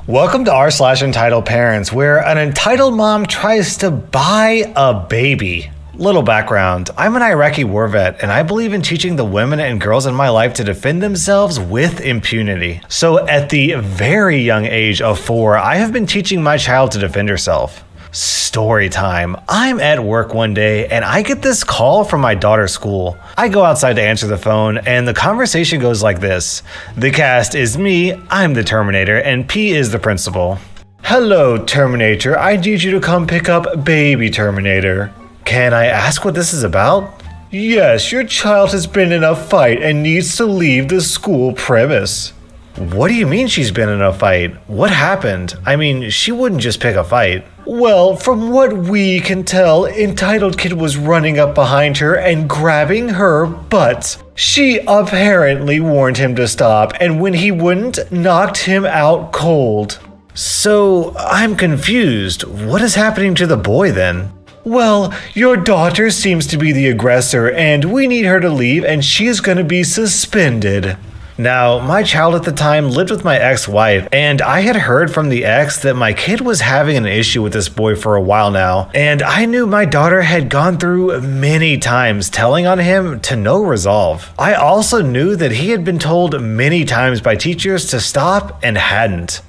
Welcome to r/entitled parents, where an entitled mom tries to buy a baby. Little background, I'm an Iraqi war vet, and I believe in teaching the women and girls in my life to defend themselves with impunity. So at the very young age of 4, I have been teaching my child to defend herself. Story time. I'm at work one day and I get this call from my daughter's school. I go outside to answer the phone and the conversation goes like this. The cast is me, I'm the Terminator, and P is the principal. Hello, Terminator. I need you to come pick up baby Terminator. Can I ask what this is about? Yes, your child has been in a fight and needs to leave the school premise. What do you mean she's been in a fight? What happened? I mean, she wouldn't just pick a fight. Well, from what we can tell, entitled kid was running up behind her and grabbing her butt. She apparently warned him to stop, and when he wouldn't, knocked him out cold. So, I'm confused. What is happening to the boy then? Well, your daughter seems to be the aggressor, and we need her to leave, and she's gonna be suspended. Now, my child at the time lived with my ex-wife, and I had heard from the ex that my kid was having an issue with this boy for a while now, and I knew my daughter had gone through many times telling on him to no resolve. I also knew that he had been told many times by teachers to stop and hadn't.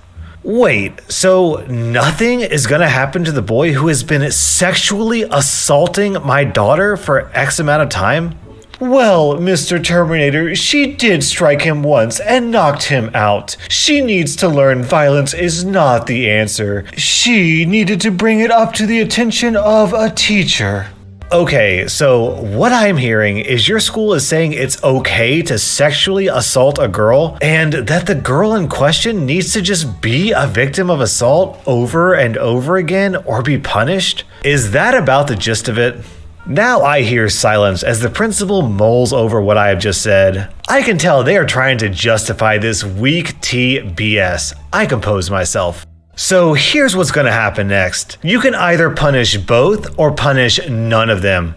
Wait, so nothing is gonna happen to the boy who has been sexually assaulting my daughter for X amount of time? Well, Mr. Terminator, she did strike him once and knocked him out. She needs to learn violence is not the answer. She needed to bring it up to the attention of a teacher. Okay, so what I'm hearing is your school is saying it's okay to sexually assault a girl and that the girl in question needs to just be a victim of assault over and over again or be punished? Is that about the gist of it? Now I hear silence as the principal mulls over what I have just said. I can tell they are trying to justify this weak tea BS. I compose myself. So here's what's going to happen next. You can either punish both or punish none of them.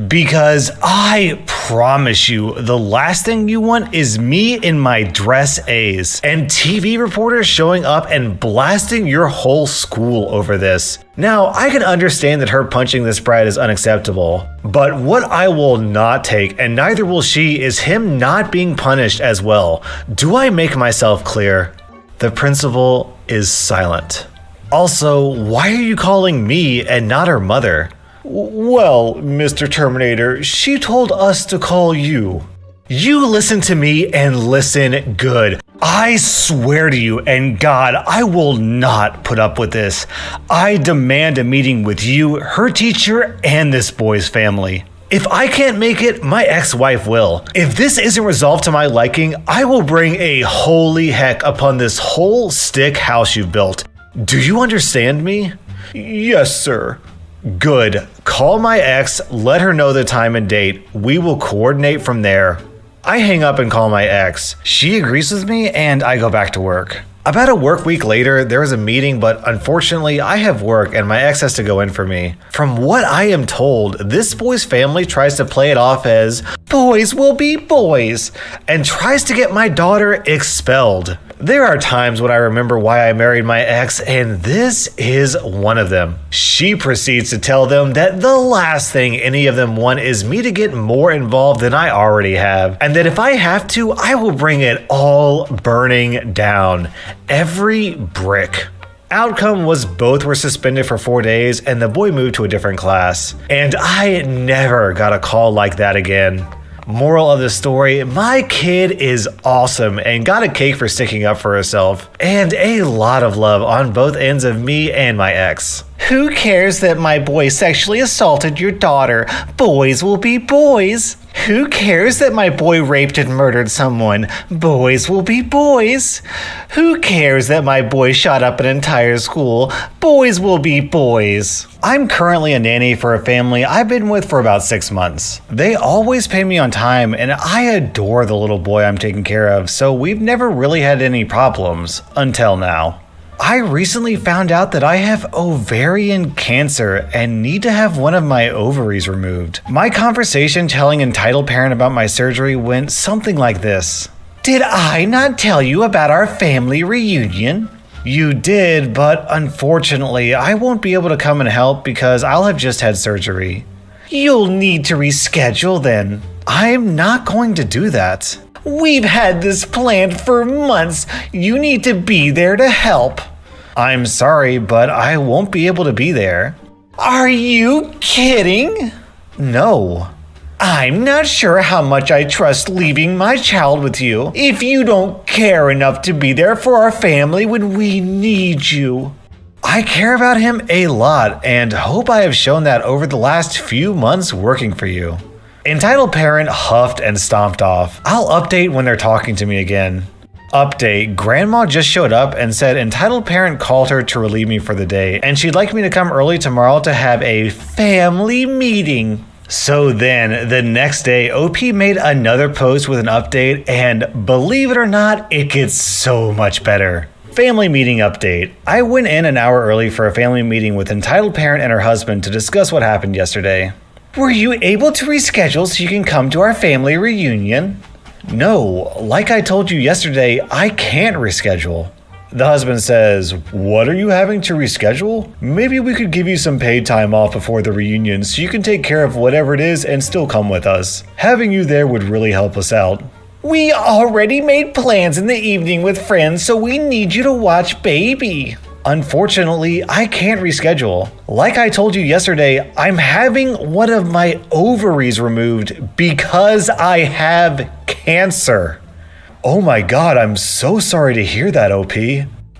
Because I promise you, the last thing you want is me in my dress A's and TV reporters showing up and blasting your whole school over this. Now, I can understand that her punching this bride is unacceptable, but what I will not take, and neither will she, is him not being punished as well. Do I make myself clear? The principal is silent. Also, why are you calling me and not her mother? Well, Mr. Terminator, she told us to call you. You listen to me and listen good. I swear to you and God, I will not put up with this. I demand a meeting with you, her teacher, and this boy's family. If I can't make it, my ex-wife will. If this isn't resolved to my liking, I will bring a holy heck upon this whole stick house you've built. Do you understand me? Yes, sir. Good. Call my ex, let her know the time and date. We will coordinate from there. I hang up and call my ex. She agrees with me and I go back to work. About a work week later, there is a meeting, but unfortunately, I have work and my ex has to go in for me. From what I am told, this boy's family tries to play it off as boys will be boys and tries to get my daughter expelled. There are times when I remember why I married my ex, and this is one of them. She proceeds to tell them that the last thing any of them want is me to get more involved than I already have, and that if I have to, I will bring it all burning down. Every brick. Outcome was both were suspended for 4 days and the boy moved to a different class. And I never got a call like that again. Moral of the story, my kid is awesome and got a cake for sticking up for herself. And a lot of love on both ends of me and my ex. Who cares that my boy sexually assaulted your daughter? Boys will be boys. Who cares that my boy raped and murdered someone? Boys will be boys. Who cares that my boy shot up an entire school? Boys will be boys. I'm currently a nanny for a family I've been with for about 6 months. They always pay me on time and I adore the little boy I'm taking care of, so we've never really had any problems until now. I recently found out that I have ovarian cancer and need to have one of my ovaries removed. My conversation telling entitled parent about my surgery went something like this. Did I not tell you about our family reunion? You did, but unfortunately, I won't be able to come and help because I'll have just had surgery. You'll need to reschedule then. I'm not going to do that. We've had this planned for months. You need to be there to help. I'm sorry, but I won't be able to be there. Are you kidding? No. I'm not sure how much I trust leaving my child with you if you don't care enough to be there for our family when we need you. I care about him a lot and hope I have shown that over the last few months working for you. Entitled parent huffed and stomped off. I'll update when they're talking to me again. Update, grandma just showed up and said entitled parent called her to relieve me for the day and she'd like me to come early tomorrow to have a family meeting. So then, the next day, OP made another post with an update and believe it or not, it gets so much better. Family meeting update. I went in an hour early for a family meeting with entitled parent and her husband to discuss what happened yesterday. Were you able to reschedule so you can come to our family reunion? No, like I told you yesterday, I can't reschedule. The husband says, what are you having to reschedule? Maybe we could give you some paid time off before the reunion so you can take care of whatever it is and still come with us. Having you there would really help us out. We already made plans in the evening with friends, so we need you to watch baby. Unfortunately, I can't reschedule. Like I told you yesterday, I'm having one of my ovaries removed because I have cancer. Oh my God, I'm so sorry to hear that, OP.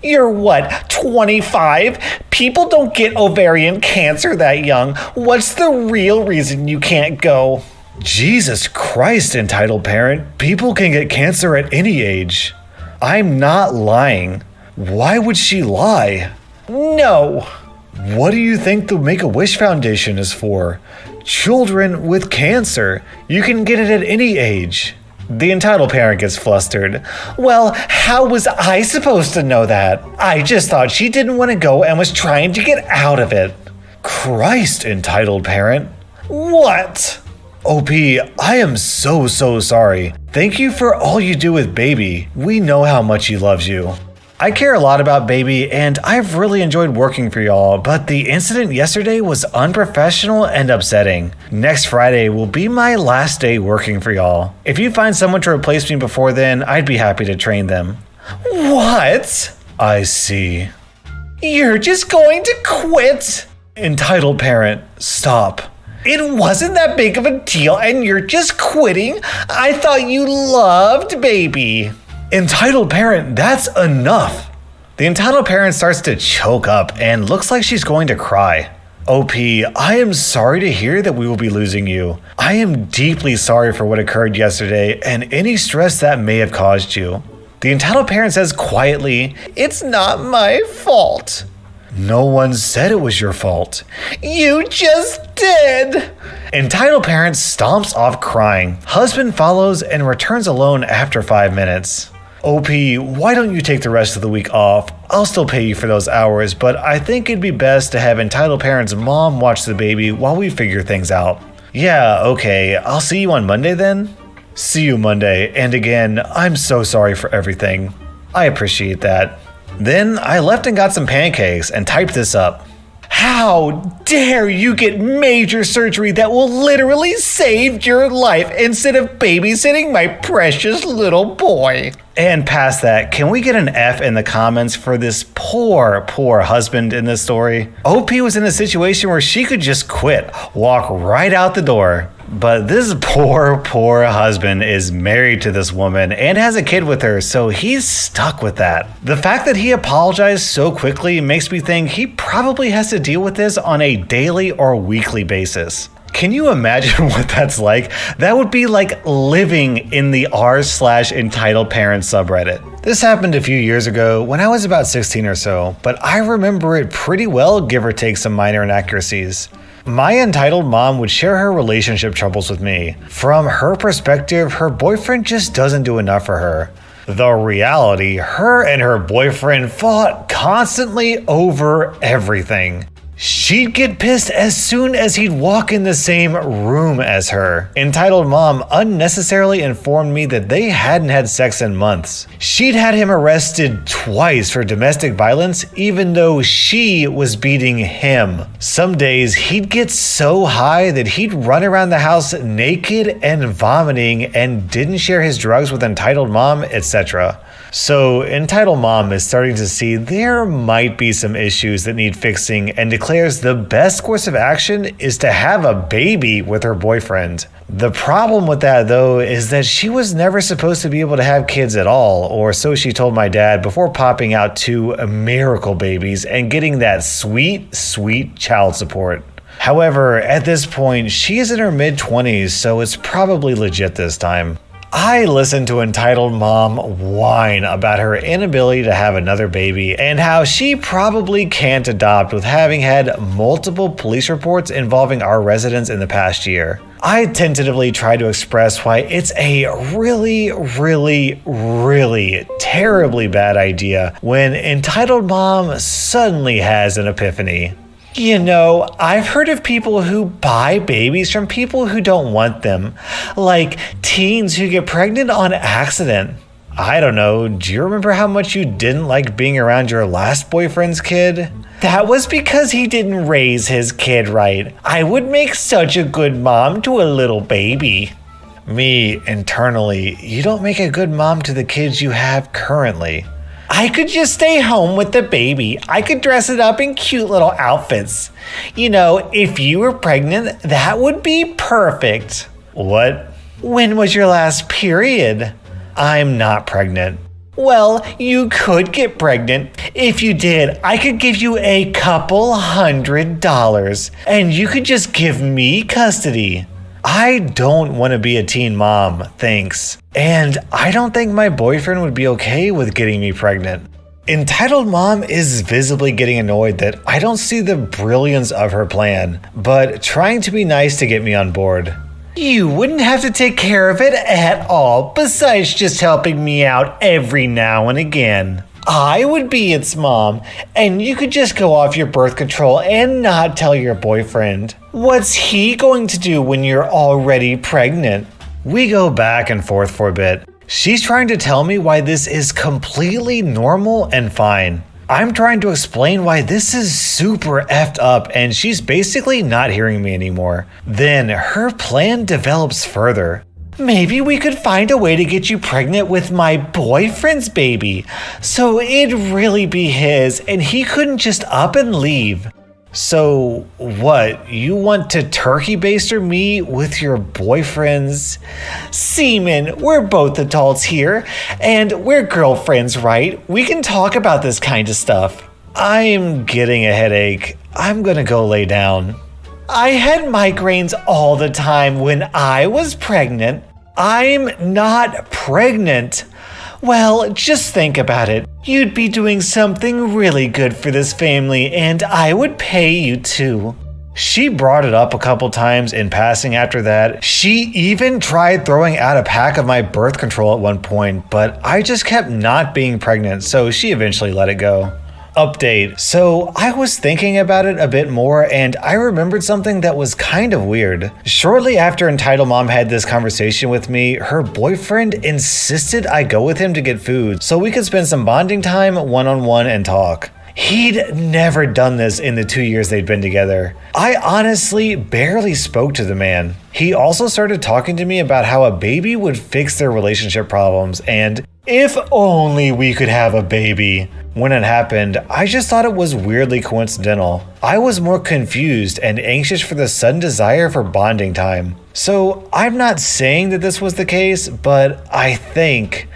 You're what, 25? People don't get ovarian cancer that young. What's the real reason you can't go? Jesus Christ, entitled parent. People can get cancer at any age. I'm not lying. Why would she lie? No. What do you think the Make-A-Wish Foundation is for? Children with cancer. You can get it at any age. The entitled parent gets flustered. Well, how was I supposed to know that? I just thought she didn't want to go and was trying to get out of it. Christ, entitled parent. What? OP, I am so sorry. Thank you for all you do with Baby. We know how much he loves you. I care a lot about Baby, and I've really enjoyed working for y'all, but the incident yesterday was unprofessional and upsetting. Next Friday will be my last day working for y'all. If you find someone to replace me before then, I'd be happy to train them. What? I see. You're just going to quit? Entitled parent, stop. It wasn't that big of a deal and you're just quitting? I thought you loved Baby. Entitled parent, that's enough. The entitled parent starts to choke up and looks like she's going to cry. OP, I am sorry to hear that we will be losing you. I am deeply sorry for what occurred yesterday and any stress that may have caused you. The entitled parent says quietly, it's not my fault. No one said it was your fault. You just did. Entitled parent stomps off crying. Husband follows and returns alone after 5 minutes. OP, why don't you take the rest of the week off? I'll still pay you for those hours, but I think it'd be best to have entitled parent's mom watch the baby while we figure things out. Yeah, okay, I'll see you on Monday then? See you Monday, and again, I'm so sorry for everything. I appreciate that. Then I left and got some pancakes and typed this up. How dare you get major surgery that will literally save your life instead of babysitting my precious little boy? And past that, can we get an F in the comments for this poor husband in this story? OP was in a situation where she could just quit, walk right out the door. But this poor husband is married to this woman and has a kid with her, so he's stuck with that. The fact that he apologized so quickly makes me think he probably has to deal with this on a daily or weekly basis. Can you imagine what that's like? That would be like living in the r/entitled parent subreddit. This happened a few years ago when I was about 16 or so, but I remember it pretty well, give or take some minor inaccuracies. My entitled mom would share her relationship troubles with me. From her perspective, her boyfriend just doesn't do enough for her. The reality, her and her boyfriend fought constantly over everything. She'd get pissed as soon as he'd walk in the same room as her. Entitled mom unnecessarily informed me that they hadn't had sex in months. She'd had him arrested twice for domestic violence, even though she was beating him. Some days he'd get so high that he'd run around the house naked and vomiting and didn't share his drugs with entitled mom, etc. So entitled mom is starting to see there might be some issues that need fixing and declares the best course of action is to have a baby with her boyfriend. The problem with that though is that she was never supposed to be able to have kids at all, or so she told my dad before popping out 2 miracle babies and getting that sweet child support. However, at this point, she is in her mid-20s, so it's probably legit this time. I listened to entitled mom whine about her inability to have another baby and how she probably can't adopt with having had multiple police reports involving our residents in the past year. I tentatively tried to express why it's a really terribly bad idea when entitled mom suddenly has an epiphany. You know, I've heard of people who buy babies from people who don't want them, like teens who get pregnant on accident. I don't know, do you remember how much you didn't like being around your last boyfriend's kid? That was because he didn't raise his kid right. I would make such a good mom to a little baby. Me, internally, you don't make a good mom to the kids you have currently. I could just stay home with the baby. I could dress it up in cute little outfits. You know, if you were pregnant, that would be perfect. What? When was your last period? I'm not pregnant. Well, you could get pregnant. If you did, I could give you a couple $100, and you could just give me custody. I don't want to be a teen mom, thanks. And I don't think my boyfriend would be okay with getting me pregnant. Entitled Mom is visibly getting annoyed that I don't see the brilliance of her plan, but trying to be nice to get me on board. You wouldn't have to take care of it at all, besides just helping me out every now and again. I would be its mom, and you could just go off your birth control and not tell your boyfriend. What's he going to do when you're already pregnant? We go back and forth for a bit. She's trying to tell me why this is completely normal and fine. I'm trying to explain why this is super effed up, and she's basically not hearing me anymore. Then her plan develops further. Maybe we could find a way to get you pregnant with my boyfriend's baby, so it'd really be his and he couldn't just up and leave. So what, you want to turkey baster me with your boyfriend's semen? We're both adults here, and we're girlfriends, right? We can talk about this kind of stuff. I'm getting a headache. I'm gonna go lay down. I had migraines all the time when I was pregnant. I'm not pregnant. Well, just think about it. You'd be doing something really good for this family, and I would pay you too. She brought it up a couple times in passing after that. She even tried throwing out a pack of my birth control at one point, but I just kept not being pregnant, so she eventually let it go. Update. So I was thinking about it a bit more, and I remembered something that was kind of weird. Shortly after Entitled Mom had this conversation with me, her boyfriend insisted I go with him to get food so we could spend some bonding time one-on-one and talk. He'd never done this in the 2 years they'd been together. I honestly barely spoke to the man. He also started talking to me about how a baby would fix their relationship problems, and if only we could have a baby. When it happened, I just thought it was weirdly coincidental. I was more confused and anxious for the sudden desire for bonding time. So I'm not saying that this was the case, but I think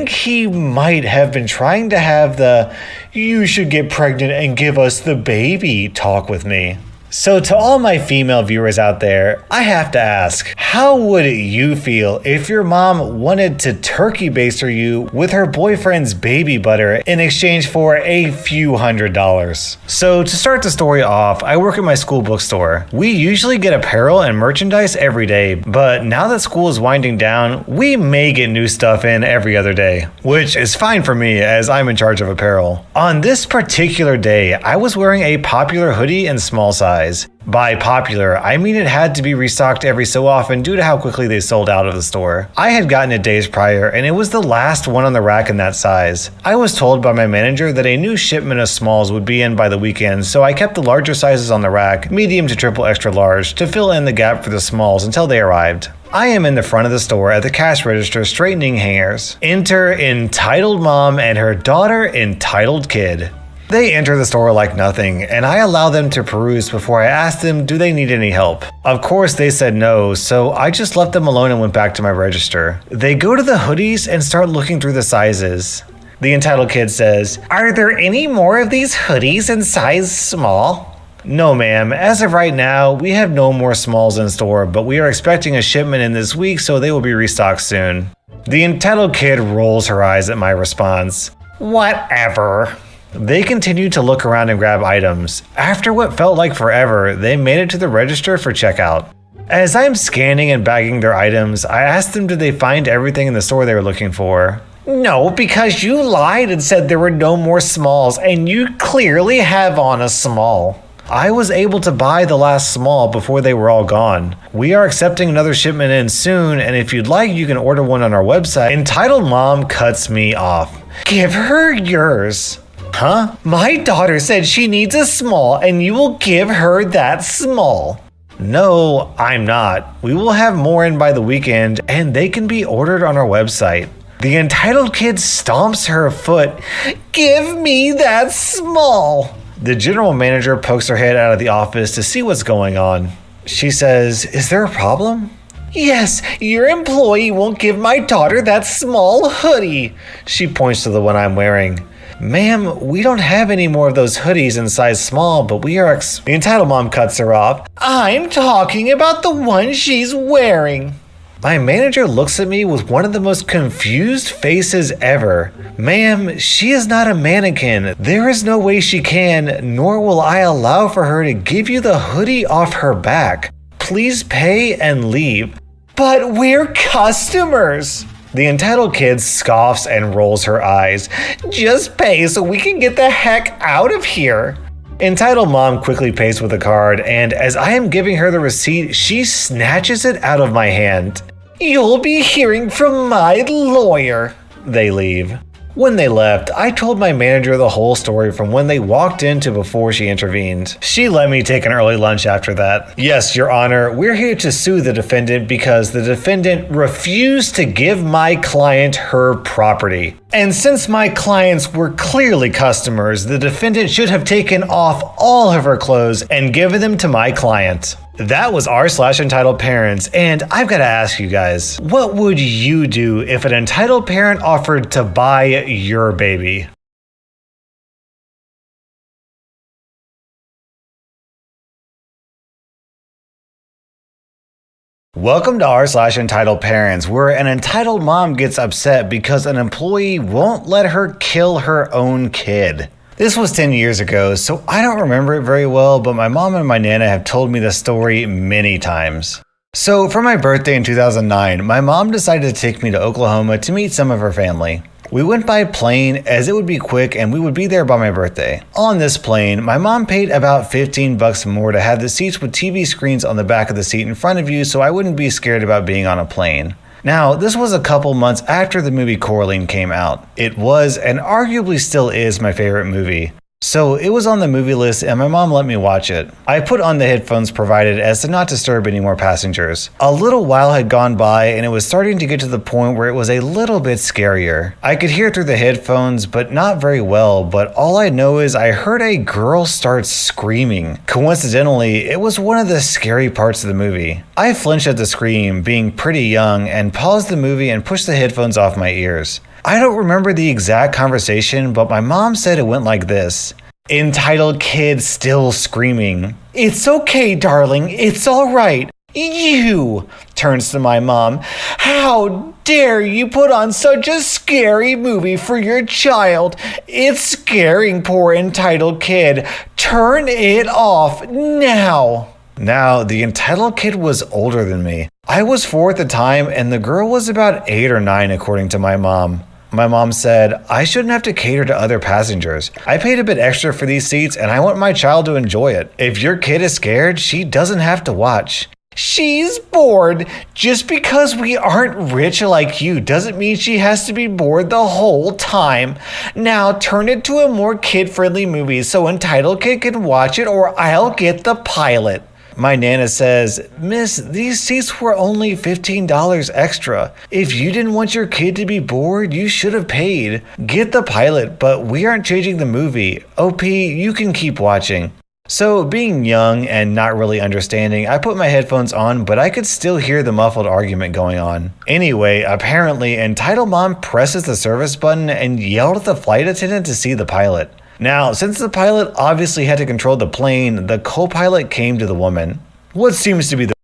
he might have been trying to have the "you should get pregnant and give us the baby" talk with me. So to all my female viewers out there, I have to ask, how would you feel if your mom wanted to turkey baster you with her boyfriend's baby butter in exchange for a few $100s? So to start the story off, I work at my school bookstore. We usually get apparel and merchandise every day, but now that school is winding down, we may get new stuff in every other day, which is fine for me as I'm in charge of apparel. On this particular day, I was wearing a popular hoodie in small size. By popular, I mean it had to be restocked every so often due to how quickly they sold out of the store. I had gotten it days prior, and it was the last one on the rack in that size. I was told by my manager that a new shipment of smalls would be in by the weekend, so I kept the larger sizes on the rack, medium to triple extra large, to fill in the gap for the smalls until they arrived. I am in the front of the store at the cash register straightening hangers. Enter Entitled Mom and her daughter Entitled Kid. They enter the store like nothing, and I allow them to peruse before I ask them do they need any help. Of course they said no, so I just left them alone and went back to my register. They go to the hoodies and start looking through the sizes. The Entitled Kid says, "Are there any more of these hoodies in size small?" "No ma'am, as of right now, we have no more smalls in store, but we are expecting a shipment in this week, so they will be restocked soon." The Entitled Kid rolls her eyes at my response. "Whatever." They continued to look around and grab items. After what felt like forever, they made it to the register for checkout. As I'm scanning and bagging their items, I asked them did they find everything in the store they were looking for. "No, because you lied and said there were no more smalls, and you clearly have on a small." I was able to buy the last small before they were all gone. We are accepting another shipment in soon, and if you'd like, you can order one on our website. Entitled Mom cuts me off. "Give her yours." "Huh? My daughter said she needs a small, and you will give her that small." "No, I'm not. We will have more in by the weekend, and they can be ordered on our website." The Entitled Kid stomps her foot. "Give me that small." The general manager pokes her head out of the office to see what's going on. She says, "Is there a problem?" Yes, your employee won't give my daughter that small hoodie. She points to the one I'm wearing. Ma'am, we don't have any more of those hoodies in size small, but we are The entitled mom cuts her off. I'm talking about the one she's wearing. My manager looks at me with one of the most confused faces ever. Ma'am, she is not a mannequin. There is no way she can, nor will I allow for her to give you the hoodie off her back. Please pay and leave. But we're customers. The entitled kid scoffs and rolls her eyes. Just pay so we can get the heck out of here. Entitled mom quickly pays with a card, and as I am giving her the receipt, she snatches it out of my hand. You'll be hearing from my lawyer. They leave. When they left, I told my manager the whole story from when they walked in to before she intervened. She let me take an early lunch after that. Yes, Your Honor, we're here to sue the defendant because the defendant refused to give my client her property. And since my clients were clearly customers, the defendant should have taken off all of her clothes and given them to my client. That was r/entitled parents, and I've got to ask you guys, what would you do if an entitled parent offered to buy your baby? Welcome to r/entitled parents, where an entitled mom gets upset because an employee won't let her kill her own kid. This was 10 years ago, so I don't remember it very well, but my mom and my nana have told me the story many times. So for my birthday in 2009, my mom decided to take me to Oklahoma to meet some of her family. We went by plane as it would be quick and we would be there by my birthday. On this plane, my mom paid about $15 more to have the seats with TV screens on the back of the seat in front of you so I wouldn't be scared about being on a plane. Now, this was a couple months after the movie Coraline came out. It was, and arguably still is, my favorite movie. So it was on the movie list and my mom let me watch it. I put on the headphones provided as to not disturb any more passengers. A little while had gone by and it was starting to get to the point where it was a little bit scarier. I could hear through the headphones, but not very well, but all I know is I heard a girl start screaming. Coincidentally, it was one of the scary parts of the movie. I flinched at the scream, being pretty young, and paused the movie and pushed the headphones off my ears. I don't remember the exact conversation, but my mom said it went like this. Entitled kid still screaming. It's okay, darling. It's all right. You, turns to my mom. How dare you put on such a scary movie for your child? It's scaring poor entitled kid. Turn it off now. Now, the entitled kid was older than me. I was 4 at the time, and the girl was about 8 or 9, according to my mom. My mom said, I shouldn't have to cater to other passengers. I paid a bit extra for these seats and I want my child to enjoy it. If your kid is scared, she doesn't have to watch. She's bored. Just because we aren't rich like you doesn't mean she has to be bored the whole time. Now turn it to a more kid-friendly movie so entitled kid can watch it or I'll get the pilot. My nana says, Miss, these seats were only $15 extra. If you didn't want your kid to be bored, you should have paid. Get the pilot, but we aren't changing the movie. OP, you can keep watching. So, being young and not really understanding, I put my headphones on, but I could still hear the muffled argument going on. Anyway, apparently, entitled mom presses the service button and yelled at the flight attendant to see the pilot. Now, since the pilot obviously had to control the plane, the co-pilot came to the woman. What seems to be the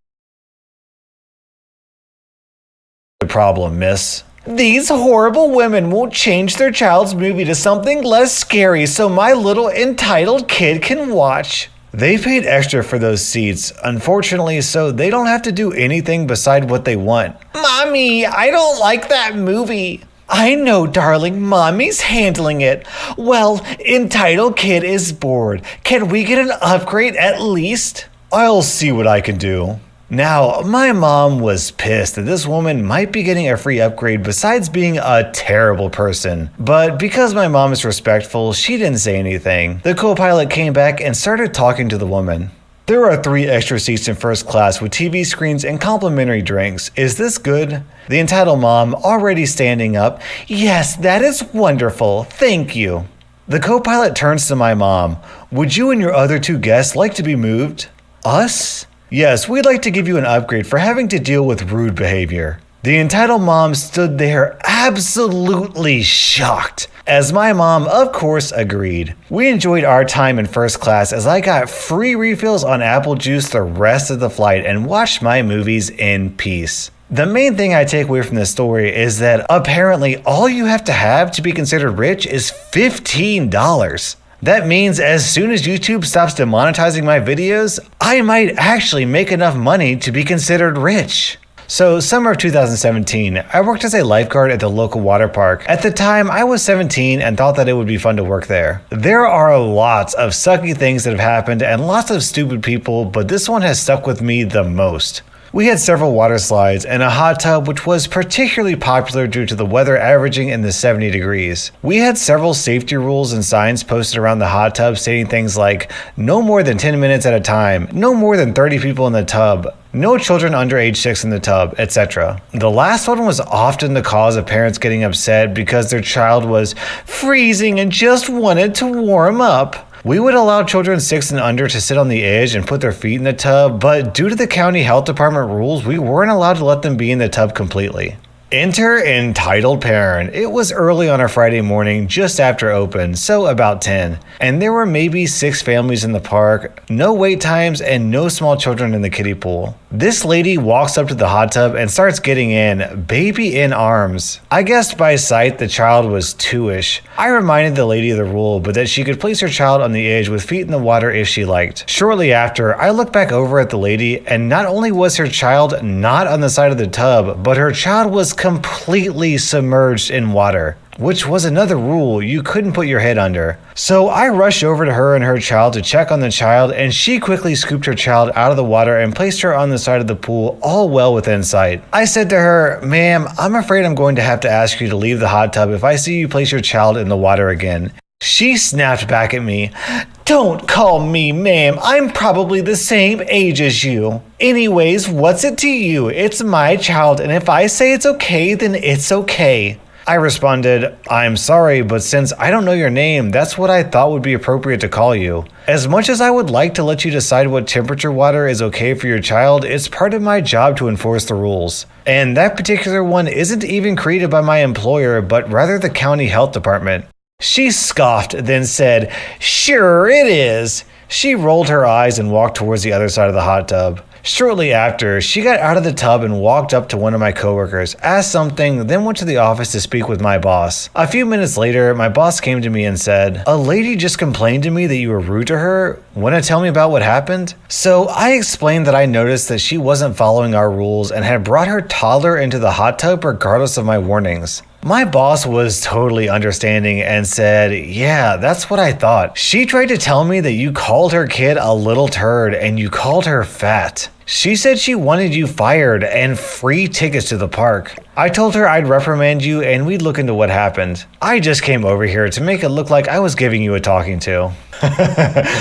problem, miss? These horrible women won't change their child's movie to something less scary so my little entitled kid can watch. They paid extra for those seats, unfortunately, so they don't have to do anything beside what they want. Mommy, I don't like that movie. I know, darling, mommy's handling it. Well, entitled kid is bored. Can we get an upgrade at least? I'll see what I can do. Now, my mom was pissed that this woman might be getting a free upgrade besides being a terrible person. But because my mom is respectful, she didn't say anything. The co-pilot came back and started talking to the woman. There are 3 extra seats in first class with TV screens and complimentary drinks. Is this good? The entitled mom, already standing up. Yes, that is wonderful. Thank you. The co-pilot turns to my mom. Would you and your other 2 guests like to be moved? Us? Yes, we'd like to give you an upgrade for having to deal with rude behavior. The entitled mom stood there absolutely shocked, as my mom, of course, agreed. We enjoyed our time in first class as I got free refills on apple juice the rest of the flight and watched my movies in peace. The main thing I take away from this story is that apparently all you have to be considered rich is $15. That means as soon as YouTube stops demonetizing my videos, I might actually make enough money to be considered rich. So, summer of 2017, I worked as a lifeguard at the local water park. At the time, I was 17 and thought that it would be fun to work there. There are lots of sucky things that have happened and lots of stupid people, but this one has stuck with me the most. We had several water slides and a hot tub, which was particularly popular due to the weather averaging in the 70 degrees. We had several safety rules and signs posted around the hot tub stating things like, no more than 10 minutes at a time, no more than 30 people in the tub, no children under age 6 in the tub, etc. The last one was often the cause of parents getting upset because their child was freezing and just wanted to warm up. We would allow children 6 and under to sit on the edge and put their feet in the tub, but due to the county health department rules, we weren't allowed to let them be in the tub completely. Enter entitled parent. It was early on a Friday morning, just after open, so about 10, and there were maybe 6 families in the park, no wait times, and no small children in the kiddie pool. This lady walks up to the hot tub and starts getting in, baby in arms. I guessed by sight the child was 2-ish. I reminded the lady of the rule, but that she could place her child on the edge with feet in the water if she liked. Shortly after, I looked back over at the lady, and not only was her child not on the side of the tub, but her child was completely submerged in water, which was another rule you couldn't put your head under. So I rushed over to her and her child to check on the child, and she quickly scooped her child out of the water and placed her on the side of the pool, all well within sight. I said to her, "Ma'am, I'm afraid I'm going to have to ask you to leave the hot tub if I see you place your child in the water again." She snapped back at me, "Don't call me ma'am, I'm probably the same age as you. Anyways, what's it to you? It's my child, and if I say it's okay, then it's okay." I responded, "I'm sorry, but since I don't know your name, that's what I thought would be appropriate to call you. As much as I would like to let you decide what temperature water is okay for your child, it's part of my job to enforce the rules. And that particular one isn't even created by my employer, but rather the county health department." She scoffed, then said, "Sure it is." She rolled her eyes and walked towards the other side of the hot tub. Shortly after, she got out of the tub and walked up to one of my coworkers, asked something, then went to the office to speak with my boss. A few minutes later, my boss came to me and said, "A lady just complained to me that you were rude to her. Want to tell me about what happened?" So I explained that I noticed that she wasn't following our rules and had brought her toddler into the hot tub regardless of my warnings. My boss was totally understanding and said, "Yeah, that's what I thought. She tried to tell me that you called her kid a little turd and you called her fat. She said she wanted you fired and free tickets to the park. I told her I'd reprimand you and we'd look into what happened. I just came over here to make it look like I was giving you a talking to."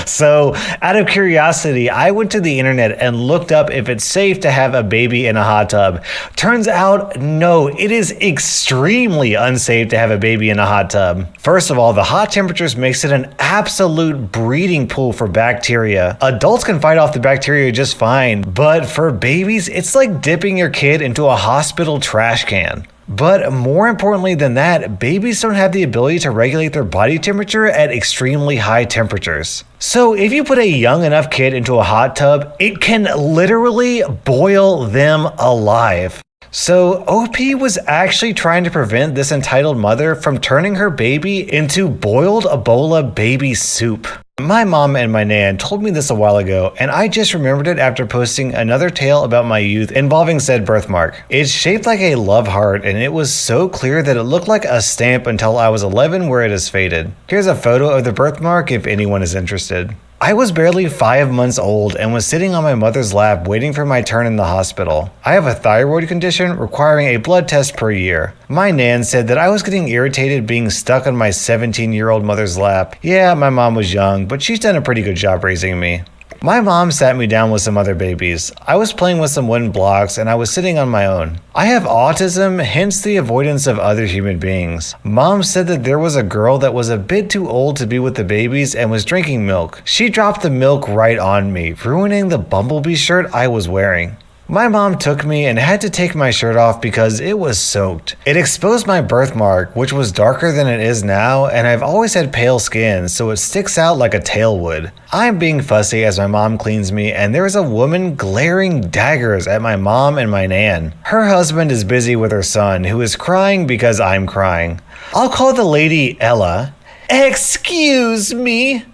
So, out of curiosity, I went to the internet and looked up if it's safe to have a baby in a hot tub. Turns out, no, it is extremely unsafe to have a baby in a hot tub. First of all, the hot temperatures makes it an absolute breeding pool for bacteria. Adults can fight off the bacteria just fine, but for babies, it's like dipping your kid into a hospital trash can. But more importantly than that, babies don't have the ability to regulate their body temperature at extremely high temperatures. So if you put a young enough kid into a hot tub, it can literally boil them alive. So OP was actually trying to prevent this entitled mother from turning her baby into boiled Ebola baby soup. My mom and my nan told me this a while ago, and I just remembered it after posting another tale about my youth involving said birthmark. It's shaped like a love heart, and it was so clear that it looked like a stamp until I was 11 where it has faded. Here's a photo of the birthmark if anyone is interested. I was barely 5 months old and was sitting on my mother's lap waiting for my turn in the hospital. I have a thyroid condition requiring a blood test per year. My nan said that I was getting irritated being stuck on my 17-year-old mother's lap. Yeah, my mom was young, but she's done a pretty good job raising me. My mom sat me down with some other babies. I was playing with some wooden blocks and I was sitting on my own. I have autism, hence the avoidance of other human beings. Mom said that there was a girl that was a bit too old to be with the babies and was drinking milk. She dropped the milk right on me, ruining the bumblebee shirt I was wearing. My mom took me and had to take my shirt off because it was soaked. It exposed my birthmark, which was darker than it is now, and I've always had pale skin, so it sticks out like a tail would. I'm being fussy as my mom cleans me, and there is a woman glaring daggers at my mom and my nan. Her husband is busy with her son, who is crying because I'm crying. I'll call the lady Ella. Excuse me.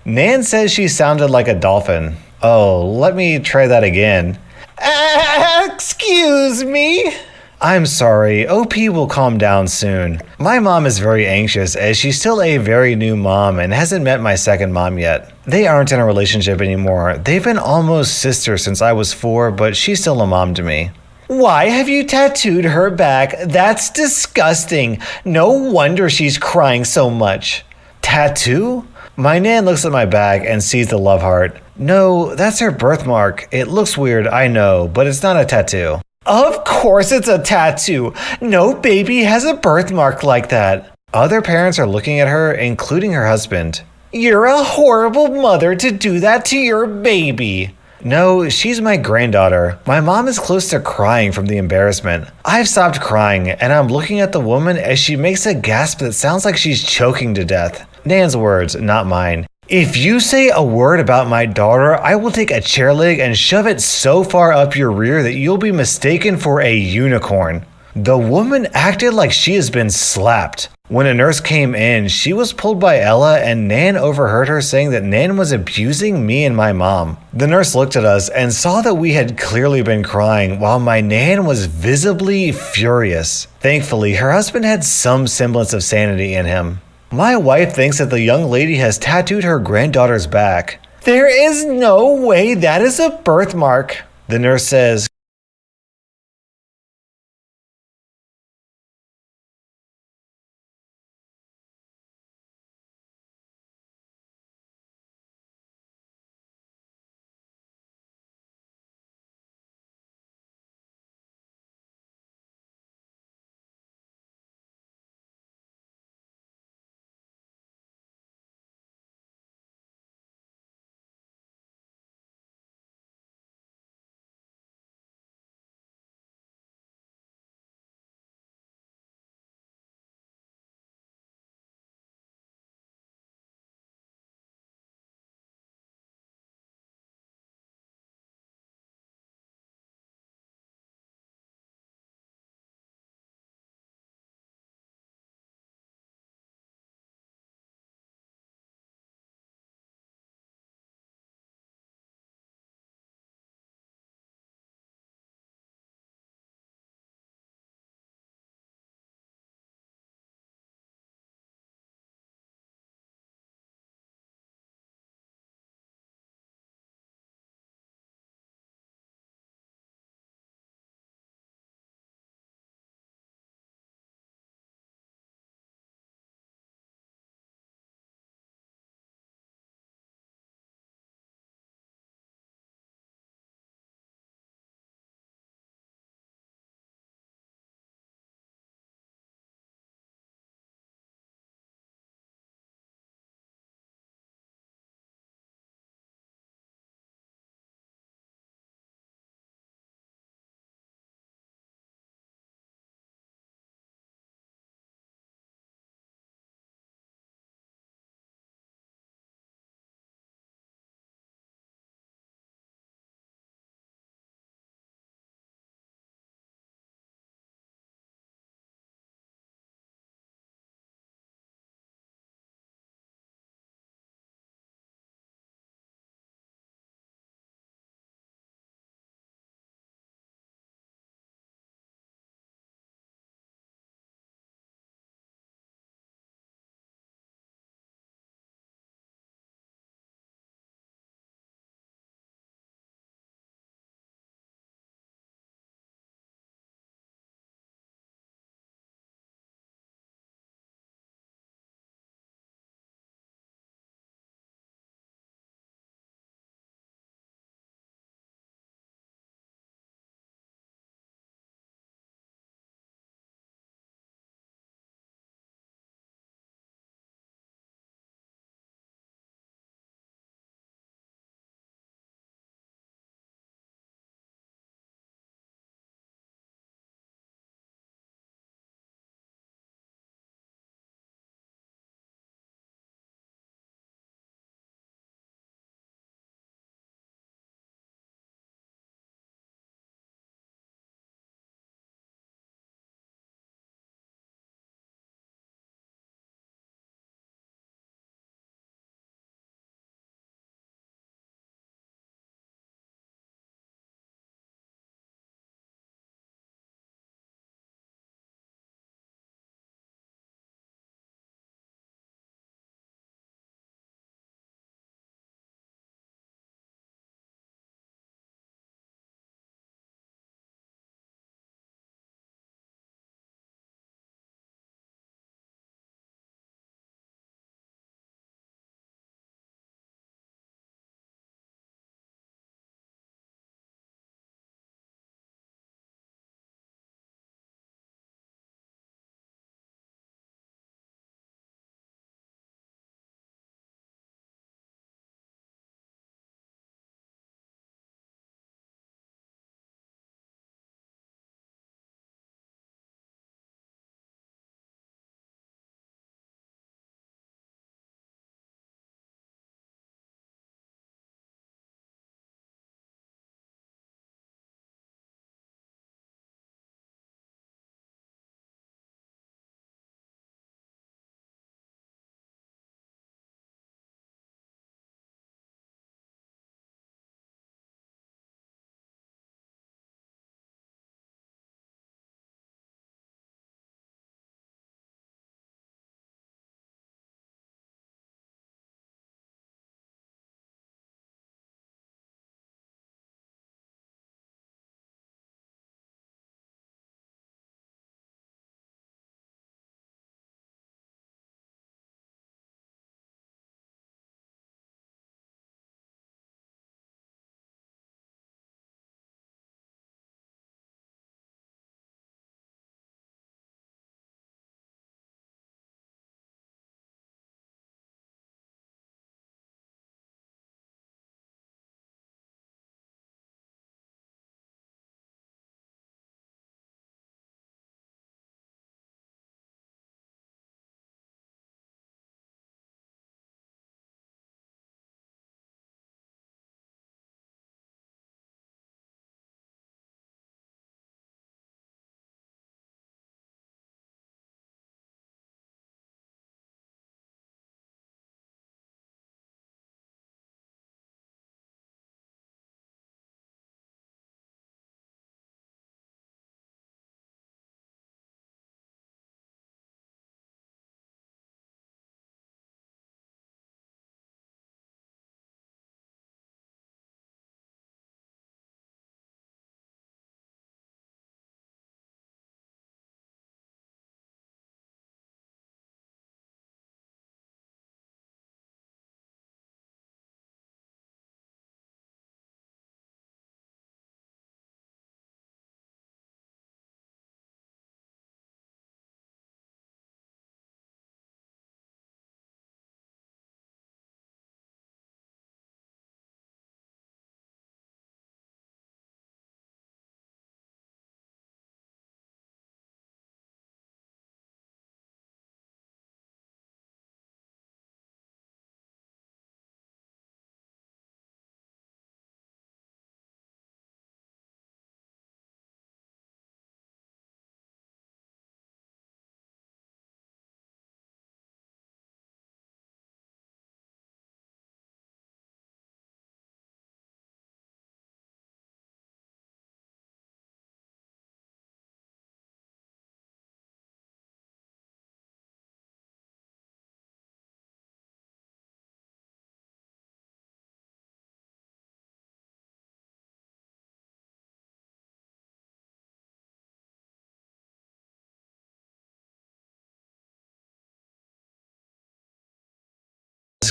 Nan says she sounded like a dolphin. Oh, let me try that again. Excuse me? I'm sorry, OP will calm down soon. My mom is very anxious as she's still a very new mom and hasn't met my second mom yet. They aren't in a relationship anymore. They've been almost sisters since I was 4, but she's still a mom to me. Why have you tattooed her back? That's disgusting. No wonder she's crying so much. Tattoo? My nan looks at my back and sees the love heart. No, that's her birthmark. It looks weird, I know, but it's not a tattoo. Of course it's a tattoo. No baby has a birthmark like that. Other parents are looking at her, including her husband. You're a horrible mother to do that to your baby. No, she's my granddaughter. My mom is close to crying from the embarrassment. I've stopped crying, and I'm looking at the woman as she makes a gasp that sounds like she's choking to death. Nan's words, not mine. If you say a word about my daughter, I will take a chair leg and shove it so far up your rear that you'll be mistaken for a unicorn. The woman acted like she has been slapped. When a nurse came in, she was pulled by Ella and Nan overheard her saying that Nan was abusing me and my mom. The nurse looked at us and saw that we had clearly been crying while my Nan was visibly furious. Thankfully, her husband had some semblance of sanity in him. My wife thinks that the young lady has tattooed her granddaughter's back. There is no way that is a birthmark. The nurse says,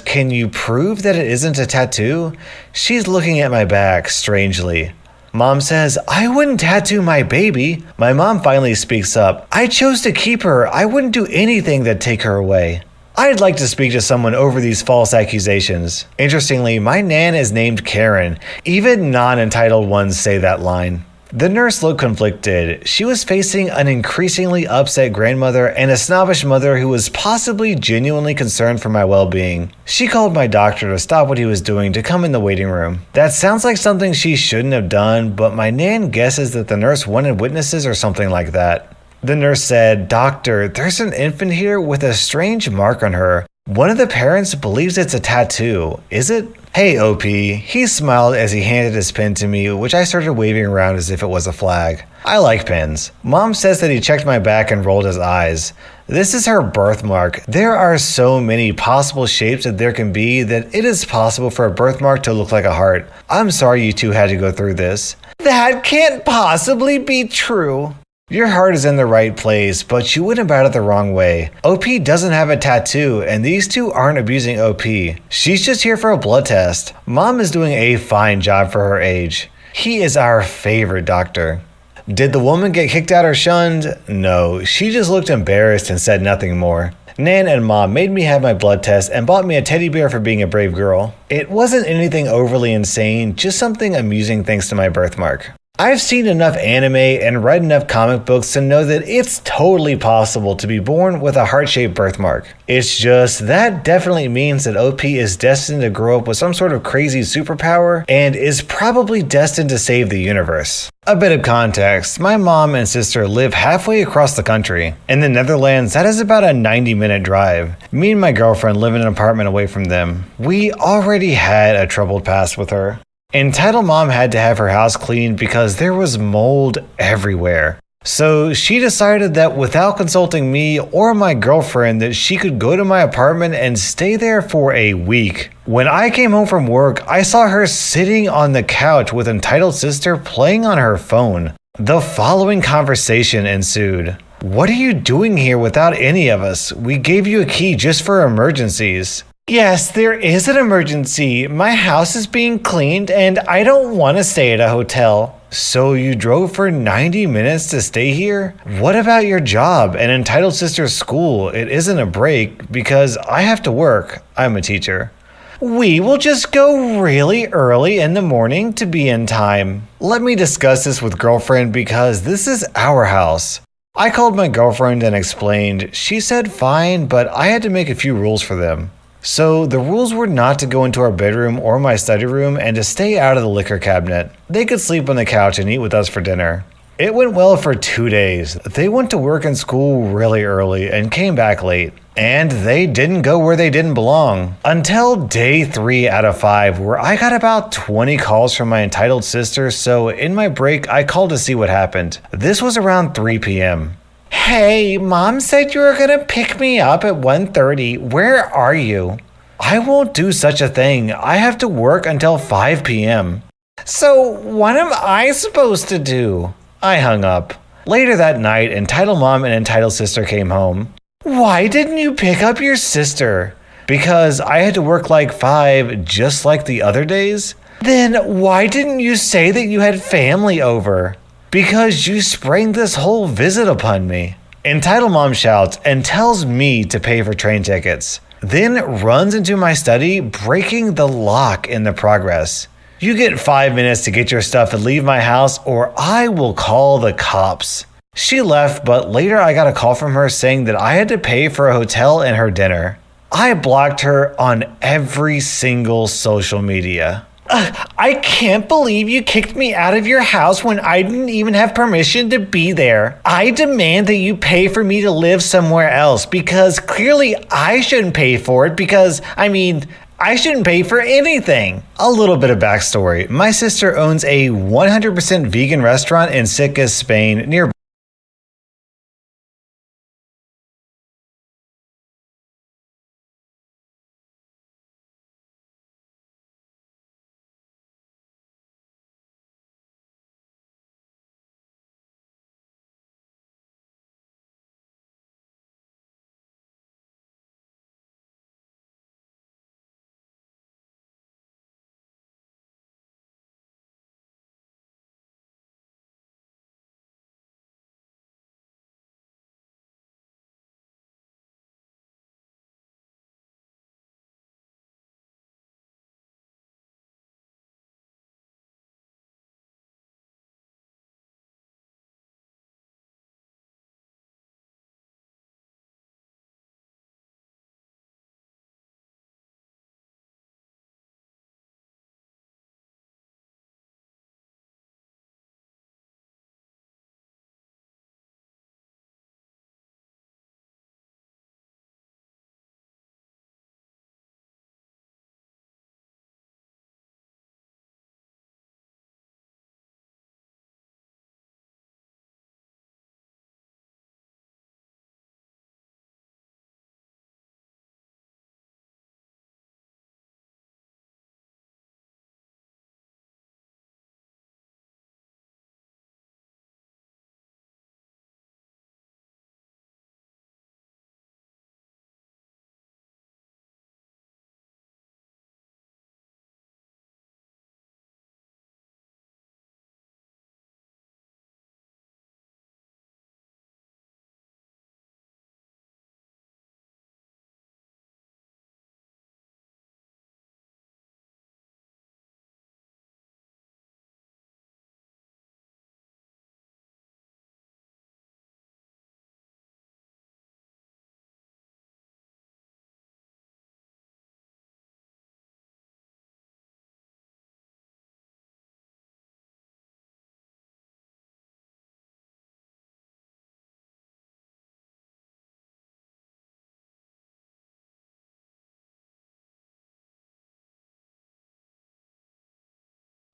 Can you prove that it isn't a tattoo? She's looking at my back strangely. Mom says, I wouldn't tattoo my baby. My mom finally speaks up. I chose to keep her. I wouldn't do anything that'd take her away. I'd like to speak to someone over these false accusations. Interestingly, my nan is named Karen. Even non-entitled ones say that line. The nurse looked conflicted. She was facing an increasingly upset grandmother and a snobbish mother who was possibly genuinely concerned for my well-being. She called my doctor to stop what he was doing to come in the waiting room. That sounds like something she shouldn't have done, but my nan guesses that the nurse wanted witnesses or something like that. The nurse said, Doctor, there's an infant here with a strange mark on her. One of the parents believes it's a tattoo. Is it? Hey, OP. He smiled as he handed his pen to me, which I started waving around as if it was a flag. I like pens. Mom says that he checked my back and rolled his eyes. This is her birthmark. There are so many possible shapes that there can be that it is possible for a birthmark to look like a heart. I'm sorry you two had to go through this. That can't possibly be true. Your heart is in the right place, but you went about it the wrong way. OP doesn't have a tattoo, and these two aren't abusing OP. She's just here for a blood test. Mom is doing a fine job for her age. He is our favorite doctor. Did the woman get kicked out or shunned? No, she just looked embarrassed and said nothing more. Nan and Mom made me have my blood test and bought me a teddy bear for being a brave girl. It wasn't anything overly insane, just something amusing thanks to my birthmark. I've seen enough anime and read enough comic books to know that it's totally possible to be born with a heart-shaped birthmark. It's just that definitely means that OP is destined to grow up with some sort of crazy superpower and is probably destined to save the universe. A bit of context, my mom and sister live halfway across the country. In the Netherlands, that is about a 90-minute drive. Me and my girlfriend live in an apartment away from them. We already had a troubled past with her. Entitled Mom had to have her house cleaned because there was mold everywhere. So she decided that without consulting me or my girlfriend that she could go to my apartment and stay there for a week. When I came home from work, I saw her sitting on the couch with Entitled Sister playing on her phone. The following conversation ensued. What are you doing here without any of us? We gave you a key just for emergencies. Yes, there is an emergency. My house is being cleaned and I don't want to stay at a hotel. So you drove for 90 minutes to stay here? What about your job and Entitled Sister's school? It isn't a break because I have to work. I'm a teacher. We will just go really early in the morning to be in time. Let me discuss this with girlfriend because this is our house. I called my girlfriend and explained. She said fine, but I had to make a few rules for them. So the rules were not to go into our bedroom or my study room and to stay out of the liquor cabinet. They could sleep on the couch and eat with us for dinner. It went well for 2 days. They went to work and school really early and came back late. And they didn't go where they didn't belong. Until day 3 out of 5, where I got about 20 calls from my Entitled Sister, so in my break I called to see what happened. This was around 3 p.m. Hey, Mom said you were gonna pick me up at 1:30. Where are you? I won't do such a thing. I have to work until 5 p.m. So what am I supposed to do? I hung up. Later that night, Entitled Mom and Entitled Sister came home. Why didn't you pick up your sister? Because I had to work like 5, just like the other days? Then why didn't you say that you had family over? Because you sprang this whole visit upon me. Entitled Mom shouts and tells me to pay for train tickets. Then runs into my study, breaking the lock in the progress. You get 5 minutes to get your stuff and leave my house or I will call the cops. She left, but later I got a call from her saying that I had to pay for a hotel and her dinner. I blocked her on every single social media. I can't believe you kicked me out of your house when I didn't even have permission to be there. I demand that you pay for me to live somewhere else because clearly I shouldn't pay for it because, I shouldn't pay for anything. A little bit of backstory. My sister owns a 100% vegan restaurant in Sitges, Spain, near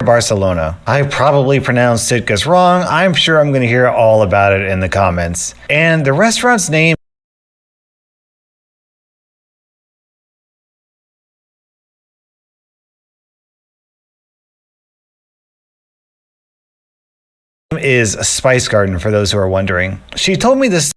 Barcelona. I probably pronounced Sitges wrong. I'm sure I'm going to hear all about it in the comments. And the restaurant's name is Spice Garden, for those who are wondering. She told me this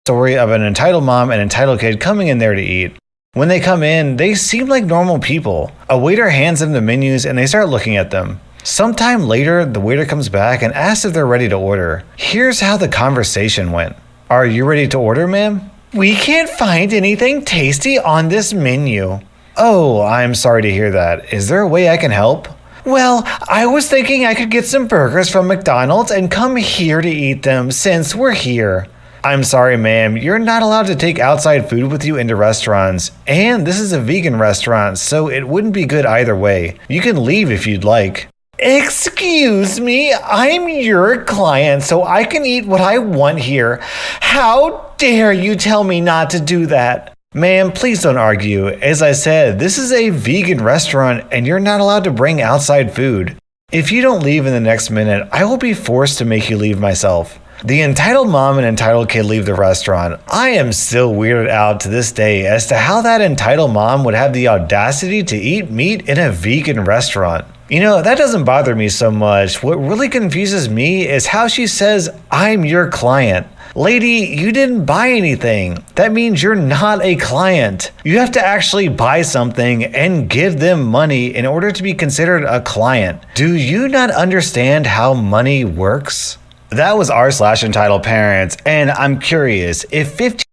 story of an entitled mom and entitled kid coming in there to eat. When they come in, they seem like normal people. A waiter hands them the menus and they start looking at them. Sometime later, the waiter comes back and asks if they're ready to order. Here's how the conversation went. Are you ready to order, ma'am? We can't find anything tasty on this menu. Oh, I'm sorry to hear that. Is there a way I can help? Well, I was thinking I could get some burgers from McDonald's and come here to eat them since we're here. I'm sorry, ma'am. You're not allowed to take outside food with you into restaurants. And this is a vegan restaurant, so it wouldn't be good either way. You can leave if you'd like. Excuse me, I'm your client, so I can eat what I want here. How dare you tell me not to do that? Ma'am, please don't argue. As I said, this is a vegan restaurant and you're not allowed to bring outside food. If you don't leave in the next minute, I will be forced to make you leave myself. The entitled mom and entitled kid leave the restaurant. I am still weirded out to this day as to how that entitled mom would have the audacity to eat meat in a vegan restaurant. You know, that doesn't bother me so much. What really confuses me is how she says, I'm your client. Lady, you didn't buy anything. That means you're not a client. You have to actually buy something and give them money in order to be considered a client. Do you not understand how money works? That was r/entitled parents, and I'm curious, if 15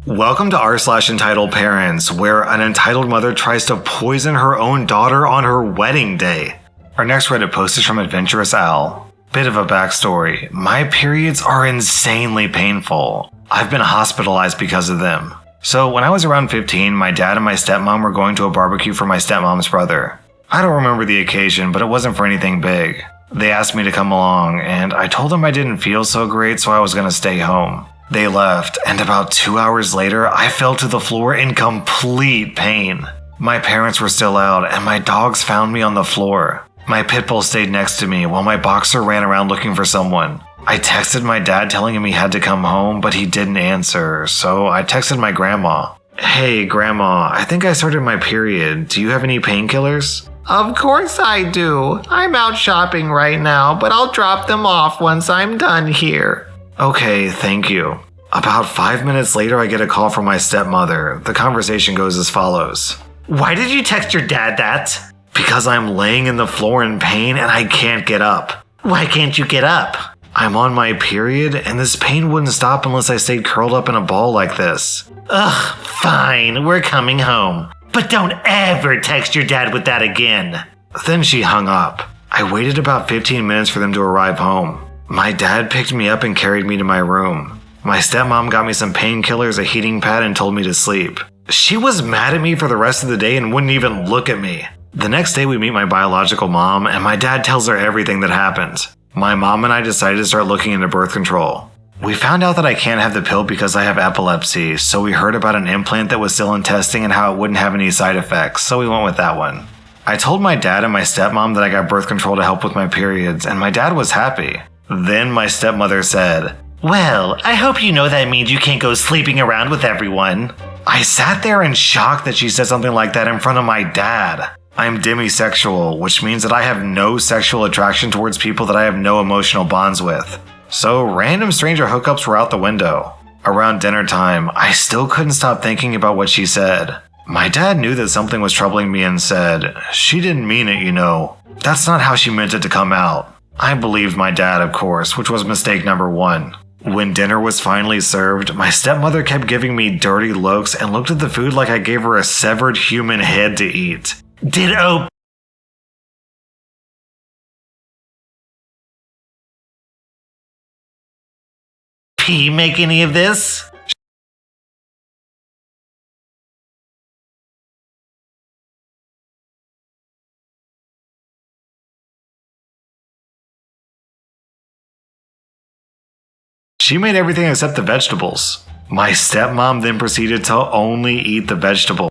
Welcome to r/entitled parents, where an entitled mother tries to poison her own daughter on her wedding day. Our next Reddit post is from Adventurous Al. Bit of a backstory. My periods are insanely painful. I've been hospitalized because of them. So when I was around 15, my dad and my stepmom were going to a barbecue for my stepmom's brother. I don't remember the occasion, but it wasn't for anything big. They asked me to come along, and I told them I didn't feel so great, so I was going to stay home. They left, and about 2 hours later, I fell to the floor in complete pain. My parents were still out, and my dogs found me on the floor. My pit bull stayed next to me while my boxer ran around looking for someone. I texted my dad telling him he had to come home, but he didn't answer, so I texted my grandma. Hey, Grandma, I think I started my period. Do you have any painkillers? Of course I do. I'm out shopping right now, but I'll drop them off once I'm done here. Okay, thank you. About 5 minutes later, I get a call from my stepmother. The conversation goes as follows. Why did you text your dad that? Because I'm laying in the floor in pain and I can't get up. Why can't you get up? I'm on my period, and this pain wouldn't stop unless I stayed curled up in a ball like this. Ugh, fine, we're coming home. But don't ever text your dad with that again. Then she hung up. I waited about 15 minutes for them to arrive home. My dad picked me up and carried me to my room. My stepmom got me some painkillers, a heating pad, and told me to sleep. She was mad at me for the rest of the day and wouldn't even look at me. The next day we meet my biological mom, and my dad tells her everything that happened. My mom and I decided to start looking into birth control. We found out that I can't have the pill because I have epilepsy, so we heard about an implant that was still in testing and how it wouldn't have any side effects, so we went with that one. I told my dad and my stepmom that I got birth control to help with my periods, and my dad was happy. Then my stepmother said, "Well, I hope you know that means you can't go sleeping around with everyone." I sat there in shock that she said something like that in front of my dad. I'm demisexual, which means that I have no sexual attraction towards people that I have no emotional bonds with. So random stranger hookups were out the window. Around dinner time, I still couldn't stop thinking about what she said. My dad knew that something was troubling me and said, "She didn't mean it, you know. That's not how she meant it to come out." I believed my dad, of course, which was mistake number one. When dinner was finally served, my stepmother kept giving me dirty looks and looked at the food like I gave her a severed human head to eat. Did P make any of this? She made everything except the vegetables. My stepmom then proceeded to only eat the vegetables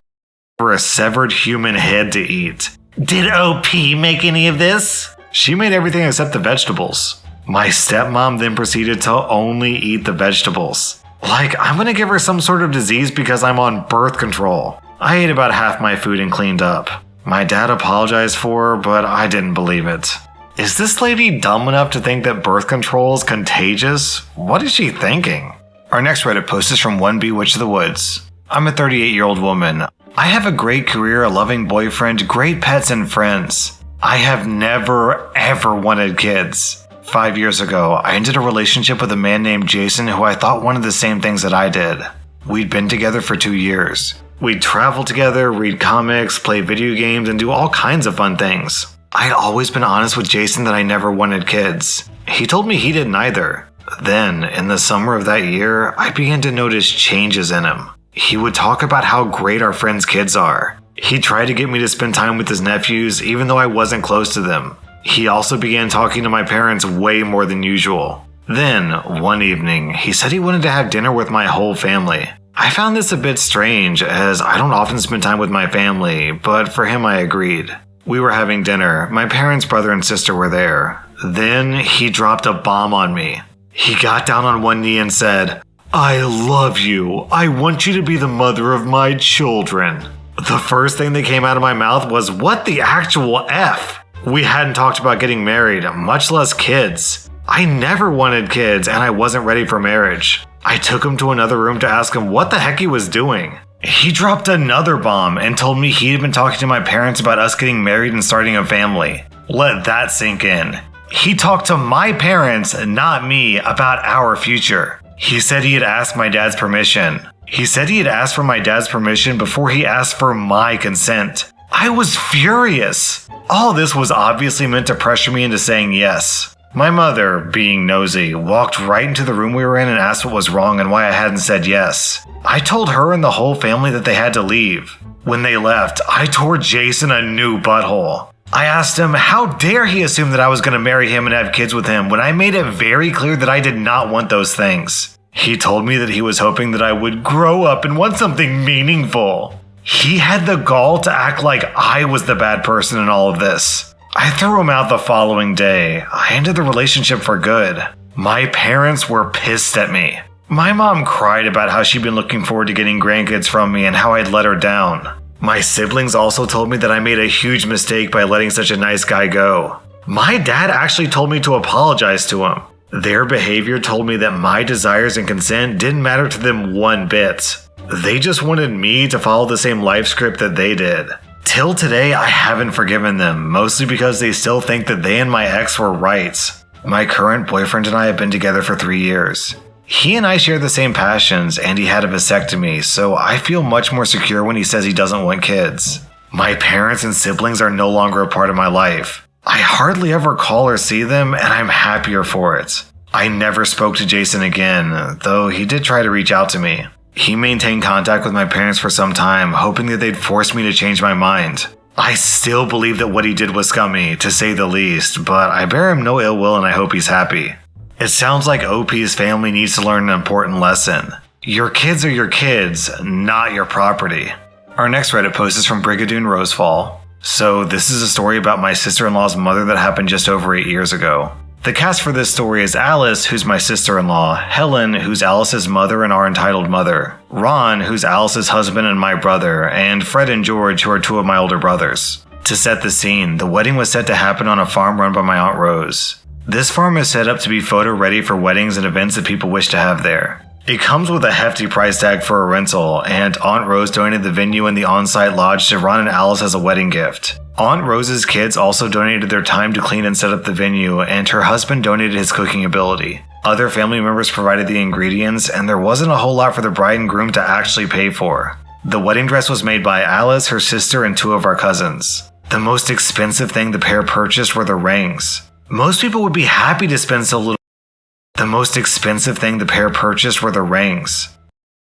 for a severed human head to eat. Did OP make any of this? She made everything except the vegetables. My stepmom then proceeded to only eat the vegetables. Like, I'm gonna give her some sort of disease because I'm on birth control. I ate about half my food and cleaned up. My dad apologized for her, but I didn't believe it. Is this lady dumb enough to think that birth control is contagious? What is she thinking? Our next Reddit post is from 1B Witch of the Woods. I'm a 38-year-old woman. I have a great career, a loving boyfriend, great pets, and friends. I have never, ever wanted kids. 5 years ago, I ended a relationship with a man named Jason who I thought wanted the same things that I did. We'd been together for 2 years. We'd travel together, read comics, play video games, and do all kinds of fun things. I'd always been honest with Jason that I never wanted kids. He told me he didn't either. Then, in the summer of that year, I began to notice changes in him. He would talk about how great our friends' kids are. He tried to get me to spend time with his nephews, even though I wasn't close to them. He also began talking to my parents way more than usual. Then, one evening, he said he wanted to have dinner with my whole family. I found this a bit strange, as I don't often spend time with my family, but for him I agreed. We were having dinner. My parents' brother and sister were there. Then, he dropped a bomb on me. He got down on one knee and said, "I love you. I want you to be the mother of my children." The first thing that came out of my mouth was, "What the actual F?" We hadn't talked about getting married, much less kids. I never wanted kids, and I wasn't ready for marriage. I took him to another room to ask him what the heck he was doing. He dropped another bomb and told me he had been talking to my parents about us getting married and starting a family. Let that sink in. He talked to my parents, not me, about our future. He said he had asked my dad's permission. He said he had asked for my dad's permission before he asked for my consent. I was furious. All this was obviously meant to pressure me into saying yes. My mother, being nosy, walked right into the room we were in and asked what was wrong and why I hadn't said yes. I told her and the whole family that they had to leave. When they left, I tore Jason a new butthole. I asked him how dare he assume that I was going to marry him and have kids with him when I made it very clear that I did not want those things. He told me that he was hoping that I would grow up and want something meaningful. He had the gall to act like I was the bad person in all of this. I threw him out the following day. I ended the relationship for good. My parents were pissed at me. My mom cried about how she'd been looking forward to getting grandkids from me and how I'd let her down. My siblings also told me that I made a huge mistake by letting such a nice guy go. My dad actually told me to apologize to him. Their behavior told me that my desires and consent didn't matter to them one bit. They just wanted me to follow the same life script that they did. Till today, I haven't forgiven them, mostly because they still think that they and my ex were right. My current boyfriend and I have been together for 3 years. He and I share the same passions, and he had a vasectomy, so I feel much more secure when he says he doesn't want kids. My parents and siblings are no longer a part of my life. I hardly ever call or see them, and I'm happier for it. I never spoke to Jason again, though he did try to reach out to me. He maintained contact with my parents for some time, hoping that they'd force me to change my mind. I still believe that what he did was scummy, to say the least, but I bear him no ill will and I hope he's happy. It sounds like OP's family needs to learn an important lesson. Your kids are your kids, not your property. Our next Reddit post is from Brigadoon Rosefall. So this is a story about my sister-in-law's mother that happened just over 8 years ago. The cast for this story is Alice, who's my sister-in-law, Helen, who's Alice's mother and our entitled mother, Ron, who's Alice's husband and my brother, and Fred and George, who are 2 of my older brothers. To set the scene, the wedding was set to happen on a farm run by my Aunt Rose. This farm is set up to be photo ready for weddings and events that people wish to have there. It comes with a hefty price tag for a rental, and Aunt Rose donated the venue and the on-site lodge to Ron and Alice as a wedding gift. Aunt Rose's kids also donated their time to clean and set up the venue, and her husband donated his cooking ability. Other family members provided the ingredients, and there wasn't a whole lot for the bride and groom to actually pay for. The wedding dress was made by Alice, her sister, and 2 of our cousins. The most expensive thing the pair purchased were the rings. Most people would be happy to spend so little. The most expensive thing the pair purchased were the rings.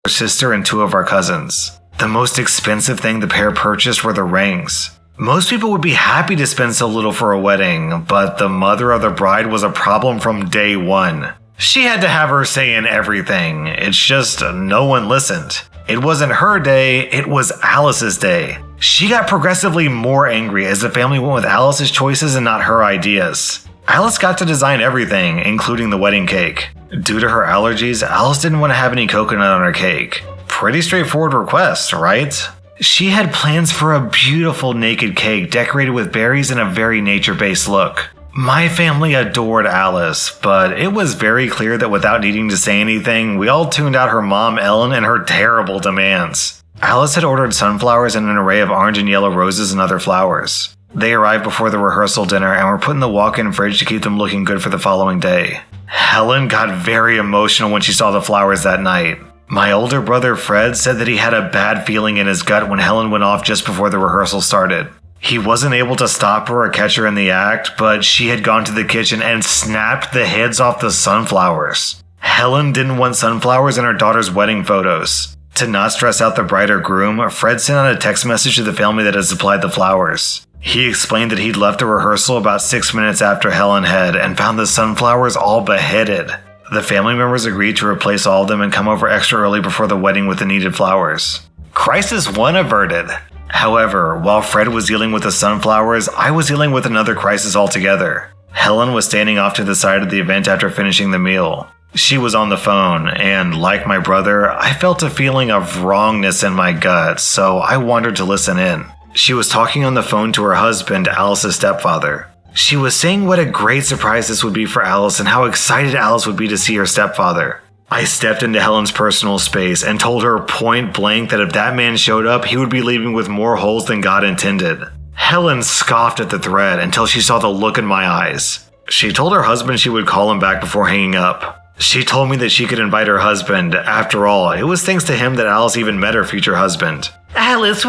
Her sister and 2 of our cousins. The most expensive thing the pair purchased were the rings. Most people would be happy to spend so little for a wedding, but the mother of the bride was a problem from day one. She had to have her say in everything. It's just no one listened. It wasn't her day, it was Alice's day. She got progressively more angry as the family went with Alice's choices and not her ideas. Alice got to design everything, including the wedding cake. Due to her allergies, Alice didn't want to have any coconut on her cake. Pretty straightforward request, right? She had plans for a beautiful naked cake decorated with berries and a very nature-based look. My family adored Alice, but it was very clear that without needing to say anything, we all tuned out her mom, Ellen, and her terrible demands. Alice had ordered sunflowers and an array of orange and yellow roses and other flowers. They arrived before the rehearsal dinner and were put in the walk-in fridge to keep them looking good for the following day. Helen got very emotional when she saw the flowers that night. My older brother Fred said that he had a bad feeling in his gut when Helen went off just before the rehearsal started. He wasn't able to stop her or catch her in the act, but she had gone to the kitchen and snapped the heads off the sunflowers. Helen didn't want sunflowers in her daughter's wedding photos. To not stress out the bride or groom, Fred sent out a text message to the family that had supplied the flowers. He explained that he'd left the rehearsal about 6 minutes after Helen had and found the sunflowers all beheaded. The family members agreed to replace all of them and come over extra early before the wedding with the needed flowers. Crisis 1 averted. However, while Fred was dealing with the sunflowers, I was dealing with another crisis altogether. Helen was standing off to the side of the event after finishing the meal. She was on the phone, and like my brother, I felt a feeling of wrongness in my gut, so I wandered to listen in. She was talking on the phone to her husband, Alice's stepfather. She was saying what a great surprise this would be for Alice and how excited Alice would be to see her stepfather. I stepped into Helen's personal space and told her point blank that if that man showed up, he would be leaving with more holes than God intended. Helen scoffed at the threat until she saw the look in my eyes. She told her husband she would call him back before hanging up. She told me that she could invite her husband. After all, it was thanks to him that Alice even met her future husband. Alice,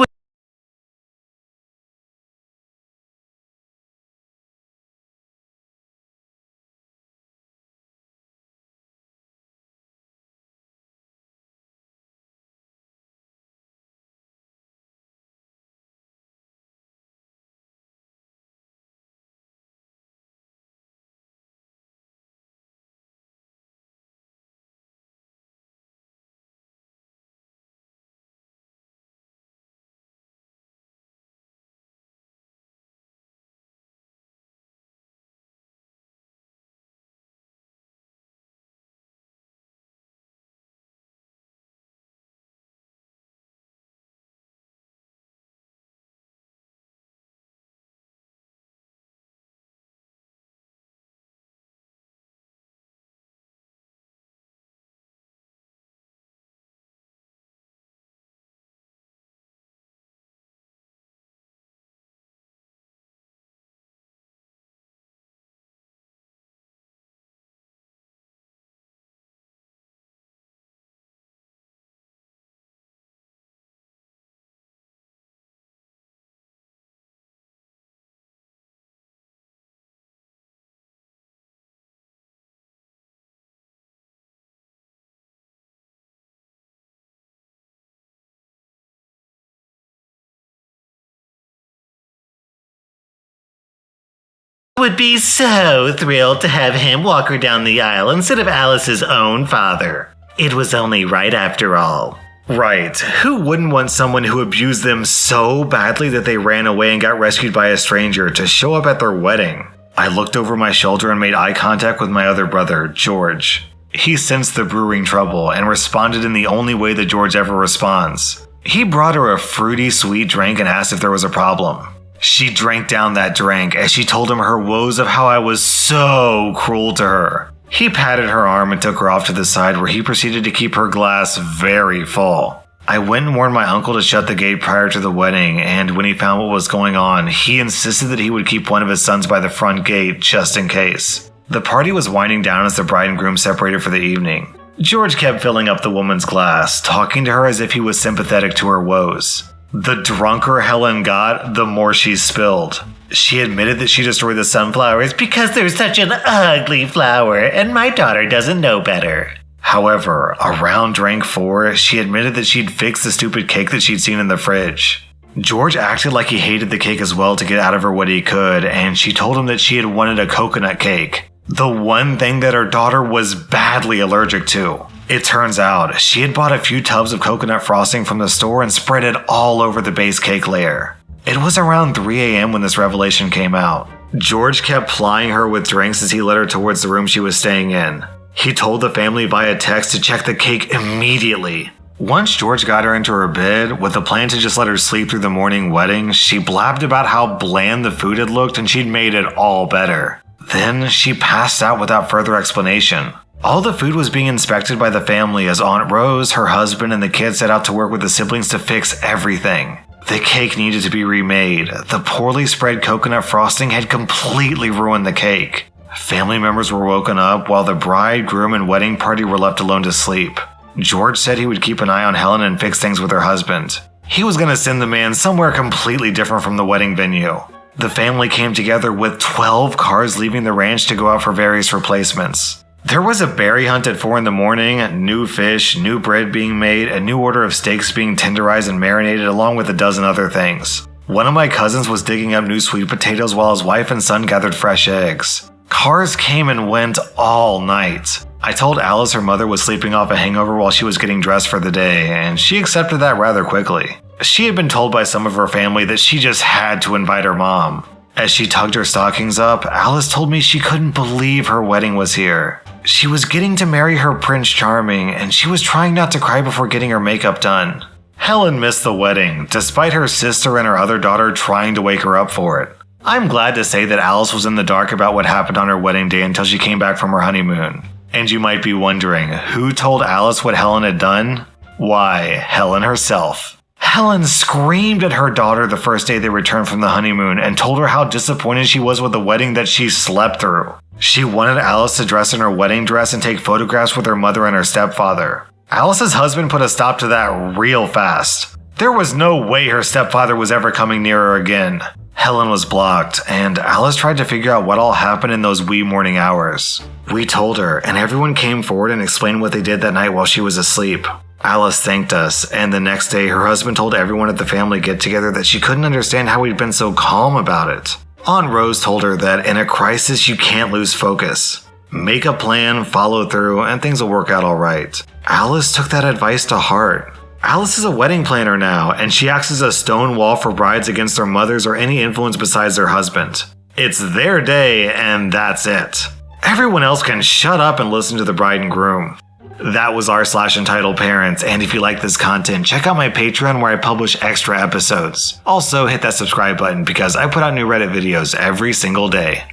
would be so thrilled to have him walk her down the aisle instead of Alice's own father. It was only right after all. Right. Who wouldn't want someone who abused them so badly that they ran away and got rescued by a stranger to show up at their wedding? I looked over my shoulder and made eye contact with my other brother, George. He sensed the brewing trouble and responded in the only way that George ever responds. He brought her a fruity sweet drink and asked if there was a problem. She drank down that drink as she told him her woes of how I was so cruel to her. He patted her arm and took her off to the side where he proceeded to keep her glass very full. I went and warned my uncle to shut the gate prior to the wedding, and when he found what was going on, he insisted that he would keep one of his sons by the front gate just in case. The party was winding down as the bride and groom separated for the evening. George kept filling up the woman's glass, talking to her as if he was sympathetic to her woes. The drunker Helen got, the more she spilled. She admitted that she destroyed the sunflowers because they're such an ugly flower and my daughter doesn't know better. However, around drink 4, she admitted that she'd fixed the stupid cake that she'd seen in the fridge. George acted like he hated the cake as well to get out of her what he could, and she told him that she had wanted a coconut cake. The one thing that her daughter was badly allergic to. It turns out, she had bought a few tubs of coconut frosting from the store and spread it all over the base cake layer. It was around 3 a.m. when this revelation came out. George kept plying her with drinks as he led her towards the room she was staying in. He told the family via text to check the cake immediately. Once George got her into her bed, with the plan to just let her sleep through the morning wedding, she blabbed about how bland the food had looked and she'd made it all better. Then she passed out without further explanation. All the food was being inspected by the family as Aunt Rose, her husband, and the kids set out to work with the siblings to fix everything. The cake needed to be remade. The poorly spread coconut frosting had completely ruined the cake. Family members were woken up while the bride, groom, and wedding party were left alone to sleep. George said he would keep an eye on Helen and fix things with her husband. He was going to send the man somewhere completely different from the wedding venue. The family came together with 12 cars leaving the ranch to go out for various replacements. There was a berry hunt at 4 in the morning, new fish, new bread being made, a new order of steaks being tenderized and marinated, along with a dozen other things. One of my cousins was digging up new sweet potatoes while his wife and son gathered fresh eggs. Cars came and went all night. I told Alice her mother was sleeping off a hangover while she was getting dressed for the day, and she accepted that rather quickly. She had been told by some of her family that she just had to invite her mom. As she tugged her stockings up, Alice told me she couldn't believe her wedding was here. She was getting to marry her Prince Charming, and she was trying not to cry before getting her makeup done. Helen missed the wedding, despite her sister and her other daughter trying to wake her up for it. I'm glad to say that Alice was in the dark about what happened on her wedding day until she came back from her honeymoon. And you might be wondering, who told Alice what Helen had done? Why, Helen herself. Helen screamed at her daughter the first day they returned from the honeymoon and told her how disappointed she was with the wedding that she slept through. She wanted Alice to dress in her wedding dress and take photographs with her mother and her stepfather. Alice's husband put a stop to that real fast. There was no way her stepfather was ever coming near her again. Helen was blocked, and Alice tried to figure out what all happened in those wee morning hours. We told her, and everyone came forward and explained what they did that night while she was asleep. Alice thanked us, and the next day her husband told everyone at the family get-together that she couldn't understand how we'd been so calm about it. Aunt Rose told her that in a crisis you can't lose focus. Make a plan, follow through, and things will work out alright. Alice took that advice to heart. Alice is a wedding planner now, and she acts as a stone wall for brides against their mothers or any influence besides their husband. It's their day, and that's it. Everyone else can shut up and listen to the bride and groom. That was r/entitled parents, and if you like this content, check out my Patreon where I publish extra episodes. Also, hit that subscribe button because I put out new Reddit videos every single day.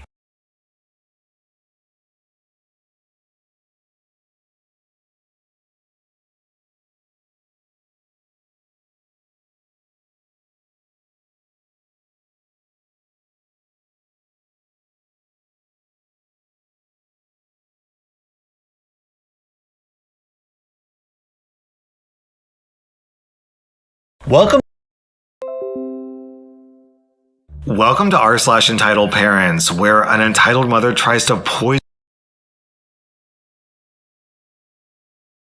Welcome to r/entitled parents, where an entitled mother tries to poison.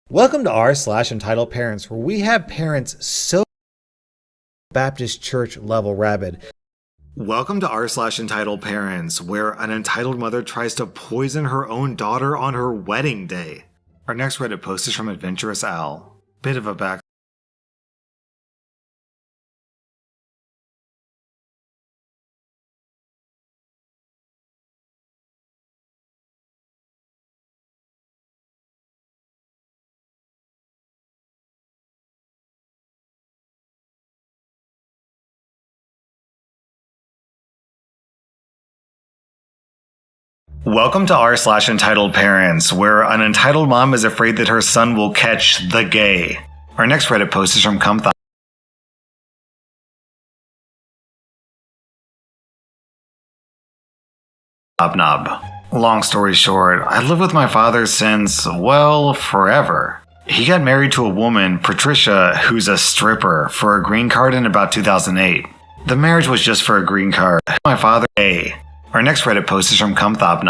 Welcome to r/entitled parents, where we have parents so Baptist church level rabid Welcome to r/entitled parents, where an entitled mother tries to poison her own daughter on her wedding day. Our next Reddit post is from Adventurous Al. Bit of a back. Welcome to r/entitled parents, where an entitled mom is afraid that her son will catch the gay. Our next Reddit post is from Knob. Long story short, I lived with my father since, well, forever. He got married to a woman, Patricia, who's a stripper, for a green card in about 2008. The marriage was just for a green card. My father, gay. Our next Reddit post is from Knob.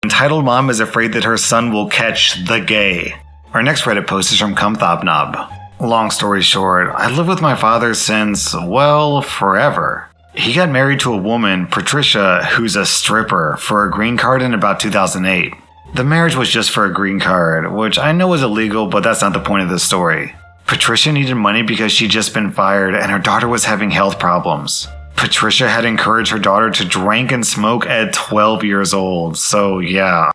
Entitled mom is afraid that her son will catch the gay. Our next Reddit post is from Knob. Long story short, I lived with my father since, well, forever. He got married to a woman, Patricia, who's a stripper, for a green card in about 2008. The marriage was just for a green card, which I know is illegal, but that's not the point of this story. Patricia needed money because she'd just been fired and her daughter was having health problems. Patricia had encouraged her daughter to drink and smoke at 12 years old, so yeah.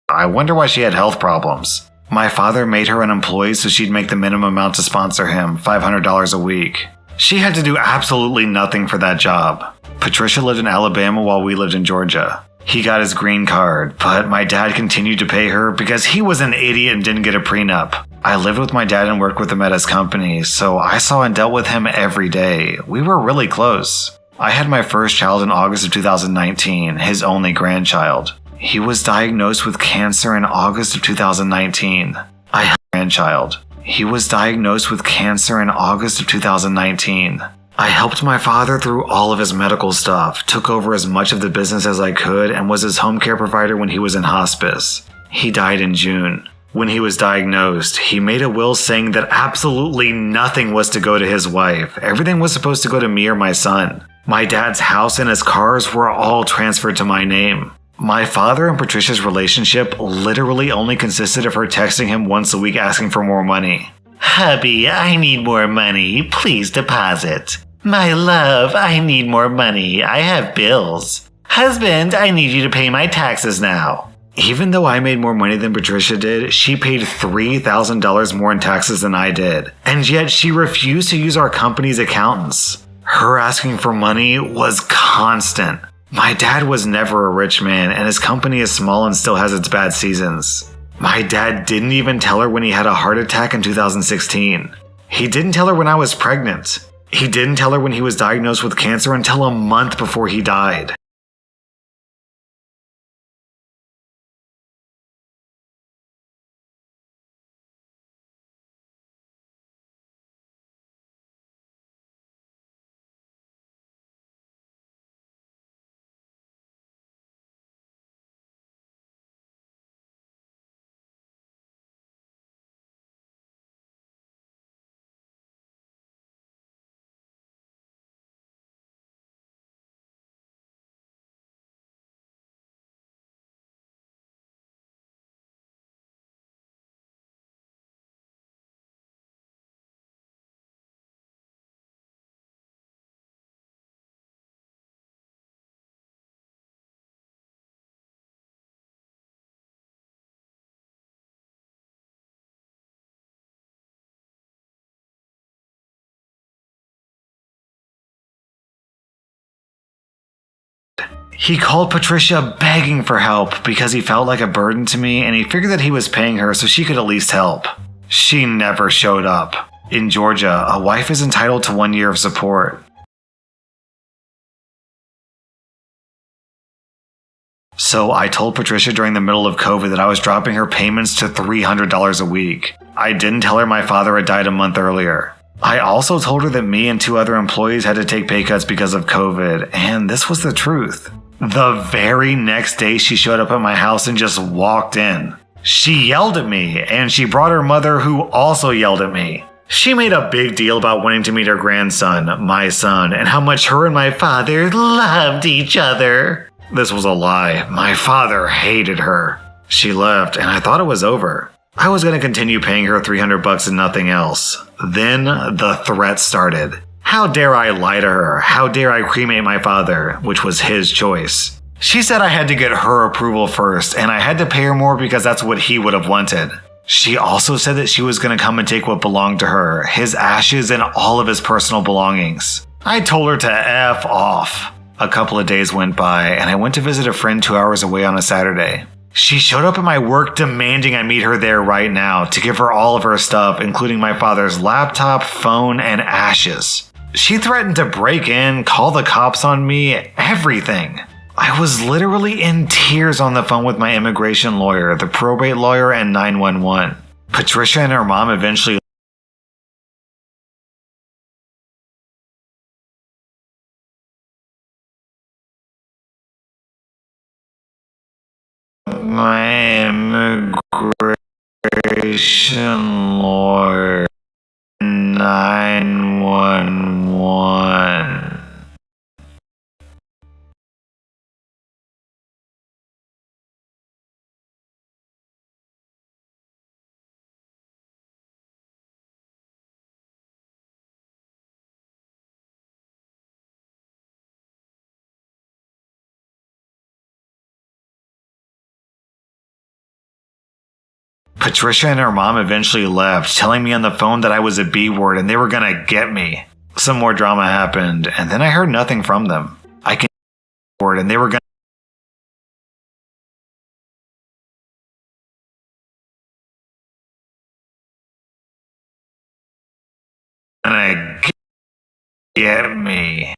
I wonder why she had health problems. My father made her an employee so she'd make the minimum amount to sponsor him, $500 a week. She had to do absolutely nothing for that job. Patricia lived in Alabama while we lived in Georgia. He got his green card, but my dad continued to pay her because he was an idiot and didn't get a prenup. I lived with my dad and worked with him at his company, so I saw and dealt with him every day. We were really close. I had my first child in August of 2019, his only grandchild. He was diagnosed with cancer in August of 2019. I had a grandchild. He was diagnosed with cancer in August of 2019. I helped my father through all of his medical stuff, took over as much of the business as I could, and was his home care provider when he was in hospice. He died in June. When he was diagnosed, he made a will saying that absolutely nothing was to go to his wife. Everything was supposed to go to me or my son. My dad's house and his cars were all transferred to my name. My father and Patricia's relationship literally only consisted of her texting him once a week asking for more money. Hubby, I need more money. Please deposit. My love, I need more money. I have bills. Husband, I need you to pay my taxes now. Even though I made more money than Patricia did, she paid $3,000 more in taxes than I did. And yet she refused to use our company's accountants. Her asking for money was constant. My dad was never a rich man, and his company is small and still has its bad seasons. My dad didn't even tell her when he had a heart attack in 2016. He didn't tell her when I was pregnant. He didn't tell her when he was diagnosed with cancer until a month before he died. He called Patricia begging for help because he felt like a burden to me and he figured that he was paying her so she could at least help. She never showed up. In Georgia, a wife is entitled to 1 year of support. So I told Patricia during the middle of COVID that I was dropping her payments to $300 a week. I didn't tell her my father had died a month earlier. I also told her that me and 2 other employees had to take pay cuts because of COVID, and this was the truth. The very next day she showed up at my house and just walked in. She yelled at me, and she brought her mother, who also yelled at me. She made a big deal about wanting to meet her grandson, my son, and how much her and my father loved each other. This was a lie. My father hated her. She left, and I thought it was over. I was going to continue paying her $300 and nothing else. Then the threat started. How dare I lie to her? How dare I cremate my father, which was his choice? She said I had to get her approval first, and I had to pay her more because that's what he would have wanted. She also said that she was going to come and take what belonged to her, his ashes and all of his personal belongings. I told her to F off. A couple of days went by, and I went to visit a friend 2 hours away on a Saturday. She showed up at my work demanding I meet her there right now to give her all of her stuff, including my father's laptop, phone, and ashes. She threatened to break in, call the cops on me, everything. I was literally in tears on the phone with my immigration lawyer, the probate lawyer, and 911. Patricia and her mom eventually my immigration lawyer, 911. Patricia and her mom eventually left, telling me on the phone that I was a B word and they were gonna get me. Some more drama happened, and then I heard nothing from them. I can word and they were gonna get me.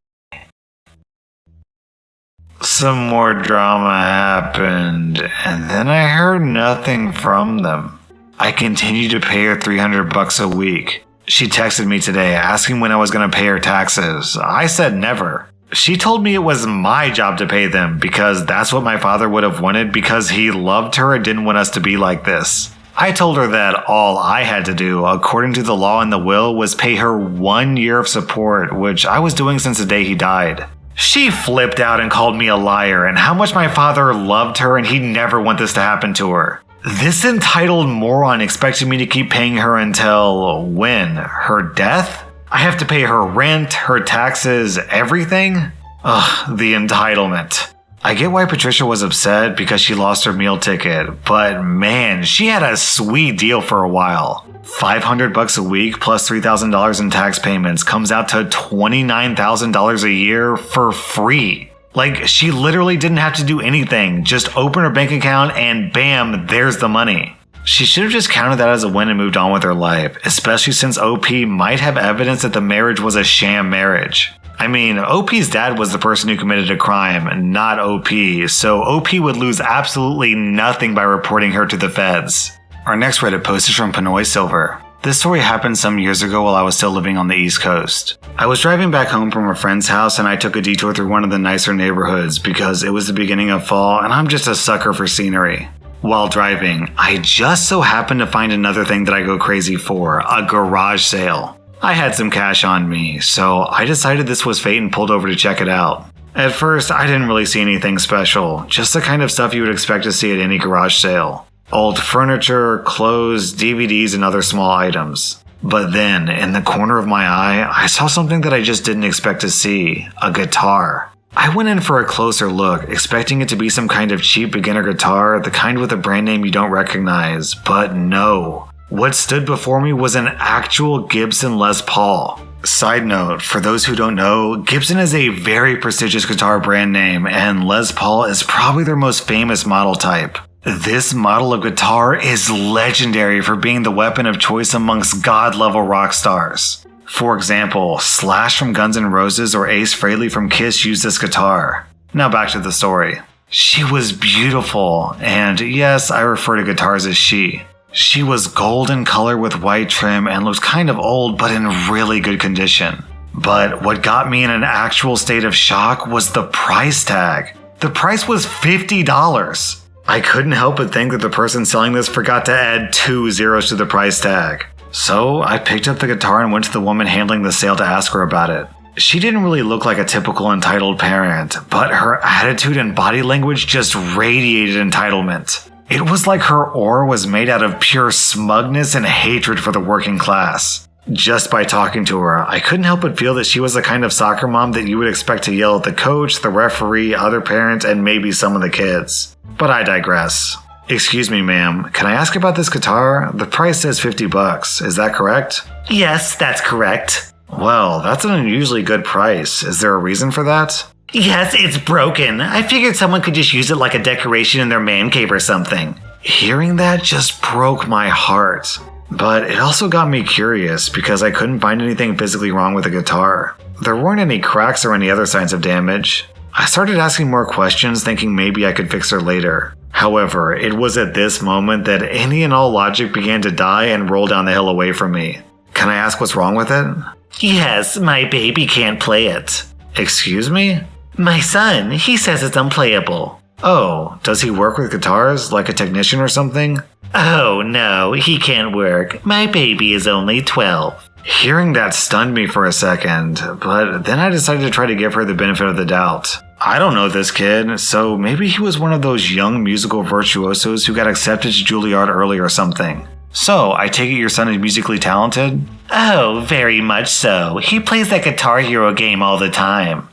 Some more drama happened, and then I heard nothing from them. I continued to pay her $300 a week. She texted me today asking when I was going to pay her taxes. I said never. She told me it was my job to pay them because that's what my father would have wanted because he loved her and didn't want us to be like this. I told her that all I had to do, according to the law and the will, was pay her 1 year of support, which I was doing since the day he died. She flipped out and called me a liar and how much my father loved her and he'd never want this to happen to her. This entitled moron expected me to keep paying her until when? Her death? I have to pay her rent, her taxes, everything? Ugh, the entitlement. I get why Patricia was upset because she lost her meal ticket, but man, she had a sweet deal for a while. $500 a week plus $3,000 in tax payments comes out to $29,000 a year for free. Like, she literally didn't have to do anything, just open her bank account and bam, there's the money. She should have just counted that as a win and moved on with her life, especially since OP might have evidence that the marriage was a sham marriage. I mean, OP's dad was the person who committed a crime, not OP, so OP would lose absolutely nothing by reporting her to the feds. Our next Reddit post is from Pinoy Silver. This story happened some years ago while I was still living on the East Coast. I was driving back home from a friend's house and I took a detour through one of the nicer neighborhoods because it was the beginning of fall and I'm just a sucker for scenery. While driving, I just so happened to find another thing that I go crazy for, a garage sale. I had some cash on me, so I decided this was fate and pulled over to check it out. At first, I didn't really see anything special, just the kind of stuff you would expect to see at any garage sale. Old furniture, clothes, DVDs, and other small items. But then, in the corner of my eye, I saw something that I just didn't expect to see, a guitar. I went in for a closer look, expecting it to be some kind of cheap beginner guitar, the kind with a brand name you don't recognize, but no. What stood before me was an actual Gibson Les Paul. Side note, for those who don't know, Gibson is a very prestigious guitar brand name, and Les Paul is probably their most famous model type. This model of guitar is legendary for being the weapon of choice amongst god-level rock stars. For example, Slash from Guns N' Roses or Ace Frehley from Kiss used this guitar. Now back to the story. She was beautiful, and yes, I refer to guitars as she. She was gold in color with white trim and looked kind of old but in really good condition. But what got me in an actual state of shock was the price tag. The price was $50. I couldn't help but think that the person selling this forgot to add 2 zeros to the price tag. So I picked up the guitar and went to the woman handling the sale to ask her about it. She didn't really look like a typical entitled parent, but her attitude and body language just radiated entitlement. It was like her aura was made out of pure smugness and hatred for the working class. Just by talking to her, I couldn't help but feel that she was the kind of soccer mom that you would expect to yell at the coach, the referee, other parents, and maybe some of the kids. But I digress. Excuse me, ma'am, can I ask about this guitar? The price says $50, is that correct? Yes, that's correct. Well, that's an unusually good price. Is there a reason for that? Yes, it's broken. I figured someone could just use it like a decoration in their man cave or something. Hearing that just broke my heart. But it also got me curious because I couldn't find anything physically wrong with the guitar. There weren't any cracks or any other signs of damage. I started asking more questions thinking maybe I could fix her later. However, it was at this moment that any and all logic began to die and roll down the hill away from me. Can I ask what's wrong with it? Yes, my baby can't play it. Excuse me? My son, he says it's unplayable. Oh, does he work with guitars, like a technician or something? Oh no, he can't work. My baby is only 12. Hearing that stunned me for a second, but then I decided to try to give her the benefit of the doubt. I don't know this kid, so maybe he was one of those young musical virtuosos who got accepted to Juilliard early or something. So, I take it your son is musically talented? Oh, very much so. He plays that Guitar Hero game all the time.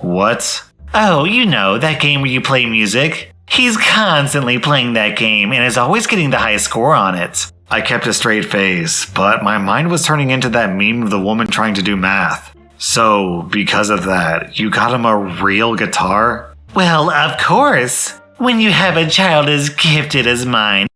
What? Oh, you know, that game where you play music. He's constantly playing that game and is always getting the highest score on it. I kept a straight face, but my mind was turning into that meme of the woman trying to do math. So, because of that, you got him a real guitar? Well, of course. When you have a child as gifted as mine.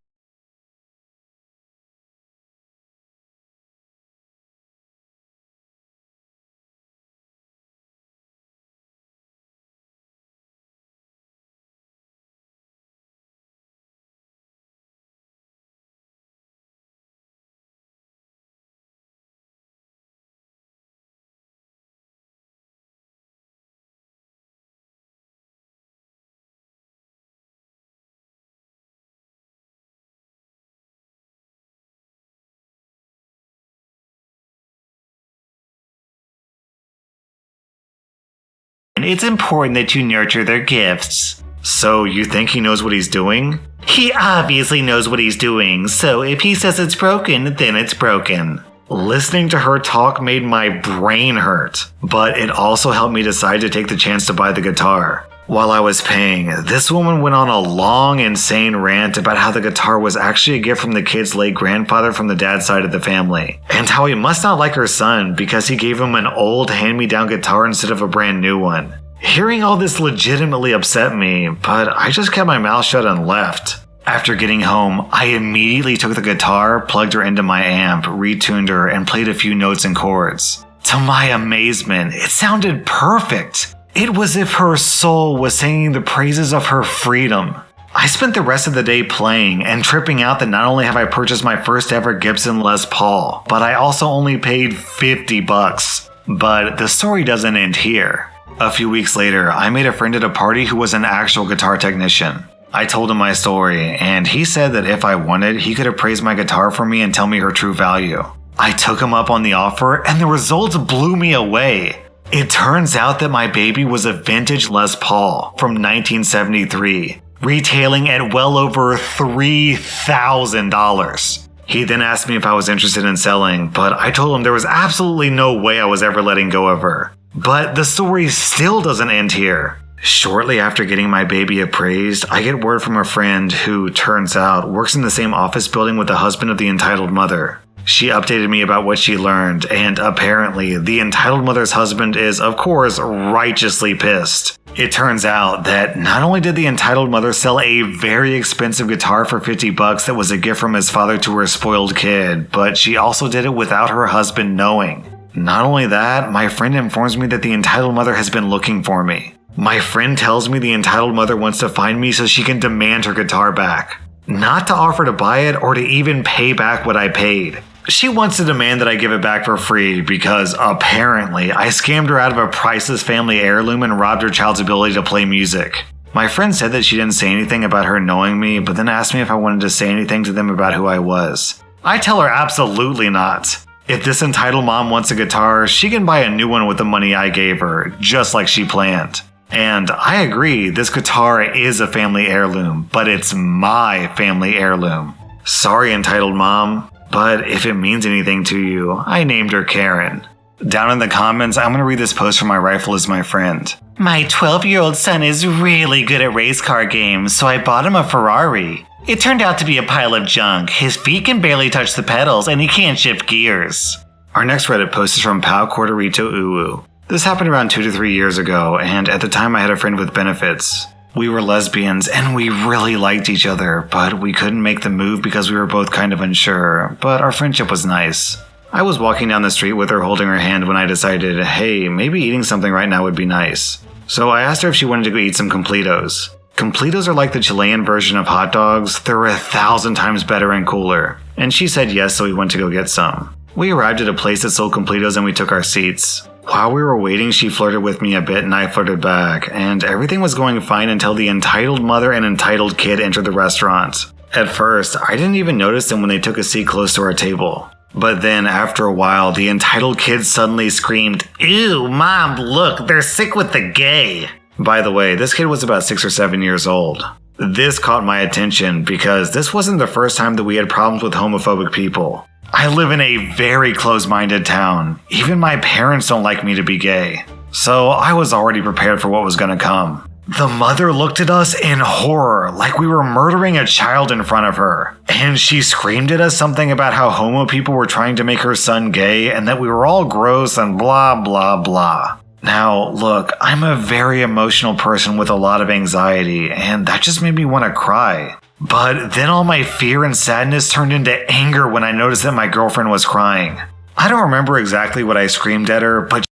It's important that you nurture their gifts. So, you think he knows what he's doing? He obviously knows what he's doing, so if he says it's broken, then it's broken. Listening to her talk made my brain hurt, but it also helped me decide to take the chance to buy the guitar. While I was paying, this woman went on a long, insane rant about how the guitar was actually a gift from the kid's late grandfather from the dad's side of the family, and how he must not like her son because he gave him an old hand-me-down guitar instead of a brand new one. Hearing all this legitimately upset me, but I just kept my mouth shut and left. After getting home, I immediately took the guitar, plugged her into my amp, retuned her, and played a few notes and chords. To my amazement, it sounded perfect. It was as if her soul was singing the praises of her freedom. I spent the rest of the day playing and tripping out that not only have I purchased my first ever Gibson Les Paul, but I also only paid $50. But the story doesn't end here. A few weeks later, I made a friend at a party who was an actual guitar technician. I told him my story, and he said that if I wanted, he could appraise my guitar for me and tell me her true value. I took him up on the offer, and the results blew me away. It turns out that my baby was a vintage Les Paul from 1973, retailing at well over $3,000. He then asked me if I was interested in selling, but I told him there was absolutely no way I was ever letting go of her. But the story still doesn't end here. Shortly after getting my baby appraised, I get word from a friend who, turns out, works in the same office building with the husband of the entitled mother. She updated me about what she learned, and apparently, the entitled mother's husband is, of course, righteously pissed. It turns out that not only did the entitled mother sell a very expensive guitar for $50 that was a gift from his father to her spoiled kid, but she also did it without her husband knowing. Not only that, my friend informs me that the entitled mother has been looking for me. My friend tells me the entitled mother wants to find me so she can demand her guitar back. Not to offer to buy it or to even pay back what I paid. She wants to demand that I give it back for free because apparently I scammed her out of a priceless family heirloom and robbed her child's ability to play music. My friend said that she didn't say anything about her knowing me, but then asked me if I wanted to say anything to them about who I was. I tell her absolutely not. If this entitled mom wants a guitar, she can buy a new one with the money I gave her, just like she planned. And I agree, this guitar is a family heirloom, but it's my family heirloom. Sorry, entitled mom. But if it means anything to you, I named her Karen. Down in the comments, I'm going to read this post from My Rifle Is My Friend. My 12-year-old son is really good at race car games, so I bought him a Ferrari. It turned out to be a pile of junk. His feet can barely touch the pedals, and he can't shift gears. Our next Reddit post is from Pau Corderito Uwu. This happened around 2 to 3 years ago, and at the time I had a friend with benefits. We were lesbians, and we really liked each other, but we couldn't make the move because we were both kind of unsure, but our friendship was nice. I was walking down the street with her holding her hand when I decided, hey, maybe eating something right now would be nice. So I asked her if she wanted to go eat some Completos. Completos are like the Chilean version of hot dogs. They're 1,000 times better and cooler. And she said yes, so we went to go get some. We arrived at a place that sold Completos and we took our seats. While we were waiting, she flirted with me a bit and I flirted back, and everything was going fine until the entitled mother and entitled kid entered the restaurant. At first, I didn't even notice them when they took a seat close to our table. But then, after a while, the entitled kid suddenly screamed, "Ew, Mom, look, they're sick with the gay." By the way, this kid was about 6 or 7 years old. This caught my attention because this wasn't the first time that we had problems with homophobic people. I live in a very close-minded town. Even my parents don't like me to be gay. So I was already prepared for what was going to come. The mother looked at us in horror, like we were murdering a child in front of her. And she screamed at us something about how homo people were trying to make her son gay and that we were all gross and blah blah blah. Now, look, I'm a very emotional person with a lot of anxiety, and that just made me want to cry. But then all my fear and sadness turned into anger when I noticed that my girlfriend was crying. I don't remember exactly what I screamed at her, but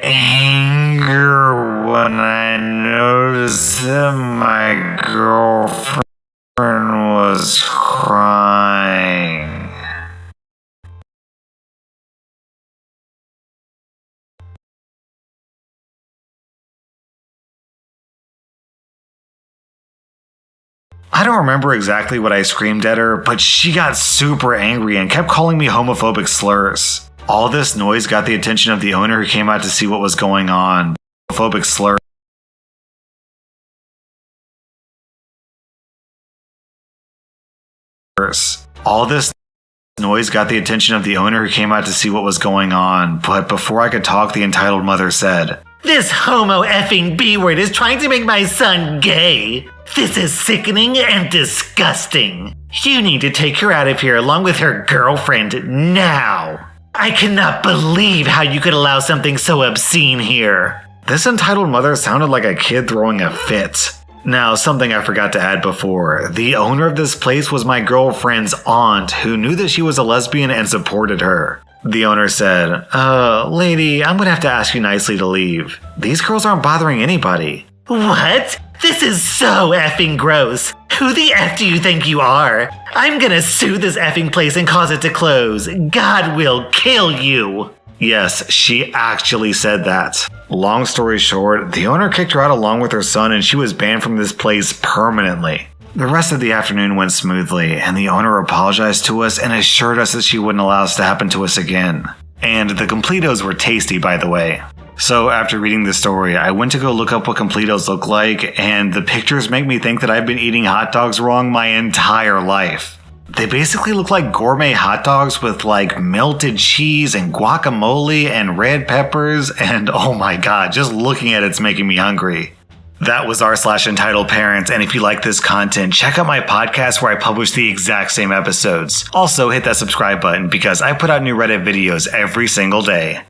anger when I noticed that my girlfriend was crying. I don't remember exactly what I screamed at her, but she got super angry and kept calling me homophobic slurs. All this noise got the attention of the owner who came out to see what was going on. Homophobic slurs. All this noise got the attention of the owner who came out to see what was going on, but before I could talk, the entitled mother said, "This homo effing B-word is trying to make my son gay. This is sickening and disgusting. You need to take her out of here along with her girlfriend now. I cannot believe how you could allow something so obscene here." This entitled mother sounded like a kid throwing a fit. Now, something I forgot to add before. The owner of this place was my girlfriend's aunt, who knew that she was a lesbian and supported her. The owner said, lady, I'm gonna have to ask you nicely to leave. These girls aren't bothering anybody." "What? This is so effing gross. Who the F do you think you are? I'm gonna sue this effing place and cause it to close. God will kill you." Yes, she actually said that. Long story short, the owner kicked her out along with her son and she was banned from this place permanently. The rest of the afternoon went smoothly, and the owner apologized to us and assured us that she wouldn't allow this to happen to us again. And the Completos were tasty, by the way. So after reading this story, I went to go look up what Completos look like, and the pictures make me think that I've been eating hot dogs wrong my entire life. They basically look like gourmet hot dogs with like melted cheese and guacamole and red peppers, and oh my god, just looking at it's making me hungry. That was r/entitled parents, and if you like this content, check out my podcast where I publish the exact same episodes. Also, hit that subscribe button because I put out new Reddit videos every single day.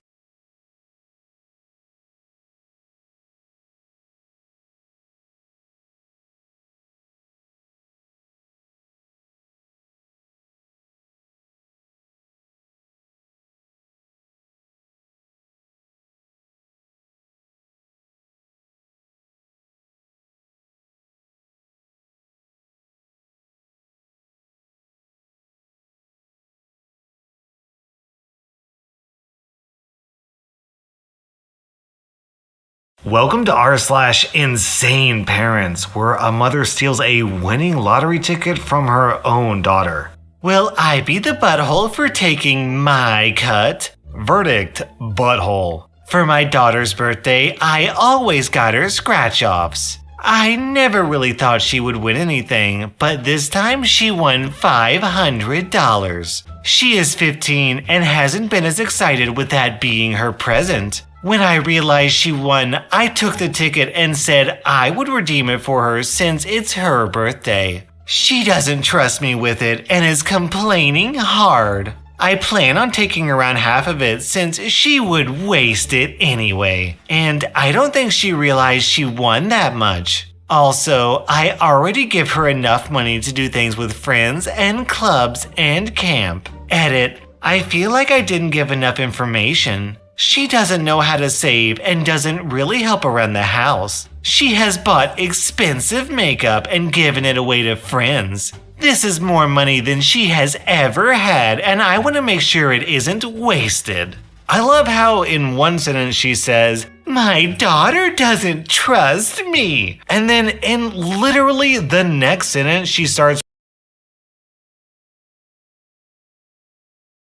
Welcome to r/insane parents, where a mother steals a winning lottery ticket from her own daughter. Will I be the butthole for taking my cut? Verdict, butthole. For my daughter's birthday, I always got her scratch-offs. I never really thought she would win anything, but this time she won $500. She is 15 and hasn't been as excited with that being her present. When I realized she won, I took the ticket and said I would redeem it for her since it's her birthday. She doesn't trust me with it and is complaining hard. I plan on taking around half of it since she would waste it anyway, and I don't think she realized she won that much. Also, I already give her enough money to do things with friends and clubs and camp. Edit, I feel like I didn't give enough information. She doesn't know how to save and doesn't really help around the house. She has bought expensive makeup and given it away to friends. This is more money than she has ever had, and I want to make sure it isn't wasted. I love how in one sentence she says, "My daughter doesn't trust me." And then in literally the next sentence she starts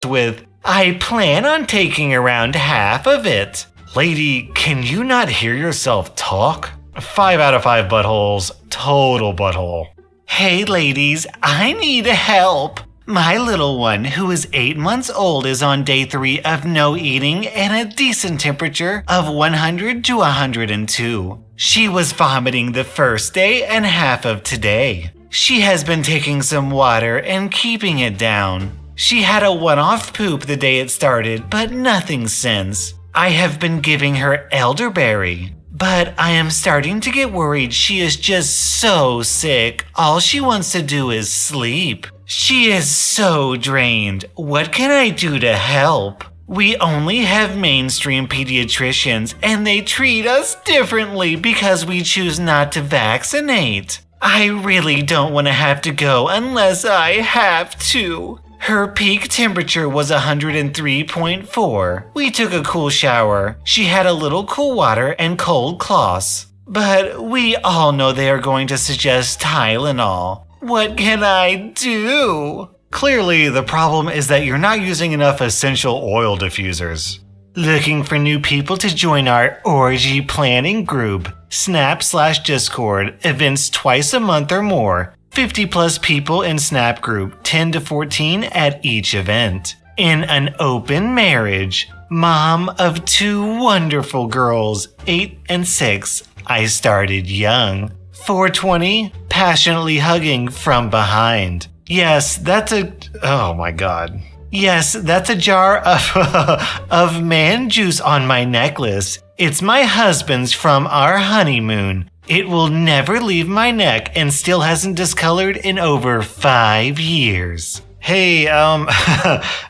with, "I plan on taking around half of it." Lady, can you not hear yourself talk? 5 out of 5 buttholes, total butthole. Hey ladies, I need help. My little one, who is 8 months old, is on day 3 of no eating and a decent temperature of 100 to 102. She was vomiting the first day and half of today. She has been taking some water and keeping it down. She had a one-off poop the day it started, but nothing since. I have been giving her elderberry, but I am starting to get worried she is just so sick. All she wants to do is sleep. She is so drained. What can I do to help? We only have mainstream pediatricians and they treat us differently because we choose not to vaccinate. I really don't want to have to go unless I have to. Her peak temperature was 103.4. We took a cool shower. She had a little cool water and cold cloths. But we all know they are going to suggest Tylenol. What can I do? Clearly, the problem is that you're not using enough essential oil diffusers. Looking for new people to join our orgy planning group. Snap/Discord. Events twice a month or more. 50 plus people in Snap group, 10 to 14 at each event. In an open marriage. Mom of 2 wonderful girls, 8 and 6. I started young. 420, passionately hugging from behind. Yes, that's a... oh my god. Yes, that's a jar of man juice on my necklace. It's my husband's from our honeymoon. It will never leave my neck and still hasn't discolored in over 5 years. Hey,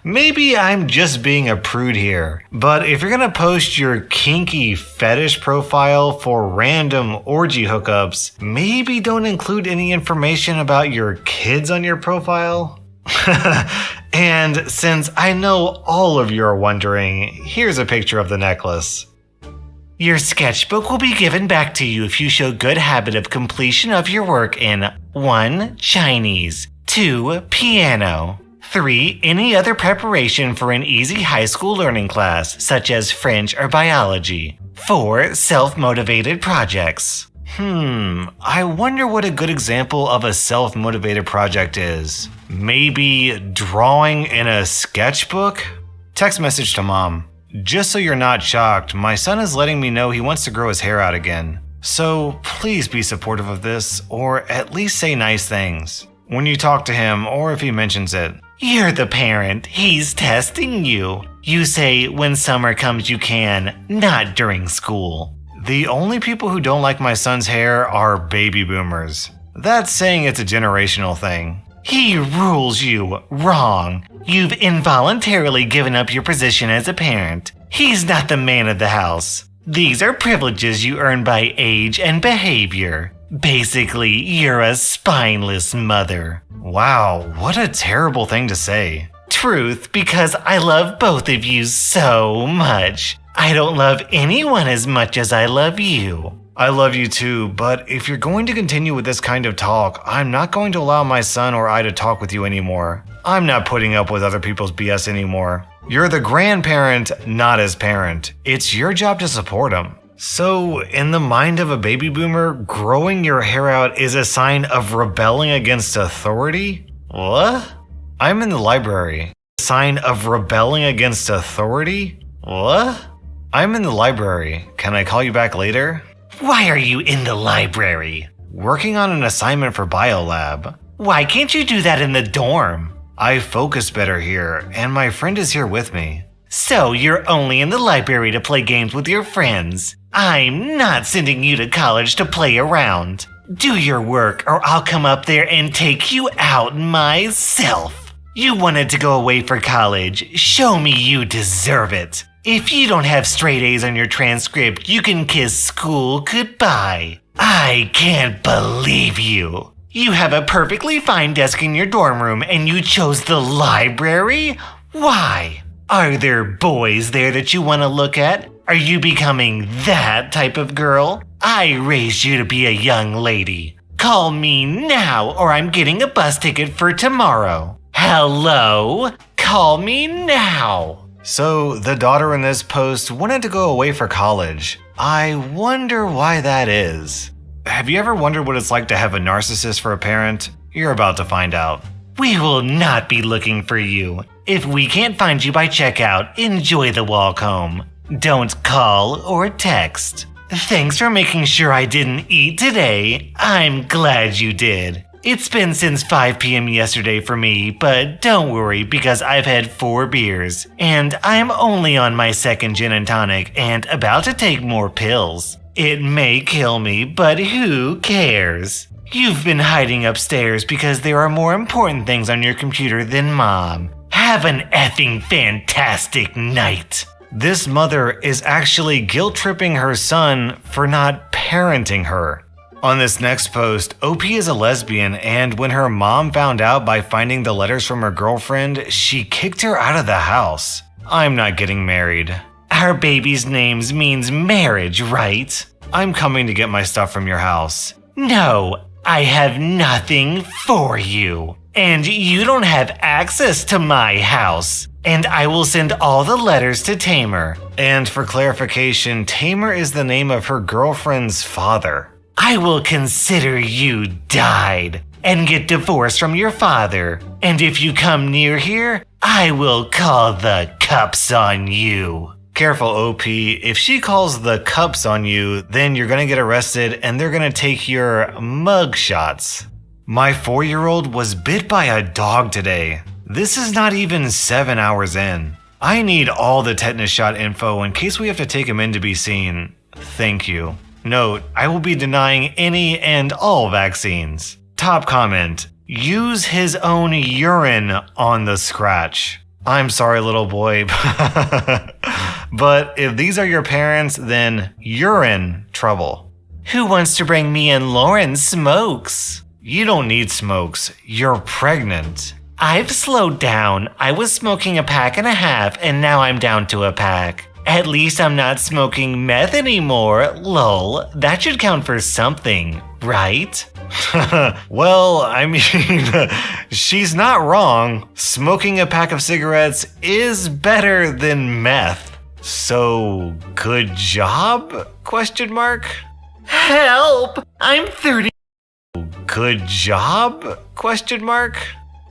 maybe I'm just being a prude here, but if you're gonna post your kinky fetish profile for random orgy hookups, maybe don't include any information about your kids on your profile. And since I know all of you are wondering, here's a picture of the necklace. Your sketchbook will be given back to you if you show good habit of completion of your work in 1. Chinese, 2. Piano, 3. Any other preparation for an easy high school learning class, such as French or biology, 4. Self-motivated projects. I wonder what a good example of a self-motivated project is. Maybe drawing in a sketchbook? Text message to mom. Just so you're not shocked, my son is letting me know he wants to grow his hair out again. So please be supportive of this, or at least say nice things when you talk to him or if he mentions it. You're the parent. He's testing you. You say when summer comes you can, not during school. The only people who don't like my son's hair are baby boomers. That's saying it's a generational thing. He rules you. Wrong. You've involuntarily given up your position as a parent. He's not the man of the house. These are privileges you earn by age and behavior. Basically, you're a spineless mother. Wow, what a terrible thing to say. Truth, because I love both of you so much. I don't love anyone as much as I love you. I love you too, but if you're going to continue with this kind of talk, I'm not going to allow my son or I to talk with you anymore. I'm not putting up with other people's BS anymore. You're the grandparent, not his parent. It's your job to support him. So, in the mind of a baby boomer, growing your hair out is a sign of rebelling against authority? What? I'm in the library. Sign of rebelling against authority? What? I'm in the library. Can I call you back later? Why are you in the library? Working on an assignment for biolab. Why can't you do that in the dorm? I focus better here, and my friend is here with me. So you're only in the library to play games with your friends. I'm not sending you to college to play around. Do your work or I'll come up there and take you out myself. You wanted to go away for college. Show me you deserve it. If you don't have straight A's on your transcript, you can kiss school goodbye. I can't believe you. You have a perfectly fine desk in your dorm room and you chose the library? Why? Are there boys there that you want to look at? Are you becoming that type of girl? I raised you to be a young lady. Call me now or I'm getting a bus ticket for tomorrow. Hello? Call me now. So the daughter in this post wanted to go away for college. I wonder why that is. Have you ever wondered what it's like to have a narcissist for a parent? You're about to find out. We will not be looking for you. If we can't find you by checkout, enjoy the walk home. Don't call or text. Thanks for making sure I didn't eat today. I'm glad you did. It's been since 5 p.m. yesterday for me, but don't worry because I've had 4 beers. And I'm only on my 2nd gin and tonic and about to take more pills. It may kill me, but who cares? You've been hiding upstairs because there are more important things on your computer than Mom. Have an effing fantastic night. This mother is actually guilt-tripping her son for not parenting her. On this next post, OP is a lesbian, and when her mom found out by finding the letters from her girlfriend, she kicked her out of the house. I'm not getting married. Our baby's name means marriage, right? I'm coming to get my stuff from your house. No, I have nothing for you. And you don't have access to my house. And I will send all the letters to Tamer. And for clarification, Tamer is the name of her girlfriend's father. I will consider you died and get divorced from your father. And if you come near here, I will call the cops on you. Careful, OP. If she calls the cops on you, then you're gonna get arrested and they're gonna take your mug shots. My 4-year-old was bit by a dog today. This is not even 7 hours in. I need all the tetanus shot info in case we have to take him in to be seen. Thank you. Note, I will be denying any and all vaccines. Top comment, use his own urine on the scratch. I'm sorry, little boy, but if these are your parents, then you're in trouble. Who wants to bring me in Lauren Smokes? You don't need smokes. You're pregnant. I've slowed down. I was smoking a pack and a half, and now I'm down to a pack. At least I'm not smoking meth anymore. Lol, that should count for something, right? Well, I mean, she's not wrong. Smoking a pack of cigarettes is better than meth. So, good job? Question mark? Help! I'm 30. Good job? Question mark?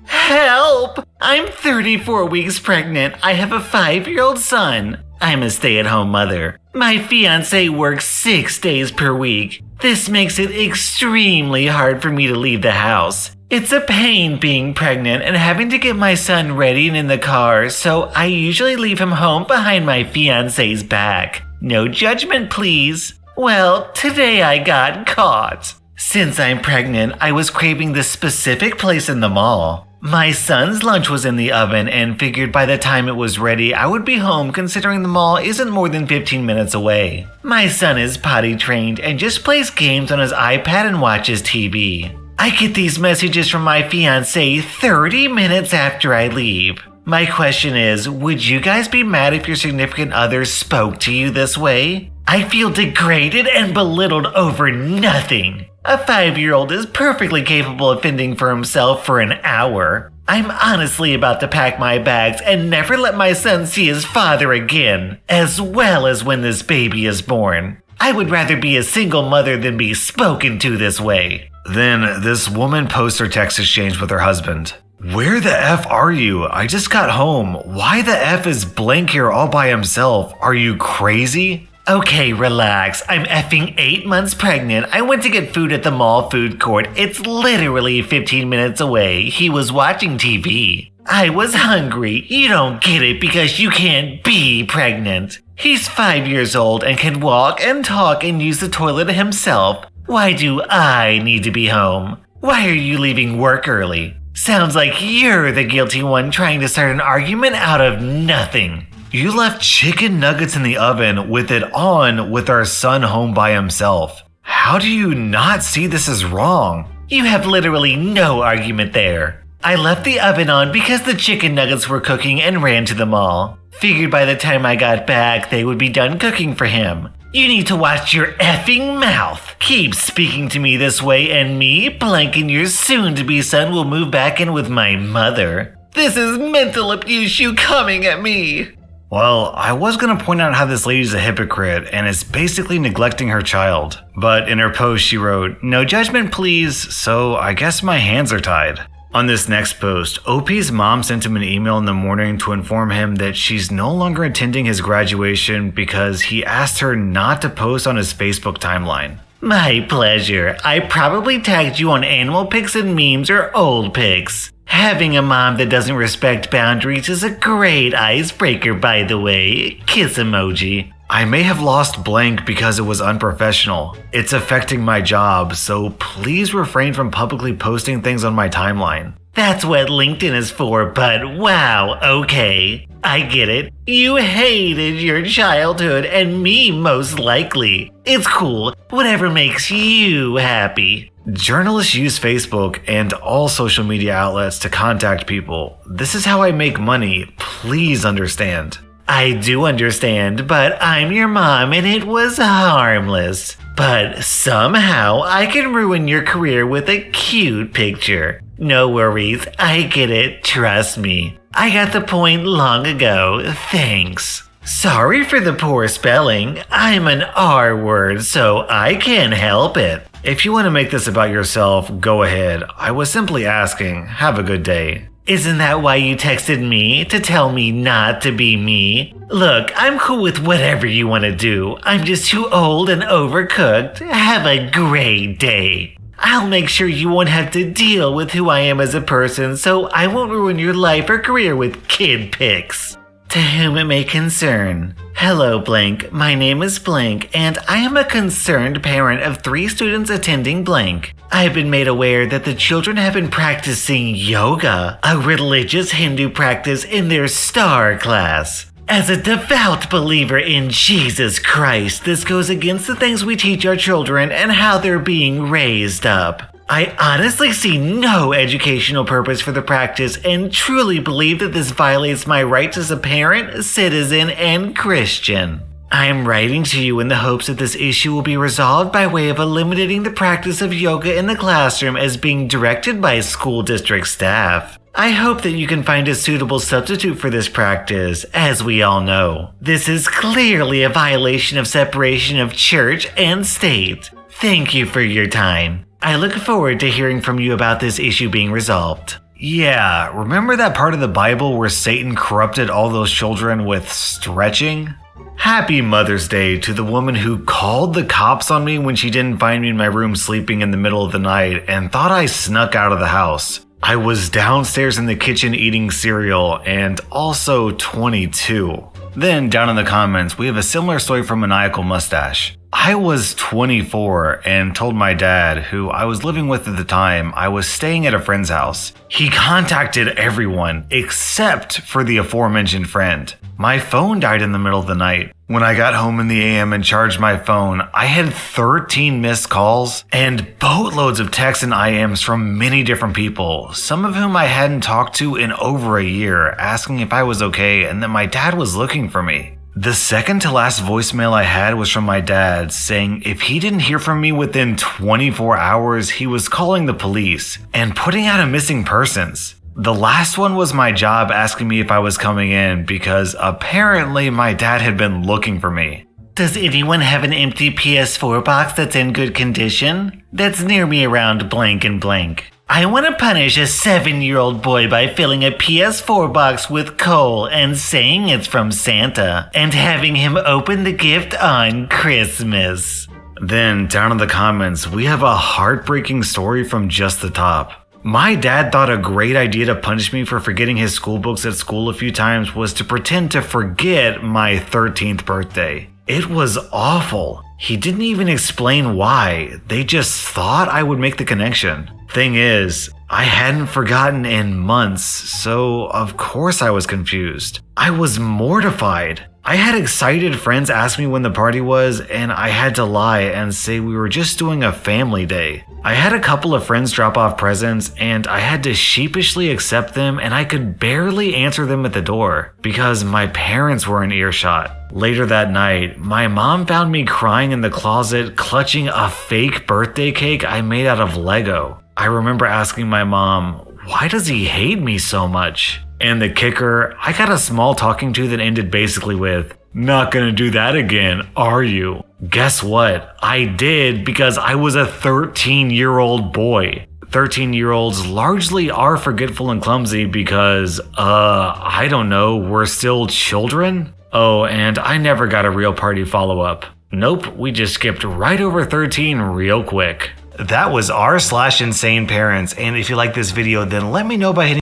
Help! I'm 34 weeks pregnant. I have a 5-year-old son. I'm a stay-at-home mother. My fiancé works 6 days per week. This makes it extremely hard for me to leave the house. It's a pain being pregnant and having to get my son ready and in the car, so I usually leave him home behind my fiancé's back. No judgment, please. Well, today I got caught. Since I'm pregnant, I was craving this specific place in the mall. My son's lunch was in the oven and figured by the time it was ready, I would be home considering the mall isn't more than 15 minutes away. My son is potty trained and just plays games on his iPad and watches TV. I get these messages from my fiancé 30 minutes after I leave. My question is, would you guys be mad if your significant other spoke to you this way? I feel degraded and belittled over nothing. A 5-year-old is perfectly capable of fending for himself for an hour. I'm honestly about to pack my bags and never let my son see his father again, as well as when this baby is born. I would rather be a single mother than be spoken to this way. Then this woman posts her text exchange with her husband. Where the F are you? I just got home. Why the F is blank here all by himself? Are you crazy? Okay, relax. I'm effing 8 months pregnant. I went to get food at the mall food court. It's literally 15 minutes away. He was watching TV. I was hungry. You don't get it because you can't be pregnant. He's 5 years old and can walk and talk and use the toilet himself. Why do I need to be home? Why are you leaving work early? Sounds like you're the guilty one trying to start an argument out of nothing. You left chicken nuggets in the oven with it on with our son home by himself. How do you not see this as wrong? You have literally no argument there. I left the oven on because the chicken nuggets were cooking and ran to the mall. Figured by the time I got back, they would be done cooking for him. You need to watch your effing mouth. Keep speaking to me this way and me, Blank, and your soon-to-be son will move back in with my mother. This is mental abuse you coming at me. Well, I was going to point out how this lady's a hypocrite and is basically neglecting her child. But in her post she wrote, "No judgment please, so I guess my hands are tied." On this next post, OP's mom sent him an email in the morning to inform him that she's no longer attending his graduation because he asked her not to post on his Facebook timeline. My pleasure. I probably tagged you on animal pics and memes or old pics. Having a mom that doesn't respect boundaries is a great icebreaker, by the way. Kiss emoji. I may have lost blank because it was unprofessional. It's affecting my job, so please refrain from publicly posting things on my timeline. That's what LinkedIn is for, but wow, okay. I get it. You hated your childhood and me most likely. It's cool. Whatever makes you happy. Journalists use Facebook and all social media outlets to contact people. This is how I make money. Please understand. I do understand, but I'm your mom and it was harmless. But somehow I can ruin your career with a cute picture. No worries, I get it, trust me. I got the point long ago, thanks. Sorry for the poor spelling. I'm an R word, so I can't help it. If you want to make this about yourself, go ahead. I was simply asking. Have a good day. Isn't that why you texted me? To tell me not to be me? Look, I'm cool with whatever you want to do. I'm just too old and overcooked. Have a great day. I'll make sure you won't have to deal with who I am as a person, so I won't ruin your life or career with kid pics. To whom it may concern. Hello, Blank. My name is Blank, and I am a concerned parent of 3 students attending Blank. I have been made aware that the children have been practicing yoga, a religious Hindu practice, in their STAR class. As a devout believer in Jesus Christ, this goes against the things we teach our children and how they're being raised up. I honestly see no educational purpose for the practice and truly believe that this violates my rights as a parent, citizen, and Christian. I am writing to you in the hopes that this issue will be resolved by way of eliminating the practice of yoga in the classroom as being directed by school district staff. I hope that you can find a suitable substitute for this practice. As we all know, this is clearly a violation of separation of church and state. Thank you for your time. I look forward to hearing from you about this issue being resolved. Yeah, remember that part of the Bible where Satan corrupted all those children with stretching? Happy Mother's Day to the woman who called the cops on me when she didn't find me in my room sleeping in the middle of the night and thought I snuck out of the house. I was downstairs in the kitchen eating cereal and also 22. Then down in the comments, we have a similar story from Maniacal Mustache. I was 24 and told my dad, who I was living with at the time, I was staying at a friend's house. He contacted everyone except for the aforementioned friend. My phone died in the middle of the night. When I got home in the AM and charged my phone, I had 13 missed calls and boatloads of texts and IMs from many different people, some of whom I hadn't talked to in over a year, asking if I was okay and that my dad was looking for me. The second to last voicemail I had was from my dad saying if he didn't hear from me within 24 hours, he was calling the police and putting out a missing persons. The last one was my job asking me if I was coming in because apparently my dad had been looking for me. Does anyone have an empty PS4 box that's in good condition? That's near me around blank and blank. I want to punish a 7-year-old boy by filling a PS4 box with coal and saying it's from Santa and having him open the gift on Christmas. Then down in the comments, we have a heartbreaking story from Just the Top. My dad thought a great idea to punish me for forgetting his school books at school a few times was to pretend to forget my 13th birthday. It was awful. He didn't even explain why. They just thought I would make the connection. Thing is, I hadn't forgotten in months, so of course I was confused. I was mortified. I had excited friends ask me when the party was, and I had to lie and say we were just doing a family day. I had a couple of friends drop off presents, and I had to sheepishly accept them, and I could barely answer them at the door because my parents were in earshot. Later that night, my mom found me crying in the closet, clutching a fake birthday cake I made out of Lego. I remember asking my mom, why does he hate me so much? And the kicker, I got a small talking to that ended basically with, not gonna do that again, are you? Guess what? I did because I was a 13-year-old boy. 13-year-olds largely are forgetful and clumsy because, I don't know, we're still children? Oh, and I never got a real party follow-up. Nope, we just skipped right over 13 real quick. That was r/insane parents, and if you like this video, then let me know by hitting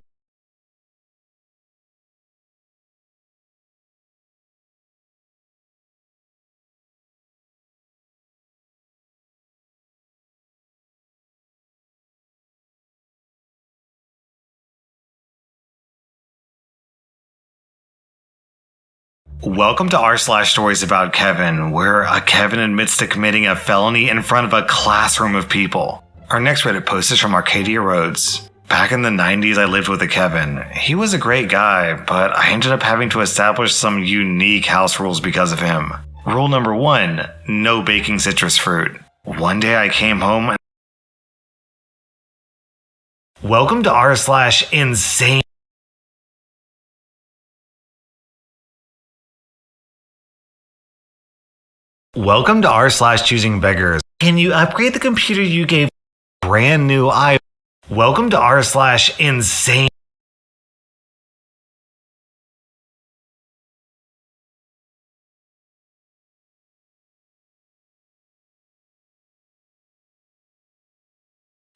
Welcome to r/stories about Kevin, where a Kevin admits to committing a felony in front of a classroom of people. Our next Reddit post is from Arcadia Rhodes. Back in the 90s, I lived with a Kevin. He was a great guy, but I ended up having to establish some unique house rules because of him. Rule number 1, no baking citrus fruit. One day I came home and Welcome to r/insane. Welcome to r/choosing beggars. Can you upgrade the computer you gave brand new I? Welcome to r/insane.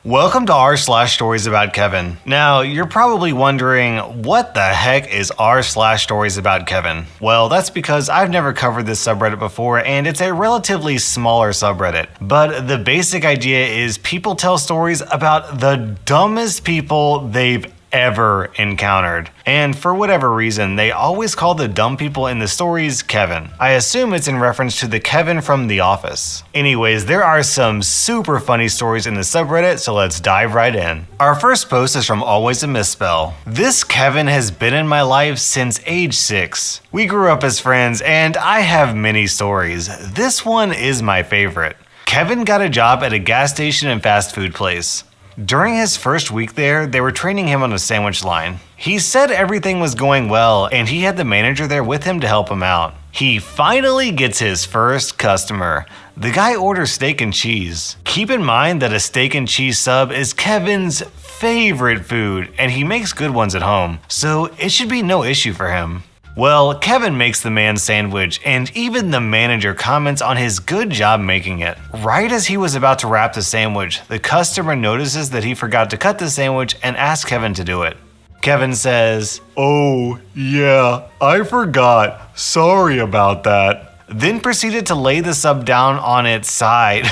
Welcome to r/stories about Kevin. Now, you're probably wondering, what the heck is r/stories about Kevin? Well, that's because I've never covered this subreddit before, and it's a relatively smaller subreddit. But the basic idea is people tell stories about the dumbest people they've ever encountered. And for whatever reason, they always call the dumb people in the stories Kevin. I assume it's in reference to the Kevin from The Office. Anyways, there are some super funny stories in the subreddit, so let's dive right in. Our first post is from Always a Misspell. This Kevin has been in my life since age 6. We grew up as friends, and I have many stories. This one is my favorite. Kevin got a job at a gas station and fast food place. During his first week there, they were training him on a sandwich line. He said everything was going well, and he had the manager there with him to help him out. He finally gets his first customer. The guy orders steak and cheese. Keep in mind that a steak and cheese sub is Kevin's favorite food, and he makes good ones at home, so it should be no issue for him. Well, Kevin makes the man sandwich, and even the manager comments on his good job making it. Right as he was about to wrap the sandwich, the customer notices that he forgot to cut the sandwich and asks Kevin to do it. Kevin says, "Oh, yeah, I forgot. Sorry about that." Then proceeded to lay the sub down on its side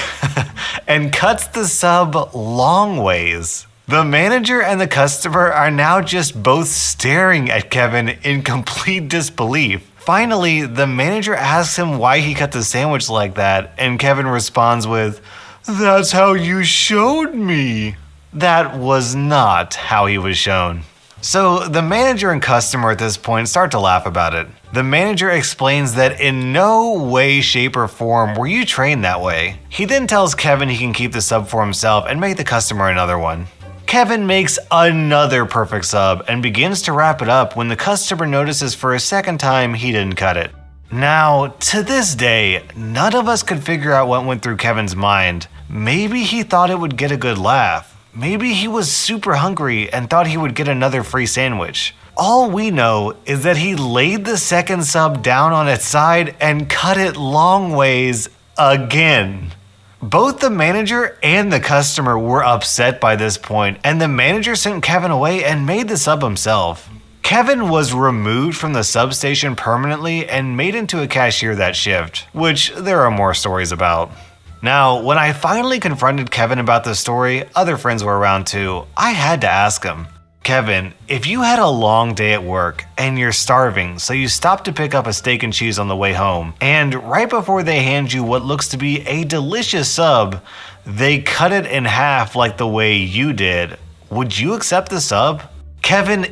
and cuts the sub long ways. The manager and the customer are now just both staring at Kevin in complete disbelief. Finally, the manager asks him why he cut the sandwich like that, and Kevin responds with, "That's how you showed me." That was not how he was shown. So the manager and customer at this point start to laugh about it. The manager explains that in no way, shape, or form were you trained that way. He then tells Kevin he can keep the sub for himself and make the customer another one. Kevin makes another perfect sub and begins to wrap it up when the customer notices for a second time he didn't cut it. Now, to this day, none of us could figure out what went through Kevin's mind. Maybe he thought it would get a good laugh. Maybe he was super hungry and thought he would get another free sandwich. All we know is that he laid the second sub down on its side and cut it long ways again. Both the manager and the customer were upset by this point, and the manager sent Kevin away and made the sub himself. Kevin was removed from the substation permanently and made into a cashier that shift, which there are more stories about. Now, when I finally confronted Kevin about the story, other friends were around too. I had to ask him, "Kevin, if you had a long day at work and you're starving, so you stop to pick up a steak and cheese on the way home, and right before they hand you what looks to be a delicious sub, they cut it in half like the way you did, would you accept the sub?" Kevin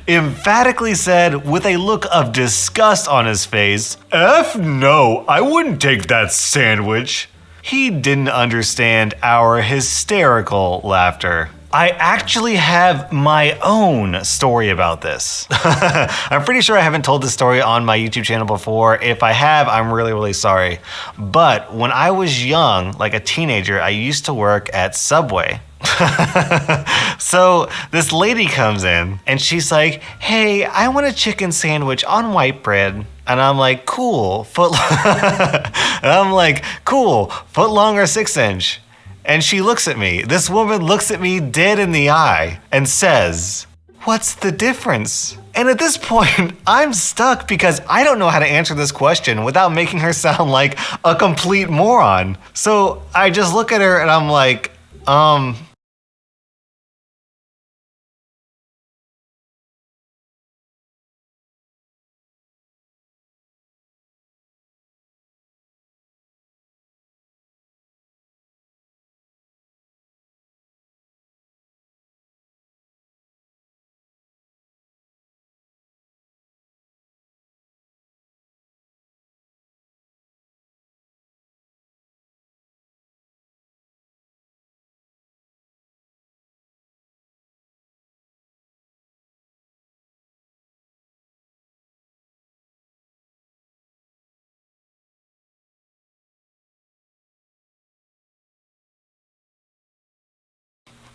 emphatically said with a look of disgust on his face, "F no, I wouldn't take that sandwich." He didn't understand our hysterical laughter. I actually have my own story about this. I'm pretty sure I haven't told this story on my YouTube channel before. If I have, I'm really, really sorry. But when I was young, like a teenager, I used to work at Subway. So this lady comes in and she's like, "Hey, I want a chicken sandwich on white bread." And I'm like, "Cool, foot long or 6-inch?" And she looks at me. This woman looks at me dead in the eye and says, "What's the difference?" And at this point, I'm stuck because I don't know how to answer this question without making her sound like a complete moron. So I just look at her and I'm like,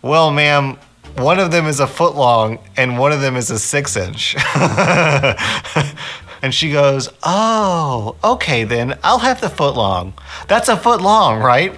"Well, ma'am, one of them is a foot long and one of them is a 6-inch. And she goes, "Oh, okay then, I'll have the foot long. That's a foot long, right?"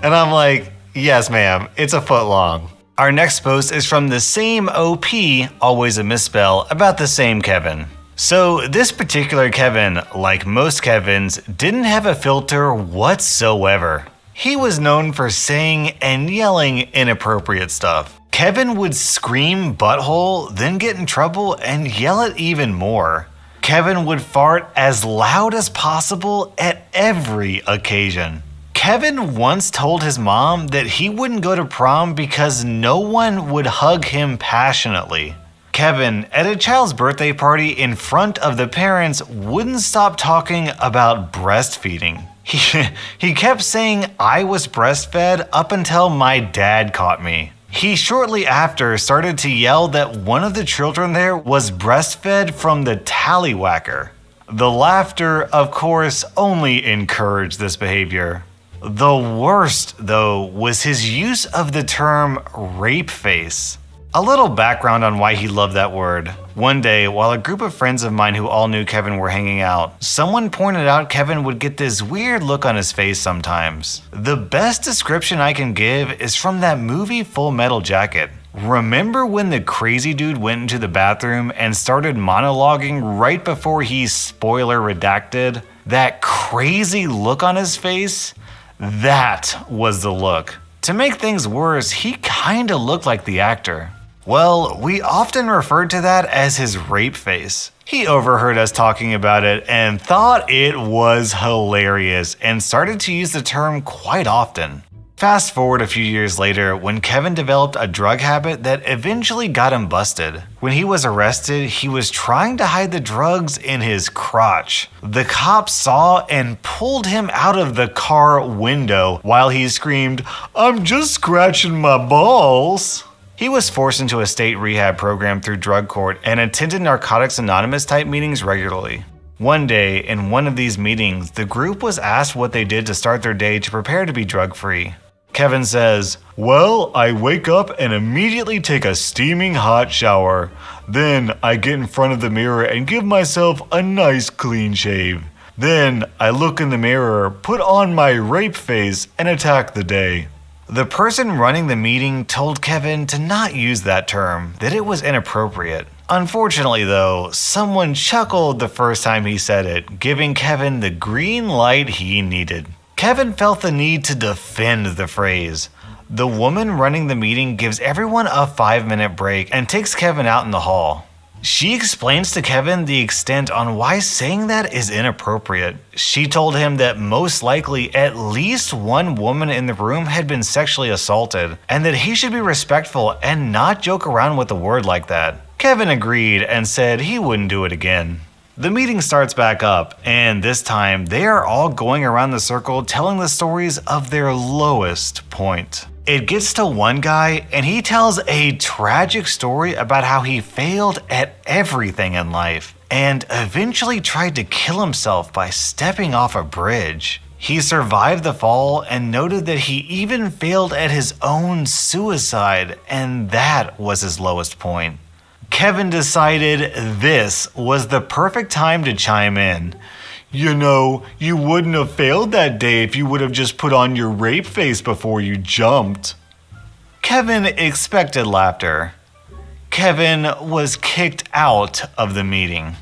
And I'm like, "Yes, ma'am, it's a foot long." Our next post is from the same OP, always a misspell, about the same Kevin. So this particular Kevin, like most Kevins, didn't have a filter whatsoever. He was known for saying and yelling inappropriate stuff. Kevin would scream butthole, then get in trouble and yell it even more. Kevin would fart as loud as possible at every occasion. Kevin once told his mom that he wouldn't go to prom because no one would hug him passionately. Kevin, at a child's birthday party in front of the parents, wouldn't stop talking about breastfeeding. He kept saying I was breastfed up until my dad caught me. He shortly after started to yell that one of the children there was breastfed from the tallywhacker. The laughter, of course, only encouraged this behavior. The worst, though, was his use of the term rape face. A little background on why he loved that word. One day, while a group of friends of mine who all knew Kevin were hanging out, someone pointed out Kevin would get this weird look on his face sometimes. The best description I can give is from that movie Full Metal Jacket. Remember when the crazy dude went into the bathroom and started monologuing right before he spoiler redacted? That crazy look on his face? That was the look. To make things worse, he kinda looked like the actor. Well, we often referred to that as his rape face. He overheard us talking about it and thought it was hilarious and started to use the term quite often. Fast forward a few years later when Kevin developed a drug habit that eventually got him busted. When he was arrested, he was trying to hide the drugs in his crotch. The cops saw and pulled him out of the car window while he screamed, "I'm just scratching my balls." He was forced into a state rehab program through drug court and attended Narcotics Anonymous type meetings regularly. One day, in one of these meetings, the group was asked what they did to start their day to prepare to be drug-free. Kevin says, "Well, I wake up and immediately take a steaming hot shower. Then I get in front of the mirror and give myself a nice clean shave. Then I look in the mirror, put on my rape face, and attack the day." The person running the meeting told Kevin to not use that term, that it was inappropriate. Unfortunately though, someone chuckled the first time he said it, giving Kevin the green light he needed. Kevin felt the need to defend the phrase. The woman running the meeting gives everyone a 5-minute break and takes Kevin out in the hall. She explains to Kevin the extent on why saying that is inappropriate. She told him that most likely at least one woman in the room had been sexually assaulted, and that he should be respectful and not joke around with a word like that. Kevin agreed and said he wouldn't do it again. The meeting starts back up, and this time they are all going around the circle telling the stories of their lowest point. It gets to one guy, and he tells a tragic story about how he failed at everything in life and eventually tried to kill himself by stepping off a bridge. He survived the fall and noted that he even failed at his own suicide, and that was his lowest point. Kevin decided this was the perfect time to chime in. "You know, you wouldn't have failed that day if you would have just put on your rape face before you jumped." Kevin expected laughter. Kevin was kicked out of the meeting.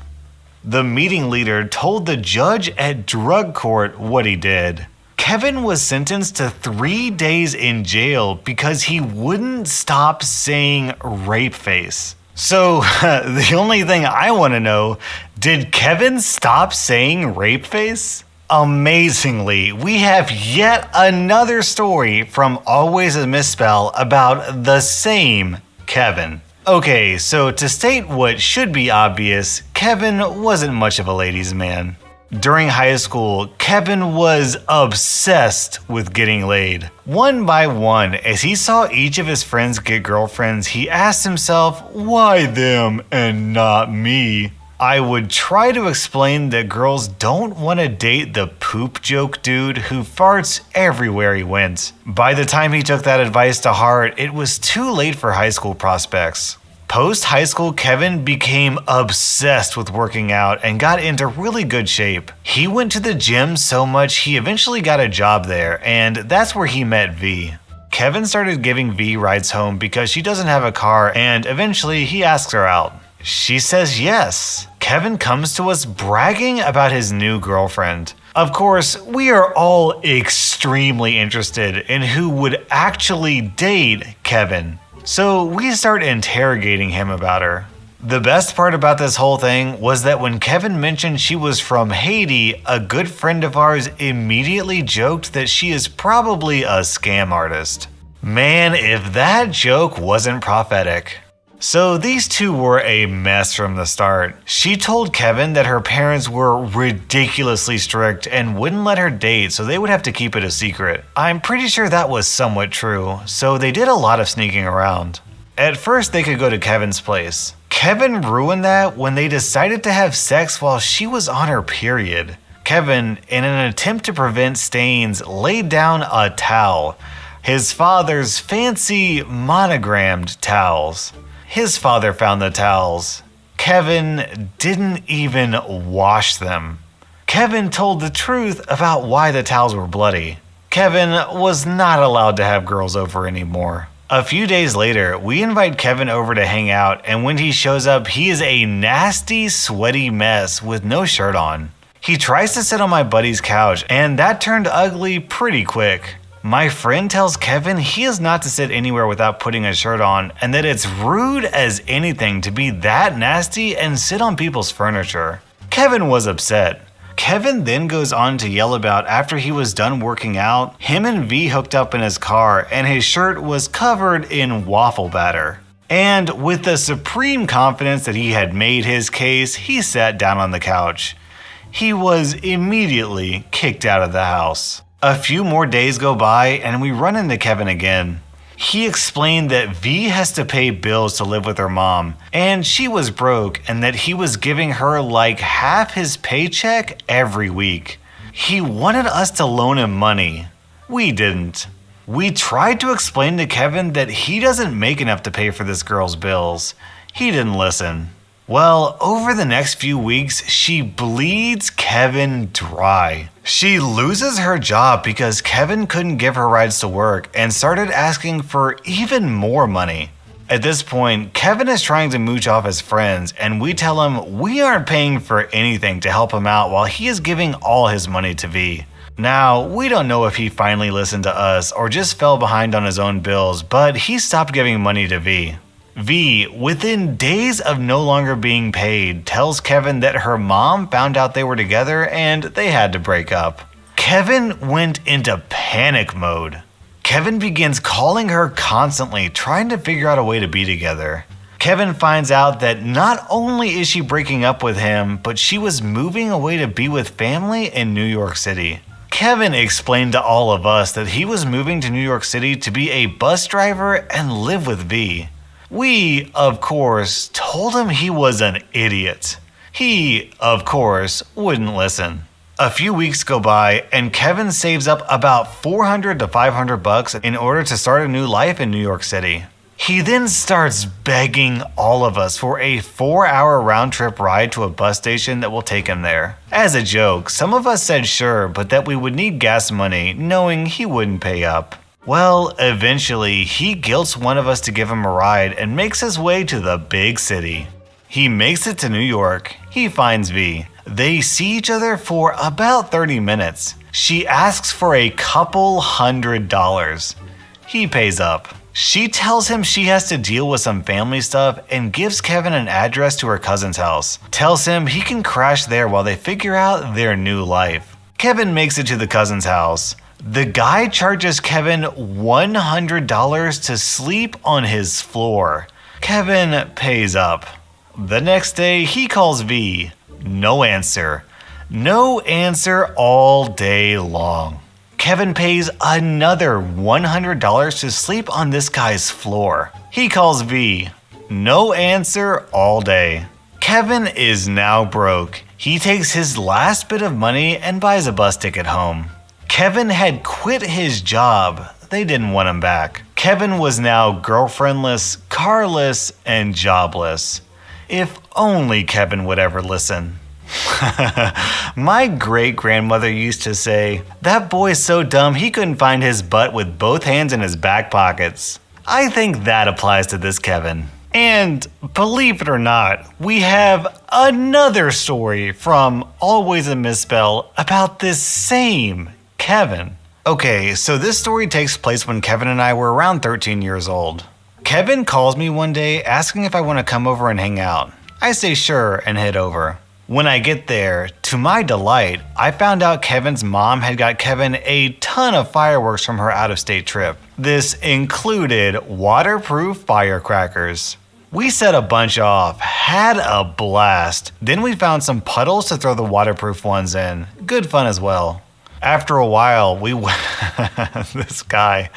The meeting leader told the judge at drug court what he did. Kevin was sentenced to 3 days in jail because he wouldn't stop saying rape face. So, the only thing I want to know, did Kevin stop saying rape face? Amazingly, we have yet another story from Always a Misspell about the same Kevin. Okay, so to state what should be obvious, Kevin wasn't much of a ladies' man. During high school, Kevin was obsessed with getting laid. One by one, as he saw each of his friends get girlfriends, he asked himself, why them and not me? I would try to explain that girls don't want to date the poop joke dude who farts everywhere he went. By the time he took that advice to heart, it was too late for high school prospects. Post-high school, Kevin became obsessed with working out and got into really good shape. He went to the gym so much he eventually got a job there, and that's where he met V. Kevin started giving V rides home because she doesn't have a car, and eventually he asks her out. She says yes. Kevin comes to us bragging about his new girlfriend. Of course, we are all extremely interested in who would actually date Kevin. So we start interrogating him about her. The best part about this whole thing was that when Kevin mentioned she was from Haiti, a good friend of ours immediately joked that she is probably a scam artist. Man, if that joke wasn't prophetic. So these two were a mess from the start. She told Kevin that her parents were ridiculously strict and wouldn't let her date, so they would have to keep it a secret. I'm pretty sure that was somewhat true, so they did a lot of sneaking around. At first, they could go to Kevin's place. Kevin ruined that when they decided to have sex while she was on her period. Kevin, in an attempt to prevent stains, laid down a towel. his father's fancy monogrammed towels. His father found the towels. Kevin didn't even wash them. Kevin told the truth about why the towels were bloody. Kevin was not allowed to have girls over anymore. A few days later, we invite Kevin over to hang out, and when he shows up, he is a nasty, sweaty mess with no shirt on. He tries to sit on my buddy's couch, and that turned ugly pretty quick. My friend tells Kevin he is not to sit anywhere without putting a shirt on, and that it's rude as anything to be that nasty and sit on people's furniture. Kevin was upset. Kevin then goes on to yell about after he was done working out, him and V hooked up in his car and his shirt was covered in waffle batter. And with the supreme confidence that he had made his case, he sat down on the couch. He was immediately kicked out of the house. A few more days go by and we run into Kevin again. He explained that V has to pay bills to live with her mom, and she was broke and that he was giving her like half his paycheck every week. He wanted us to loan him money. We didn't. We tried to explain to Kevin that he doesn't make enough to pay for this girl's bills. He didn't listen. Well, over the next few weeks, she bleeds Kevin dry. She loses her job because Kevin couldn't give her rides to work and started asking for even more money. At this point, Kevin is trying to mooch off his friends, and we tell him we aren't paying for anything to help him out while he is giving all his money to V. Now, we don't know if he finally listened to us or just fell behind on his own bills, but he stopped giving money to V. V, within days of no longer being paid, tells Kevin that her mom found out they were together and they had to break up. Kevin went into panic mode. Kevin begins calling her constantly, trying to figure out a way to be together. Kevin finds out that not only is she breaking up with him, but she was moving away to be with family in New York City. Kevin explained to all of us that he was moving to New York City to be a bus driver and live with V. We, of course, told him he was an idiot. He, of course, wouldn't listen. A few weeks go by and Kevin saves up about $400 to $500 in order to start a new life in New York City. He then starts begging all of us for a 4-hour round trip ride to a bus station that will take him there. As a joke, some of us said sure, but that we would need gas money, knowing he wouldn't pay up. Well, eventually, he guilts one of us to give him a ride and makes his way to the big city. He makes it to New York. He finds V. They see each other for about 30 minutes. She asks for a couple $100. He pays up. She tells him she has to deal with some family stuff and gives Kevin an address to her cousin's house. Tells him he can crash there while they figure out their new life. Kevin makes it to the cousin's house. The guy charges Kevin $100 to sleep on his floor. Kevin pays up. The next day, he calls V. No answer. No answer all day long. Kevin pays another $100 to sleep on this guy's floor. He calls V. No answer all day. Kevin is now broke. He takes his last bit of money and buys a bus ticket home. Kevin had quit his job. They didn't want him back. Kevin was now girlfriendless, carless, and jobless. If only Kevin would ever listen. My great-grandmother used to say, "That boy's so dumb he couldn't find his butt with both hands in his back pockets." I think that applies to this Kevin. And believe it or not, we have another story from Always a Misspell about this same Kevin. Okay, so this story takes place when Kevin and I were around 13 years old. Kevin calls me one day asking if I want to come over and hang out. I say sure and head over. When I get there, to my delight, I found out Kevin's mom had got Kevin a ton of fireworks from her out-of-state trip. This included waterproof firecrackers. We set a bunch off, had a blast. Then we found some puddles to throw the waterproof ones in. Good fun as well. After a while, we went... this guy.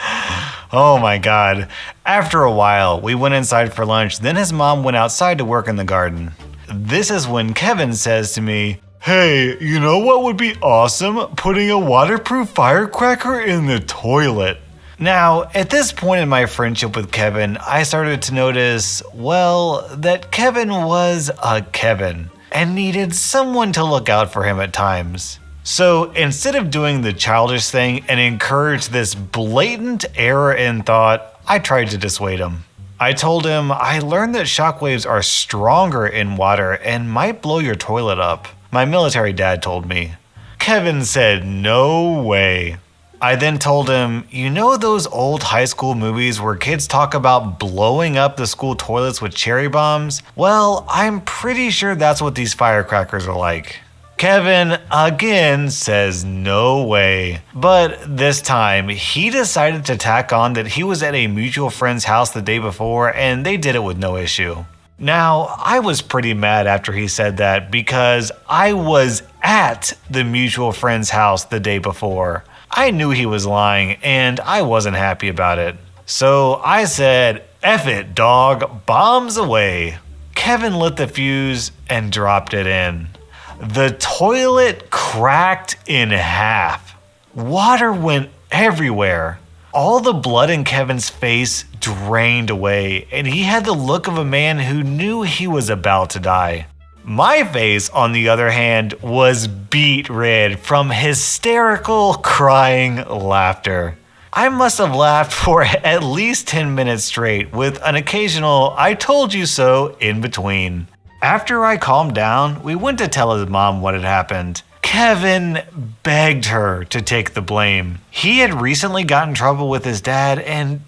Oh my God. After a while, we went inside for lunch. Then his mom went outside to work in the garden. This is when Kevin says to me, "Hey, you know what would be awesome? Putting a waterproof firecracker in the toilet." Now, at this point in my friendship with Kevin, I started to notice, well, that Kevin was a Kevin and needed someone to look out for him at times. So instead of doing the childish thing and encourage this blatant error in thought, I tried to dissuade him. I told him I learned that shockwaves are stronger in water and might blow your toilet up. My military dad told me. Kevin said, no way. I then told him, you know those old high school movies where kids talk about blowing up the school toilets with cherry bombs? Well, I'm pretty sure that's what these firecrackers are like. Kevin again says no way, but this time he decided to tack on that he was at a mutual friend's house the day before and they did it with no issue. Now, I was pretty mad after he said that because I was at the mutual friend's house the day before. I knew he was lying and I wasn't happy about it. So I said, F it, dog, bombs away. Kevin lit the fuse and dropped it in. The toilet cracked in half. Water went everywhere. All the blood in Kevin's face drained away, and he had the look of a man who knew he was about to die. My face, on the other hand, was beet red from hysterical crying laughter. I must have laughed for at least 10 minutes straight, with an occasional I told you so in between. After I calmed down, we went to tell his mom what had happened. Kevin begged her to take the blame. He had recently gotten in trouble with his dad and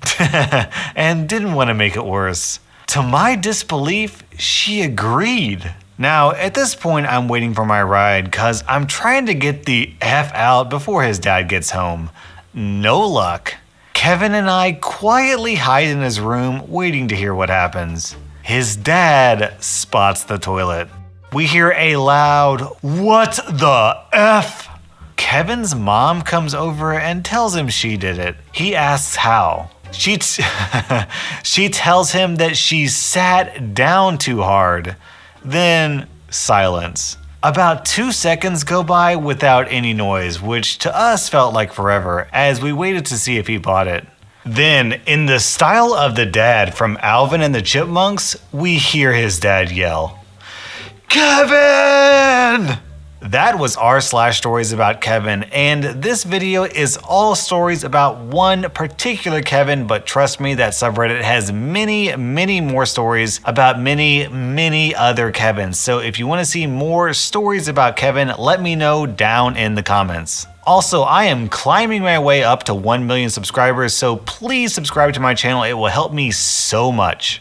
didn't want to make it worse. To my disbelief, she agreed. Now, at this point, I'm waiting for my ride because I'm trying to get the F out before his dad gets home. No luck. Kevin and I quietly hide in his room waiting to hear what happens. His dad spots the toilet. We hear a loud, "What the F?" Kevin's mom comes over and tells him she did it. He asks how. She tells him that she sat down too hard. Then silence. About 2 seconds go by without any noise, which to us felt like forever as we waited to see if he bought it. Then, in the style of the dad from Alvin and the Chipmunks, we hear his dad yell, "Kevin!" That was r/stories about Kevin, and this video is all stories about one particular Kevin, but trust me, that subreddit has many, many more stories about many, many other Kevins. So if you want to see more stories about Kevin, let me know down in the comments. Also, I am climbing my way up to 1 million subscribers, so please subscribe to my channel. It will help me so much.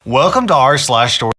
Welcome to r/story.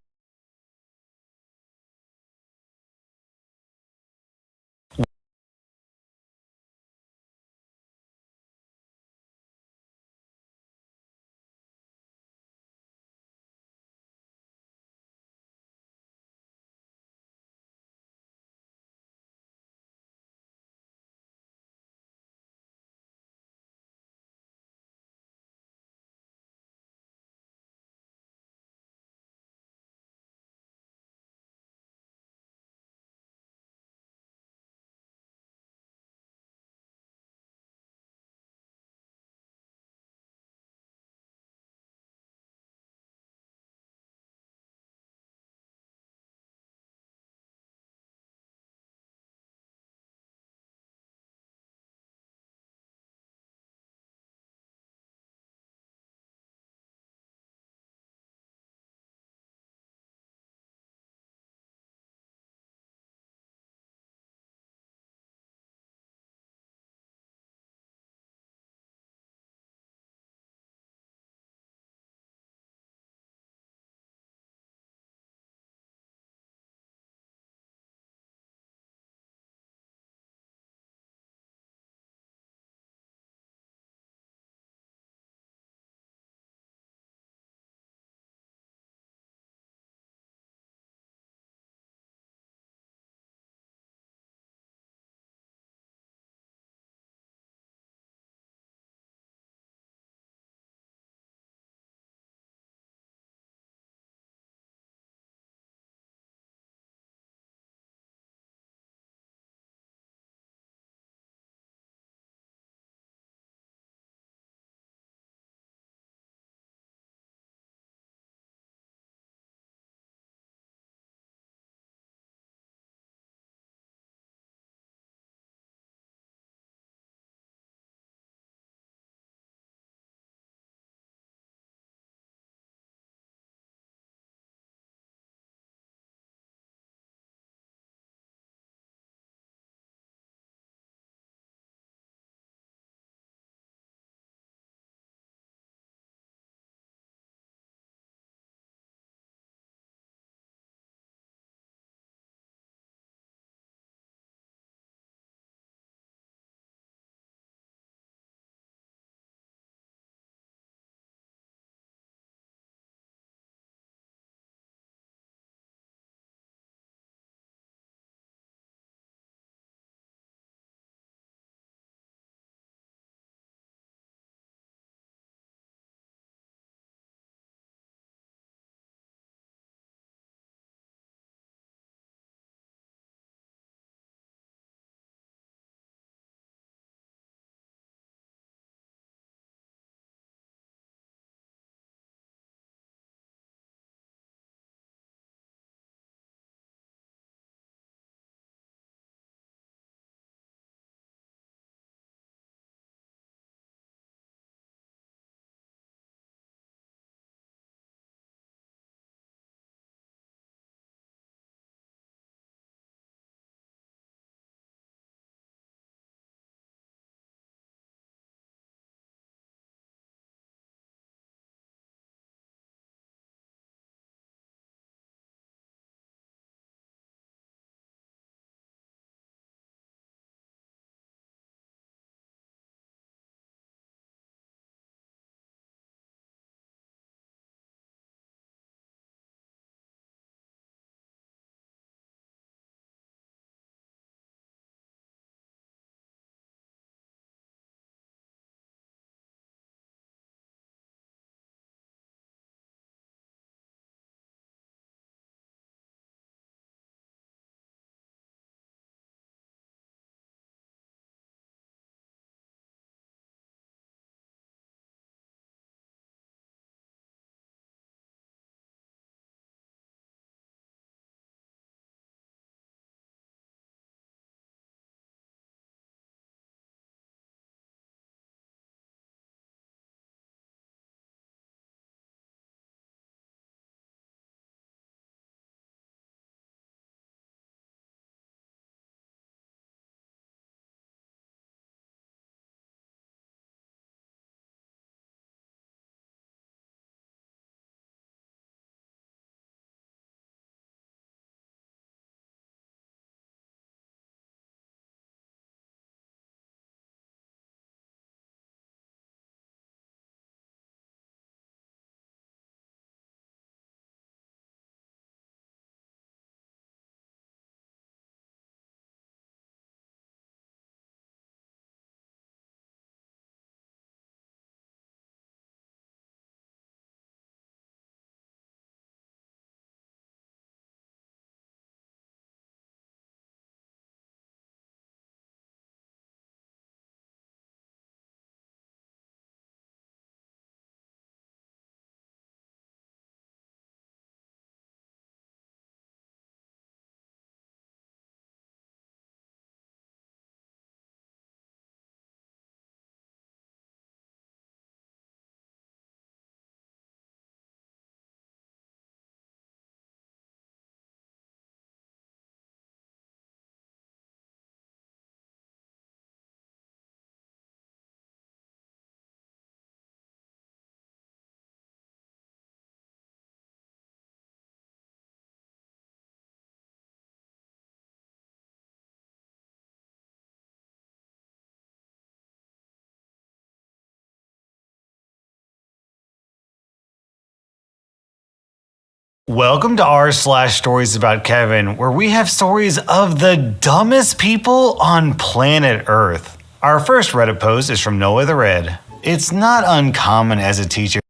Welcome to r/stories about Kevin, where we have stories of the dumbest people on planet Earth. Our first Reddit post is from Noah the Red. It's not uncommon as a teacher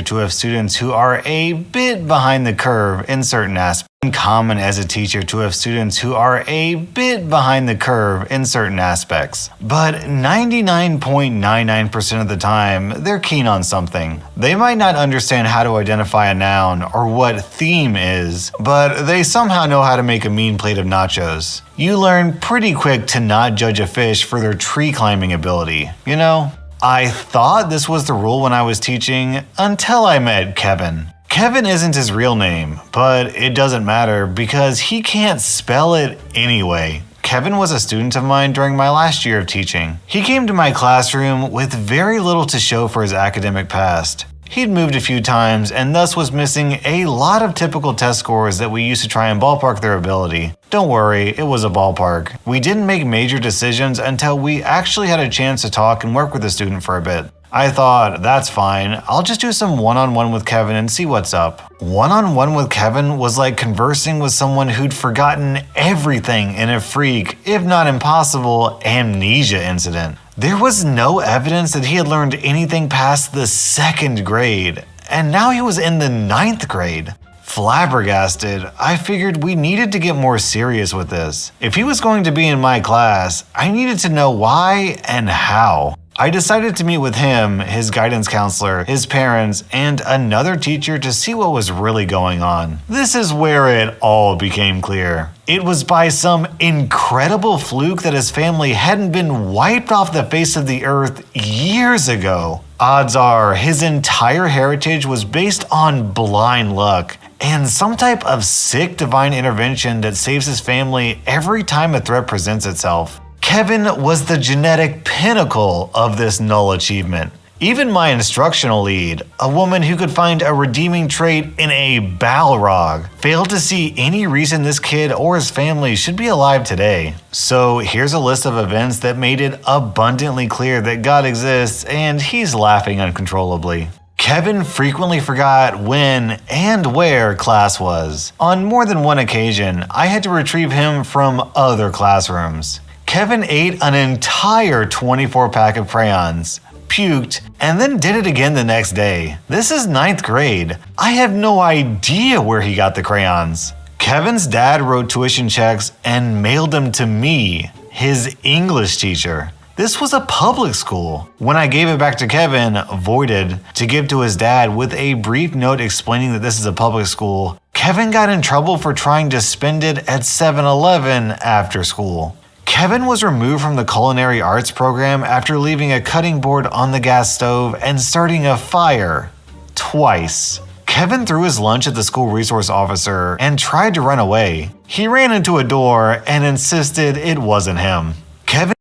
to have students who are a bit behind the curve in certain aspects. Uncommon as a teacher to have students who are a bit behind the curve in certain aspects. But 99.99% of the time, they're keen on something. They might not understand how to identify a noun or what theme is, but they somehow know how to make a mean plate of nachos. You learn pretty quick to not judge a fish for their tree climbing ability, you know? I thought this was the rule when I was teaching until I met Kevin. Kevin isn't his real name, but it doesn't matter because he can't spell it anyway. Kevin was a student of mine during my last year of teaching. He came to my classroom with very little to show for his academic past. He'd moved a few times and thus was missing a lot of typical test scores that we used to try and ballpark their ability. Don't worry, it was a ballpark. We didn't make major decisions until we actually had a chance to talk and work with the student for a bit. I thought, that's fine, I'll just do some one-on-one with Kevin and see what's up. One-on-one with Kevin was like conversing with someone who'd forgotten everything in a freak, if not impossible, amnesia incident. There was no evidence that he had learned anything past the 2nd grade, and now he was in the 9th grade. Flabbergasted, I figured we needed to get more serious with this. If he was going to be in my class, I needed to know why and how. I decided to meet with him, his guidance counselor, his parents, and another teacher to see what was really going on. This is where it all became clear. It was by some incredible fluke that his family hadn't been wiped off the face of the earth years ago. Odds are his entire heritage was based on blind luck and some type of sick divine intervention that saves his family every time a threat presents itself. Kevin was the genetic pinnacle of this null achievement. Even my instructional lead, a woman who could find a redeeming trait in a Balrog, failed to see any reason this kid or his family should be alive today. So here's a list of events that made it abundantly clear that God exists and he's laughing uncontrollably. Kevin frequently forgot when and where class was. On more than one occasion, I had to retrieve him from other classrooms. Kevin ate an entire 24-pack of crayons, puked, and then did it again the next day. This is 9th grade. I have no idea where he got the crayons. Kevin's dad wrote tuition checks and mailed them to me, his English teacher. This was a public school. When I gave it back to Kevin, voided, to give to his dad with a brief note explaining that this is a public school, Kevin got in trouble for trying to spend it at 7-Eleven after school. Kevin was removed from the culinary arts program after leaving a cutting board on the gas stove and starting a fire. Twice. Kevin threw his lunch at the school resource officer and tried to run away. He ran into a door and insisted it wasn't him. Kevin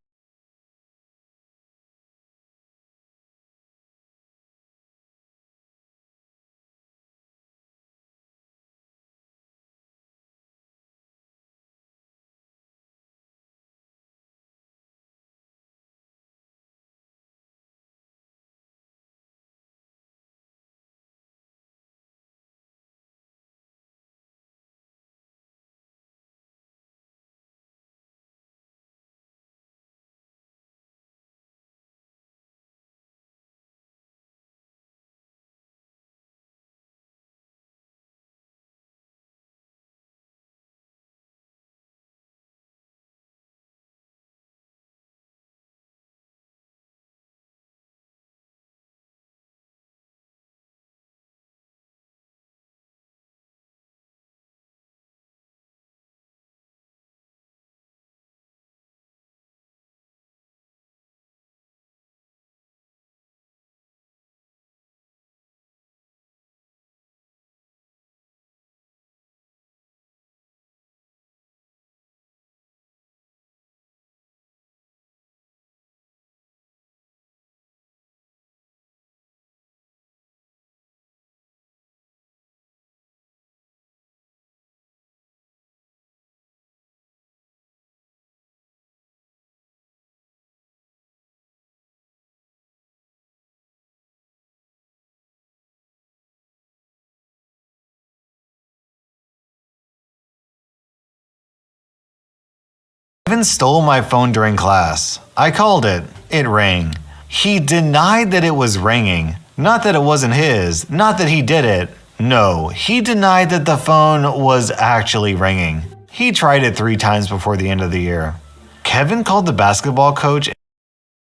Kevin stole my phone during class. I called it. It rang. He denied that it was ringing. Not that it wasn't his. Not that he did it. No, he denied that the phone was actually ringing. He tried it 3 times before the end of the year. Kevin called the basketball coach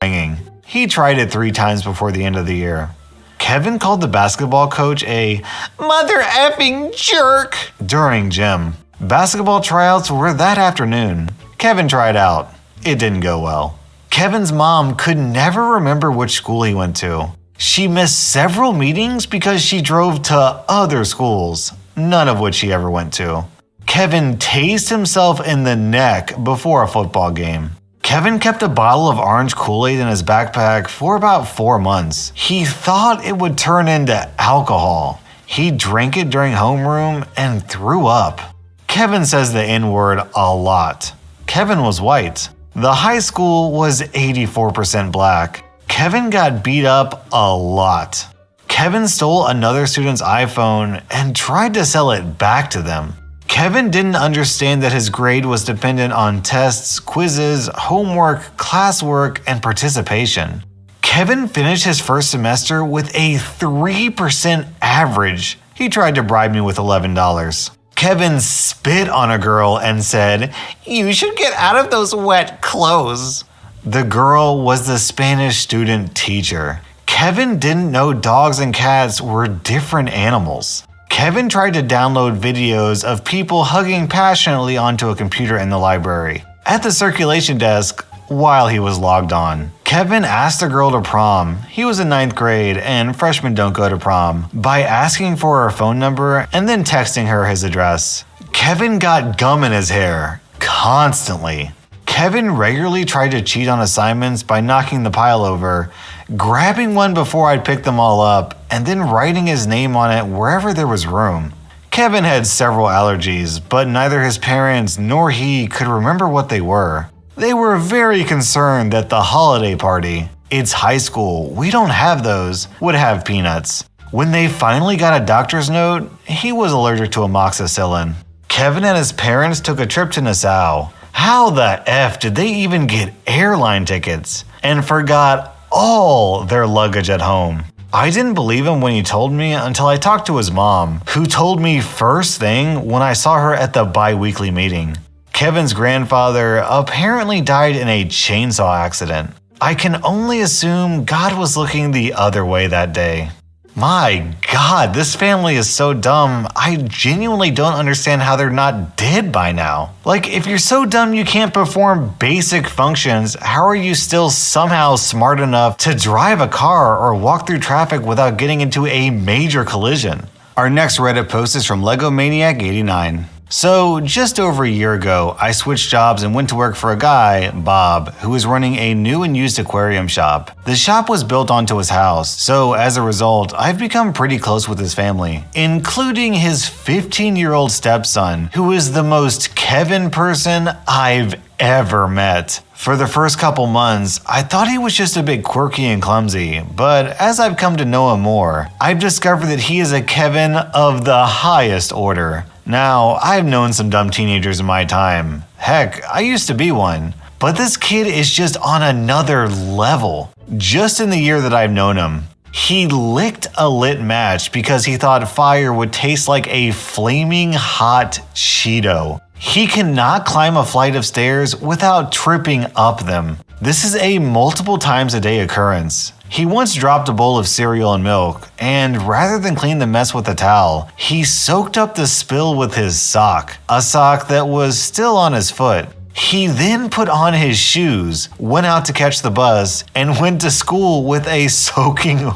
ringing. He tried it 3 times before the end of the year. Kevin called the basketball coach a mother effing jerk during gym. Basketball tryouts were that afternoon. Kevin tried out. It didn't go well. Kevin's mom could never remember which school he went to. She missed several meetings because she drove to other schools, none of which she ever went to. Kevin tased himself in the neck before a football game. Kevin kept a bottle of orange Kool-Aid in his backpack for about 4 months. He thought it would turn into alcohol. He drank it during homeroom and threw up. Kevin says the N-word a lot. Kevin was white. The high school was 84% black. Kevin got beat up a lot. Kevin stole another student's iPhone and tried to sell it back to them. Kevin didn't understand that his grade was dependent on tests, quizzes, homework, classwork, and participation. Kevin finished his first semester with a 3% average. He tried to bribe me with $11. Kevin spit on a girl and said, "You should get out of those wet clothes." The girl was the Spanish student teacher. Kevin didn't know dogs and cats were different animals. Kevin tried to download videos of people hugging passionately onto a computer in the library. At the circulation desk, while he was logged on, Kevin asked a girl to prom. He was in 9th grade and freshmen don't go to prom, by asking for her phone number and then texting her his address. Kevin got gum in his hair, constantly. Kevin regularly tried to cheat on assignments by knocking the pile over, grabbing one before I'd pick them all up, and then writing his name on it wherever there was room. Kevin had several allergies, but neither his parents nor he could remember what they were. They were very concerned that the holiday party, it's high school, we don't have those, would have peanuts. When they finally got a doctor's note, he was allergic to amoxicillin. Kevin and his parents took a trip to Nassau. How the F did they even get airline tickets? And forgot all their luggage at home. I didn't believe him when he told me until I talked to his mom, who told me first thing when I saw her at the bi-weekly meeting. Kevin's grandfather apparently died in a chainsaw accident. I can only assume God was looking the other way that day. My God, this family is so dumb. I genuinely don't understand how they're not dead by now. Like, if you're so dumb you can't perform basic functions, how are you still somehow smart enough to drive a car or walk through traffic without getting into a major collision? Our next Reddit post is from LegoManiac89. So, just over a year ago, I switched jobs and went to work for a guy, Bob, who was running a new and used aquarium shop. The shop was built onto his house, so as a result, I've become pretty close with his family, including his 15-year-old stepson, who is the most Kevin person I've ever met. For the first couple months, I thought he was just a bit quirky and clumsy, but as I've come to know him more, I've discovered that he is a Kevin of the highest order. Now, I've known some dumb teenagers in my time. Heck, I used to be one. But this kid is just on another level. Just in the year that I've known him, he licked a lit match because he thought fire would taste like a flaming hot Cheeto. He cannot climb a flight of stairs without tripping up them. This is a multiple times a day occurrence. He once dropped a bowl of cereal and milk, and rather than clean the mess with a towel, he soaked up the spill with his sock, a sock that was still on his foot. He then put on his shoes, went out to catch the bus, and went to school with a soaking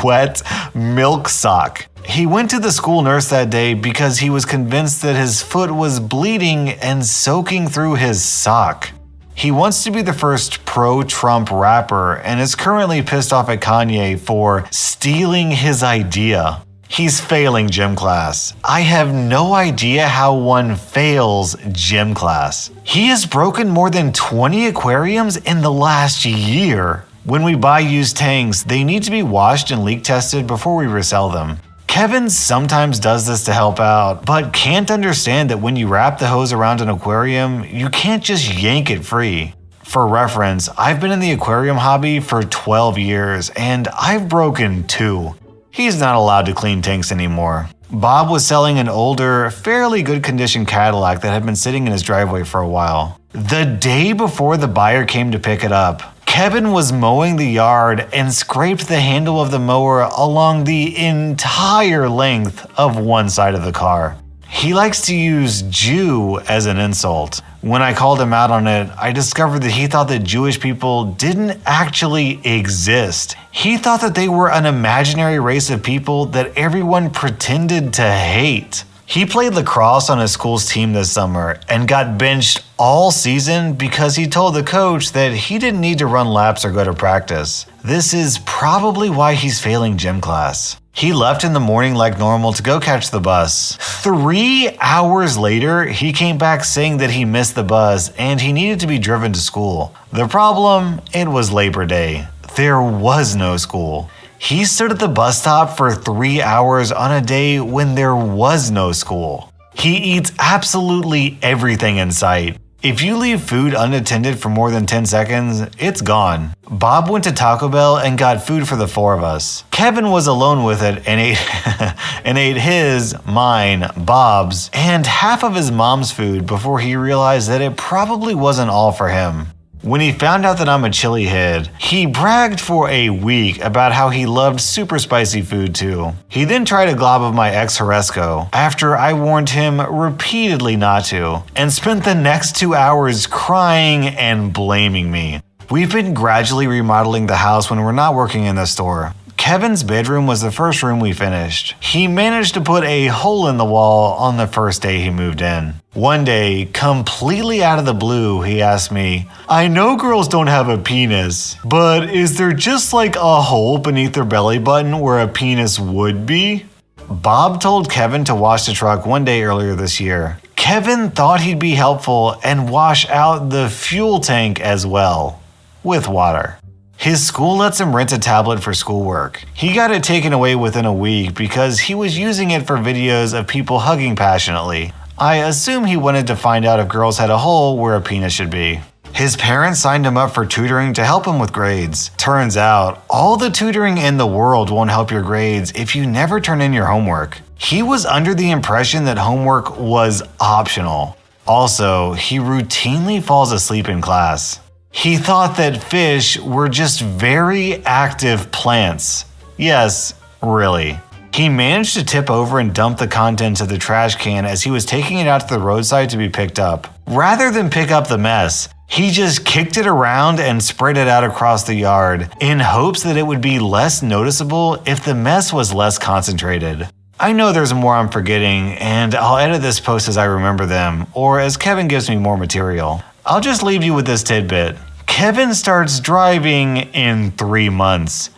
wet milk sock. He went to the school nurse that day because he was convinced that his foot was bleeding and soaking through his sock. He wants to be the first pro-Trump rapper and is currently pissed off at Kanye for stealing his idea. He's failing gym class. I have no idea how one fails gym class. He has broken more than 20 aquariums in the last year. When we buy used tanks, they need to be washed and leak tested before we resell them. Kevin sometimes does this to help out, but can't understand that when you wrap the hose around an aquarium, you can't just yank it free. For reference, I've been in the aquarium hobby for 12 years and I've broken 2. He's not allowed to clean tanks anymore. Bob was selling an older, fairly good condition Cadillac that had been sitting in his driveway for a while. The day before the buyer came to pick it up, Kevin was mowing the yard and scraped the handle of the mower along the entire length of one side of the car. He likes to use Jew as an insult. When I called him out on it, I discovered that he thought that Jewish people didn't actually exist. He thought that they were an imaginary race of people that everyone pretended to hate. He played lacrosse on his school's team this summer and got benched all season because he told the coach that he didn't need to run laps or go to practice. This is probably why he's failing gym class. He left in the morning like normal to go catch the bus. 3 hours later, he came back saying that he missed the bus and he needed to be driven to school. The problem? It was Labor Day. There was no school. He stood at the bus stop for 3 hours on a day when there was no school. He eats absolutely everything in sight. If you leave food unattended for more than 10 seconds, it's gone. Bob went to Taco Bell and got food for the 4 of us. Kevin was alone with it and ate his, mine, Bob's, and half of his mom's food before he realized that it probably wasn't all for him. When he found out that I'm a chili head, he bragged for a week about how he loved super spicy food too. He then tried a glob of my ex-Horesco after I warned him repeatedly not to, and spent the next 2 hours crying and blaming me. We've been gradually remodeling the house when we're not working in the store. Kevin's bedroom was the first room we finished. He managed to put a hole in the wall on the first day he moved in. One day, completely out of the blue, he asked me, "I know girls don't have a penis, but is there just like a hole beneath their belly button where a penis would be?" Bob told Kevin to wash the truck one day earlier this year. Kevin thought he'd be helpful and wash out the fuel tank as well, with water. His school lets him rent a tablet for schoolwork. He got it taken away within a week because he was using it for videos of people hugging passionately. I assume he wanted to find out if girls had a hole where a penis should be. His parents signed him up for tutoring to help him with grades. Turns out, all the tutoring in the world won't help your grades if you never turn in your homework. He was under the impression that homework was optional. Also, he routinely falls asleep in class. He thought that fish were just very active plants. Yes, really. He managed to tip over and dump the contents of the trash can as he was taking it out to the roadside to be picked up. Rather than pick up the mess, he just kicked it around and spread it out across the yard in hopes that it would be less noticeable if the mess was less concentrated. I know there's more I'm forgetting, and I'll edit this post as I remember them, or as Kevin gives me more material. I'll just leave you with this tidbit. Kevin starts driving in 3 months.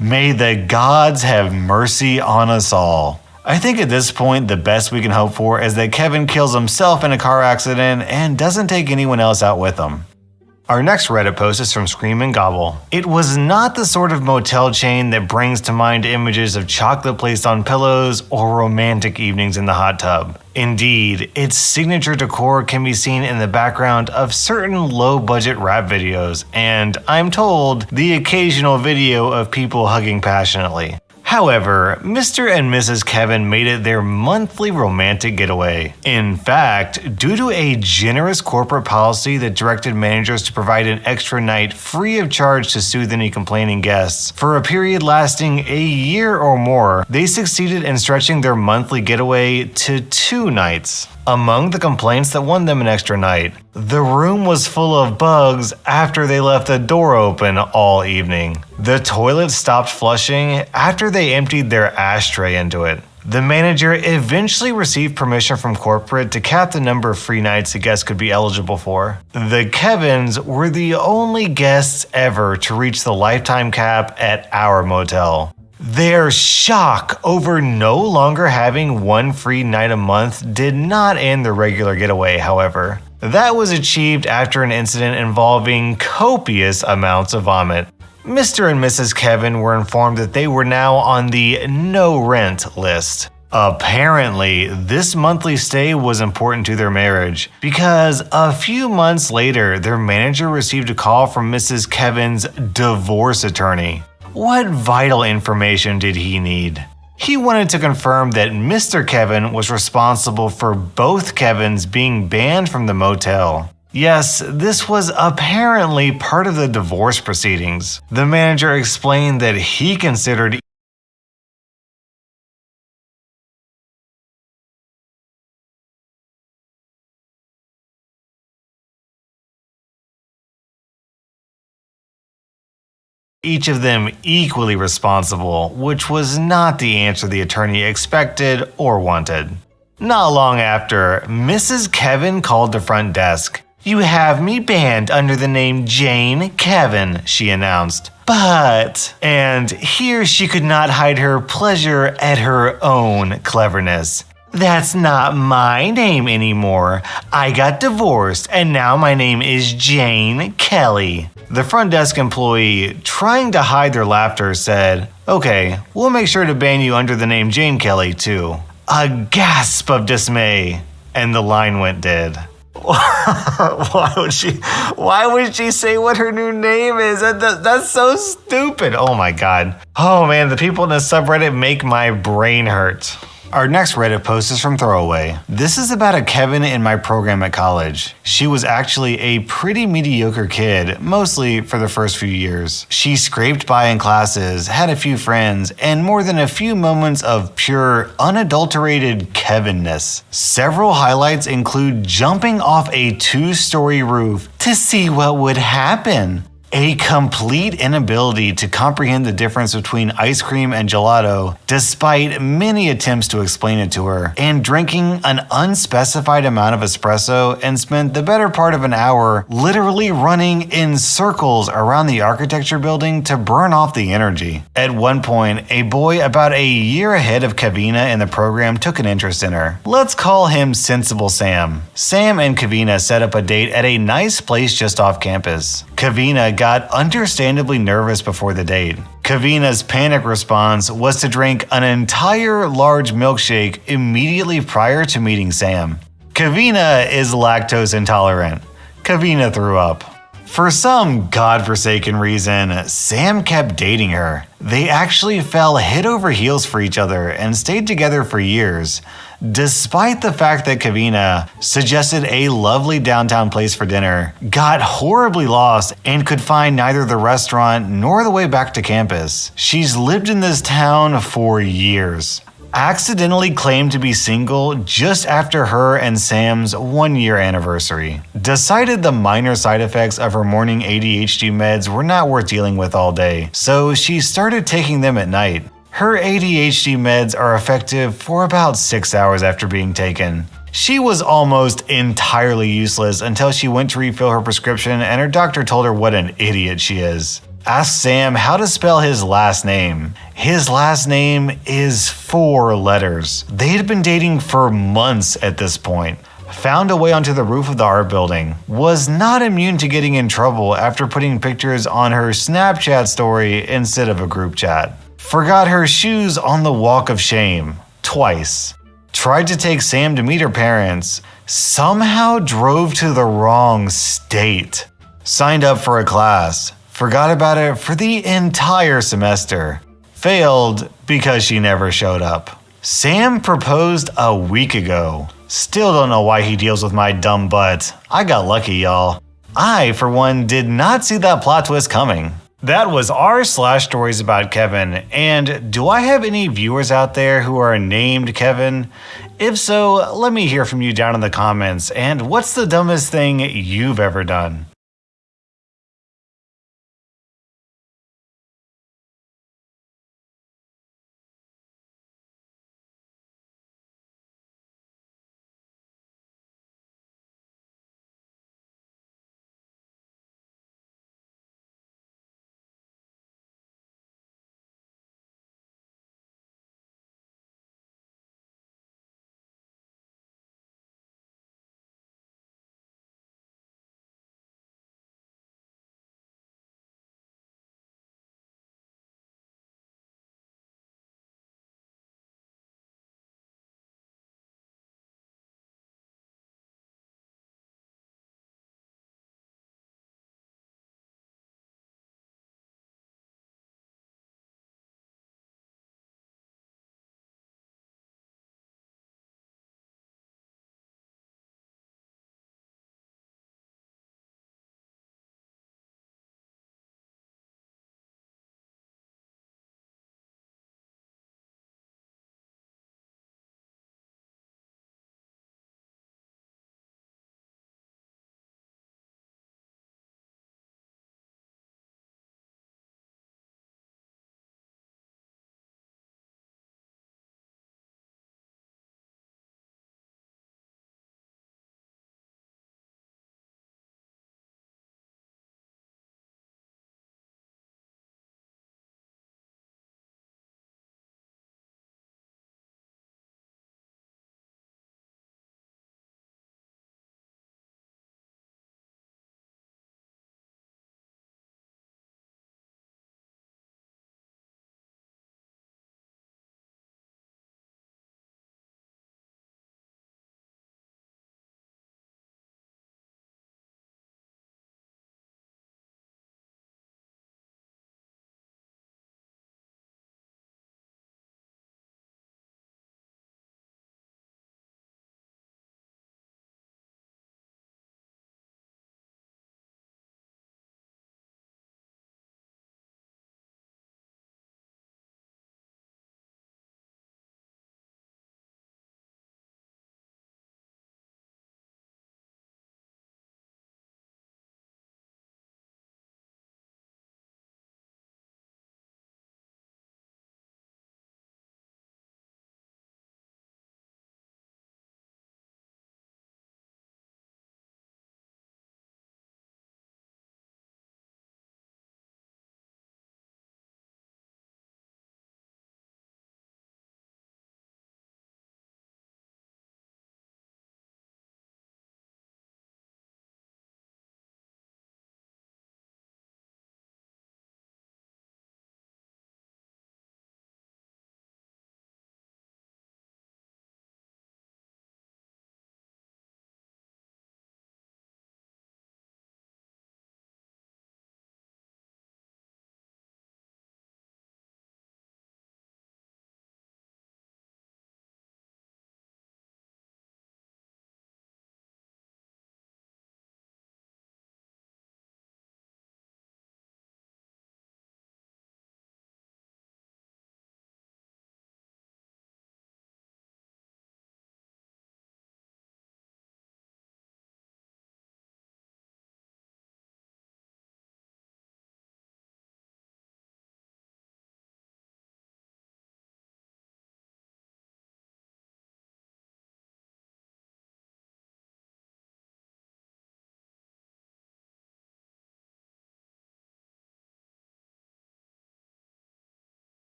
May the gods have mercy on us all. I think at this point, the best we can hope for is that Kevin kills himself in a car accident and doesn't take anyone else out with him. Our next Reddit post is from Scream and Gobble. It was not the sort of motel chain that brings to mind images of chocolate placed on pillows or romantic evenings in the hot tub. Indeed, its signature decor can be seen in the background of certain low-budget rap videos, and I'm told, the occasional video of people hugging passionately. However, Mr. and Mrs. Kevin made it their monthly romantic getaway. In fact, due to a generous corporate policy that directed managers to provide an extra night free of charge to soothe any complaining guests, for a period lasting a year or more, they succeeded in stretching their monthly getaway to 2 nights. Among the complaints that won them an extra night, the room was full of bugs after they left the door open all evening. The toilet stopped flushing after they emptied their ashtray into it. The manager eventually received permission from corporate to cap the number of free nights a guest could be eligible for. The Kevins were the only guests ever to reach the lifetime cap at our motel. Their shock over no longer having 1 free night a month did not end the regular getaway, however. That was achieved after an incident involving copious amounts of vomit. Mr. and Mrs. Kevin were informed that they were now on the no rent list. Apparently, this monthly stay was important to their marriage because a few months later, their manager received a call from Mrs. Kevin's divorce attorney. What vital information did he need? He wanted to confirm that Mr. Kevin was responsible for both Kevins being banned from the motel. Yes, this was apparently part of the divorce proceedings. The manager explained that he considered each of them equally responsible, which was not the answer the attorney expected or wanted. Not long after, Mrs. Kevin called the front desk. "You have me banned under the name Jane Kevin," she announced. "But," and here she could not hide her pleasure at her own cleverness, "that's not my name anymore. I got divorced and now my name is Jane Kelly." The front desk employee, trying to hide their laughter, said, "Okay, we'll make sure to ban you under the name Jane Kelly too." A gasp of dismay, and the line went dead. Why would she say what her new name is? That's so stupid. Oh my god. Oh man, the people in the subreddit make my brain hurt. Our next Reddit post is from Throwaway. This is about a Kevin in my program at college. She was actually a pretty mediocre kid, mostly for the first few years. She scraped by in classes, had a few friends, and more than a few moments of pure, unadulterated Kevinness. Several highlights include jumping off a 2-story roof to see what would happen. A complete inability to comprehend the difference between ice cream and gelato, despite many attempts to explain it to her, and drinking an unspecified amount of espresso and spent the better part of an hour literally running in circles around the architecture building to burn off the energy. At one point, a boy about a year ahead of Kavina in the program took an interest in her. Let's call him Sensible Sam. Sam and Kavina set up a date at a nice place just off campus. Kavina got understandably nervous before the date. Kavina's panic response was to drink an entire large milkshake immediately prior to meeting Sam. Kavina is lactose intolerant. Kavina threw up. For some godforsaken reason, Sam kept dating her. They actually fell head over heels for each other and stayed together for years, despite the fact that Kavina suggested a lovely downtown place for dinner, got horribly lost, and could find neither the restaurant nor the way back to campus. She's lived in this town for years. Accidentally claimed to be single just after her and Sam's 1-year anniversary. Decided the minor side effects of her morning ADHD meds were not worth dealing with all day, so she started taking them at night. Her ADHD meds are effective for about 6 hours after being taken. She was almost entirely useless until she went to refill her prescription and her doctor told her what an idiot she is. Asked Sam how to spell his last name. His last name is 4 letters. They had been dating for months at this point. Found a way onto the roof of the art building. Was not immune to getting in trouble after putting pictures on her Snapchat story instead of a group chat. Forgot her shoes on the walk of shame. Twice. Tried to take Sam to meet her parents. Somehow drove to the wrong state. Signed up for a class. Forgot about it for the entire semester. Failed because she never showed up. Sam proposed a week ago. Still don't know why he deals with my dumb butt. I got lucky, y'all. I, for one, did not see that plot twist coming. That was r/stories about Kevin. And do I have any viewers out there who are named Kevin? If so, let me hear from you down in the comments. And what's the dumbest thing you've ever done?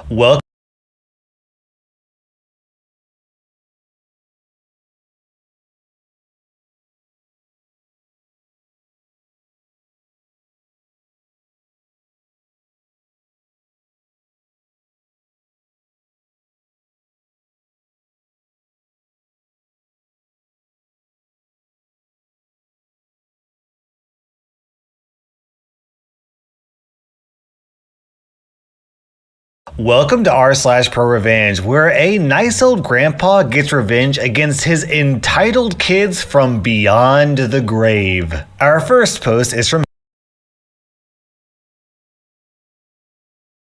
Welcome. Welcome to r/pro revenge, where a nice old grandpa gets revenge against his entitled kids from beyond the grave. Our first post is from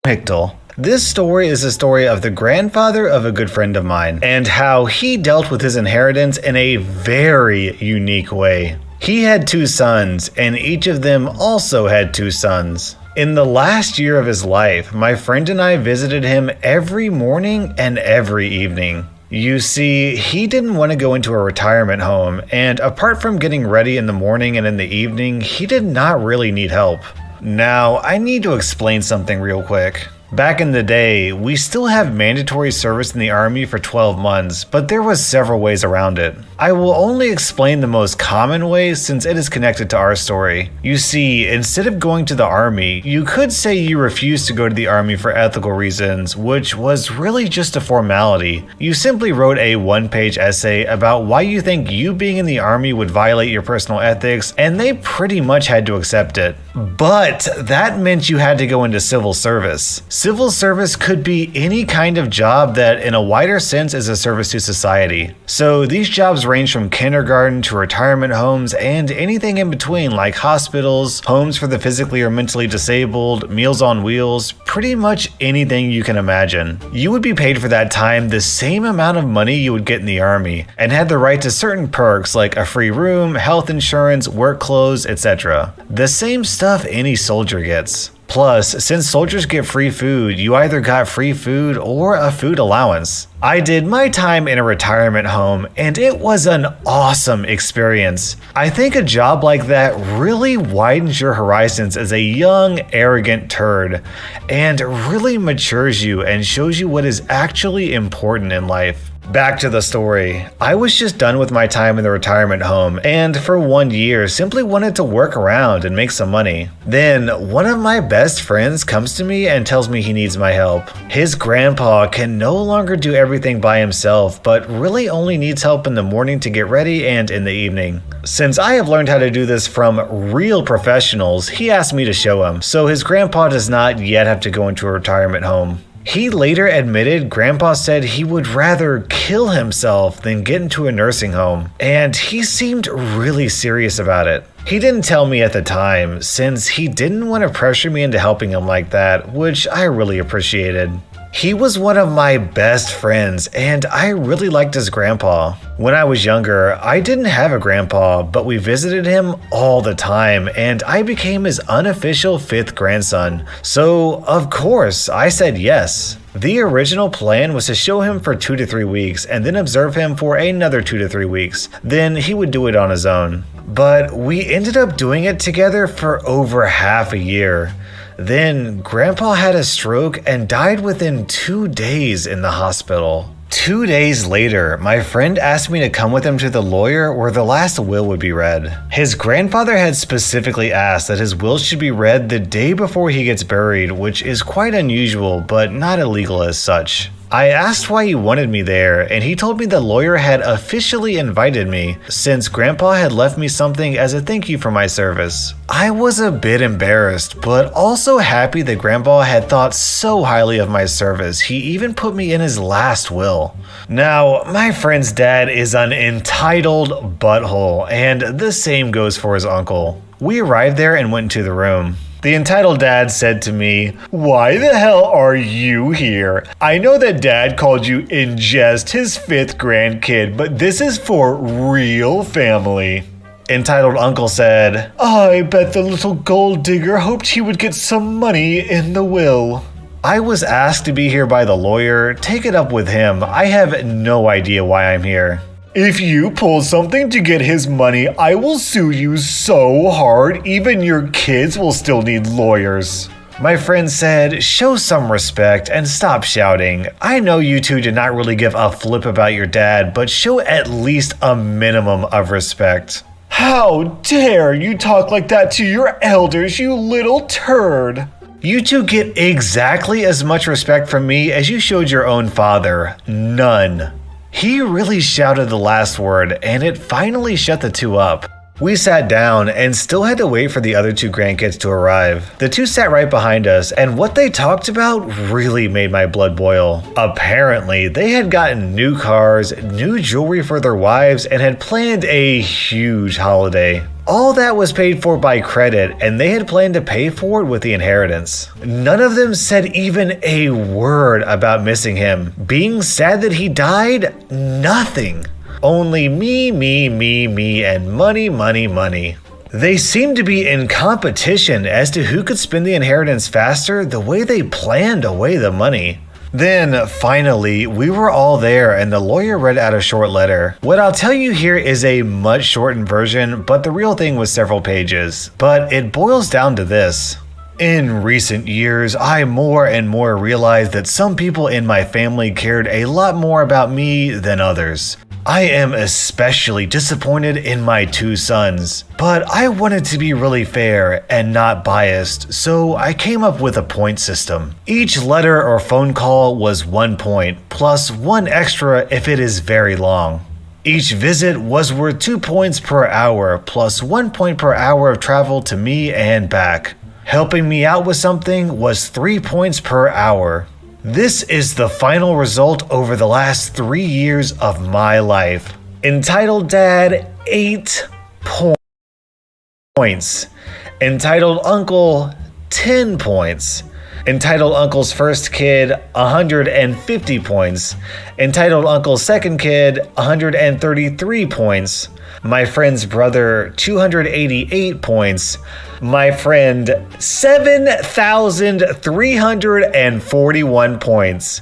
Hichtel. This story is the story of the grandfather of a good friend of mine, and how he dealt with his inheritance in a very unique way. He had 2 sons, and each of them also had 2 sons. In the last year of his life, my friend and I visited him every morning and every evening. You see, he didn't want to go into a retirement home, and apart from getting ready in the morning and in the evening, he did not really need help. Now, I need to explain something real quick. Back in the day, we still have mandatory service in the Army for 12 months, but there was several ways around it. I will only explain the most common way since it is connected to our story. You see, instead of going to the Army, you could say you refused to go to the Army for ethical reasons, which was really just a formality. You simply wrote a 1-page essay about why you think you being in the Army would violate your personal ethics, and they pretty much had to accept it. But that meant you had to go into civil service. Civil service could be any kind of job that, in a wider sense, is a service to society. So these jobs range from kindergarten to retirement homes and anything in between, like hospitals, homes for the physically or mentally disabled, Meals on Wheels, pretty much anything you can imagine. You would be paid for that time the same amount of money you would get in the Army, and had the right to certain perks like a free room, health insurance, work clothes, etc. The same stuff any soldier gets. Plus, since soldiers get free food, you either got free food or a food allowance. I did my time in a retirement home, and it was an awesome experience. I think a job like that really widens your horizons as a young, arrogant turd, and really matures you and shows you what is actually important in life. Back to the story. I was just done with my time in the retirement home, and for 1 year simply wanted to work around and make some money. Then one of my best friends comes to me and tells me he needs my help. His grandpa can no longer do everything by himself, but really only needs help in the morning to get ready and in the evening. Since I have learned how to do this from real professionals, he asked me to show him, so his grandpa does not yet have to go into a retirement home. He later admitted Grandpa said he would rather kill himself than get into a nursing home, and he seemed really serious about it. He didn't tell me at the time, since he didn't want to pressure me into helping him like that, which I really appreciated. He was one of my best friends, and I really liked his grandpa. When I was younger, I didn't have a grandpa, but we visited him all the time, and I became his unofficial 5th grandson. So, of course, I said yes. The original plan was to show him for 2 to 3 weeks, and then observe him for another 2 to 3 weeks. Then he would do it on his own. But we ended up doing it together for over half a year. Then, Grandpa had a stroke and died within 2 days in the hospital. 2 days later, my friend asked me to come with him to the lawyer where the last will would be read. His grandfather had specifically asked that his will should be read the day before he gets buried, which is quite unusual, but not illegal as such. I asked why he wanted me there, and he told me the lawyer had officially invited me since Grandpa had left me something as a thank you for my service. I was a bit embarrassed, but also happy that Grandpa had thought so highly of my service, he even put me in his last will. Now, my friend's dad is an entitled butthole, and the same goes for his uncle. We arrived there and went into the room. The entitled dad said to me, "Why the hell are you here? I know that dad called you in jest his 5th grandkid, but this is for real family." Entitled uncle said, "I bet the little gold digger hoped he would get some money in the will." I was asked to be here by the lawyer. Take it up with him. I have no idea why I'm here. "If you pull something to get his money, I will sue you so hard, even your kids will still need lawyers." My friend said, show some respect and stop shouting. I know you two did not really give a flip about your dad, but show at least a minimum of respect. How dare you talk like that to your elders, you little turd. You two get exactly as much respect from me as you showed your own father. None. He really shouted the last word, and it finally shut the two up. We sat down and still had to wait for the other two grandkids to arrive. The two sat right behind us, and what they talked about really made my blood boil. Apparently, they had gotten new cars, new jewelry for their wives, and had planned a huge holiday. All that was paid for by credit, and they had planned to pay for it with the inheritance. None of them said even a word about missing him. Being sad that he died? Nothing. Only me, and money. They seemed to be in competition as to who could spend the inheritance faster the way they planned away the money. Then, finally, we were all there and the lawyer read out a short letter. What I'll tell you here is a much shortened version, but the real thing was several pages. But it boils down to this. In recent years, I more and more realized that some people in my family cared a lot more about me than others. I am especially disappointed in my two sons, but I wanted to be really fair and not biased, so I came up with a point system. Each letter or phone call was 1 point, plus 1 extra if it is very long. Each visit was worth 2 points per hour, plus 1 point per hour of travel to me and back. Helping me out with something was 3 points per hour. This is the final result over the last 3 years of my life. Entitled Dad, 8 points. Entitled Uncle, 10 points. Entitled Uncle's first kid, 150 points. Entitled Uncle's second kid, 133 points. My friend's brother, 288 points. My friend, 7,341 points.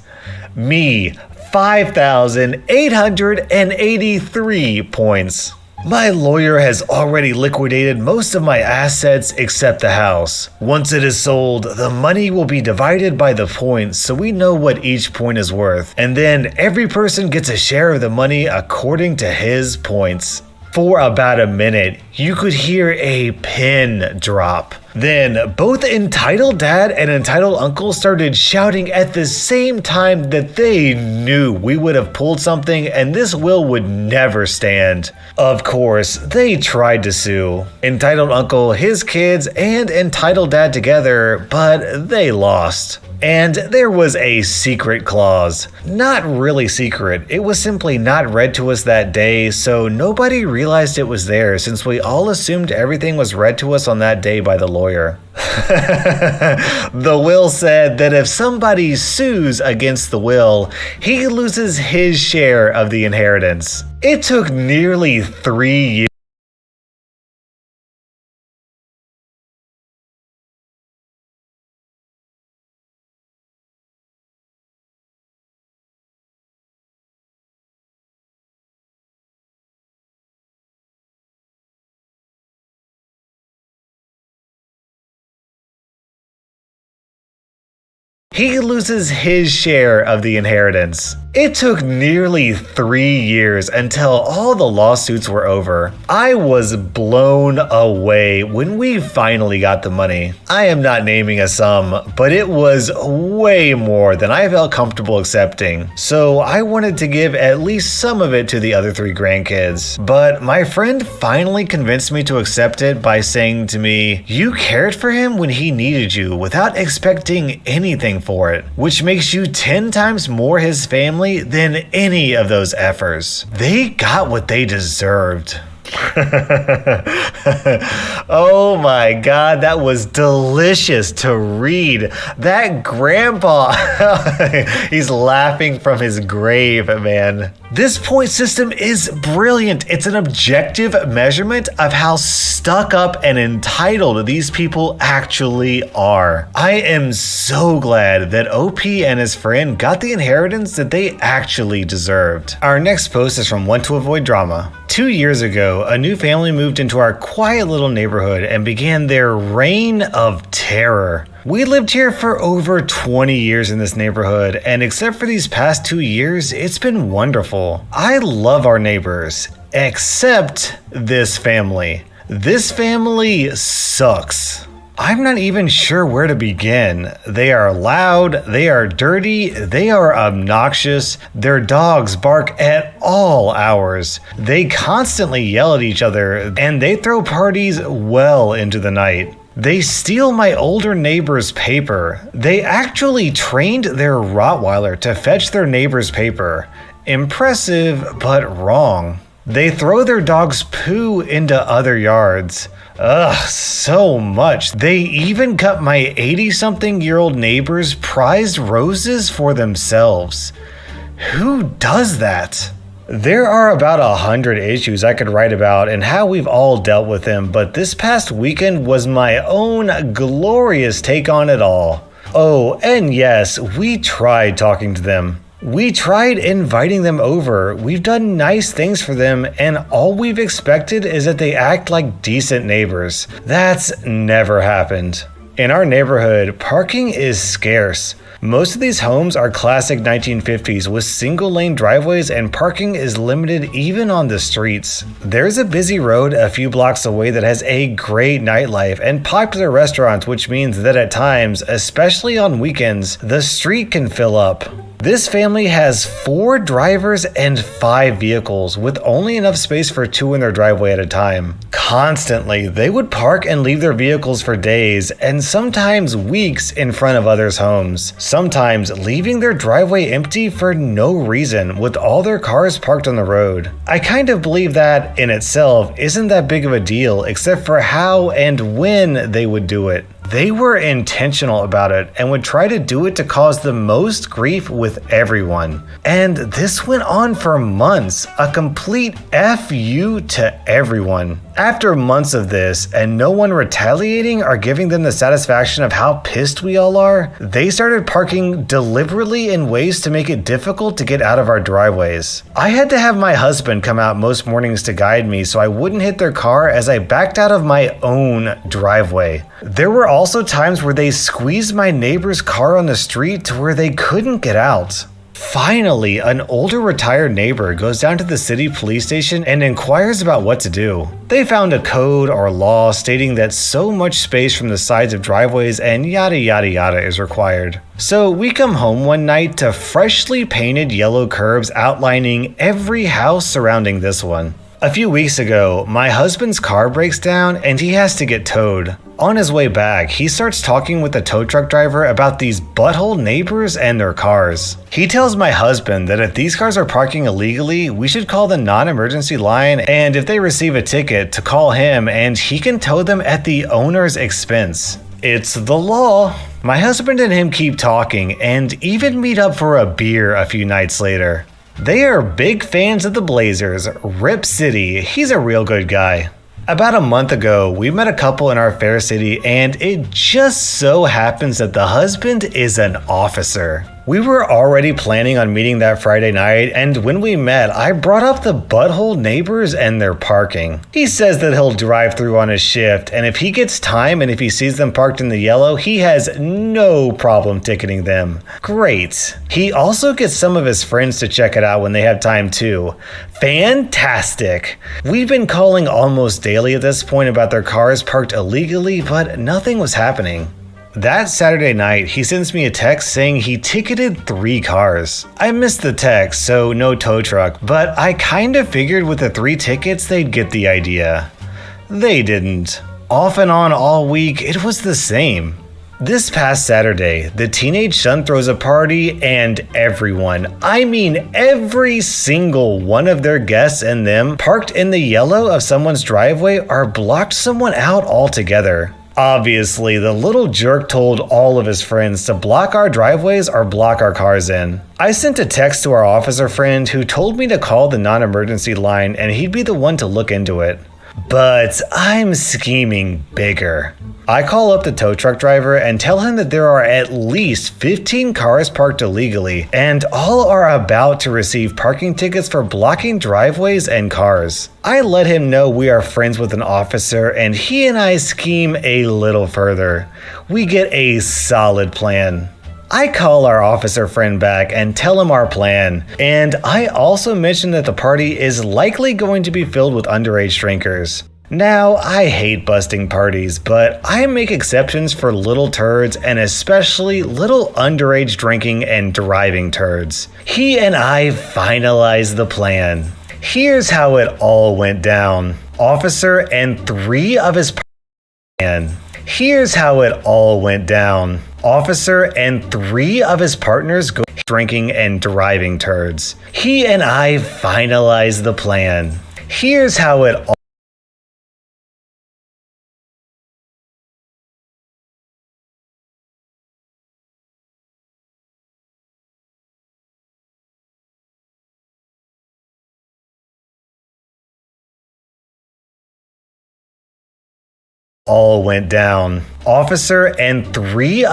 Me, 5,883 points. My lawyer has already liquidated most of my assets except the house. Once it is sold, the money will be divided by the points so we know what each point is worth. And then every person gets a share of the money according to his points. For about a minute, you could hear a pin drop. Then, both Entitled Dad and Entitled Uncle started shouting at the same time that they knew we would have pulled something and this will would never stand. Of course, they tried to sue Entitled Uncle, his kids, and Entitled Dad together, but they lost. And there was a secret clause. Not really secret, it was simply not read to us that day, so nobody realized it was there since we all assumed everything was read to us on that day by the lawyer. The will said that if somebody sues against the will, he loses his share of the inheritance. It took nearly 3 years. He loses his share of the inheritance. It took nearly 3 years until all the lawsuits were over. I was blown away when we finally got the money. I am not naming a sum, but it was way more than I felt comfortable accepting. So I wanted to give at least some of it to the other 3 grandkids. But my friend finally convinced me to accept it by saying to me, "You cared for him when he needed you without expecting anything for it, which makes you 10 times more his family than any of those effers. They got what they deserved." Oh my God, that was delicious to read. That grandpa, he's laughing from his grave, man. This point system is brilliant. It's an objective measurement of how stuck up and entitled these people actually are. I am so glad that OP and his friend got the inheritance that they actually deserved. Our next post is from Want to Avoid Drama. 2 years ago, a new family moved into our quiet little neighborhood and began their reign of terror. We lived here for over 20 years in this neighborhood, and except for these past 2 years, it's been wonderful. I love our neighbors, except this family. This family sucks. I'm not even sure where to begin. They are loud, they are dirty, they are obnoxious, their dogs bark at all hours. They constantly yell at each other, and they throw parties well into the night. They steal my older neighbor's paper. They actually trained their Rottweiler to fetch their neighbor's paper. Impressive, but wrong. They throw their dog's poo into other yards. Ugh, so much. They even cut my 80-something-year-old neighbor's prized roses for themselves. Who does that? There are about 100 issues I could write about and how we've all dealt with them, but this past weekend was my own glorious take on it all. Oh, and yes, we tried talking to them. We tried inviting them over. We've done nice things for them, and all we've expected is that they act like decent neighbors. That's never happened. In our neighborhood, parking is scarce. Most of these homes are classic 1950s with single-lane driveways, and parking is limited even on the streets. There's a busy road a few blocks away that has a great nightlife and popular restaurants, which means that at times, especially on weekends, the street can fill up. This family has 4 drivers and 5 vehicles, with only enough space for 2 in their driveway at a time. Constantly, they would park and leave their vehicles for days, and sometimes weeks in front of others' homes. Sometimes leaving their driveway empty for no reason, with all their cars parked on the road. I kind of believe that, in itself, isn't that big of a deal, except for how and when they would do it. They were intentional about it and would try to do it to cause the most grief with everyone. And this went on for months, a complete FU to everyone. After months of this, and no one retaliating or giving them the satisfaction of how pissed we all are, they started parking deliberately in ways to make it difficult to get out of our driveways. I had to have my husband come out most mornings to guide me so I wouldn't hit their car as I backed out of my own driveway. There were also times where they squeezed my neighbor's car on the street to where they couldn't get out. Finally, an older retired neighbor goes down to the city police station and inquires about what to do. They found a code or law stating that so much space from the sides of driveways and yada yada yada is required. So we come home one night to freshly painted yellow curbs outlining every house surrounding this one. A few weeks ago, my husband's car breaks down and he has to get towed. On his way back, he starts talking with the tow truck driver about these butthole neighbors and their cars. He tells my husband that if these cars are parking illegally, we should call the non-emergency line, and if they receive a ticket, to call him and he can tow them at the owner's expense. It's the law. My husband and him keep talking and even meet up for a beer a few nights later. They are big fans of the Blazers. Rip City, he's a real good guy. About a month ago, we met a couple in our fair city, and it just so happens that the husband is an officer. We were already planning on meeting that Friday night, and when we met, I brought up the butthole neighbors and their parking. He says that he'll drive through on his shift, and if he gets time and if he sees them parked in the yellow, he has no problem ticketing them. Great. He also gets some of his friends to check it out when they have time too. Fantastic. We've been calling almost daily at this point about their cars parked illegally, but nothing was happening. That Saturday night, he sends me a text saying he ticketed 3 cars. I missed the text, so no tow truck, but I kind of figured with the 3 tickets they'd get the idea. They didn't. Off and on all week, it was the same. This past Saturday, the teenage son throws a party and everyone, I mean every single one of their guests and them parked in the yellow of someone's driveway or blocked someone out altogether. Obviously, the little jerk told all of his friends to block our driveways or block our cars in. I sent a text to our officer friend who told me to call the non-emergency line and he'd be the one to look into it. But I'm scheming bigger. I call up the tow truck driver and tell him that there are at least 15 cars parked illegally, and all are about to receive parking tickets for blocking driveways and cars. I let him know we are friends with an officer, and he and I scheme a little further. We get a solid plan. I call our officer friend back and tell him our plan, and I also mention that the party is likely going to be filled with underage drinkers. Now, I hate busting parties, but I make exceptions for little turds and especially little underage drinking and driving turds. He and I finalize the plan. Here's how it all went down. Officer and 3 of his Here's how it all went down. Officer and 3 of his partners go drinking and driving turds. He and I finalize the plan. Here's how it all went down. Officer and 3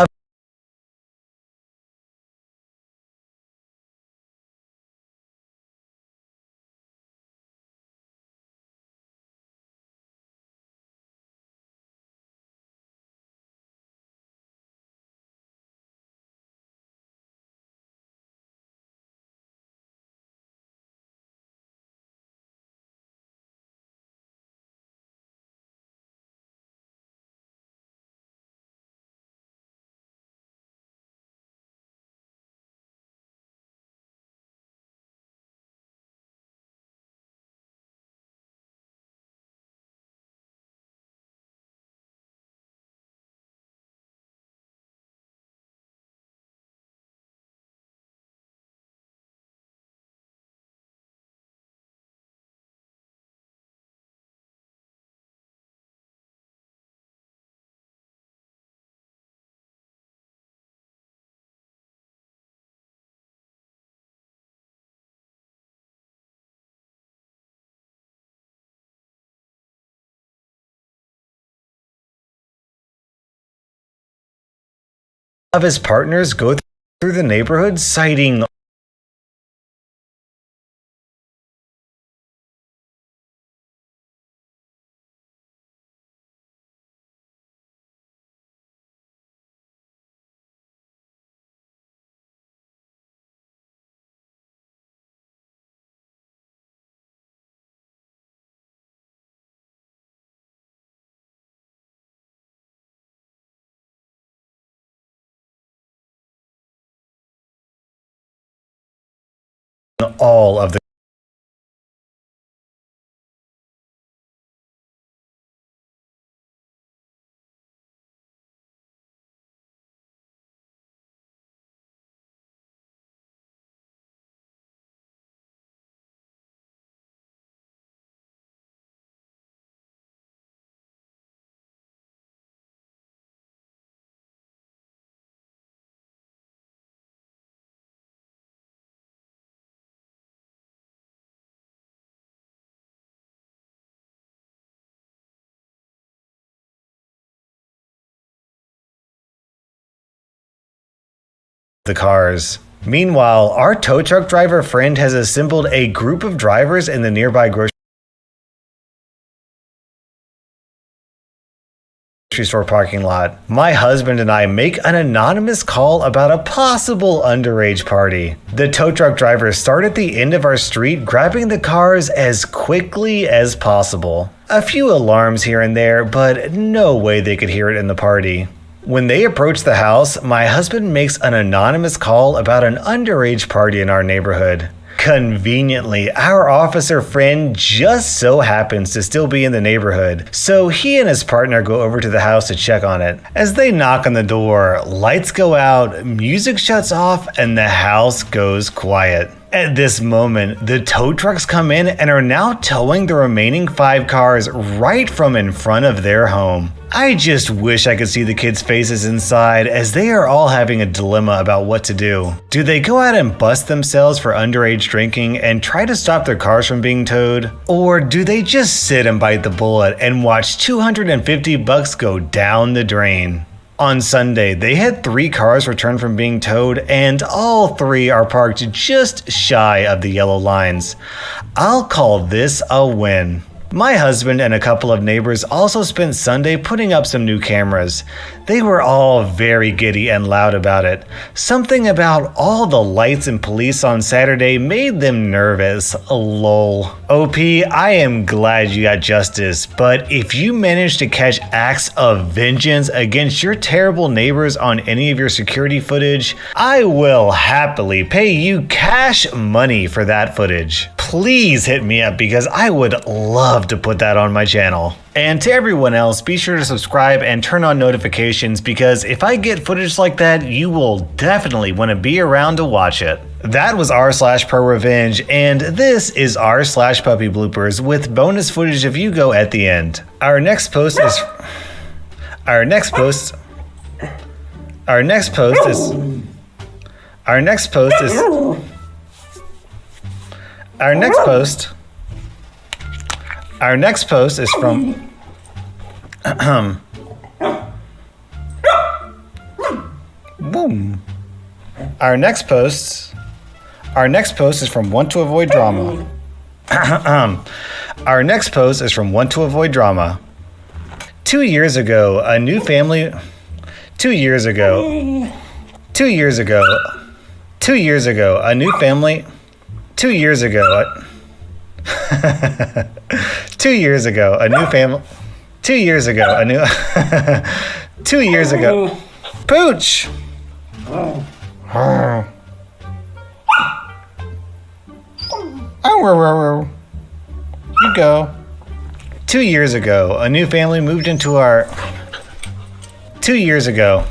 of his partners go through the neighborhood citing all of the cars. Meanwhile, our tow truck driver friend has assembled a group of drivers in the nearby grocery store parking lot. My husband and I make an anonymous call about a possible underage party. The tow truck drivers start at the end of our street, grabbing the cars as quickly as possible. A few alarms here and there, but no way they could hear it in the party. When they approach the house, my husband makes an anonymous call about an underage party in our neighborhood. Conveniently, our officer friend just so happens to still be in the neighborhood, so he and his partner go over to the house to check on it. As they knock on the door, lights go out, music shuts off, and the house goes quiet. At this moment, the tow trucks come in and are now towing the remaining 5 cars right from in front of their home. I just wish I could see the kids' faces inside as they are all having a dilemma about what to do. Do they go out and bust themselves for underage drinking and try to stop their cars from being towed? Or do they just sit and bite the bullet and watch $250 go down the drain? On Sunday, they had 3 cars returned from being towed, and all 3 are parked just shy of the yellow lines. I'll call this a win. My husband and a couple of neighbors also spent Sunday putting up some new cameras. They were all very giddy and loud about it. Something about all the lights and police on Saturday made them nervous. Lol. OP, I am glad you got justice, but if you manage to catch acts of vengeance against your terrible neighbors on any of your security footage, I will happily pay you cash money for that footage. Please hit me up because I would love to put that on my channel. And to everyone else, be sure to subscribe and turn on notifications because if I get footage like that, you will definitely want to be around to watch it. That was r/pro revenge, and this is r/puppy bloopers with bonus footage of Hugo at the end. Our next post is our next post is our next post is our next post is from boom. Our next post is from Want to Avoid Drama. Our next post is from Want to Avoid Drama. 2 years ago, a new family 2 years ago, a new family 2 years ago, a new 2 years ago, a new 2 years ago. Pooch. You go. 2 years ago, a new family moved into our 2 years ago.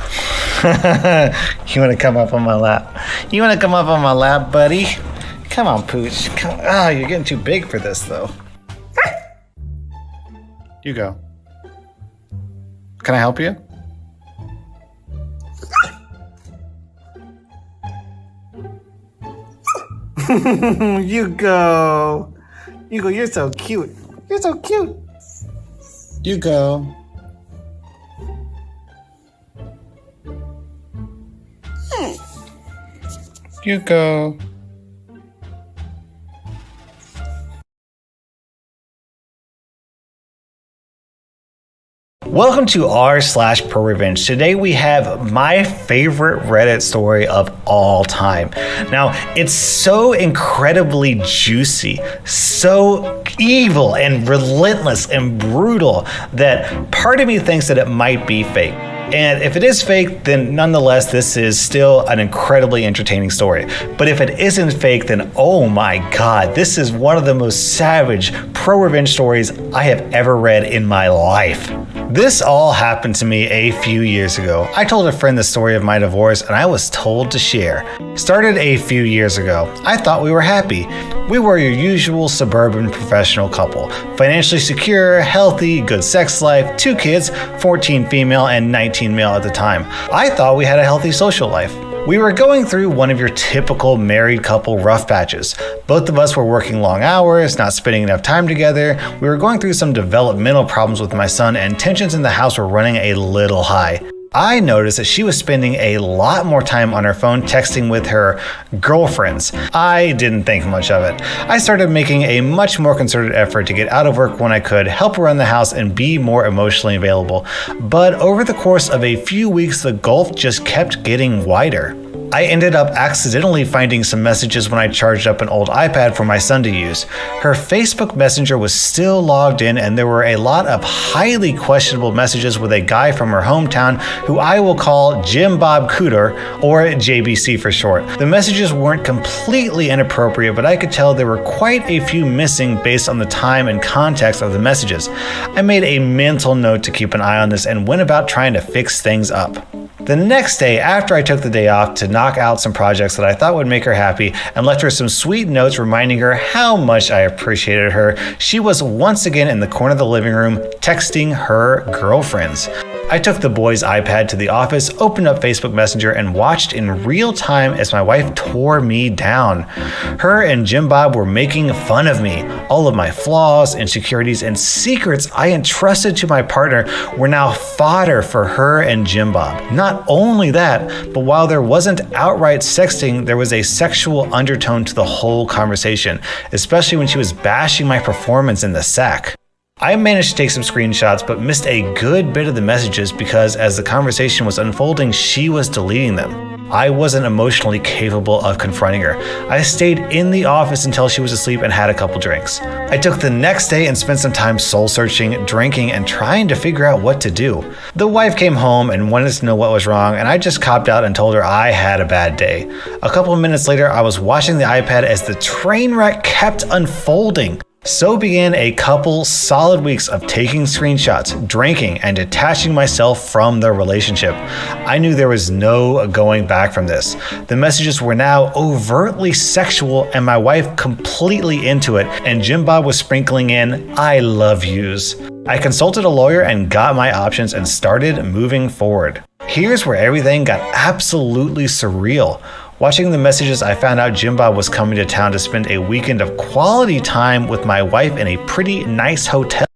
You want to come up on my lap? You want to come up on my lap, buddy? Come on, Pooch. Come. Oh, you're getting too big for this, though. You go. Can I help you? You go. You go. You're so cute. You're so cute. You go. You go. Welcome to r/pro revenge. Today we have my favorite Reddit story of all time. Now, it's so incredibly juicy, so evil and relentless and brutal that part of me thinks that it might be fake. And if it is fake, then nonetheless, this is still an incredibly entertaining story. But if it isn't fake, then oh my god, this is one of the most savage pro-revenge stories I have ever read in my life. This all happened to me a few years ago. I told a friend the story of my divorce and I was told to share. Started a few years ago. I thought we were happy. We were your usual suburban professional couple. Financially secure, healthy, good sex life, 2 kids, 14 female and 19 male at the time. I thought we had a healthy social life. We were going through one of your typical married couple rough patches. Both of us were working long hours, not spending enough time together. We were going through some developmental problems with my son, and tensions in the house were running a little high. I noticed that she was spending a lot more time on her phone texting with her girlfriends. I didn't think much of it. I started making a much more concerted effort to get out of work when I could, help around the house, and be more emotionally available. But over the course of a few weeks, the gulf just kept getting wider. I ended up accidentally finding some messages when I charged up an old iPad for my son to use. Her Facebook Messenger was still logged in, and there were a lot of highly questionable messages with a guy from her hometown who I will call Jim Bob Cooter, or JBC for short. The messages weren't completely inappropriate, but I could tell there were quite a few missing based on the time and context of the messages. I made a mental note to keep an eye on this and went about trying to fix things up. The next day, after I took the day off to knock out some projects that I thought would make her happy and left her some sweet notes reminding her how much I appreciated her, she was once again in the corner of the living room texting her girlfriends. I took the boys' iPad to the office, opened up Facebook Messenger, and watched in real time as my wife tore me down. Her and Jim Bob were making fun of me. All of my flaws, insecurities, and secrets I entrusted to my partner were now fodder for her and Jim Bob. Not only that, but while there wasn't outright sexting, there was a sexual undertone to the whole conversation, especially when she was bashing my performance in the sack. I managed to take some screenshots but missed a good bit of the messages because as the conversation was unfolding, she was deleting them. I wasn't emotionally capable of confronting her. I stayed in the office until she was asleep and had a couple drinks. I took the next day and spent some time soul searching, drinking, and trying to figure out what to do. The wife came home and wanted to know what was wrong, and I just copped out and told her I had a bad day. A couple of minutes later, I was watching the iPad as the train wreck kept unfolding. So began a couple solid weeks of taking screenshots, drinking, and detaching myself from the relationship. I knew there was no going back from this. The messages were now overtly sexual and my wife completely into it, and Jim Bob was sprinkling in I love yous. I consulted a lawyer and got my options and started moving forward. Here's where everything got absolutely surreal. Watching the messages, I found out Jim Bob was coming to town to spend a weekend of quality time with my wife in a pretty nice hotel.